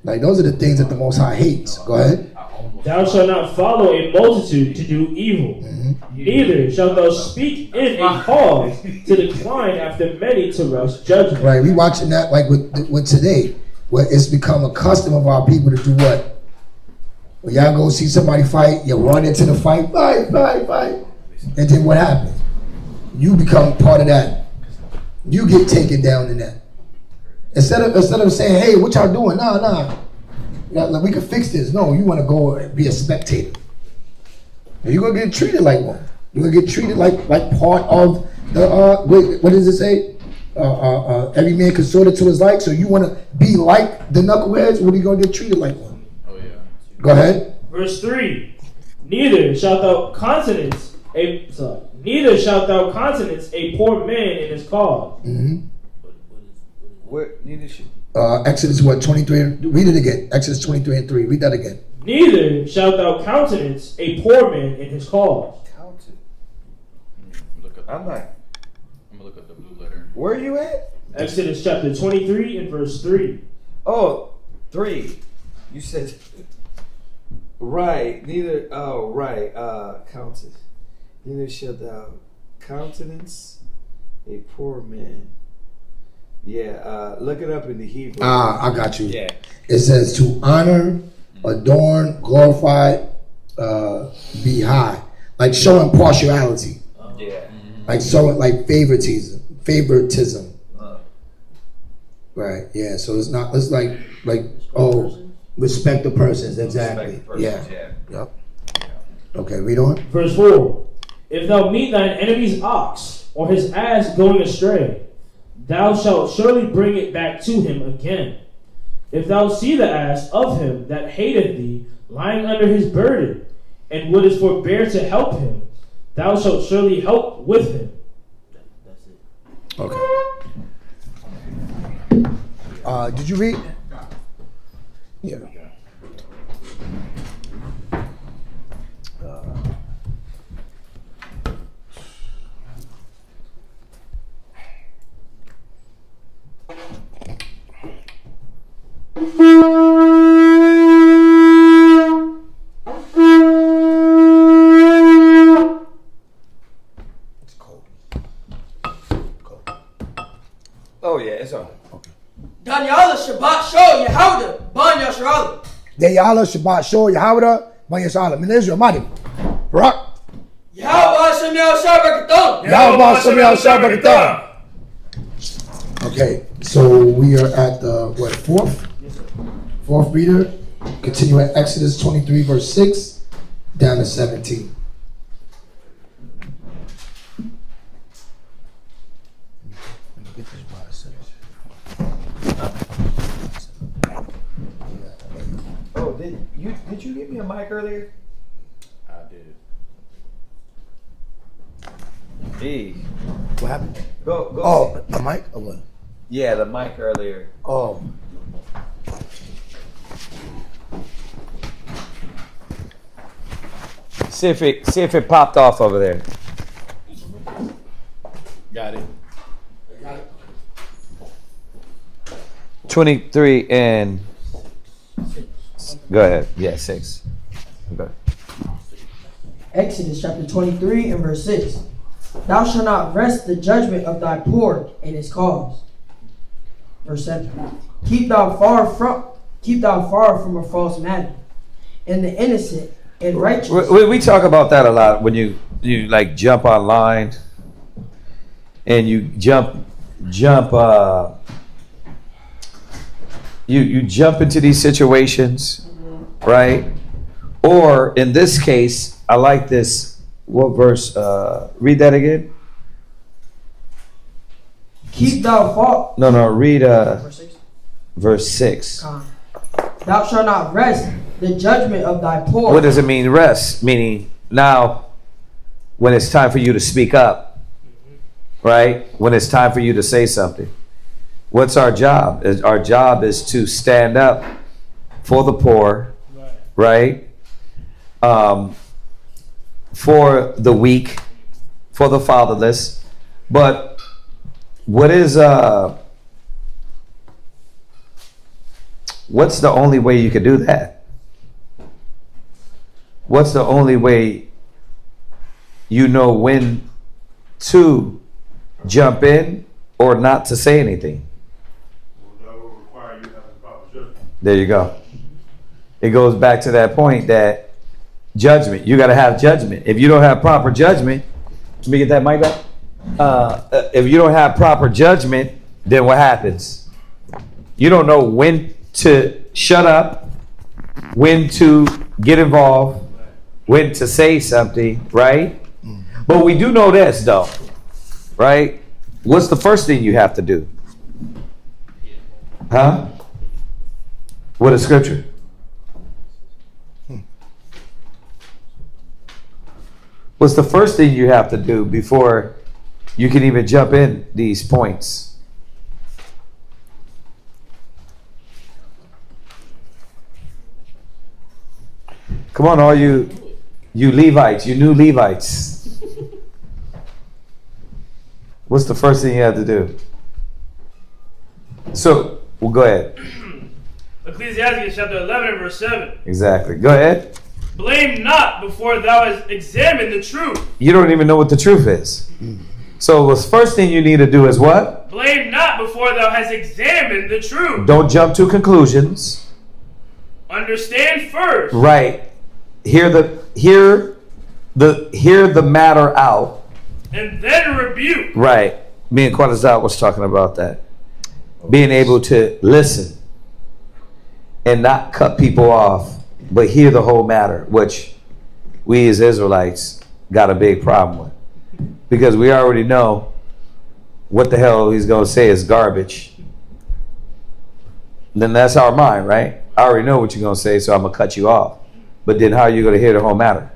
Like, those are the things that the Most High hates. Go ahead. Thou shalt not follow a multitude to do evil. Neither shalt thou speak in a cause to decline after many to rush judgment. Right. We watching that like with today, where it's become a custom of our people to do what? When y'all go see somebody fight, you run into the fight, fight. And then what happens? You become part of that. You get taken down in that. Instead of saying, hey, what y'all doing? Nah. Like, we can fix this. No, you want to go and be a spectator. You're going to get treated like one. You're going to get treated like part of the, what does it say? Every man consorted to his like. So you want to be like the knuckleheads? What are you going to get treated like one? Go ahead. Verse 3. Neither shalt thou countenance a poor man in his cause. Where neither should. Exodus 23? Read it again. Exodus 23 and 3. Read that again. Neither shalt thou countenance a poor man in his cause. I'm gonna look up the blue letter. Where are you at? Exodus chapter 23 and verse 3. Oh, 3. You said right. Neither. Oh, right. Counted. Neither shalt thou countenance a poor man. Yeah. Look it up in the Hebrew. I got you. Yeah. It says to honor, adorn, glorify, be high, like showing partiality. Yeah. Like showing like favoritism. Right. Yeah. So it's not. It's like respect the persons. Exactly. Yeah. Yep. Okay. Read on. Verse 4. If thou meet thine enemy's ox or his ass going astray, thou shalt surely bring it back to him again. If thou see the ass of him that hateth thee lying under his burden, and wouldest forbear to help him, thou shalt surely help with him. That's it. Okay. Did you read? Yeah. Oh yeah, it's on. Okay. Daniela Shabbat Show Yehuda Ban Yasharala. Dayala Shabbat Shor Yahawada Ban Yashala Min Israel Madi. Rock. Yahweh Hashem Okay, so we are at the fourth reader. Continue at Exodus 23, verse 6, down to 17. Oh, did you give me a mic earlier? I did. Hey. What happened? Go. Oh, the mic or what? Yeah, the mic earlier. Oh. See if it popped off over there. Got it. 23 and go ahead. Yeah, 6. Okay. Exodus chapter 23 and verse 6. Thou shalt not wrest the judgment of thy poor in his cause. Verse 7. Keep thou far from a false matter, and the innocent and righteous. We talk about that a lot when you like jump online and you jump you jump into these situations, right? Or in this case, I like this. What verse? Read that again. Keep thou far. No. Read verse 6. Thou shalt not wrest the judgment of thy poor. What does it mean, rest? Meaning now, when it's time for you to speak up, right? When it's time for you to say something. What's our job? Our job is to stand up for the poor, right? For the weak, for the fatherless. But what's the only way you could do that? What's the only way you know when to jump in or not to say anything? There you go. It goes back to that point that judgment. You got to have judgment. If you don't have proper judgment, let me get that mic back. If you don't have proper judgment, then what happens? You don't know when to shut up, when to get involved, when to say something, right? But we do know this, though, right? What's the first thing you have to do? Huh? What is scripture? What's the first thing you have to do before you can even jump in these points? Come on, all you Levites, you new Levites. What's the first thing you have to do? So, well, go ahead. Ecclesiastes chapter 11 and verse 7. Exactly. Go ahead. Blame not before thou hast examined the truth. You don't even know what the truth is. So the first thing you need to do is what? Blame not before thou hast examined the truth. Don't jump to conclusions. Understand first. Right. Hear the matter out. And then rebuke. Right. Me and Quadazal was talking about that. Being able to listen and not cut people off, but hear the whole matter, which we as Israelites got a big problem with. Because we already know what the hell he's going to say is garbage. Then that's our mind, right? I already know what you're going to say, so I'm going to cut you off. But then how are you going to hear the whole matter?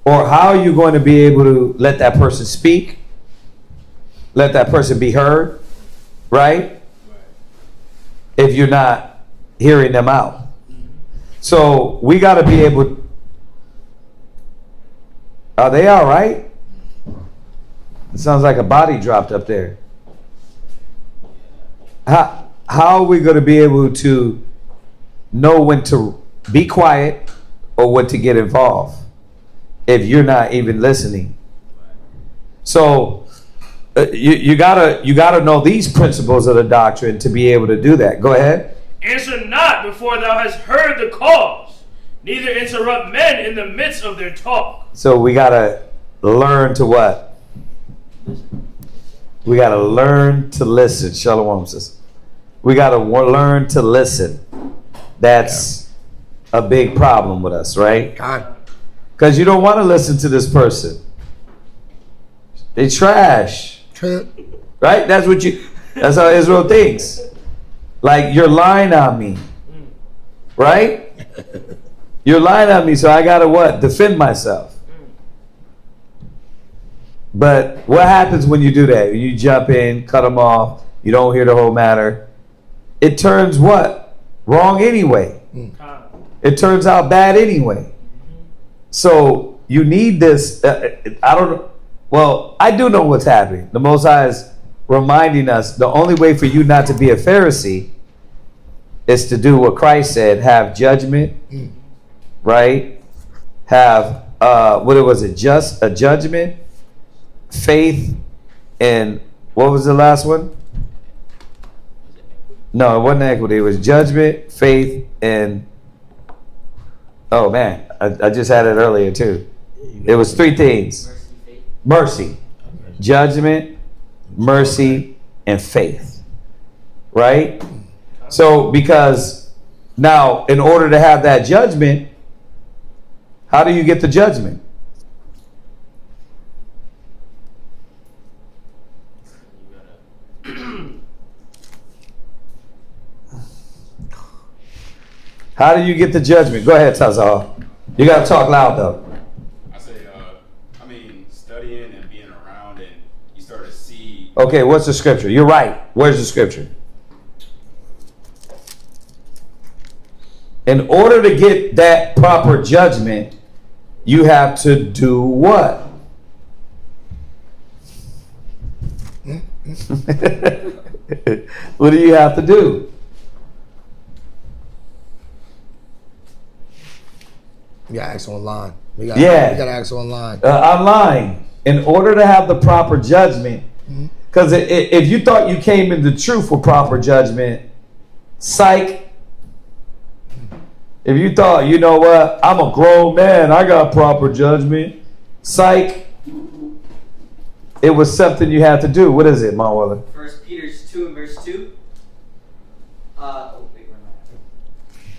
Or how are you going to be able to let that person speak? Let that person be heard, right? If you're not hearing them out. So we got to be able. Are they all right? It sounds like a body dropped up there. How are we going to be able to know when to be quiet or when to get involved if you're not even listening? So you gotta know these principles of the doctrine to be able to do that. Go ahead. Answer not before thou hast heard the cause, neither interrupt men in the midst of their talk. So we gotta learn to what? We got to learn to listen. Shalom says. We got to learn to listen. That's a big problem with us, right? Because you don't want to listen to this person. They trash. Right? That's how Israel thinks. Like, you're lying on me. Right? You're lying on me, so I got to what? Defend myself. But what happens when you do that? You jump in, cut them off, you don't hear the whole matter. It turns what? Wrong anyway. It turns out bad anyway. So you need this. I do know what's happening. The Most High is reminding us the only way for you not to be a Pharisee is to do what Christ said, have judgment, right? Have, a judgment, faith, and what was the last one? No, it wasn't equity. It was judgment, faith, and oh man, I just had it earlier too. It was 3 things: mercy, judgment, mercy, and faith. Right? So, because now, in order to have that judgment, how do you get the judgment? How do you get the judgment? Go ahead, Tazal. You got to talk loud, though. I say, studying and being around, and you start to see. Okay, what's the scripture? You're right. Where's the scripture? In order to get that proper judgment, you have to do what? What do you have to do? We got to ask online. We got to ask online. Online. In order to have the proper judgment, because if you thought you came into truth with proper judgment, psych. If you thought, you know what, I'm a grown man, I got proper judgment, psych. It was something you had to do. What is it, Mawala? 1 Peter 2 and verse 2.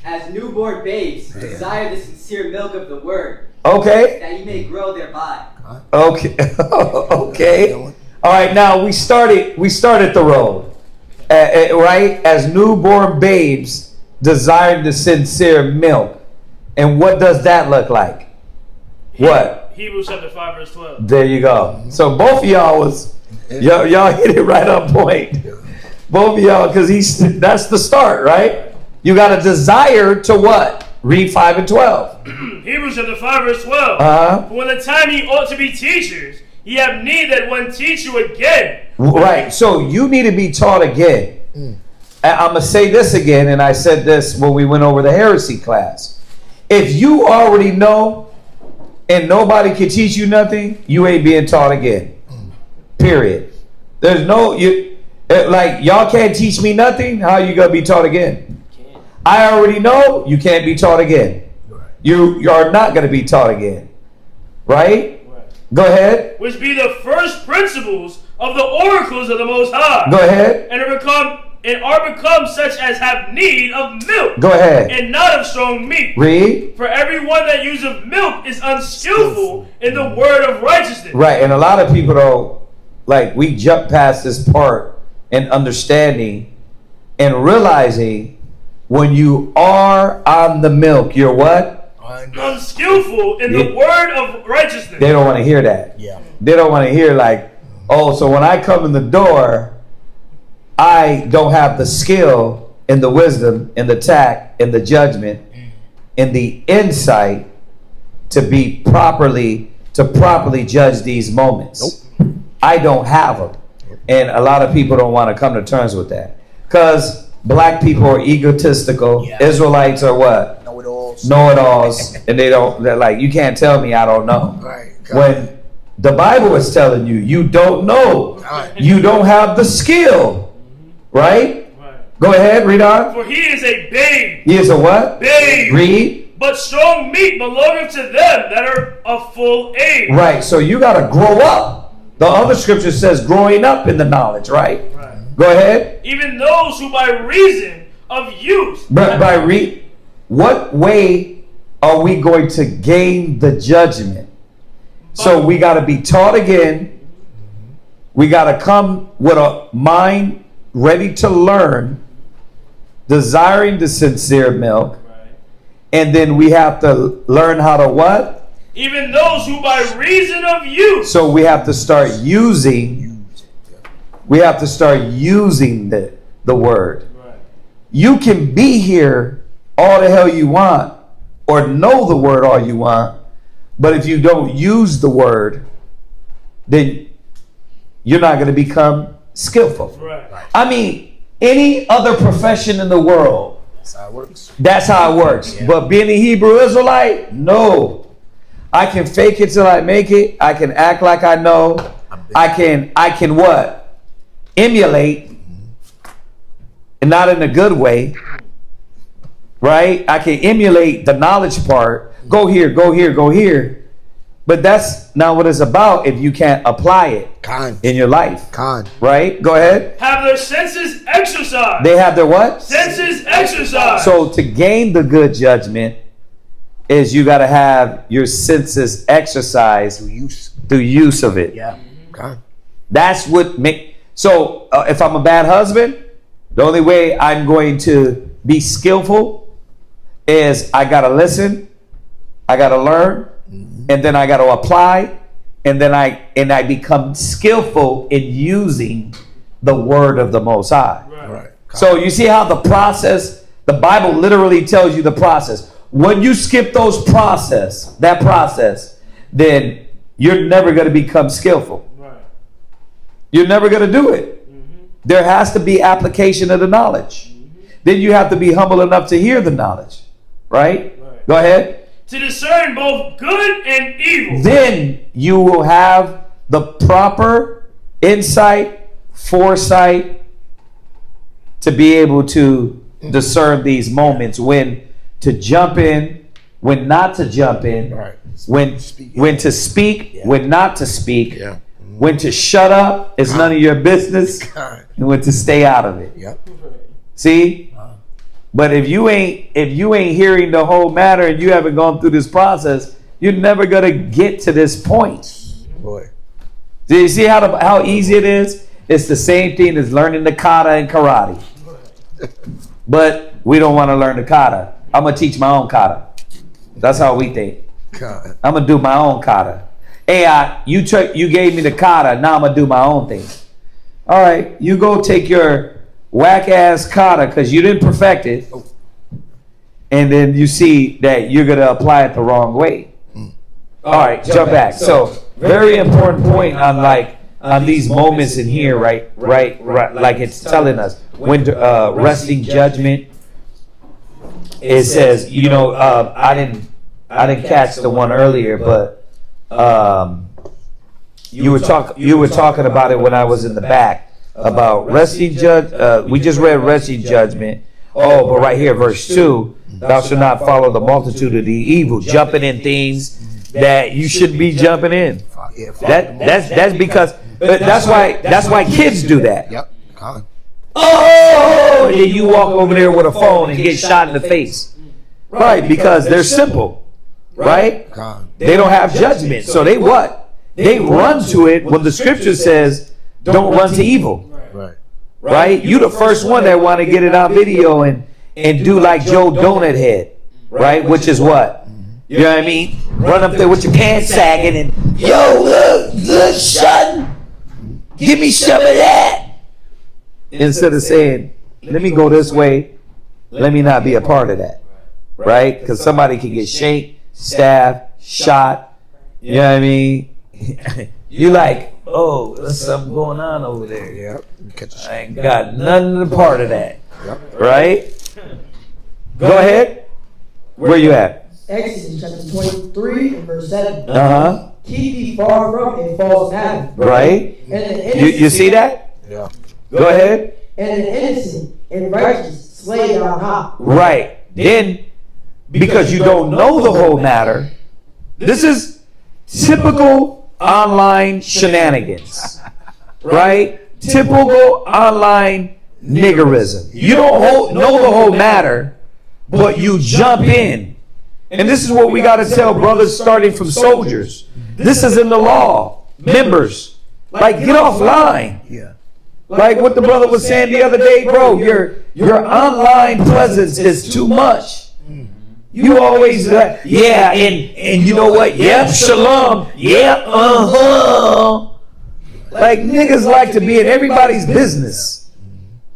As newborn babes, desire the sincere milk of the word. Okay. That you may grow thereby. Okay. Okay. All right. Now we started the road, right? As newborn babes, desiring the sincere milk, and what does that look like? What? Hebrews chapter 5 verse 12. There you go. So both of y'all y'all hit it right on point. Both of y'all, because that's the start, right? You got a desire to what? Read 5 and 12. Hebrews chapter 5 verse 12. For when the time ye ought to be teachers, ye have need that one teach you again. Right. So you need to be taught again. I'm going to say this again, and I said this when we went over the heresy class. If you already know and nobody can teach you nothing, you ain't being taught again. Period. There's no, y'all can't teach me nothing. How are you going to be taught again? I already know you can't be taught again. You are not going to be taught again. Right? Go ahead. Which be the first principles of the oracles of the Most High. Go ahead. And are become such as have need of milk. Go ahead. And not of strong meat. Read. For everyone that useth milk is unskillful in the word of righteousness. Right, and a lot of people don't, we jump past this part in understanding and realizing when you are on the milk, you're what? Unskillful in the word of righteousness. They don't want to hear that. Yeah. They don't want to hear so when I come in the door, I don't have the skill and the wisdom and the tact and the judgment and the insight to properly judge these moments. Nope. I don't have them. And a lot of people don't want to come to terms with that. Because black people are egotistical. Yeah. Israelites are what? Know-it-alls. And they're like, you can't tell me I don't know. Right. When the Bible is telling you, you don't know. Right. You don't have the skill. Right? Go ahead, read on. For he is a babe. He is a what? Babe. Read. but strong meat belongeth to them that are of full age. Right, so you got to grow up. The other scripture says growing up in the knowledge, right? Go ahead. Even those who by reason of youth. But what way are we going to gain the judgment? So we got to be taught again. We got to come with a mind ready to learn, desiring the sincere milk. And then we have to learn how to what? Even those who by reason of youth. So we have to start using. We have to start using the word. You can be here all the hell you want, or know the word all you want, but if you don't use the word, then you're not going to become skillful. Right. I mean, any other profession in the world, That's how it works. that's how it works. Yeah. But being a Hebrew Israelite, no. I can fake it till I make it. I can act like I know. I can what? Emulate, and not in a good way. Right? I can emulate the knowledge part. Go here, go here, go here. But that's not what it's about if you can't apply it in your life. Right? Go ahead. Have their senses exercised. They have their what? Senses exercised. So to gain the good judgment is you got to have your senses exercised through use of it. Yeah. Okay. That's what make. So if I'm a bad husband, the only way I'm going to be skillful is I got to listen, I got to learn, and then I got to apply, and then I become skillful in using the word of the Most High. Right. So you see how the process, the Bible literally tells you the process. When you skip that process, then you're never going to become skillful. Right. You're never going to do it. There has to be application of the knowledge. Then you have to be humble enough to hear the knowledge. Right? Go ahead. To discern both good and evil. Then you will have the proper insight, foresight to be able to discern these moments, when to jump in, when not to jump in, when to speak, when not to speak, when to shut up, it's none of your business, and when to stay out of it. See? But if you ain't hearing the whole matter and you haven't gone through this process, you're never gonna get to this point. Boy. Do you see how easy it is? It's the same thing as learning the kata and karate. But we don't want to learn the kata. I'm gonna teach my own kata. That's how we think. I'm gonna do my own kata. Hey, you gave me the kata. Now I'm gonna do my own thing. All right, you go take your whack ass kata because you didn't perfect it, and then you see that you're gonna apply it the wrong way. All right, jump back. So very important point on these moments in here, right? Like it's telling us when resting judgment. It says, I didn't catch the one earlier, but you were talking about it when I was in the back about resting judge. We just read resting judgment. Oh, but right here, verse 2, thou shalt not follow the multitude of the evil, jumping in things that you shouldn't be jumping in. That's because that's why kids do that. Yep. Oh, and then you walk over there with a phone and get shot in the face. Right, because they're simple. Right? They don't have judgment. So they what? They run to it when the scripture says, don't run to evil. Right? You the first one that want to get it on video and do like Joe Donut Head. Right? Which is what? You know what I mean? Run up there with your pants sagging and, yo, look, son, give me some of that. Instead of saying, let me go this way, let me not be a part of that. Right? Because somebody can get shaked, stabbed, shot. You know what I mean? You like, oh, there's something going on over there. Yep. I ain't got none of the part of that. Right? Go ahead. Where you at? Exodus chapter 23 and verse 7. Uh-huh. Keep thee far from a false matter. Right? And You see that? Yeah. Go ahead. And an innocent and righteous slay thou not. Right. Then because you don't know the whole matter. This is typical online shenanigans, right? Typical online niggerism. You don't know the whole matter, but you jump in. And this is what we got to tell brothers starting from soldiers. This is in the law. Members, like, get offline. Yeah. Like what the brother was saying the other day, bro, your online presence is too much. You always, yeah, and you know what? Yep, shalom. Yep, Like, niggas like to be in everybody's business.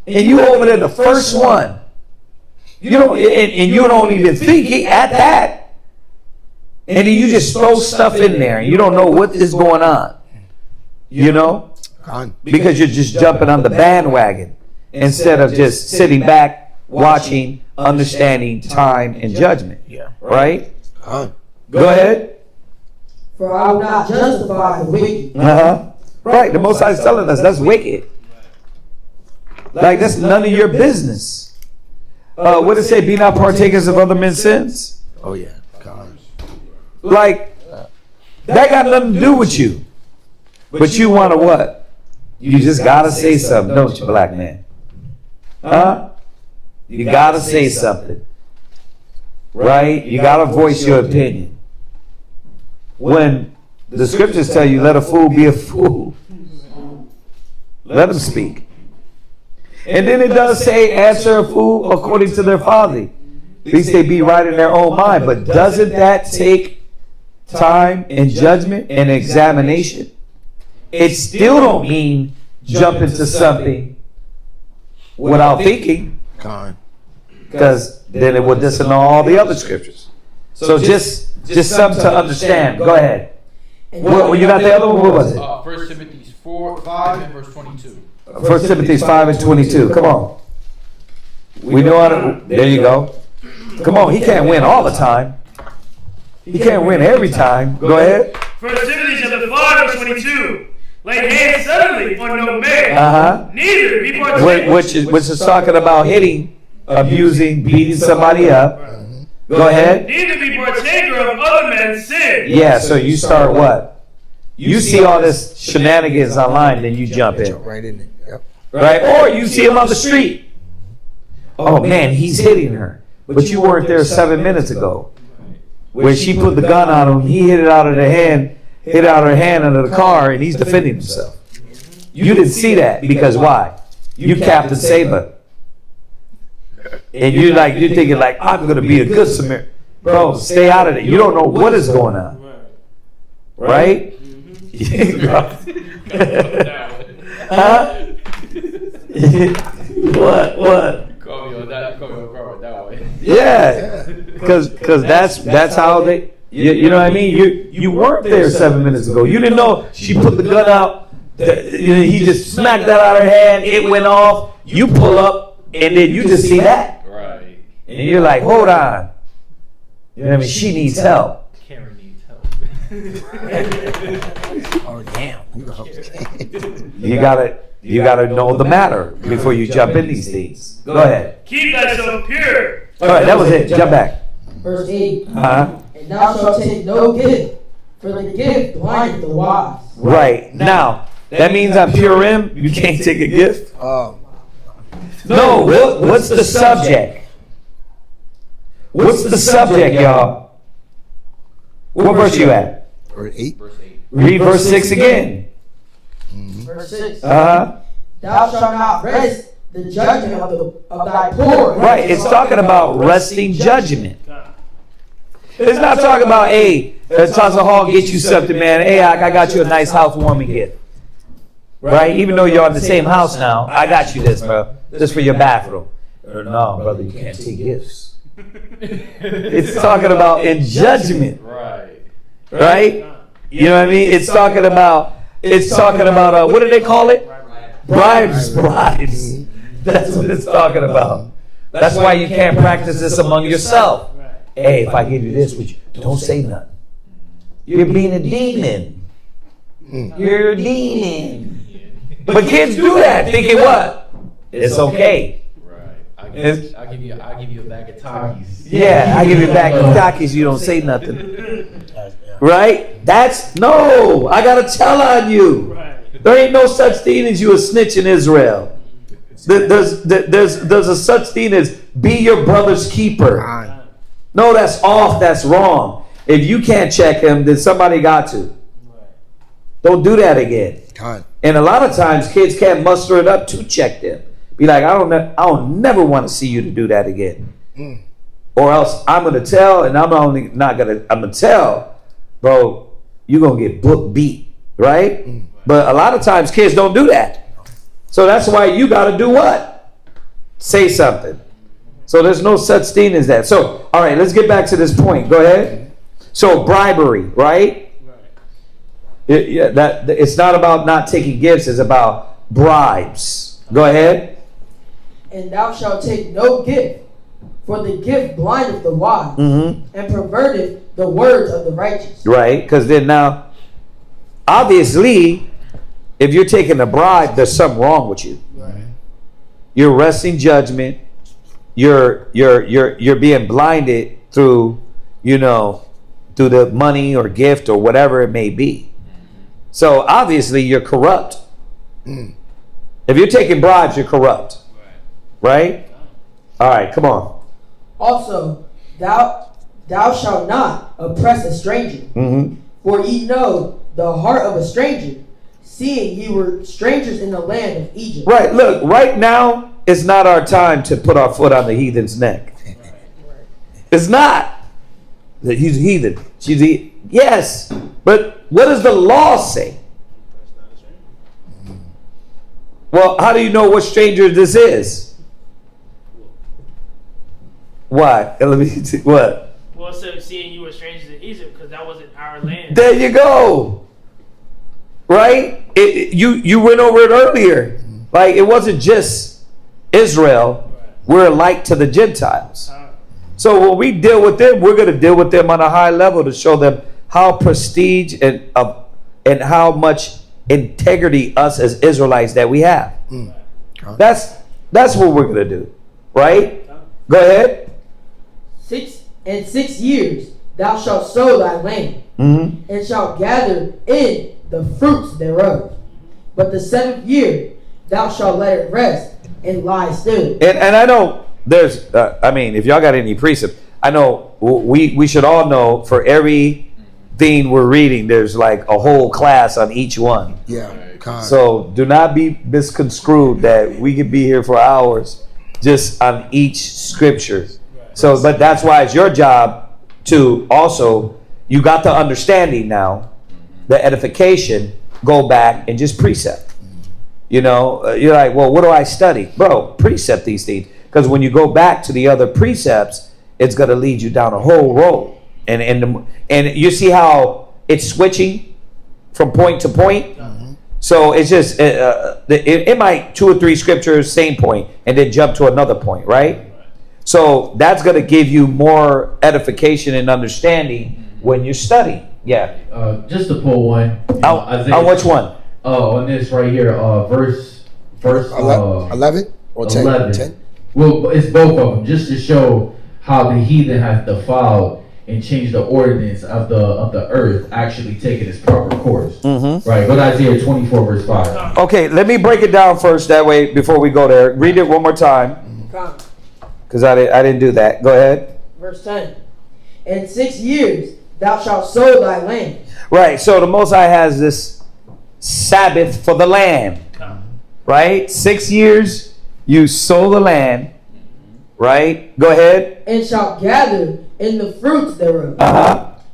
And you over there the first one. You don't, and you don't even think at that. And then you just throw stuff in there and you don't know what is going on. You know? Because you're just jumping on the bandwagon instead of just sitting back, watching, understanding time and judgment. Yeah. Right? Go ahead. For I will not justify the wicked. Right. The Most High is telling us that's wicked. Like, that's none of your business. What did it say? Be not partakers of other men's sins. Oh yeah. God. Like, that got nothing to do with you. But you want to what? You just got to say something, don't you, black man? Huh? You got to say something. Right? You got to voice your opinion. When the scriptures tell you, let a fool be a fool. Let him speak. And then it does say, answer a fool according to their folly. At least they be right in their own mind. But doesn't that take time and judgment and examination? It still don't mean jump into something without thinking. Because then it would disannul all the other scriptures. So just something to understand. Go ahead. What you got the other one? What was it? 1 Timothy 5 and verse 22. 1 Timothy 5 and 22. Come on. We know how to. There you go. Come on. He can't win all the time. He can't win every time. Go ahead. 1 Timothy chapter 5 verse 22. Lay hands suddenly on no man. Neither be partaker. Which is talking about hitting, abusing, beating somebody up. Go ahead. Neither be partaker of other men's sin. Yeah, so you start what? You see all this shenanigans online, then you jump in. Right in it. Yep. Right? Or you see him on the street. Oh man, he's hitting her. But you weren't there 7 minutes ago. Where she put the gun on him, he hit it out of her hand under the car, and he's defending himself. You didn't see that because why? You Captain Saber. And you're thinking like, I'm gonna be a good Samaritan. Bro, stay out of it. You don't know what is going on. Right? Huh? What? Call me on that way. Yeah. Because that's how they, you know what I mean? You weren't there 7 minutes ago. You didn't know she put the gun out. He just smacked that out of her hand. It went off. You pull up, and then you just see that. Right. And you're like, hold on. You know what I mean? She needs help. Karen needs help. Oh damn. You gotta know the matter before you jump in these things. Go ahead. Keep thyself pure. All right, that was it. Jump back. Verse 8. Uh-huh. And thou shalt take no gift, for the gift blindeth the wise. Right. Now, that means on Purim, you can't take a gift? No, what's the subject? What's the subject, y'all? What verse you at? Verse 8. Read verse 6 again. Verse 6. Uh-huh. Thou shalt not rest the judgment of thy poor. Right, it's talking about resting judgment. It's not talking about, hey, Taza Hall, get you something, man. Hey, I got you a nice housewarming gift. Right? Even though you're in the same house now, I got you this, bro. This for your bathroom. No, brother, you can't take gifts. It's talking about in judgment. Right. Right? You know what I mean? It's talking about, what do they call it? Bribes. That's what it's talking about. That's why you can't practice this among yourself. Hey, if I give you this, don't say nothing. You're being a demon. You're a demon. But kids do that, thinking what? It's okay. Right. I'll give you a bag of Takis. Yeah, I give you a bag of Takis. You don't say nothing, right? No. I gotta tell on you. There ain't no such thing as you a snitch in Israel. There's a such thing as be your brother's keeper. No, that's off. That's wrong. If you can't check him, then somebody got to. Don't do that again. And a lot of times, kids can't muster it up to check them. Be like, I don't never want to see you to do that again. Or else I'm gonna tell, and I'm gonna tell, bro, you're gonna get book beat, right? But a lot of times kids don't do that. So that's why you gotta do what? Say something. So there's no such thing as that. So, all right, let's get back to this point. Go ahead. So bribery, right? It's not about not taking gifts, it's about bribes. Go ahead. And thou shalt take no gift, for the gift blindeth the wise, and perverteth the words of the righteous. Right, because then now, obviously, if you're taking a bribe, there's something wrong with you. Right. You're resting judgment. You're being blinded through, through the money or gift or whatever it may be. So obviously you're corrupt. If you're taking bribes, you're corrupt. Right? All right, come on. Also, thou shalt not oppress a stranger, for ye know the heart of a stranger, seeing ye were strangers in the land of Egypt. Right, look, right now is not our time to put our foot on the heathen's neck. It's not. He's a heathen. Yes, but what does the law say? Well, how do you know what stranger this is? Why? Let me see. What? Well, so seeing you were strangers in Egypt because that wasn't our land. There you go. Right? You went over it earlier. Like it wasn't just Israel. We're a light to the Gentiles. So when we deal with them, we're going to deal with them on a high level to show them how prestige and how much integrity us as Israelites that we have. That's what we're going to do. Right? Go ahead. 6 years thou shalt sow thy land, and shalt gather in the fruits thereof. But the 7th year thou shalt let it rest and lie still. And I know there's, if y'all got any precept, I know we should all know for every thing we're reading, there's like a whole class on each one. Yeah. So do not be misconstrued that we could be here for hours just on each scripture. So, but that's why it's your job to also, you got the understanding now, the edification, go back and just precept. You're like, well, what do I study? Bro, precept these things. Because when you go back to the other precepts, it's going to lead you down a whole road. And you see how it's switching from point to point? So it's just, it might 2 or 3 scriptures, same point, and then jump to another point, right? So that's going to give you more edification and understanding when you're studying. Yeah. Just to pull one. On which one? On this right here, verse 11 or 10? 11. 10? Well, it's both of them, just to show how the heathen has defiled and changed the ordinance of the earth, actually taking its proper course. Right. Go to Isaiah 24, verse 5. Okay, let me break it down first. That way, before we go there, read it one more time. Because I didn't do that. Go ahead. Verse 10. In 6 years thou shalt sow thy land. Right. So the Most High has this Sabbath for the land. Right. 6 years you sow the land. Right. Go ahead. And shalt gather in the fruits thereof.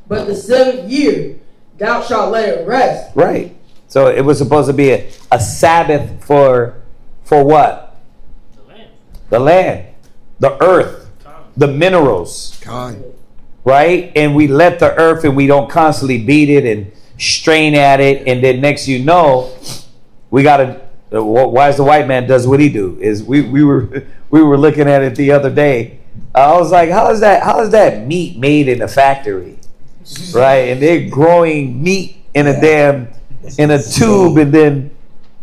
But the 7th year thou shalt let it rest. Right. So it was supposed to be a Sabbath for what? The land. The earth, the minerals, right? And we let the earth, and we don't constantly beat it and strain at it, and then next we gotta. Why is the white man does what he do? Is we were looking at it the other day. I was like, how is that meat made in a factory, right? And they're growing meat in a tube, and then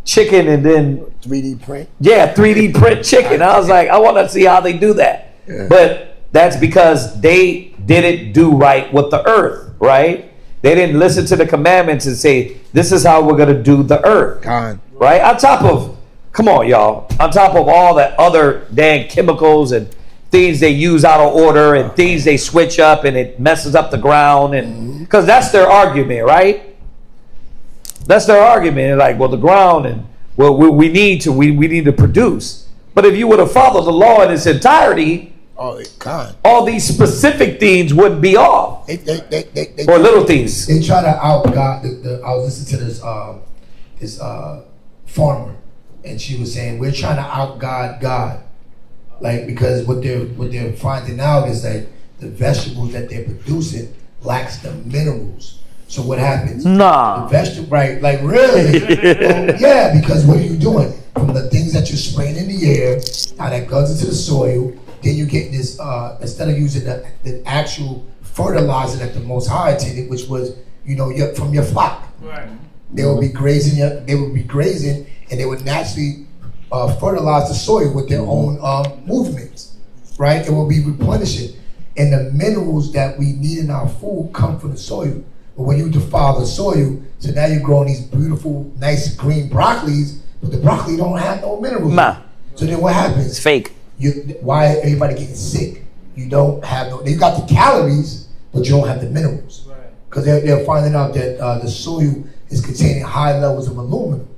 chicken and then 3D print. Yeah, 3D print chicken. I was like, I want to see how they do that. Yeah. But that's because they didn't do right with the earth, right? They didn't listen to the commandments and say, this is how we're going to do the earth. Right? On top of, come on, y'all. On top of all that other dang chemicals and things they use out of order and things they switch up and it messes up the ground. And because that's their argument, right? That's their argument. Like, well, the ground and well, we need to produce. But if you would have followed the law in its entirety, all these specific things wouldn't be off. Or little things. They try to out God. I was listening to this farmer, and she was saying we're trying to out God, like because what they're finding out is that the vegetables that they're producing lacks the minerals. So what happens? Nah. The vegetable, right? Like really? Well, yeah, because what are you doing? From the things that you're spraying in the air, how that goes into the soil, then you get this, instead of using the actual fertilizer that the Most High intended, which was, from your flock. Right. They would be grazing, and they would naturally fertilize the soil with their own movements, right? It will be replenishing. And the minerals that we need in our food come from the soil. But when you defile the soil, so now you're growing these beautiful, nice green broccolis, but the broccoli don't have no minerals. So then what happens? It's fake. Why everybody getting sick? You don't have you got the calories, but you don't have the minerals. Because they're finding out that the soil is containing high levels of aluminum.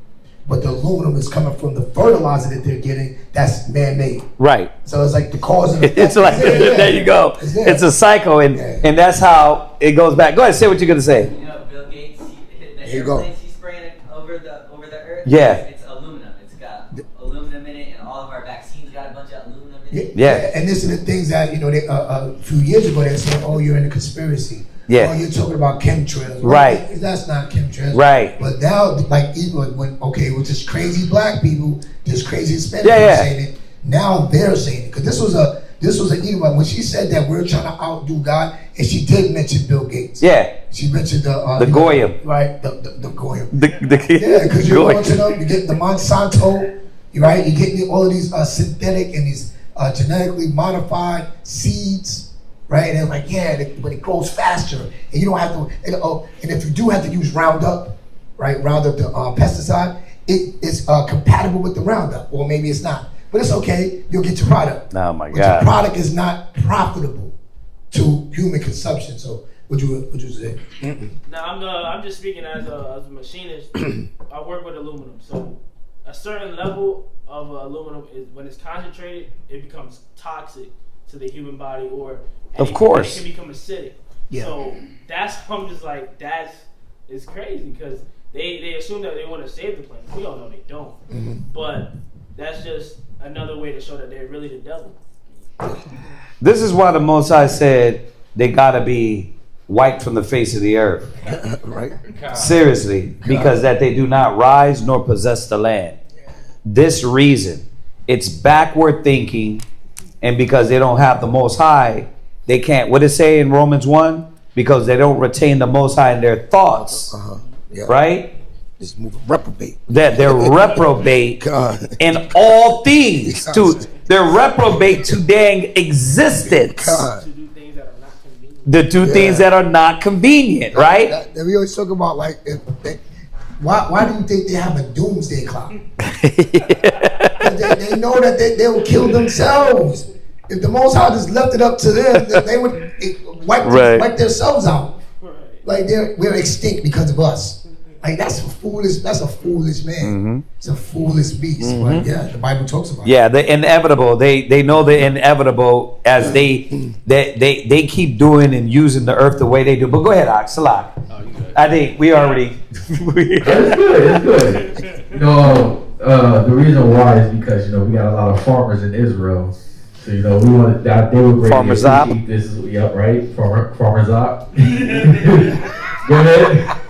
But the aluminum is coming from the fertilizer that they're getting that's man-made. Right. So it's like the cause and effect. It's like, there you go. It's a cycle, and that's how it goes back. Go ahead, say what you're going to say. You know, Bill Gates, the Here you go. airplanes he's spraying it over the earth. Yeah. It's aluminum. It's got aluminum in it, and all of our vaccines got a bunch of aluminum in it. Yeah. And this is the things that, they, a few years ago, they were saying, oh, you're in a conspiracy. Yeah. Oh, you're talking about chemtrails. Right. That's not chemtrails. Right. But now, like, even with this crazy black people, this crazy Hispanic people saying it, now they're saying it. Because this was an email. When she said that we're trying to outdo God, and she did mention Bill Gates. Yeah. She mentioned the Goyim. Right, the Goyim. Yeah, because you're going to them, you get the Monsanto, right? You're getting all of these synthetic and these genetically modified seeds. Right, and they're like, but it grows faster, and you don't have to. And if you do have to use Roundup, right, Roundup, the pesticide, it's compatible with the Roundup, or maybe it's not. But it's okay. You'll get your product. Oh my but God! Your product is not profitable to human consumption. So, would you say? Now I'm just speaking as a machinist. I work with aluminum, so a certain level of aluminum is when it's concentrated, it becomes toxic to the human body, or of course it can become acidic. Yeah. So that's I'm just like it's crazy because they assume that they want to save the planet. We all know they don't. But that's just another way to show that they're really the devil. This is why the Most High said they gotta be wiped from the face of the earth. Right. Seriously, because that they do not rise nor possess the land. This reason, it's backward thinking. And because they don't have the Most High, they can't. What it say in Romans 1? Because they don't retain the Most High in their thoughts. Right? Just move reprobate. That they're reprobate in all things. They're reprobate to dang existence. The two things that are not convenient, right? We always talk about why do you think they have a doomsday clock? they know that they will kill themselves. If the Most High just left it up to them, they would wipe themselves out. Like we're extinct because of us. Like that's a foolish man. It's a foolish beast. But yeah, the Bible talks about it. Yeah, the inevitable. They know the inevitable as they keep doing and using the earth the way they do. But go ahead, Salak. I think we already. It's good. The reason why is because we got a lot of farmers in Israel, so we wanted that they would Farmer Zop. This is right. Farmer Zop. Go ahead.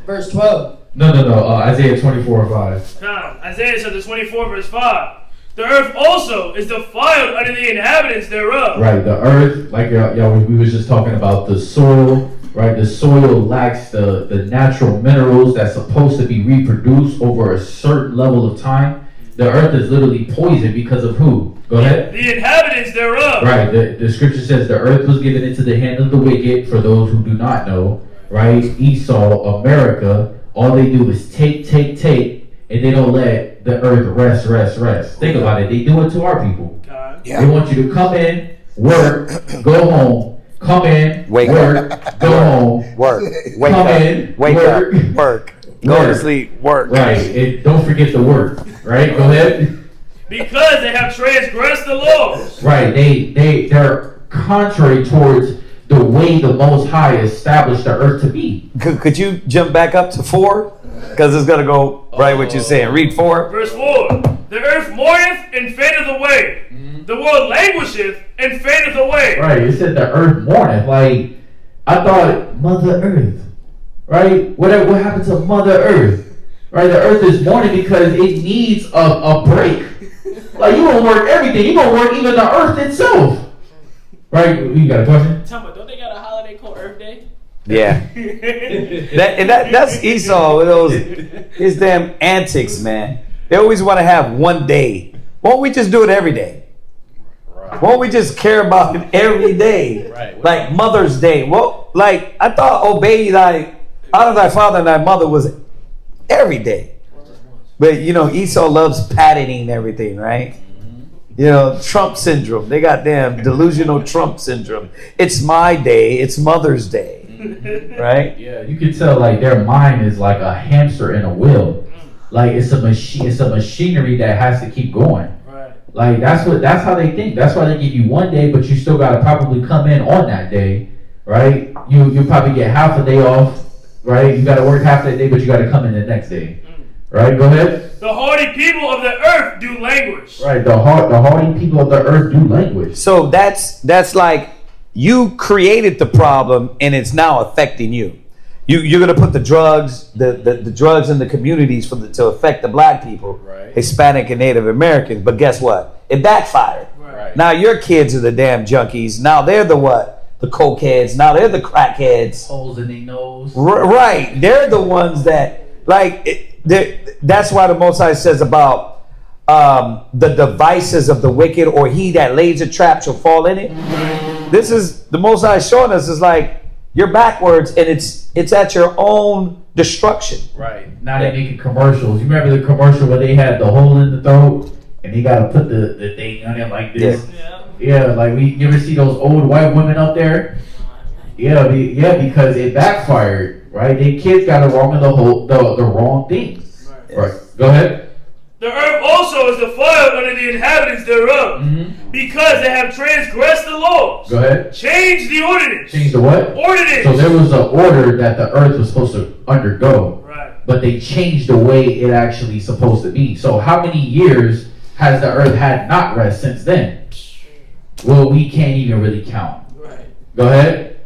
Verse 12. No. Isaiah 24:5. Isaiah said the 24 verse 5. The earth also is defiled under the inhabitants thereof. Right, the earth, like we was just talking about the soil, right? The soil lacks the natural minerals that's supposed to be reproduced over a certain level of time. The earth is literally poisoned because of who? Go ahead. The inhabitants thereof. Right. The scripture says the earth was given into the hand of the wicked. For those who do not know, right? Esau, America, all they do is take, and they don't let the earth rest. Think about it. They do it to our people. Yeah. They want you to come in, work, go home. Come in, Wake work, go home. Work. Wake come up. in, Wake work, up. Work. Go to sleep. Work. Right. And don't forget the work. Right. Go ahead. Because they have transgressed the laws. Right. They're contrary towards the way the Most High established the earth to be. Could you jump back up to 4? Because it's gonna go right what you're saying. Read 4. Verse 4. The earth mourneth and fadeth away. The world languisheth and fadeth away. Right. It said the earth mourneth. Like, I thought Mother Earth. Right. What happened to Mother Earth? Right. The earth is mourning because it needs a break. Like, you gonna work everything. You gonna work even the earth itself. Right. You got a question? Tell me, don't they got a holiday called Earth Day? Yeah. That's Esau with his damn antics, man. They always want to have one day. Won't we just do it every day? Won't we just care about it every day? Right. Like Mother's Day. Well, like, I thought obey thy honor thy father and thy mother was every day. But you know, Esau loves patenting everything, right? You know, Trump syndrome. They got damn delusional Trump syndrome. It's my day. It's Mother's Day, right? Yeah, you can tell like their mind is like a hamster in a wheel. Like it's a machine. It's a machinery that has to keep going. Right. Like that's how they think. That's why they give you one day, but you still got to probably come in on that day, right? You probably get half a day off, right? You got to work half that day, but you got to come in the next day, right? Go ahead. The hardy people of the earth do languish. Right. The hardy people of the earth do languish. So that's like you created the problem and it's now affecting you. You're gonna put the drugs in the communities to affect the black people, right. Hispanic and Native Americans. But guess what? It backfired. Right. Now your kids are the damn junkies. Now they're the what? The cokeheads. Now they're the crackheads. Holes in their nose. Right. They're the ones that that's why the Most High says about the devices of the wicked, or he that lays a trap shall fall in it. This is the Most High showing us is like you're backwards and it's at your own destruction. Right. Now they're making commercials. You remember the commercial where they had the hole in the throat and they gotta put the thing on it like this? Yeah, like you ever see those old white women up there? Yeah, because it backfired, right? Their kids got it wrong in the wrong thing. Right. Go ahead. The earth also is defiled under the inhabitants thereof, because they have transgressed the laws. Go ahead. Change the ordinance. Change the what? Ordinance. So there was an order that the earth was supposed to undergo. Right. But they changed the way it actually supposed to be. So how many years has the earth had not rest since then? Well, we can't even really count. Right. Go ahead.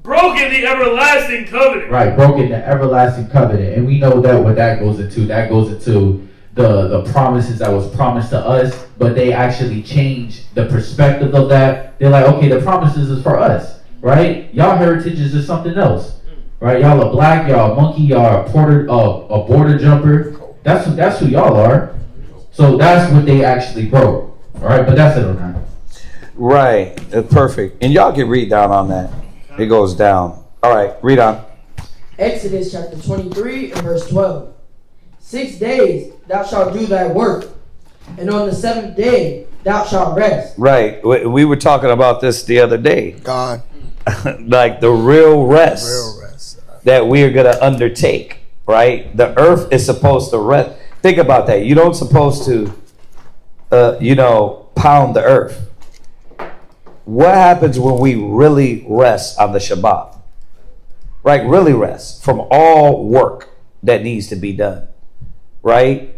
Broken the everlasting covenant. Right, broken the everlasting covenant. And we know that what that goes into. That goes into the promises that was promised to us, but they actually changed the perspective of that. They're like, okay, the promises is for us, right? Y'all heritage is just something else, right? Y'all are black, y'all are monkey, y'all are a border jumper. That's who y'all are. So that's what they actually broke, all right? But that's it on that. Right, perfect. And y'all can read down on that. It goes down. All right, read on. Exodus chapter 23 and verse 12. 6 days thou shalt do thy work, and on the seventh day thou shalt rest. Right. We were talking about this the other day. God. Like the real rest that we are going to undertake, right? The earth is supposed to rest. Think about that. You don't supposed to, pound the earth. What happens when we really rest on the Shabbat? Right? Really rest from all work that needs to be done. Right?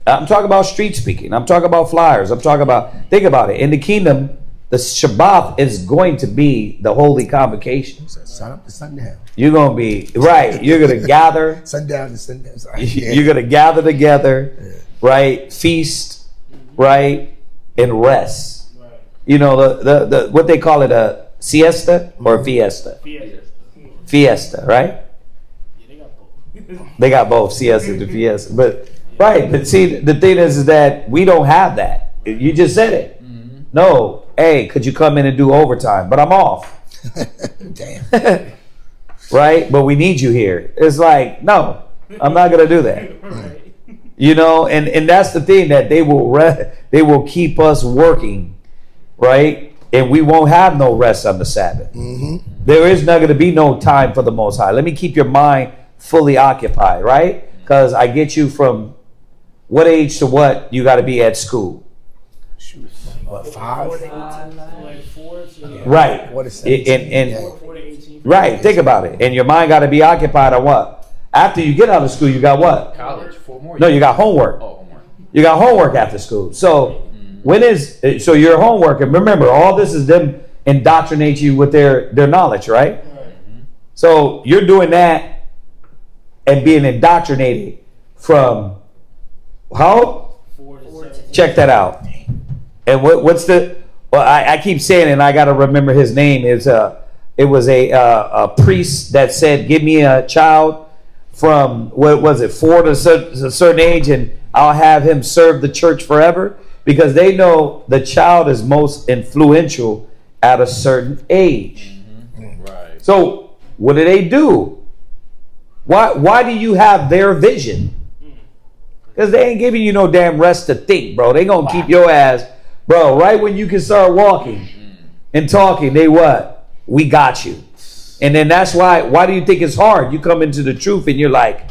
I'm talking about street speaking. I'm talking about flyers. Think about it. In the kingdom, the Shabbat is going to be the holy convocation. Sun up to sundown. You're going to be, right, you're going to gather. Sundown to sundown. Sorry. You're going to gather together, right, feast, right, and rest. You know, the what they call it, a siesta or a fiesta? Fiesta, right? They got both Siesta to Fiesta, but right. But see, the thing is that we don't have that. You just said it. No, hey, could you come in and do overtime? But I'm off. Damn. Right? But we need you here. It's like, no, I'm not gonna do that. You know, and that's the thing, that they will keep us working, right? And we won't have no rest on the Sabbath. There is not going to be no time for the Most High. Let me keep your mind fully occupied, right? Because I get you from what age to what you got to be at school. What, 5? Right. Right. Think about it. And your mind got to be occupied on what? After you get out of school, you got what? College, 4 more years. No, you got homework. Oh, homework. You got homework after school. So so your homework, and remember, all this is them indoctrinate you with their knowledge, right? So you're doing that and being indoctrinated from how? Check that out. And what's the? Well, I keep saying it, and I got to remember his name. It was a priest that said, "Give me a child from, what was it, 4 to a certain age, and I'll have him serve the church forever," because they know the child is most influential at a certain age. Right. So what do? Why do you have their vision? Because they ain't giving you no damn rest to think, bro. They gonna keep your ass, bro. Right when you can start walking and talking, they what? We got you. And then that's why do you think it's hard? You come into the truth and you're like,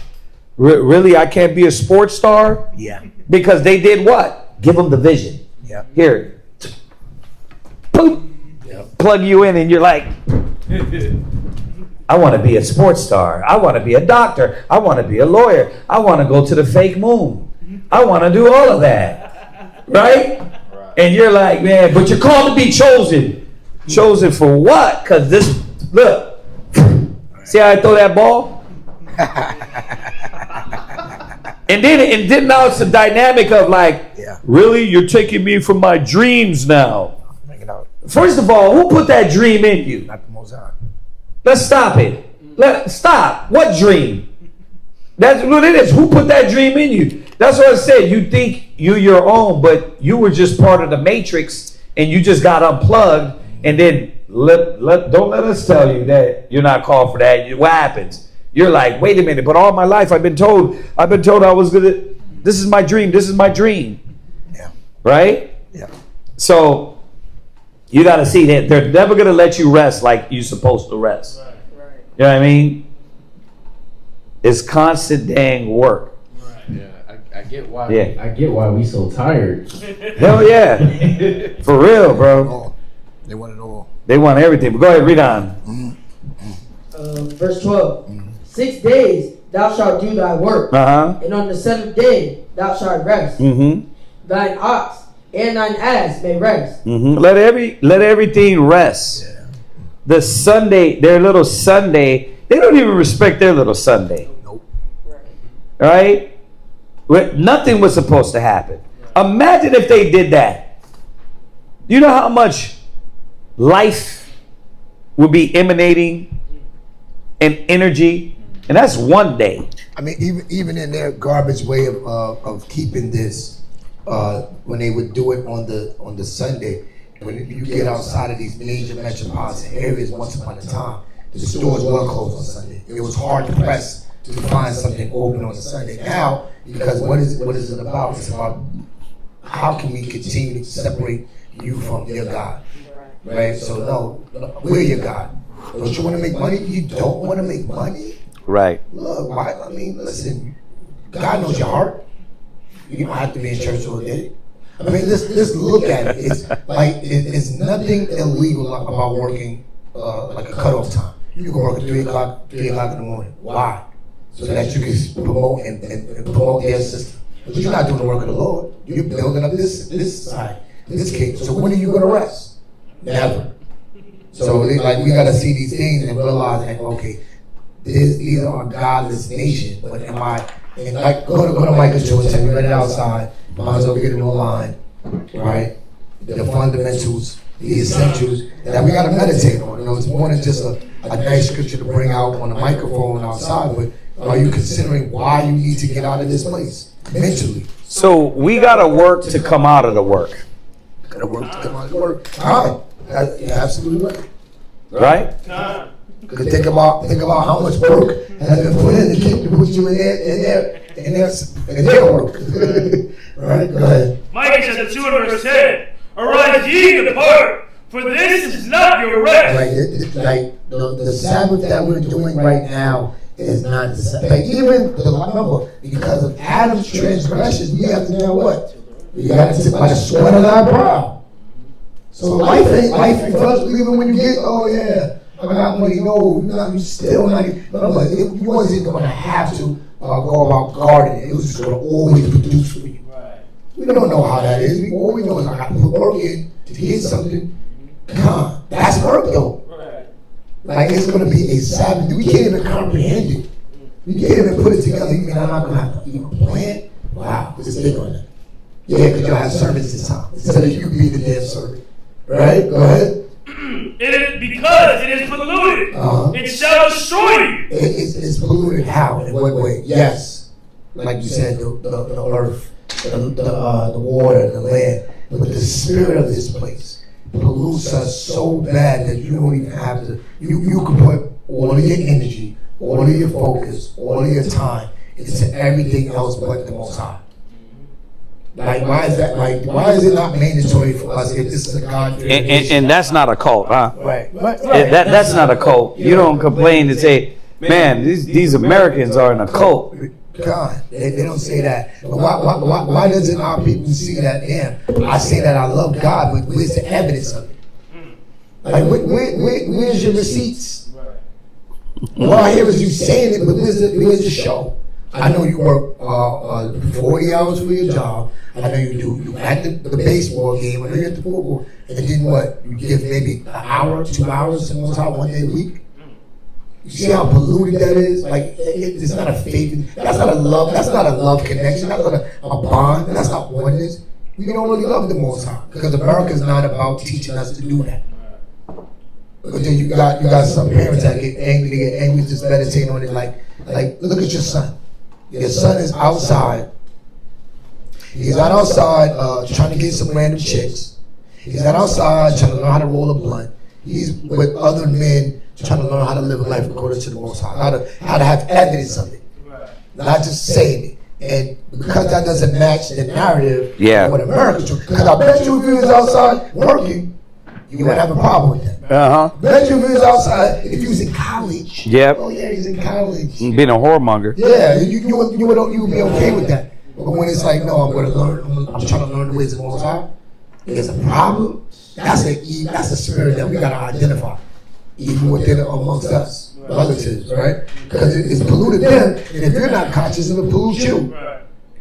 really, I can't be a sports star? Yeah. Because they did what? Give them the vision. Yeah. Here. Boom. Yep. Plug you in and you're like, I want to be a sports star. I want to be a doctor. I want to be a lawyer. I want to go to the fake moon. I want to do all of that. Right? And you're like, man, but you're called to be chosen. Chosen for what? Because this, look. See how I throw that ball? and then now it's the dynamic of like, really, you're taking me from my dreams now. First of all, who put that dream in you? Not the Mozart. Let's stop it. Stop. What dream? That's what it is. Who put that dream in you? That's what I said. You think you're your own, but you were just part of the matrix, and you just got unplugged, and then don't let us tell you that you're not called for that. What happens? You're like, wait a minute, but all my life I've been told I was gonna, this is my dream. Yeah. Right? Yeah. So you got to see that they're never gonna let you rest like you're supposed to rest. Right. You know what I mean? It's constant dang work. Yeah, I get why. Yeah. I get why we so tired. Hell yeah. For real, bro. They want it all. They want everything. But go ahead, read on. Verse 12. 6 days thou shalt do thy work, and on the 7th day thou shalt rest. Thine ox and thine ass may rest. Let everything rest. Yeah. The Sunday, their little Sunday, they don't even respect their little Sunday. Nope. Right? Nothing was supposed to happen. Imagine if they did that. You know how much life would be emanating and energy, and that's one day. I mean, even in their garbage way of keeping this, when they would do it on the Sunday, when you get outside of these major metropolitan areas, once upon a time, the stores were closed on Sunday. It was hard to press to find something open on a Sunday. Now, because what is it about? It's about how can we continue to separate you from your God. Right? So no, we're your God. Don't you want to make money? You don't want to make money? Right. Look, I mean, listen, God knows your heart. You don't have to be in church all day. I mean, let's look at it. It's like it's nothing illegal about working like a cutoff time. You can work at 3 o'clock in the morning. Why? So that you can promote and promote their system. But you're not doing the work of the Lord. You're building up this side, this kingdom. So when are you going to rest? Never. So we got to see these things and realize that, okay, these are a godless nation, but am I? And like, go to Michael Jordan, tell me, run it outside. Might as well get in the line, right? The fundamentals the essentials that we got to meditate on. You know, it's more than just a nice scripture to bring out on a microphone outside, but are you considering why you need to get out of this place mentally? So we got to work to come out of the work. Got to work to come out of the work. All right. You're absolutely right. Right? Because think about how much work has been put in to put you in their work. Right? Go ahead. Micah chapter 2 and verse 10. Arise ye and depart, for this is not your rest. Like the Sabbath that we're doing right now is not the Sabbath. Like even remember, because of Adam's transgressions, we have to know what? We got to by the sweat of our brow. So life ain't first, even when you get, oh yeah, I got money. No, you still not. Remember, you wasn't going to have to go about gardening. It was just going to always produce for you. We don't know how that is. All we know is I got to put work in to get something. Come, that's work though. Like it's going to be a Sabbath. We can't even comprehend it. We can't even put it together. You mean I'm not going to have to even plan? Wow, just think on that. Yeah, because you'll have servants this time instead of you being the damn servant. Right? Go ahead. It is because it is polluted. It shall destroy you. It's polluted how? In what way? Yes. Like you said, the earth, the water, the land. But the spirit of this place pollutes us so bad that you don't even have to, you can put all of your energy, all of your focus, all of your time into everything else but the Most High. Like, why is that? Like, why is it not mandatory for us if this is a God? And that's not a cult, huh? Right. That's not a cult. You don't complain and say, man, these Americans are in a cult. God, they don't say that. But why doesn't our people see that? Damn, I say that I love God, but where's the evidence of it? Like, where's your receipts? All I hear is you saying it, but where's the show? I know you work 40 hours for your job. I know you do. You at the baseball game. I know you're at the football. And then what? You give maybe an hour, 2 hours, sometimes 1 day a week. You see how polluted that is? Like, it's not a faith. That's not a love. That's not a love connection. That's not a bond. That's not oneness. We don't really love the Most High because America's not about teaching us to do that. But then you got some parents that get angry. They get angry just meditating on it. Like look at your son. Your son is outside. He's not outside trying to get some random chicks. He's not outside trying to learn how to roll a blunt. He's with other men trying to learn how to live a life according to the Most High. How to have evidence of it. Not just saying it. And because that doesn't match the narrative of what America's doing. Because I bet you if he was outside working, you would have a problem with that. Bet you if he was outside, if he was in college. Yep. Oh yeah, he's in college. Being a whoremonger. Yeah, you would be okay with that. But when it's like, no, I'm going to learn. I'm trying to learn the ways of the Most High. There's a problem. That's a spirit that we got to identify, even within amongst us, relatives, right? Because it's polluted them, and if you're not conscious, it'll pollute you.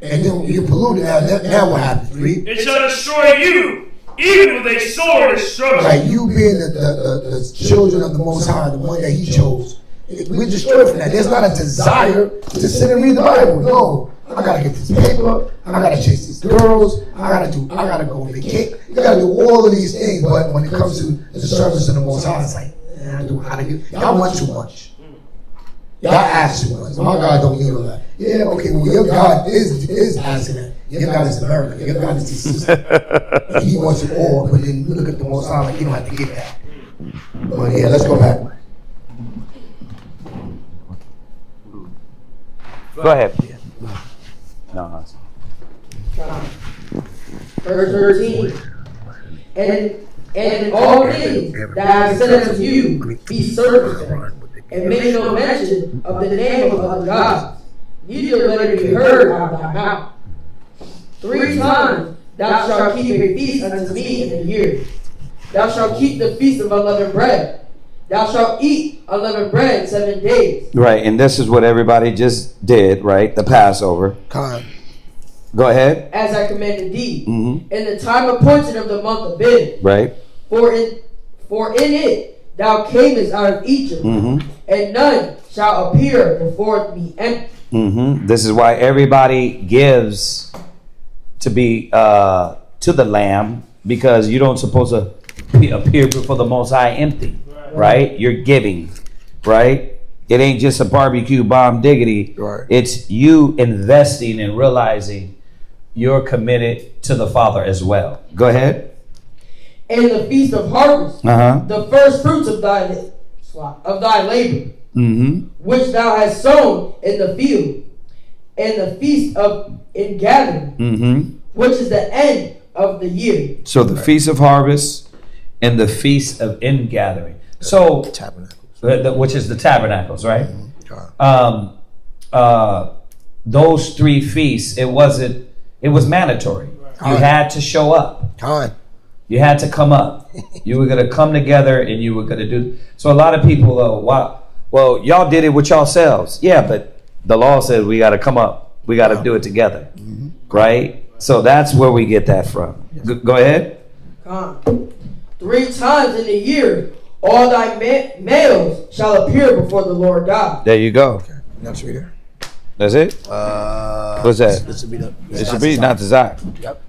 And then you're polluted. Now what happens? Read. It shall destroy you, even with a sword destruction. Like you being the children of the Most High, the one that He chose. We're destroyed from that. There's not a desire to sit and read the Bible. No. I gotta get this paper. I gotta chase these girls. I gotta go on vacation. You gotta do all of these things. But when it comes to the service of the Most High, it's like, y'all want too much. Y'all ask too much. My God don't need all that. Yeah, okay. Well, your God is asking that. Your God is America. Your God is the system. And He wants it all. But then you look at the Most High, like you don't have to get that. But yeah, let's go back. Go ahead. No. Verse 13. And in all things that I have said unto you, be circumspect, and make no mention of the name of other gods, neither let it be heard out of thy mouth. 3 times thou shalt keep a feast unto me in a year. Thou shalt keep the feast of unleavened bread. Thou shalt eat unleavened bread 7 days. Right, and this is what everybody just did, right? The Passover. Go ahead. As I commanded thee, in the time appointed of the month of Bib. Right. For in it thou camest out of Egypt, and none shall appear before me empty. This is why everybody gives to be to the lamb, because you don't supposed to appear before the Most High empty, right? You're giving, right? It ain't just a barbecue bomb diggity. Right. It's you investing and realizing you're committed to the Father as well. Go ahead. And the feast of harvest, the first fruits of thy labor, which thou hast sown in the field, and the feast of ingathering, which is the end of the year. So the feast of harvest and the feast of ingathering. So which is the tabernacles, right? Those three feasts, it was mandatory. You had to show up. You had to come up. You were going to come together and you were going to do. So a lot of people, well, y'all did it with yourselves. Yeah, but the law says we got to come up. We got to do it together. Right? So that's where we get that from. Go ahead. 3 times in a year, all thy males shall appear before the Lord God. There you go. Next reader. That's it? What's that? It should be not the Zach. Yep.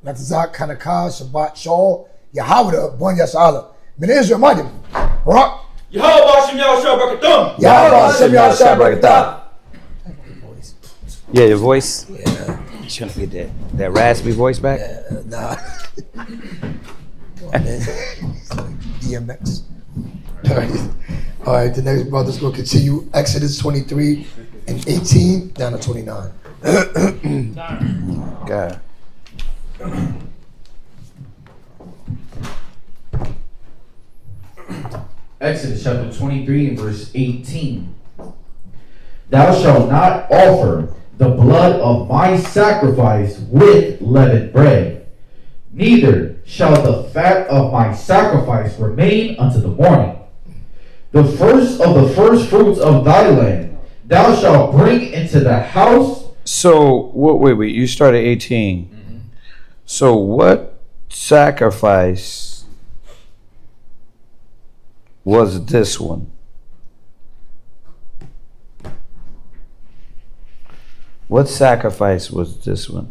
Natazak Kanaka Shabbat Shol Yahawah Bon Yasala. Min Israel Madim. Rock. Yahweh Shem Yahshua Barakatum. Yahweh Shem Yahshua Barakatum. Yeah, your voice. Yeah. You shouldn't get that raspy voice back. Nah. DMX. All right, the next brother's going to continue Exodus 23 and 18 down to 29. God. Exodus chapter 23 and verse 18. Thou shalt not offer the blood of my sacrifice with leavened bread, neither shall the fat of my sacrifice remain unto the morning. The first of the first fruits of thy land thou shalt bring into the house. So, wait, you started 18. So what sacrifice was this one? What sacrifice was this one?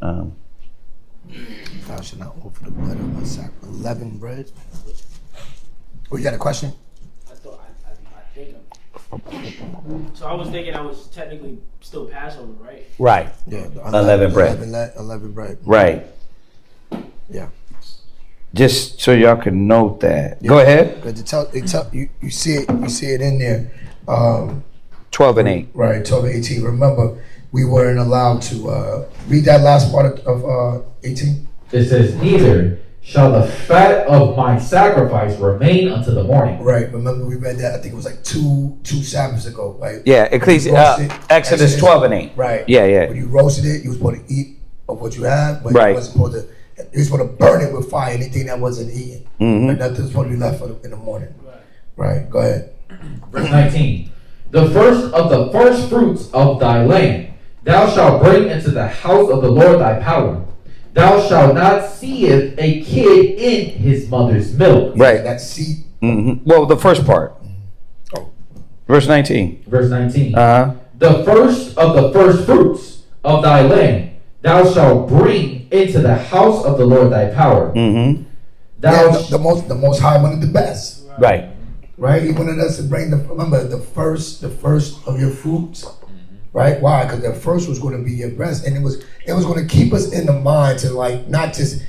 Thou shalt not offer the blood of my sacrifice. Leavened bread. Oh, you got a question? I think. So I was thinking I was technically still Passover, right? Right. Yeah. 11 bread. 11 bread. Right. Yeah. Just so y'all can note that. Yeah. Go ahead. But you see it in there. 12 and 8. Right, 12 and 18. Remember, we weren't allowed to read that last part of 18. It says, neither shall the fat of my sacrifice remain until the morning. Right. Remember, we read that. I think it was like two Sabbaths ago. Right. Yeah. Exodus 12 and 8. Right. Yeah. When you roasted it, you were supposed to eat of what you had, but right. you wasn't supposed to. You were supposed to burn it with fire. Anything that wasn't eaten, like nothing was supposed to be left in the morning. Right. Go ahead. Verse 19. The first of the first fruits of thy land thou shalt bring into the house of the Lord thy power. Thou shalt not seeth a kid in his mother's milk. Right. That's seed. Well, the first part. Oh. Verse 19. Verse 19. The first of the first fruits of thy land thou shalt bring into the house of the Lord thy power. The most high wanted the best. Right. Right. He wanted us to bring the first of your fruits. Right? Why? Because the first was going to be your best, and it was going to keep us in the mind to like not just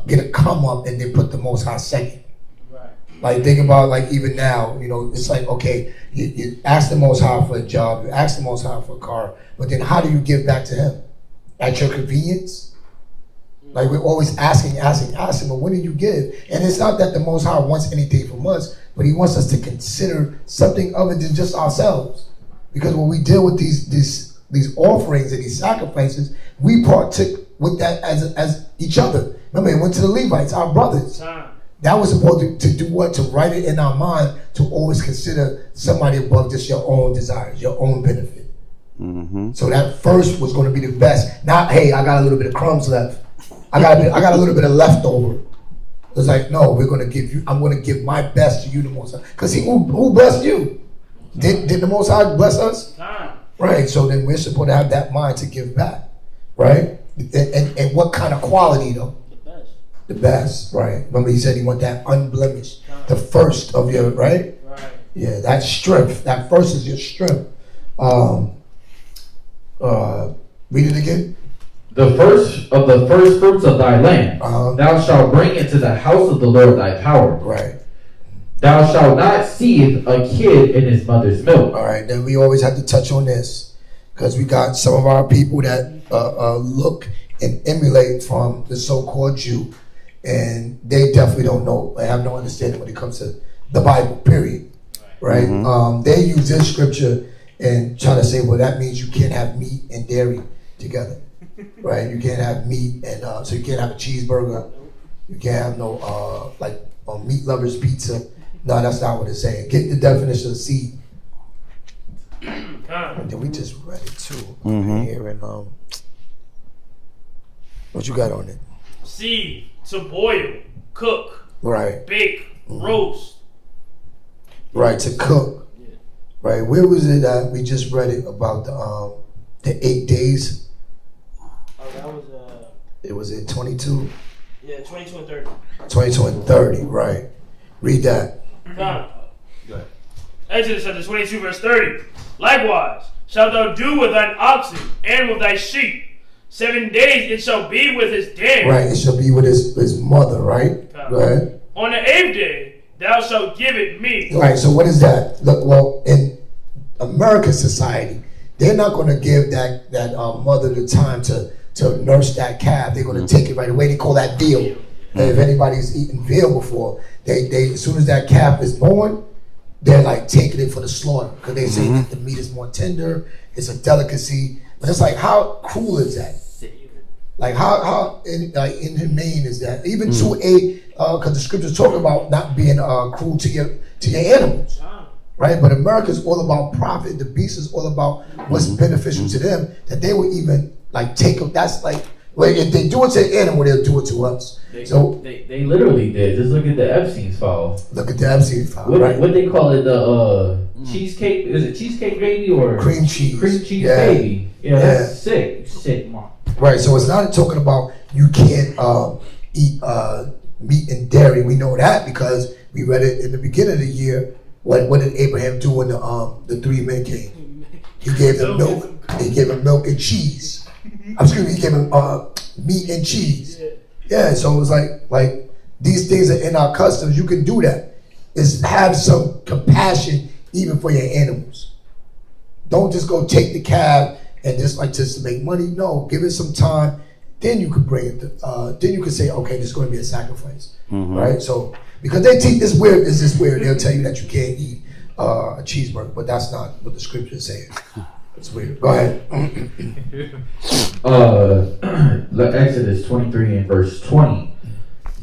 get a come up and then put the Most High second. Right. Like think about like even now, it's like okay, you ask the Most High for a job, you ask the Most High for a car, but then how do you give back to Him? At your convenience? Like we're always asking, but when do you give? And it's not that the Most High wants anything from us, but He wants us to consider something other than just ourselves. Because when we deal with these offerings and these sacrifices, we partook with that as each other. Remember, it went to the Levites, our brothers. That was supposed to do what? To write it in our mind, to always consider somebody above just your own desires, your own benefit. So that first was going to be the best. Not, hey, I got a little bit of crumbs left. I got a little bit of leftover. It's like, no, I'm going to give my best to you, the Most High. Because who blessed you? Did the Most High bless us? Right, so then we're supposed to have that mind to give back. Right? And what kind of quality, though? The best, right? Remember he said he want that unblemished. The first of your, right? Yeah, that strength. That first is your strength. Read it again. The first of the first fruits of thy land, thou shalt bring into the house of the Lord thy power. Right. Thou shalt not seethe a kid in his mother's milk. All right, then we always have to touch on this because we got some of our people that look and emulate from the so-called Jew, and they definitely don't know, they have no understanding when it comes to the Bible, period. Right? They use this scripture and try to say, well, that means you can't have meat and dairy together. Right? You can't have meat and so you can't have a cheeseburger. You can't have no like meat lovers pizza. No, that's not what it's saying. Get the definition of seed. And then we just read it too. Here and what you got on it? Seed, to boil, cook, Right. bake, roast. Right, to cook. Right. Where was it at? We just read it about the 8 days. Oh, that was It was in 22. yeah, 22 and 30. 22 and 30, right. Read that. Go ahead. Exodus chapter 22, verse 30. Likewise, shalt thou do with thine oxen and with thy sheep. 7 days it shall be with his dam. Right, it shall be with his mother, right? Go ahead. On the 8th day thou shalt give it meat. Right, so what is that? Look, well, in American society, they're not going to give that mother the time to nurse that calf. They're going to take it right away. They call that veal. And if anybody's eaten veal before, they as soon as that calf is born, they're like taking it for the slaughter because they say that the meat is more tender. It's a delicacy. But it's like, how cruel is that? Like how inhumane is that? Even to a because the scriptures talk about not being cruel to your animals, right? But America's all about profit. The beast is all about what's beneficial to them. That they will even like take them. That's like, well, if they do it to the animal, they'll do it to us. They literally did. Just look at the Epstein's files. Look at the Epstein's file. What, what they call it? The cheesecake? Is it cheesecake gravy or cream cheese? Cream cheese gravy. Yeah, that's sick. Sick, mom. Right. So it's not talking about you can't eat meat and dairy. We know that because we read it in the beginning of the year. What did Abraham do when the three men came? He gave them milk. He gave them milk and cheese. Excuse me. He gave them meat and cheese. Yeah. So it was like these things are in our customs. You can do that. Is have some compassion even for your animals. Don't just go take the calf and just to make money. No, give it some time. Then you could bring it. Then you could say, okay, this is going to be a sacrifice, right? So because they teach this weird, they'll tell you that you can't eat a cheeseburger, but that's not what the scripture is saying. It's weird. Go ahead. Exodus 23 and verse 20.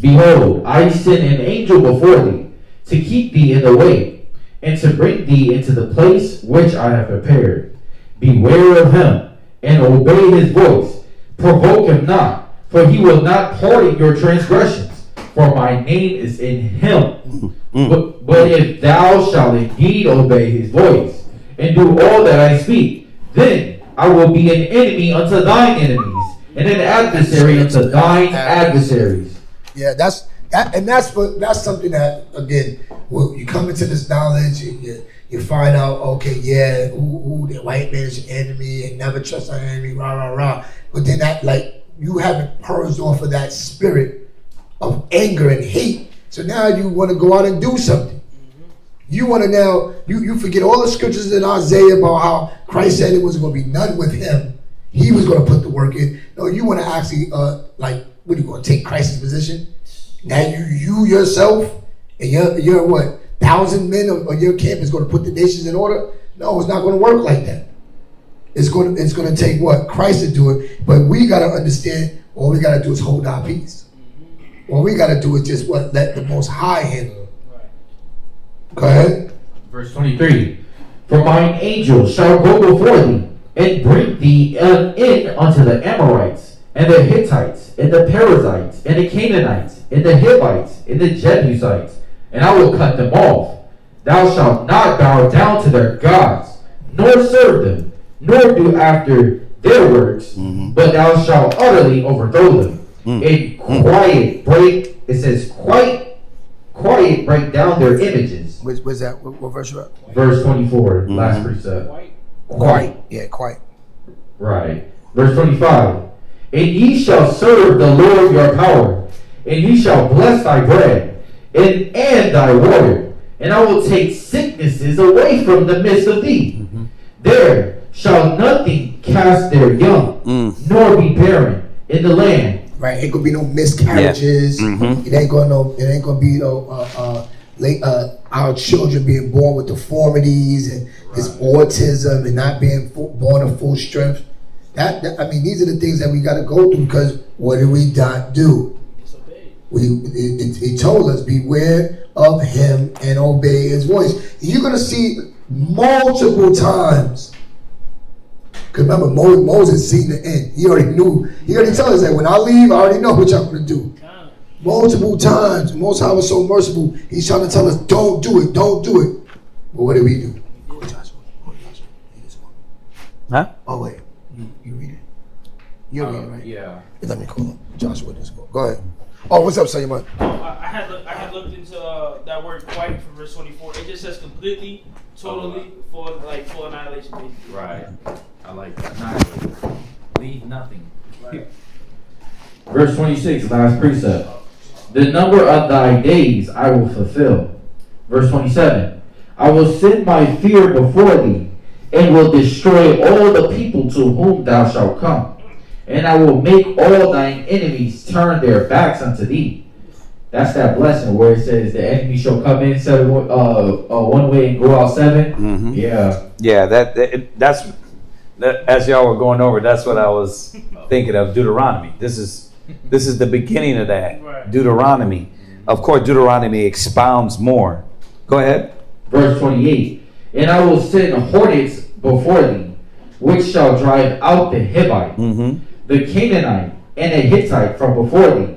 Behold, I send an angel before thee to keep thee in the way and to bring thee into the place which I have prepared. Beware of him and obey his voice. Provoke him not, for he will not pardon your transgressions, for my name is in him. But if thou shalt indeed obey his voice and do all that I speak, then I will be an enemy unto thine enemies and an adversary unto thine adversaries. Yeah, that's something that, again, when you come into this knowledge, you find out, okay, yeah, who the white man is your enemy and never trust our enemy, rah, rah, rah. But then that, like, you haven't purged off of that spirit of anger and hate. So now you want to go out and do something. You want to now, you forget all the scriptures in Isaiah about how Christ said it was going to be none with him. He was going to put the work in. No, you want to actually, what are you going to take Christ's position? Now you yourself and your 1,000 men of your camp is going to put the nations in order? No, it's not going to work like that. It's going to take Christ to do it. But we got to understand all we got to do is hold our peace. What we got to do is just let the Most High handle it. Go ahead. Verse 23. For mine angel shall go before thee, and bring thee in unto the Amorites, and the Hittites, and the Perizzites, and the Canaanites, and the Hivites, and the Jebusites, and I will cut them off. Thou shalt not bow down to their gods, nor serve them, nor do after their works, but thou shalt utterly overthrow them. And quiet break down their images. Where's that? What verse you at? Verse 24, last precept. Quiet. Yeah, quiet. Right. Verse 25. And ye shall serve the Lord your power, and he shall bless thy bread, and thy water, and I will take sicknesses away from the midst of thee. There shall nothing cast their young, nor be barren in the land. Right, ain't gonna be no miscarriages. It ain't gonna be no our children being born with deformities and this autism and not being born of full strength. I mean, these are the things that we got to go through, because what did we not do? He told us, beware of him and obey his voice. You're gonna see multiple times. Because remember, Moses seen the end. He already knew. He already told us that when I leave, I already know what y'all going to do. Multiple times. Most High was so merciful. He's trying to tell us, don't do it. Don't do it. But what did we do? Huh? Oh, wait. You read it? You read it, right? Yeah. Let me call him. Joshua, let's go. Go ahead. Oh, what's up, Sayyid? I had looked into that word quiet for verse 24. It just says completely, totally, full annihilation, basically. Right. I like that. Annihilate. Leave nothing. Right. Verse 26, last precept. The number of thy days I will fulfill. Verse 27. I will send my fear before thee, and will destroy all the people to whom thou shalt come. And I will make all thine enemies turn their backs unto thee. That's that blessing where it says the enemy shall come in one way and go out seven. Yeah, that's as y'all were going over, that's what I was thinking of. Deuteronomy. This is the beginning of that. Right. Deuteronomy. Of course, Deuteronomy expounds more. Go ahead. Verse 28. And I will send hornets before thee, which shall drive out the Hivite, the Canaanite, and the Hittite from before thee.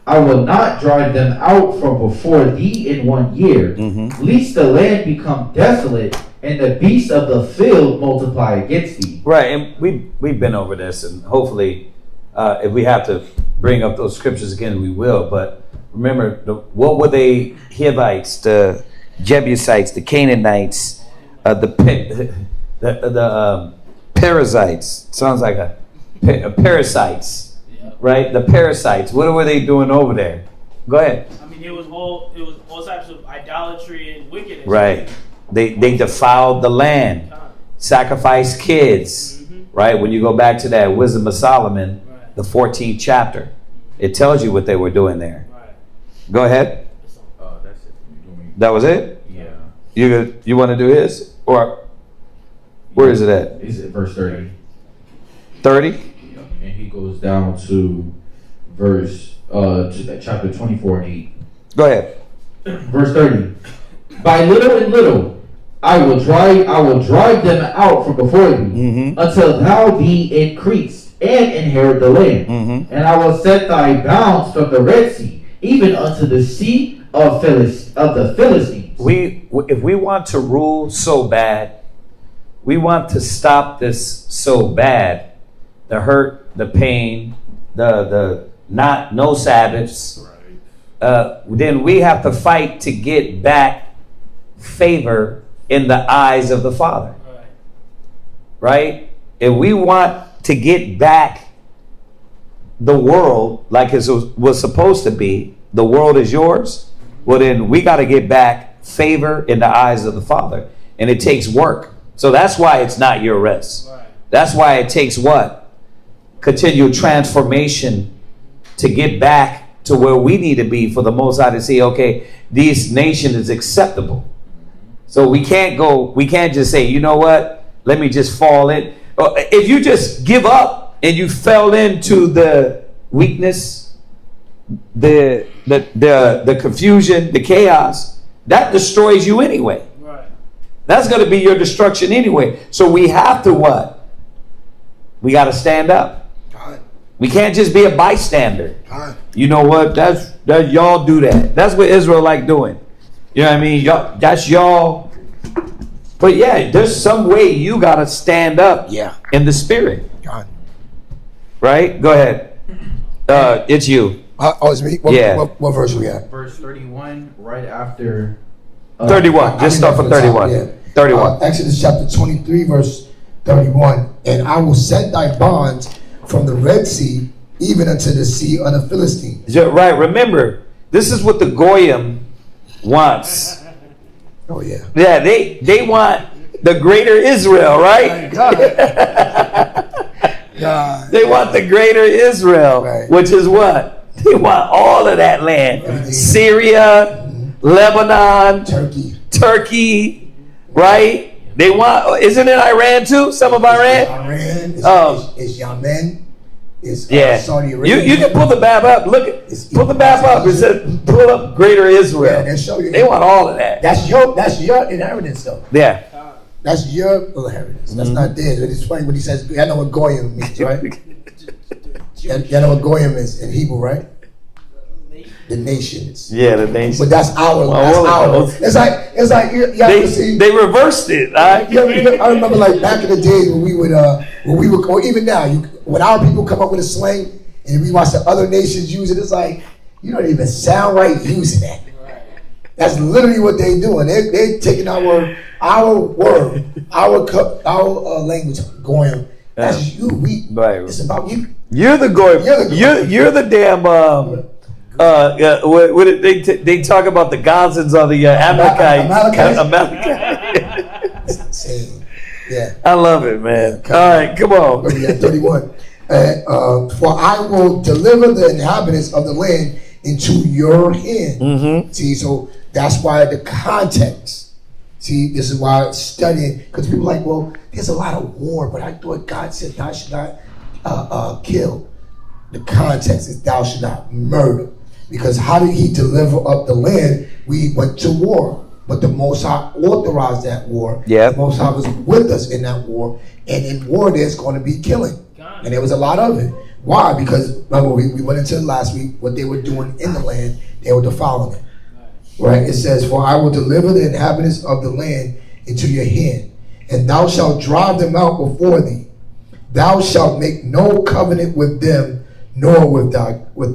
I will not drive them out from before thee in 1 year, lest the land become desolate, and the beasts of the field multiply against thee. Right, and we've been over this, and hopefully, if we have to bring up those scriptures again, we will. But remember, what were they? Hivites, the Jebusites, the Canaanites, the Perizzites. Sounds like a parasites. Right, the parasites. What were they doing over there? Go ahead. I mean, it was all types of idolatry and wickedness. Right. They defiled the land, sacrificed kids. Right. When you go back to that Wisdom of Solomon, the 14th chapter, it tells you what they were doing there. Right. Go ahead. That's it. That was it. Yeah. You want to do his, or where is it at? Is it verse 30? 30. And he goes down to verse chapter 24 and 8. Go ahead. Verse 30. By little and little I will drive them out from before thee, until thou be increased and inherit the land. And I will set thy bounds from the Red Sea, even unto the sea of the Philistines. If we want to rule so bad, we want to stop this so bad, the hurt, the pain, the no Sabbaths, then we have to fight to get back favor in the eyes of the Father. Right? If we want to get back the world like it was supposed to be, the world is yours, well then we got to get back favor in the eyes of the Father. And it takes work. So that's why it's not your rest. That's why it takes what? Continual transformation to get back to where we need to be for the Most High to see, okay, this nation is acceptable. So we can't just say, you know what, let me just fall in. If you just give up and you fell into the weakness, the confusion, the chaos, that destroys you anyway. Right. That's going to be your destruction anyway. So we have to what? We got to stand up. We can't just be a bystander. You know what? That's y'all do that. That's what Israel like doing. You know what I mean? Y'all, that's y'all. But yeah, there's some way you got to stand up. Yeah. In the spirit. God. Right? Go ahead. It's you. It's me. What verse we at? Verse 31, right after. 31. Just start from 31. Yeah. 31. Exodus chapter 23, verse 31. And I will set thy bonds from the Red Sea even unto the sea of the Philistines. Right. Remember, this is what the Goyim wants. Oh yeah. Yeah, they want the greater Israel, right? God. They want the greater Israel, which is what? They want all of that land. Syria, Lebanon, Turkey, right? They want, isn't it Iran too? Some of Iran? It's Yemen. It's You Saudi Arabia. can pull the map up. Look at pull the map up. It says pull up Greater Israel. They want all of that. That's your inheritance though. Yeah. That's your inheritance. That's not theirs. It's funny when he says, I know what Goyim means, right? You know what Goyim is in Hebrew, right? The nations. Yeah, the nations. But that's our. It's like you have to see. They reversed it. I remember like back in the days when we would, or even now, when our people come up with a slang and we watch the other nations use it, it's like you don't even sound right using that. That's literally what they're doing. They're taking our word, our language, Goyim. That's you. It's about you. You're the Goyim. You're the damn. They talk about the Gazans or the Amalekites. Yeah. I love it, man. All right, come on. 31. For I will deliver the inhabitants of the land into your hand. Mm-hmm. See, so that's why the context. See, this is why studying, because people are like, well, there's a lot of war, but I thought God said thou should not kill. The context is thou should not murder. Because how did he deliver up the land? We went to war. But the Most High authorized that war. Yep. The Most High was with us in that war. And in war, there's going to be killing. And there was a lot of it. Why? Because, remember, we went into last week, what they were doing in the land, they were defiling it. Right? It says, for I will deliver the inhabitants of the land into your hand, and thou shalt drive them out before thee. Thou shalt make no covenant with them, nor with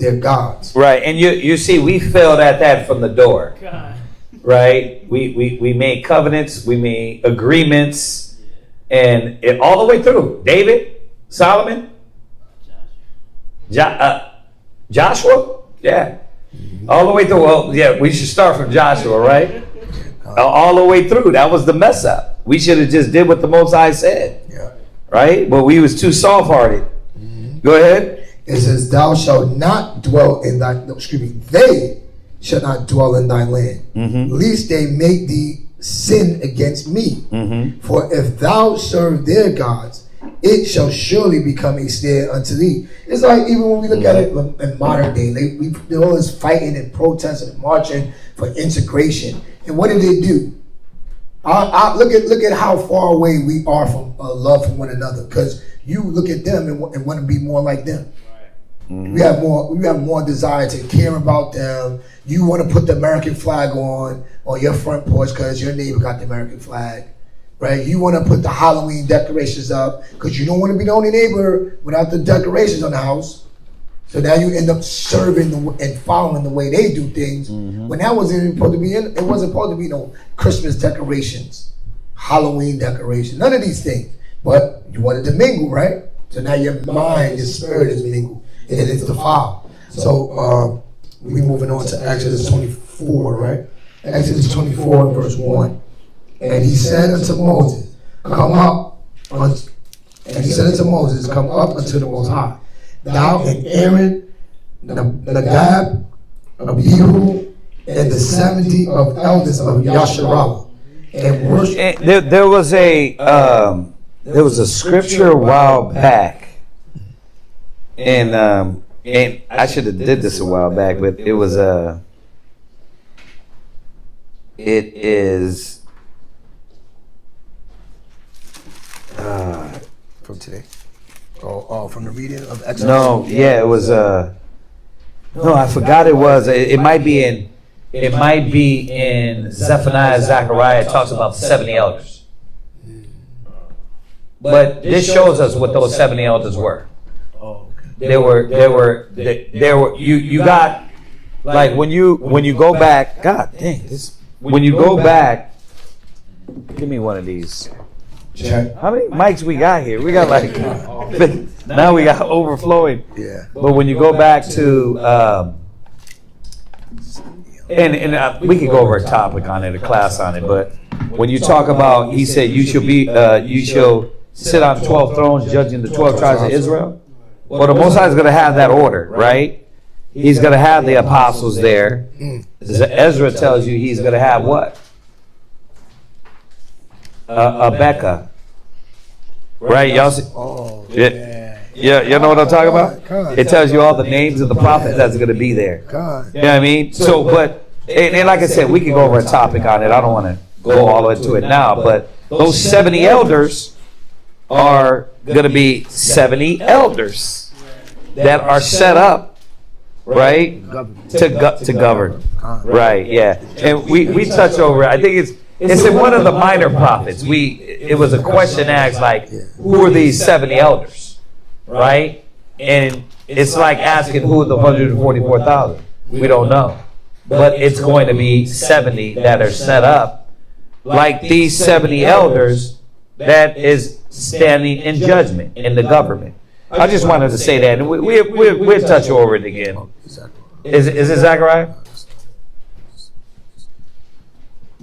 their gods. Right, and you see, we failed at that from the door. God. Right? We made covenants, we made agreements, and all the way through. David, Solomon, Joshua, yeah, all the way through. Well, yeah, we should start from Joshua, right? All the way through. That was the mess up. We should have just did what the Most High said. Yeah. Right, but we was too soft-hearted. Mm-hmm. Go ahead. It says, thou shalt not dwell in they shall not dwell in thy land, lest they make thee sin against me. For if thou serve their gods, it shall surely become a snare unto thee. It's like even when we look at it in modern day, they're always fighting and protesting and marching for integration. And what did they do? Look at how far away we are from love for one another. Because you look at them and want to be more like them. We have more desire to care about them. You want to put the American flag on your front porch because your neighbor got the American flag, right? You want to put the Halloween decorations up because you don't want to be the only neighbor without the decorations on the house. So now you end up serving and following the way they do things when that wasn't even supposed to be it wasn't supposed to be no Christmas decorations, Halloween decorations, none of these things. But you wanted to mingle, right? So now your mind, your spirit is mingled. And it's defiled. So we moving on to Exodus 24, right? Exodus 24, verse 1. And he said unto Moses, come up unto the Most High, thou and Aaron, Nadab, Abihu, and the 70 of elders of Yasharallah, and worship. There was a scripture a while back. And And I should have did this a while back, but it was it is from today. Oh, from the reading of Exodus. no, yeah, it was no, I forgot it was. It might be in Zephaniah, Zechariah. It talks about 70 elders. But this shows us what those 70 elders were. There were you got, like, when you go back, God dang this, when you go back, give me one of these. How many mics we got here? We got like now we got overflowing. Yeah. But when you go back to and we could go over a topic on it, a class on it, but when you talk about, he said you shall sit on 12 thrones judging the 12 tribes of Israel. Well, the Most High is going to have that order, right? He's going to have the apostles there. Ezra tells you he's going to have what? A Becca. Right? Y'all see? Yeah, you know what I'm talking about? It tells you all the names of the prophets that's going to be there. You know what I mean? So, but, and like I said, we can go over a topic on it. I don't want to go all into it now, but those 70 elders are going to be 70 elders that are set up, right, to govern. Right, yeah. And we touch over it. I think it's in one of the minor prophets. It was a question asked, like, who are these 70 elders, right? And it's like asking who are the 144,000. We don't know. But it's going to be 70 that are set up like these 70 elders that is standing in judgment in the government. I just wanted to say that, and we'll touch over it again. Is it Zechariah?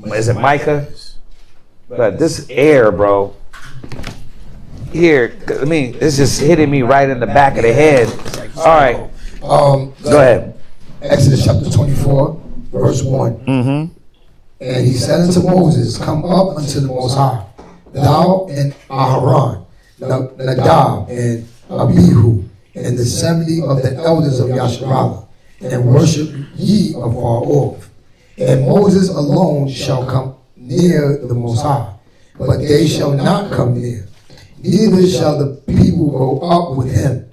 Is it Micah? But this air, bro. Here, I mean, it's just hitting me right in the back of the head. All right. Go ahead. Exodus chapter 24, verse 1. Mm-hmm. And he said unto Moses, come up unto the Most High, thou and Aharon, Nadab and Abihu, and the 70 of the elders of Yasharallah, and worship ye afar off. And Moses alone shall come near the Most High, but they shall not come near, neither shall the people go up with him.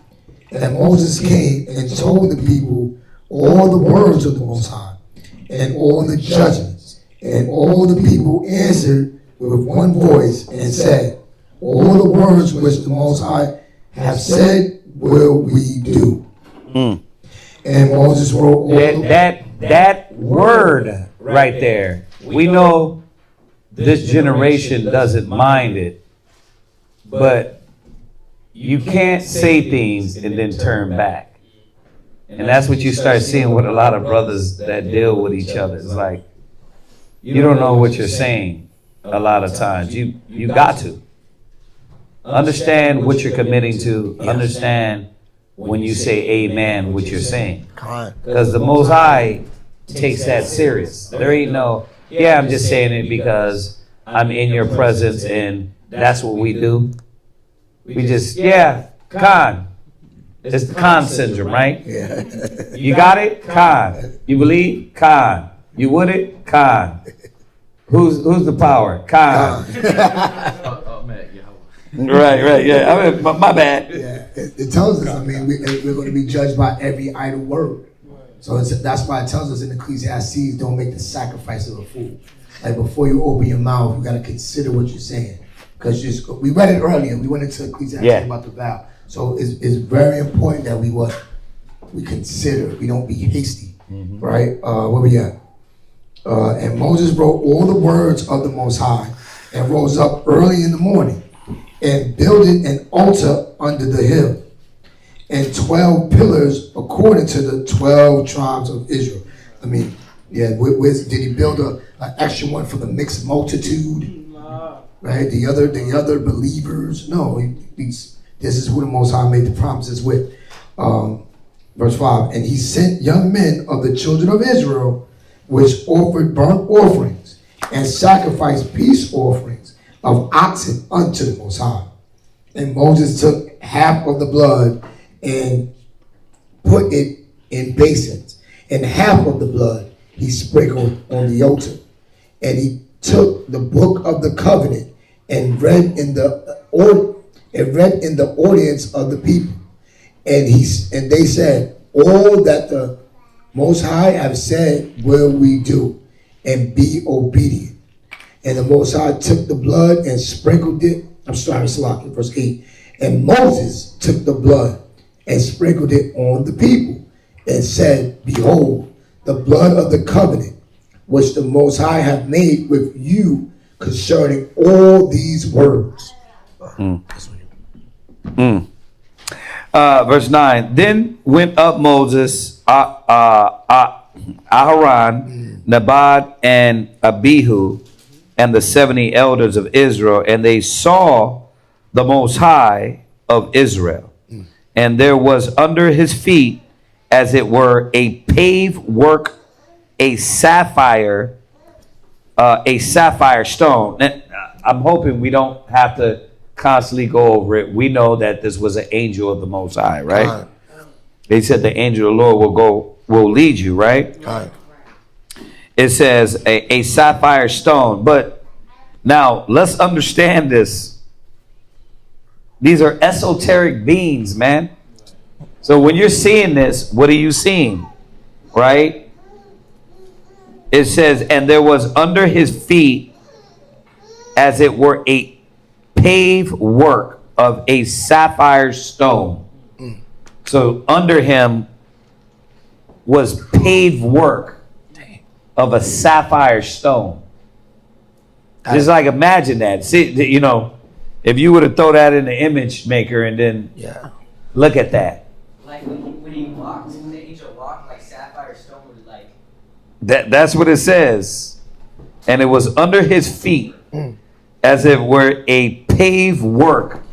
And Moses came and told the people all the words of the Most High, and all the judgments. And all the people answered with one voice and said, all the words which the Most High have said will we do. And Moses wrote all that word right there. We know this generation doesn't mind it, but you can't say things and then turn back. And that's what you start seeing with a lot of brothers that deal with each other. It's like, you don't know what you're saying a lot of times. You got to understand what you're committing to. Understand when you say amen what you're saying. Because the Most High takes that serious. There ain't no, yeah, I'm just saying it because I'm in your presence and that's what we do. We just, yeah, Khan. It's the Khan syndrome, right? Yeah. You got it? Khan. You believe? Khan. You with it? Khan. Who's the power? Khan. Right, yeah. I mean, my bad. Yeah, it tells us, I mean, we're going to be judged by every idle word. So that's why it tells us in Ecclesiastes, don't make the sacrifice of a fool. Like, before you open your mouth, you got to consider what you're saying. Because we read it earlier. We went into Ecclesiastes about the vow. So it's very important that we consider. We don't be hasty, right? Where we at? And Moses wrote all the words of the Most High and rose up early in the morning and builded an altar under the hill and 12 pillars according to the 12 tribes of Israel. I mean, yeah, did he build an extra one for the mixed multitude? Right? The other believers? No, this is who the Most High made the promises with. Verse 5, and he sent young men of the children of Israel, which offered burnt offerings and sacrificed peace offerings of oxen unto the Most High. And Moses took half of the blood and put it in basins, and half of the blood he sprinkled on the altar. And he took the book of the covenant and read in the audience of the people. And they said, all that the Most High have said will we do, and be obedient. And the Most High took the blood and sprinkled it. I'm sorry, Salaki, verse 8. And Moses took the blood and sprinkled it on the people and said, behold, the blood of the covenant which the Most High have made with you concerning all these words. Verse 9. Then went up Moses, Aharon, Nabad, and Abihu, and the 70 elders of Israel, and they saw the Most High of Israel. And there was under his feet, as it were, a paved work, a sapphire stone. I'm hoping we don't have to constantly go over it. We know that this was an angel of the Most High, right? They said the angel of the Lord will lead you, right? It says a sapphire stone. But now let's understand this. These are esoteric beings, man. So when you're seeing this, what are you seeing? Right? It says, and there was under his feet, as it were, a paved work of a sapphire stone. So under him was paved work of a sapphire stone. Just like imagine that. See, you know, if you would have thrown that in the image maker and then look at that. Like when he walked, when the angel walked, like sapphire stone would like. That's what it says. And it was under his feet, as it were a paved work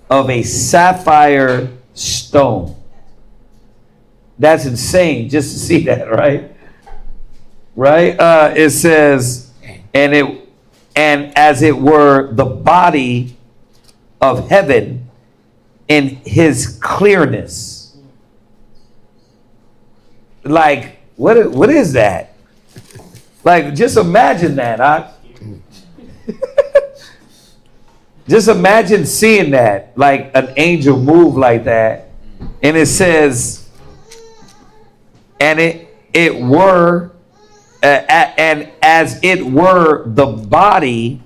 of a sapphire stone. That's insane just to see that, right? Right? It says, and as it were the body of heaven in his clearness. Like, what is that? Like, just imagine that. Just imagine seeing that, like an angel move like that. And it says, and it were, and as it were the body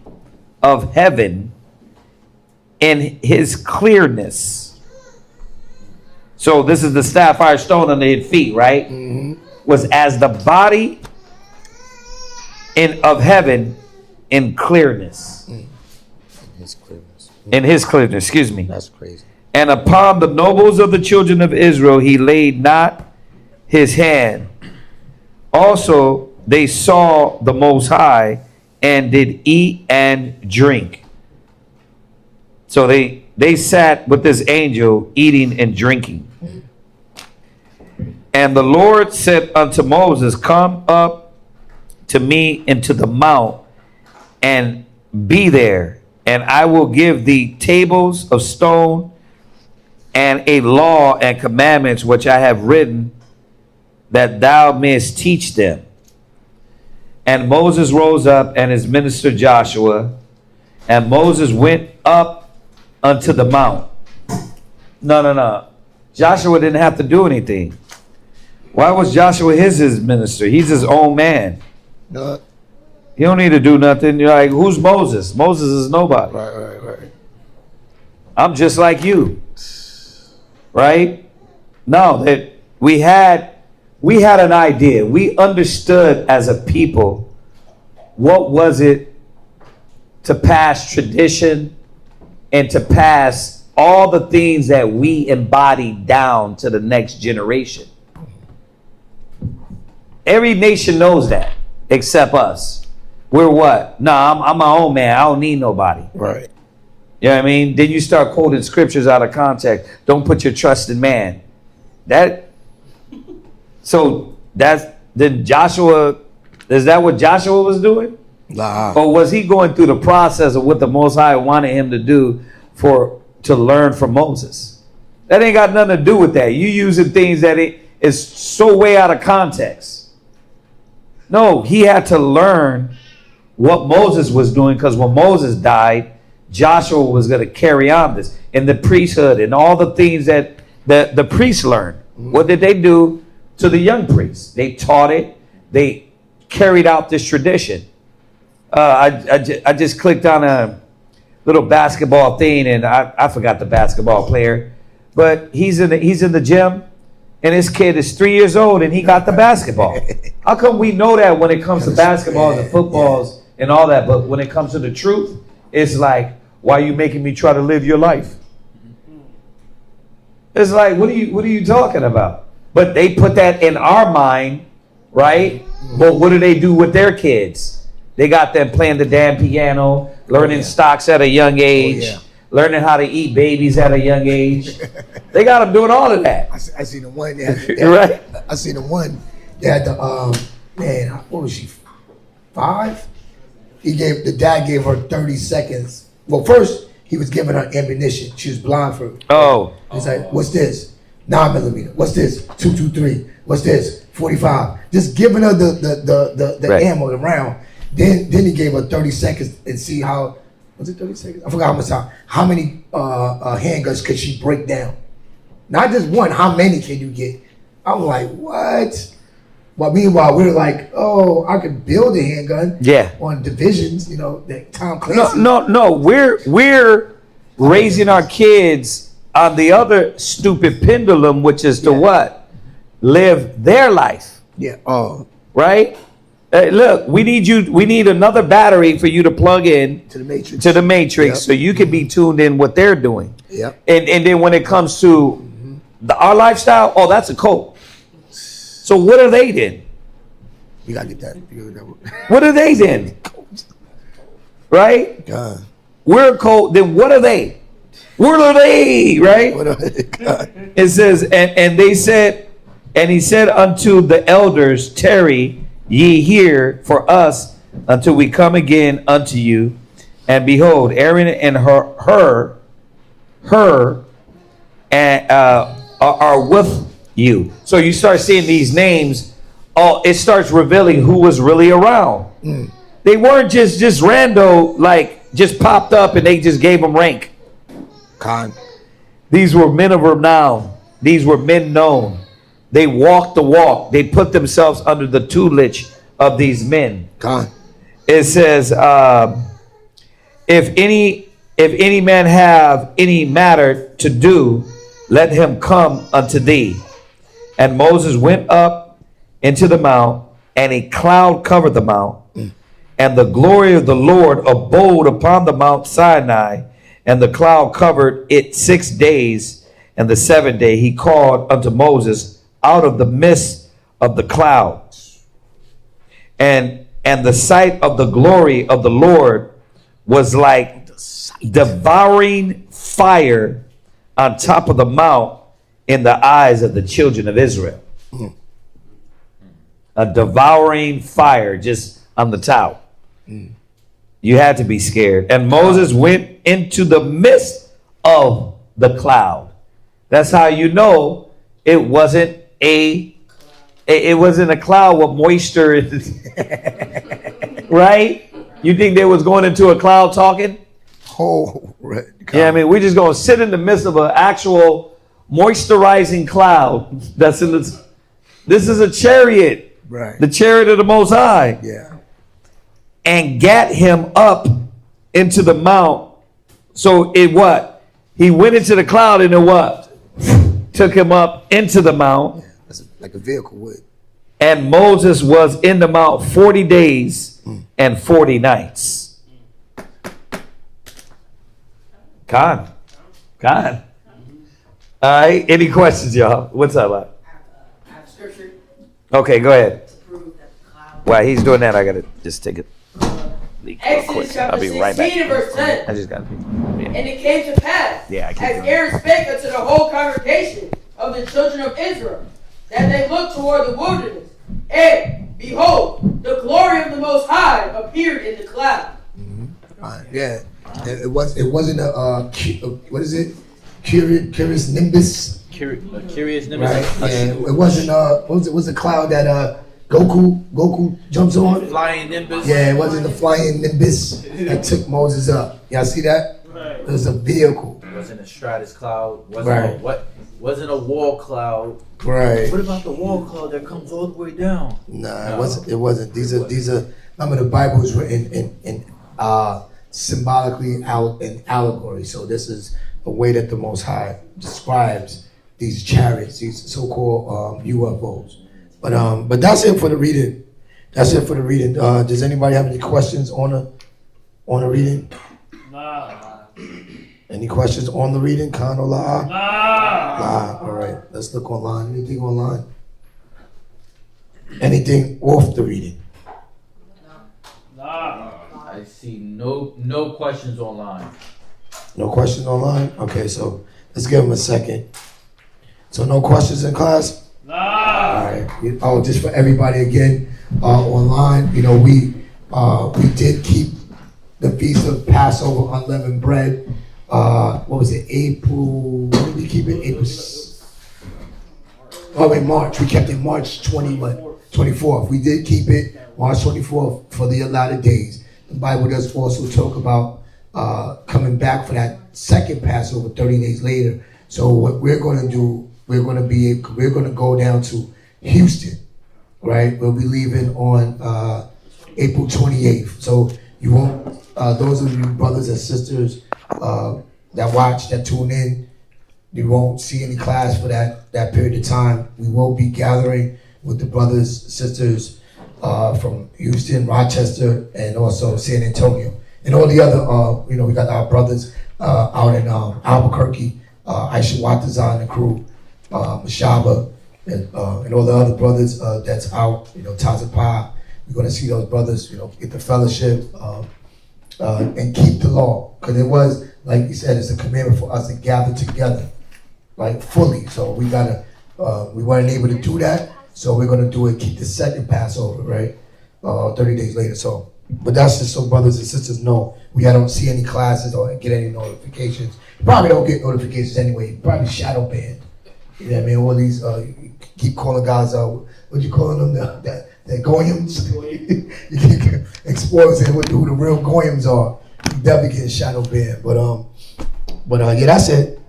of heaven in his clearness. So this is the sapphire stone under his feet, right? Was as the body of heaven in clearness. In his clearness, excuse me. That's crazy. And upon the nobles of the children of Israel he laid not his hand. Also they saw the Most High and did eat and drink. So they sat with this angel eating and drinking. And the Lord said unto Moses, come up to me into the mount and be there, and I will give thee tables of stone and a law and commandments which I have written, that thou mayest teach them. And Moses rose up and his minister Joshua, and Moses went up unto the mount. No. Joshua didn't have to do anything. Why was Joshua his minister? He's his own man. No. You don't need to do nothing. You're like, who's Moses? Moses is nobody. Right. I'm just like you. Right? No, that we had an idea. We understood as a people what was it to pass tradition and to pass all the things that we embody down to the next generation. Every nation knows that, except us. We're what? I'm my own man. I don't need nobody. Right. You know what I mean? Then you start quoting scriptures out of context. Don't put your trust in man. Then Joshua, is that what Joshua was doing? Nah. Or was he going through the process of what the Most High wanted him to do to learn from Moses? That ain't got nothing to do with that. You using things that it is so way out of context. No, he had to learn what Moses was doing, because when Moses died, Joshua was going to carry on this in the priesthood and all the things that the priests learned. What did they do to the young priests? They taught it. They carried out this tradition. I just clicked on a little basketball thing, and I forgot the basketball player, but he's in the gym, and his kid is 3 years old, and he got the basketball. How come we know that when it comes to basketballs and footballs and all that, but when it comes to the truth, it's like, why are you making me try to live your life? It's like, what are you talking about? But they put that in our mind, right? But what do they do with their kids? They got them playing the damn piano, learning stocks at a young age, learning how to eat babies at a young age. They got them doing all of that. I seen the one. Right. I seen the one. They had the man. What was she? 5. The dad gave her 30 seconds. Well, first he was giving her ammunition. She was blind for. He's like, what's this? 9mm. What's this? 223. What's this? 45. Just giving her the ammo, the round. Then he gave her 30 seconds and see how. Was it 30 seconds? I forgot how much time. How many handguns could she break down? Not just one. How many can you get? I'm like, what? But meanwhile, we're like, oh, I could build a handgun. Yeah. On divisions, that Tom Clancy. No. We're raising our kids on the other stupid pendulum, which is to what? Live their life. Yeah. Right? Hey, look, we need another battery for you to plug in to the matrix, so you can be tuned in what they're doing. Yep. And then when it comes to our lifestyle, that's a cult. So what are they then? You gotta get that. What are they then? Right? God. We're a cult. Then what are they? What are they? Right? What are they? God. It says, and they said, and he said unto the elders, tarry ye here for us until we come again unto you. And behold, Aaron and her and are with you. So you start seeing these names. It starts revealing who was really around. They weren't just rando, like just popped up and they just gave them rank. These were men of renown. These were men known. They walked the walk. They put themselves under the tutelage of these men. It says, if any man have any matter to do, let him come unto thee. And Moses went up into the mount, and a cloud covered the mount, and the glory of the Lord abode upon the Mount Sinai, and the cloud covered it 6 days, and the 7th day he called unto Moses out of the midst of the cloud. And the sight of the glory of the Lord was like devouring fire on top of the mount in the eyes of the children of Israel. A devouring fire just on the top. You had to be scared. And Moses went into the midst of the cloud. That's how you know it wasn't a cloud with moisture. Right? You think they was going into a cloud talking? Right. Yeah, I mean, we're just going to sit in the midst of an actual moisturizing cloud. This is a chariot. Right. The chariot of the Most High. Yeah. And gat him up into the mount. So he went into the cloud and took him up into the mount. Yeah, that's like a vehicle would. And Moses was in the mount 40 days and 40 nights. God. All right. Any questions, y'all? What's up? I have scripture. Okay, go ahead. To prove that the cloud. While he's doing that, I gotta just take it. Exodus chapter 16 and verse 10. I just gotta be. And it came to pass, as Aaron spake unto the whole congregation of the children of Israel, that they looked toward the wilderness, and behold, the glory of the Most High appeared in the cloud. Yeah, it wasn't a what is it? Curious Nimbus. Curious Nimbus. Right. And it wasn't what was the cloud that Goku jumps on? Flying Nimbus. Yeah, it wasn't the flying Nimbus that took Moses up. Y'all see that? Right. It was a vehicle. It wasn't a Stratus cloud. Wasn't a wall cloud. Right. What about the wall cloud that comes all the way down? Nah, it wasn't. These are. Remember, the Bible is written in symbolically out in allegory. So this is a way that the Most High describes these chariots, these so-called UFOs. But that's it for the reading. That's it for the reading. Does anybody have any questions on the reading? Nah. Any questions on the reading? Khan or La? Nah. All right. Let's look online. Anything online? Anything off the reading? Nah. I see no questions online. No questions online? Okay, so let's give them a second. So no questions in class? Nah. All right. Oh, just for everybody again online, we did keep the Feast of Passover Unleavened Bread. What was it? April? When did we keep it? March. We kept it March 24th. We did keep it March 24th for the allotted days. The Bible does also talk about coming back for that second Passover 30 days later. So what we're going to do, we're going to go down to Houston, right? We'll be leaving on April 28th. So you won't, those of you brothers and sisters that watch, that tune in, you won't see any class for that period of time. We will be gathering with the brothers, sisters from Houston, Rochester, and also San Antonio. And all the other, we got our brothers out in Albuquerque, Aisha Watazan and crew, Mashaba, and all the other brothers that's out, Tazapah. We're going to see those brothers, get the fellowship and keep the law. Because it was, like you said, it's a commandment for us to gather together, like fully. So we weren't able to do that. So we're going to do it, keep the second Passover, right? 30 days later. So, but that's just so brothers and sisters know we don't see any classes or get any notifications. You probably don't get notifications anyway. You probably shadow banned. You know what I mean? All these, keep calling guys out. What you calling them? The goyams? You keep exposing who the real goyams are. You definitely get shadow banned. But yeah, that's it.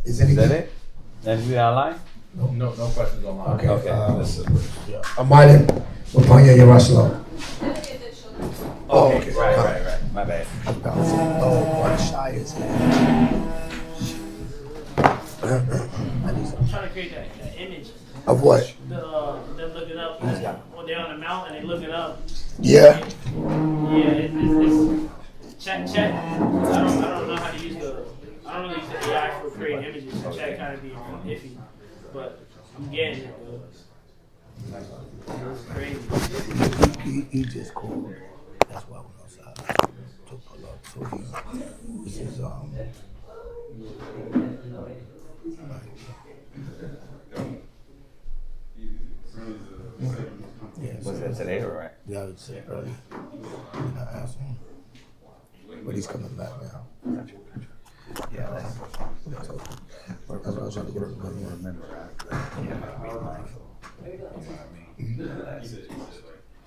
Is anything? Is that it? That's we online? No questions online. Okay. Amadim, Wapanya Yerushalayim. Oh, okay. Right. My bad. Oh, what shy is that? I'm trying to create that image. Of what? Them looking up when they're on the mountain and they looking up. Yeah. Yeah, it's chat. I don't know how to use I don't really use the AI for creating images. So chat kind of be iffy, but I'm getting it. It's crazy. He just called. That's why I went outside to pull up. So this is Yeah, was that today or right? Yeah, I would say early. And I asked him, but he's coming back now. Yeah, that's what I was trying to get him to remember.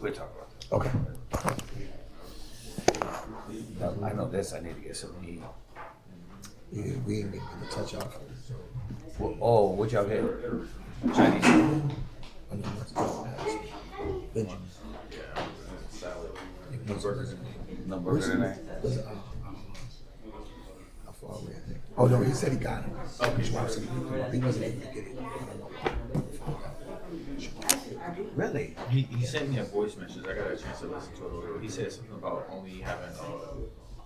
We'll talk about that. Okay. I know this. I need to get some heat. Yeah, we ain't gonna touch off. What y'all get? Chinese. Benjamin. No burger tonight. How far away is it? Oh no, he said he got it. He wasn't able to get it. Really? He sent me a voice message. I got a chance to listen to it. He said something about only having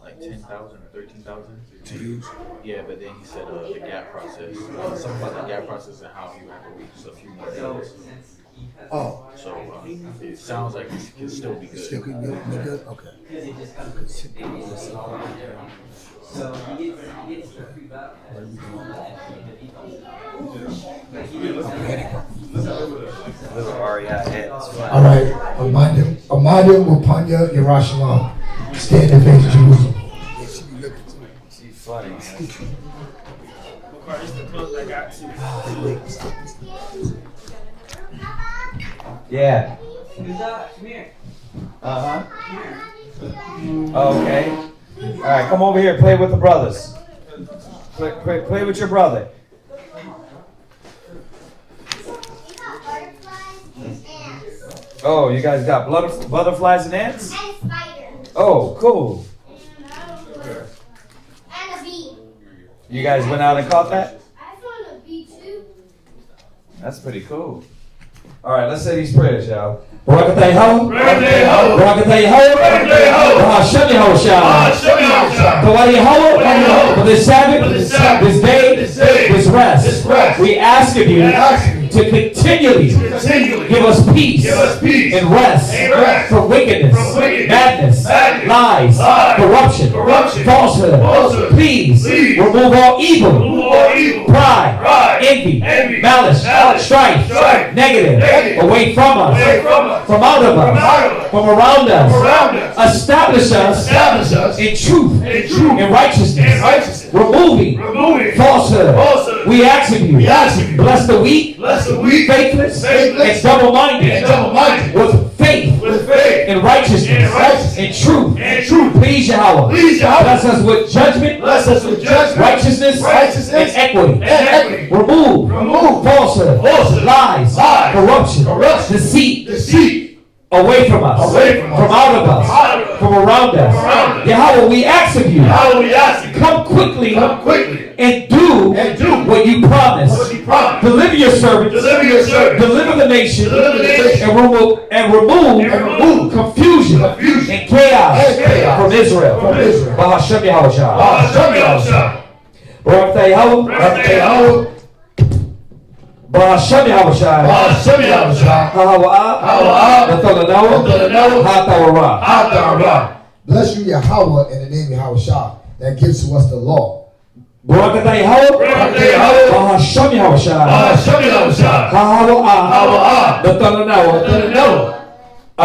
like 10,000 or 13,000 to use. Yeah, but then he said the gap process. Something about the gap process and how he would have to wait just a few more days. Oh. So it sounds like it can still be good. Still can be good? Okay. So he gets to creep out. All right. Amadim Wapanya Yerushalayim. Stand and face Jerusalem. She's funny. Yeah. Come here. Uh-huh. Okay. All right, come over here. Play with the brothers. Play with your brother. Oh, you guys got butterflies and ants? And spiders. Oh, cool. And a bee. You guys went out and caught that? I found a bee too. That's pretty cool. All right, let's say these prayers, y'all. Barakatay ho. Barakatay ho. Barakatay ho. Barakatay ho. Bahashem Yahushua. Bahashem Yahushua. Kawadi ho. For this Sabbath, this day, this rest. We ask of you to continually give us peace and rest from wickedness, madness, lies, corruption, falsehood. Please remove all evil, pride, envy, malice, strife, negative, away from us, from out of us, from around us. Establish us in truth and righteousness, removing falsehood. We ask of you, bless the weak, faithless, and double-minded, with faith and righteousness and truth. Please, Yahweh, bless us with judgment, righteousness, and equity. Remove falsehood, lies, corruption, deceit, away from us, from out of us, from around us. Yahweh, we ask of you, come quickly and do what you promised. Deliver your servants, deliver the nation, and remove confusion and chaos from Israel. Bahashem Yahushua. Barakatay ho. Bahashem Yahushua. Bless you, Yahweh, in the name of Yahushua, that gives to us the law. Barakatay ho. Bahashem Yahushua. A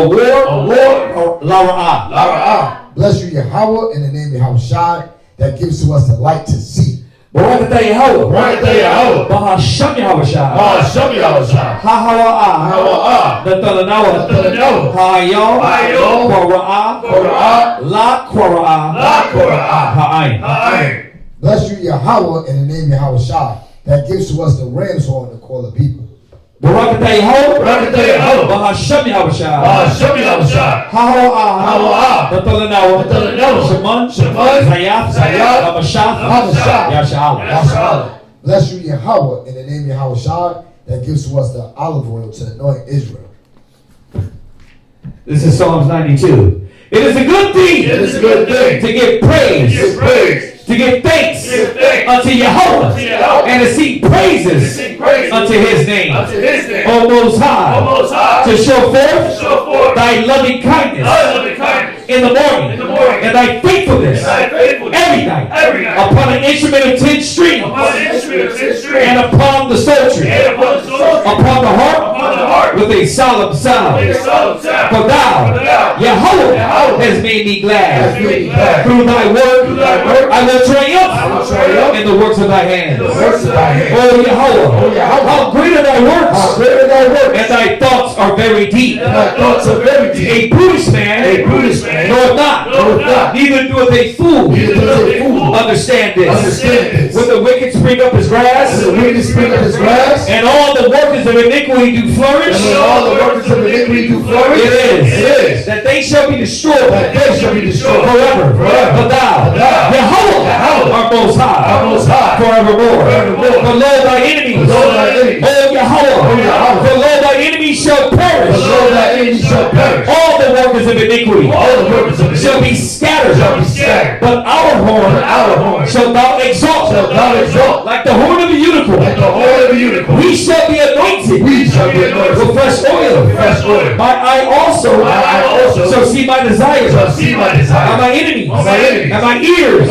war, Lara. Bless you, Yahweh, in the name of Yahushua, that gives to us the light to see. Barakatay ho. Bahashem Yahushua. Bless you, Yahweh, in the name of Yahushua, that gives to us the ram's horn to call the people. Barakatay ho. Bahashem Yahushua. Bless you, Yahweh, in the name of Yahushua, that gives to us the olive oil to anoint Israel. This is Psalms 92. It is a good thing. To give praise. To give thanks unto Yahweh and to sing praises unto his name. O Most High, to show forth thy loving kindness in the morning and thy faithfulness every night upon an instrument of 10 strings and upon the psaltery, upon the harp with a solemn sound. For thou, Yahweh, has made me glad. Through thy word, I will triumph in the works of thy hands. O Yahweh, how great are thy works, and thy thoughts are very deep. A brutish man knoweth not, neither doeth a fool understand this. When the wicked spring up as grass, and all the workers of iniquity do flourish, it is that they shall be destroyed forever. But thou, Yahweh, art most high forevermore. For lo, thy enemies, O Yahweh, for lo, thy enemies shall perish. All the workers of iniquity shall be scattered. But our horn shall thou exalt, like the horn of a unicorn. We shall be anointed with fresh oil. My eye also shall see my desires, and my enemies, and my ears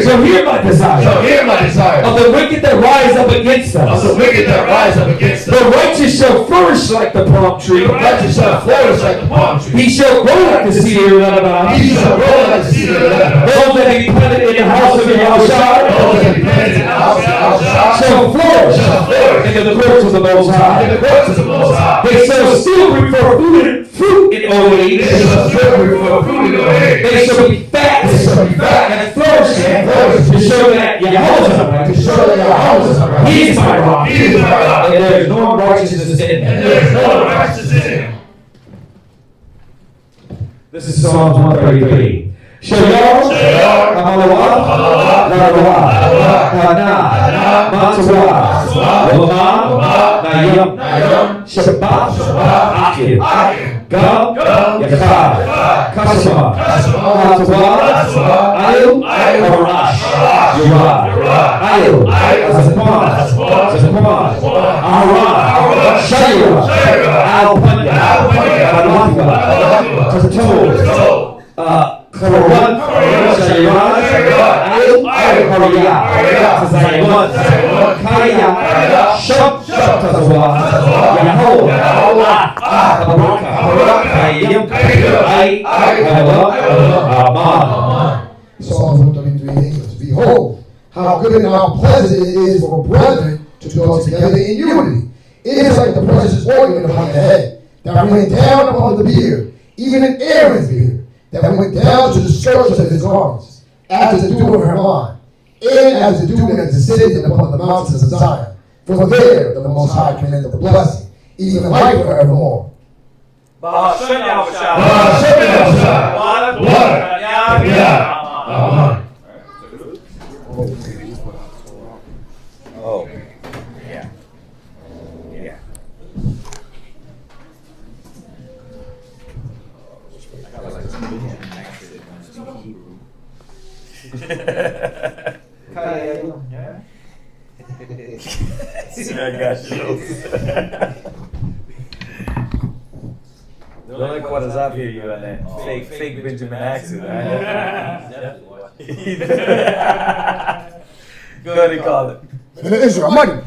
shall hear my desire. Of the wicked that rise up against us, the righteous shall flourish like the palm tree. He shall grow like the cedar of Lebanon. Those that have been planted in the house of Yahushua shall flourish in the courts of the Most High. They shall still bring forth fruit in old age. They shall be fat and flourishing to show that Yahweh is upright. He is my rock. And there is no unrighteousness in him. This is Psalms 133. Shalom, Amalawah, Larawah, Kana, Matawah, Wama, Nayam, Shabbat, Akib, Gam, Yakar, Kasama, Matawah, Ayil, Arash, Yurah, Ayil, Zapan, Aran, Shayra, Al-Panya, Al-Wahba, Tato, Karawan, Shayran, Ayil, Hariyah, Tazayyaman, Kaya, Shab, Tazawah, Yahweh, Tabaraka, Kayim, Ay, Aman. Psalms 133 English. Behold, how good and how pleasant it is for brethren to dwell together in unity. It is like the precious ointment upon the head that went down upon the beard, even in Aaron's beard, that went down to the skirts of his garments, as the dew of Hermon, and as the dew that descended upon the mountains of Zion. For there the Most High commanded the blessing, even life forevermore. Oh, yeah. Yeah. I got you. The only quarters I've heard you on that fake Benjamin accent. Go ahead and call it. Israel, money.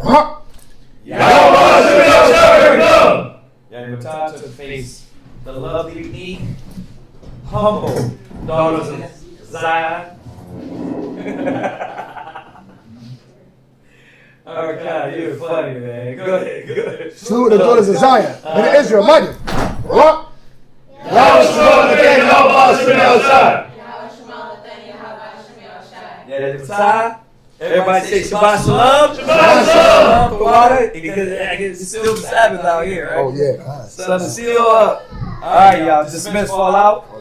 Huh? Yeah, time to face the lovely, meek, humble daughters of Zion. Oh God, you're funny, man. Go ahead. Salute the daughters of Zion. And Israel, money. What? Yeah, the time. Everybody say Shabbat Shalom. Shabbat Shalom. Water. Because it's still Sabbath out here, right? Oh, yeah. So to seal up. All right, y'all. Dismiss, fall out.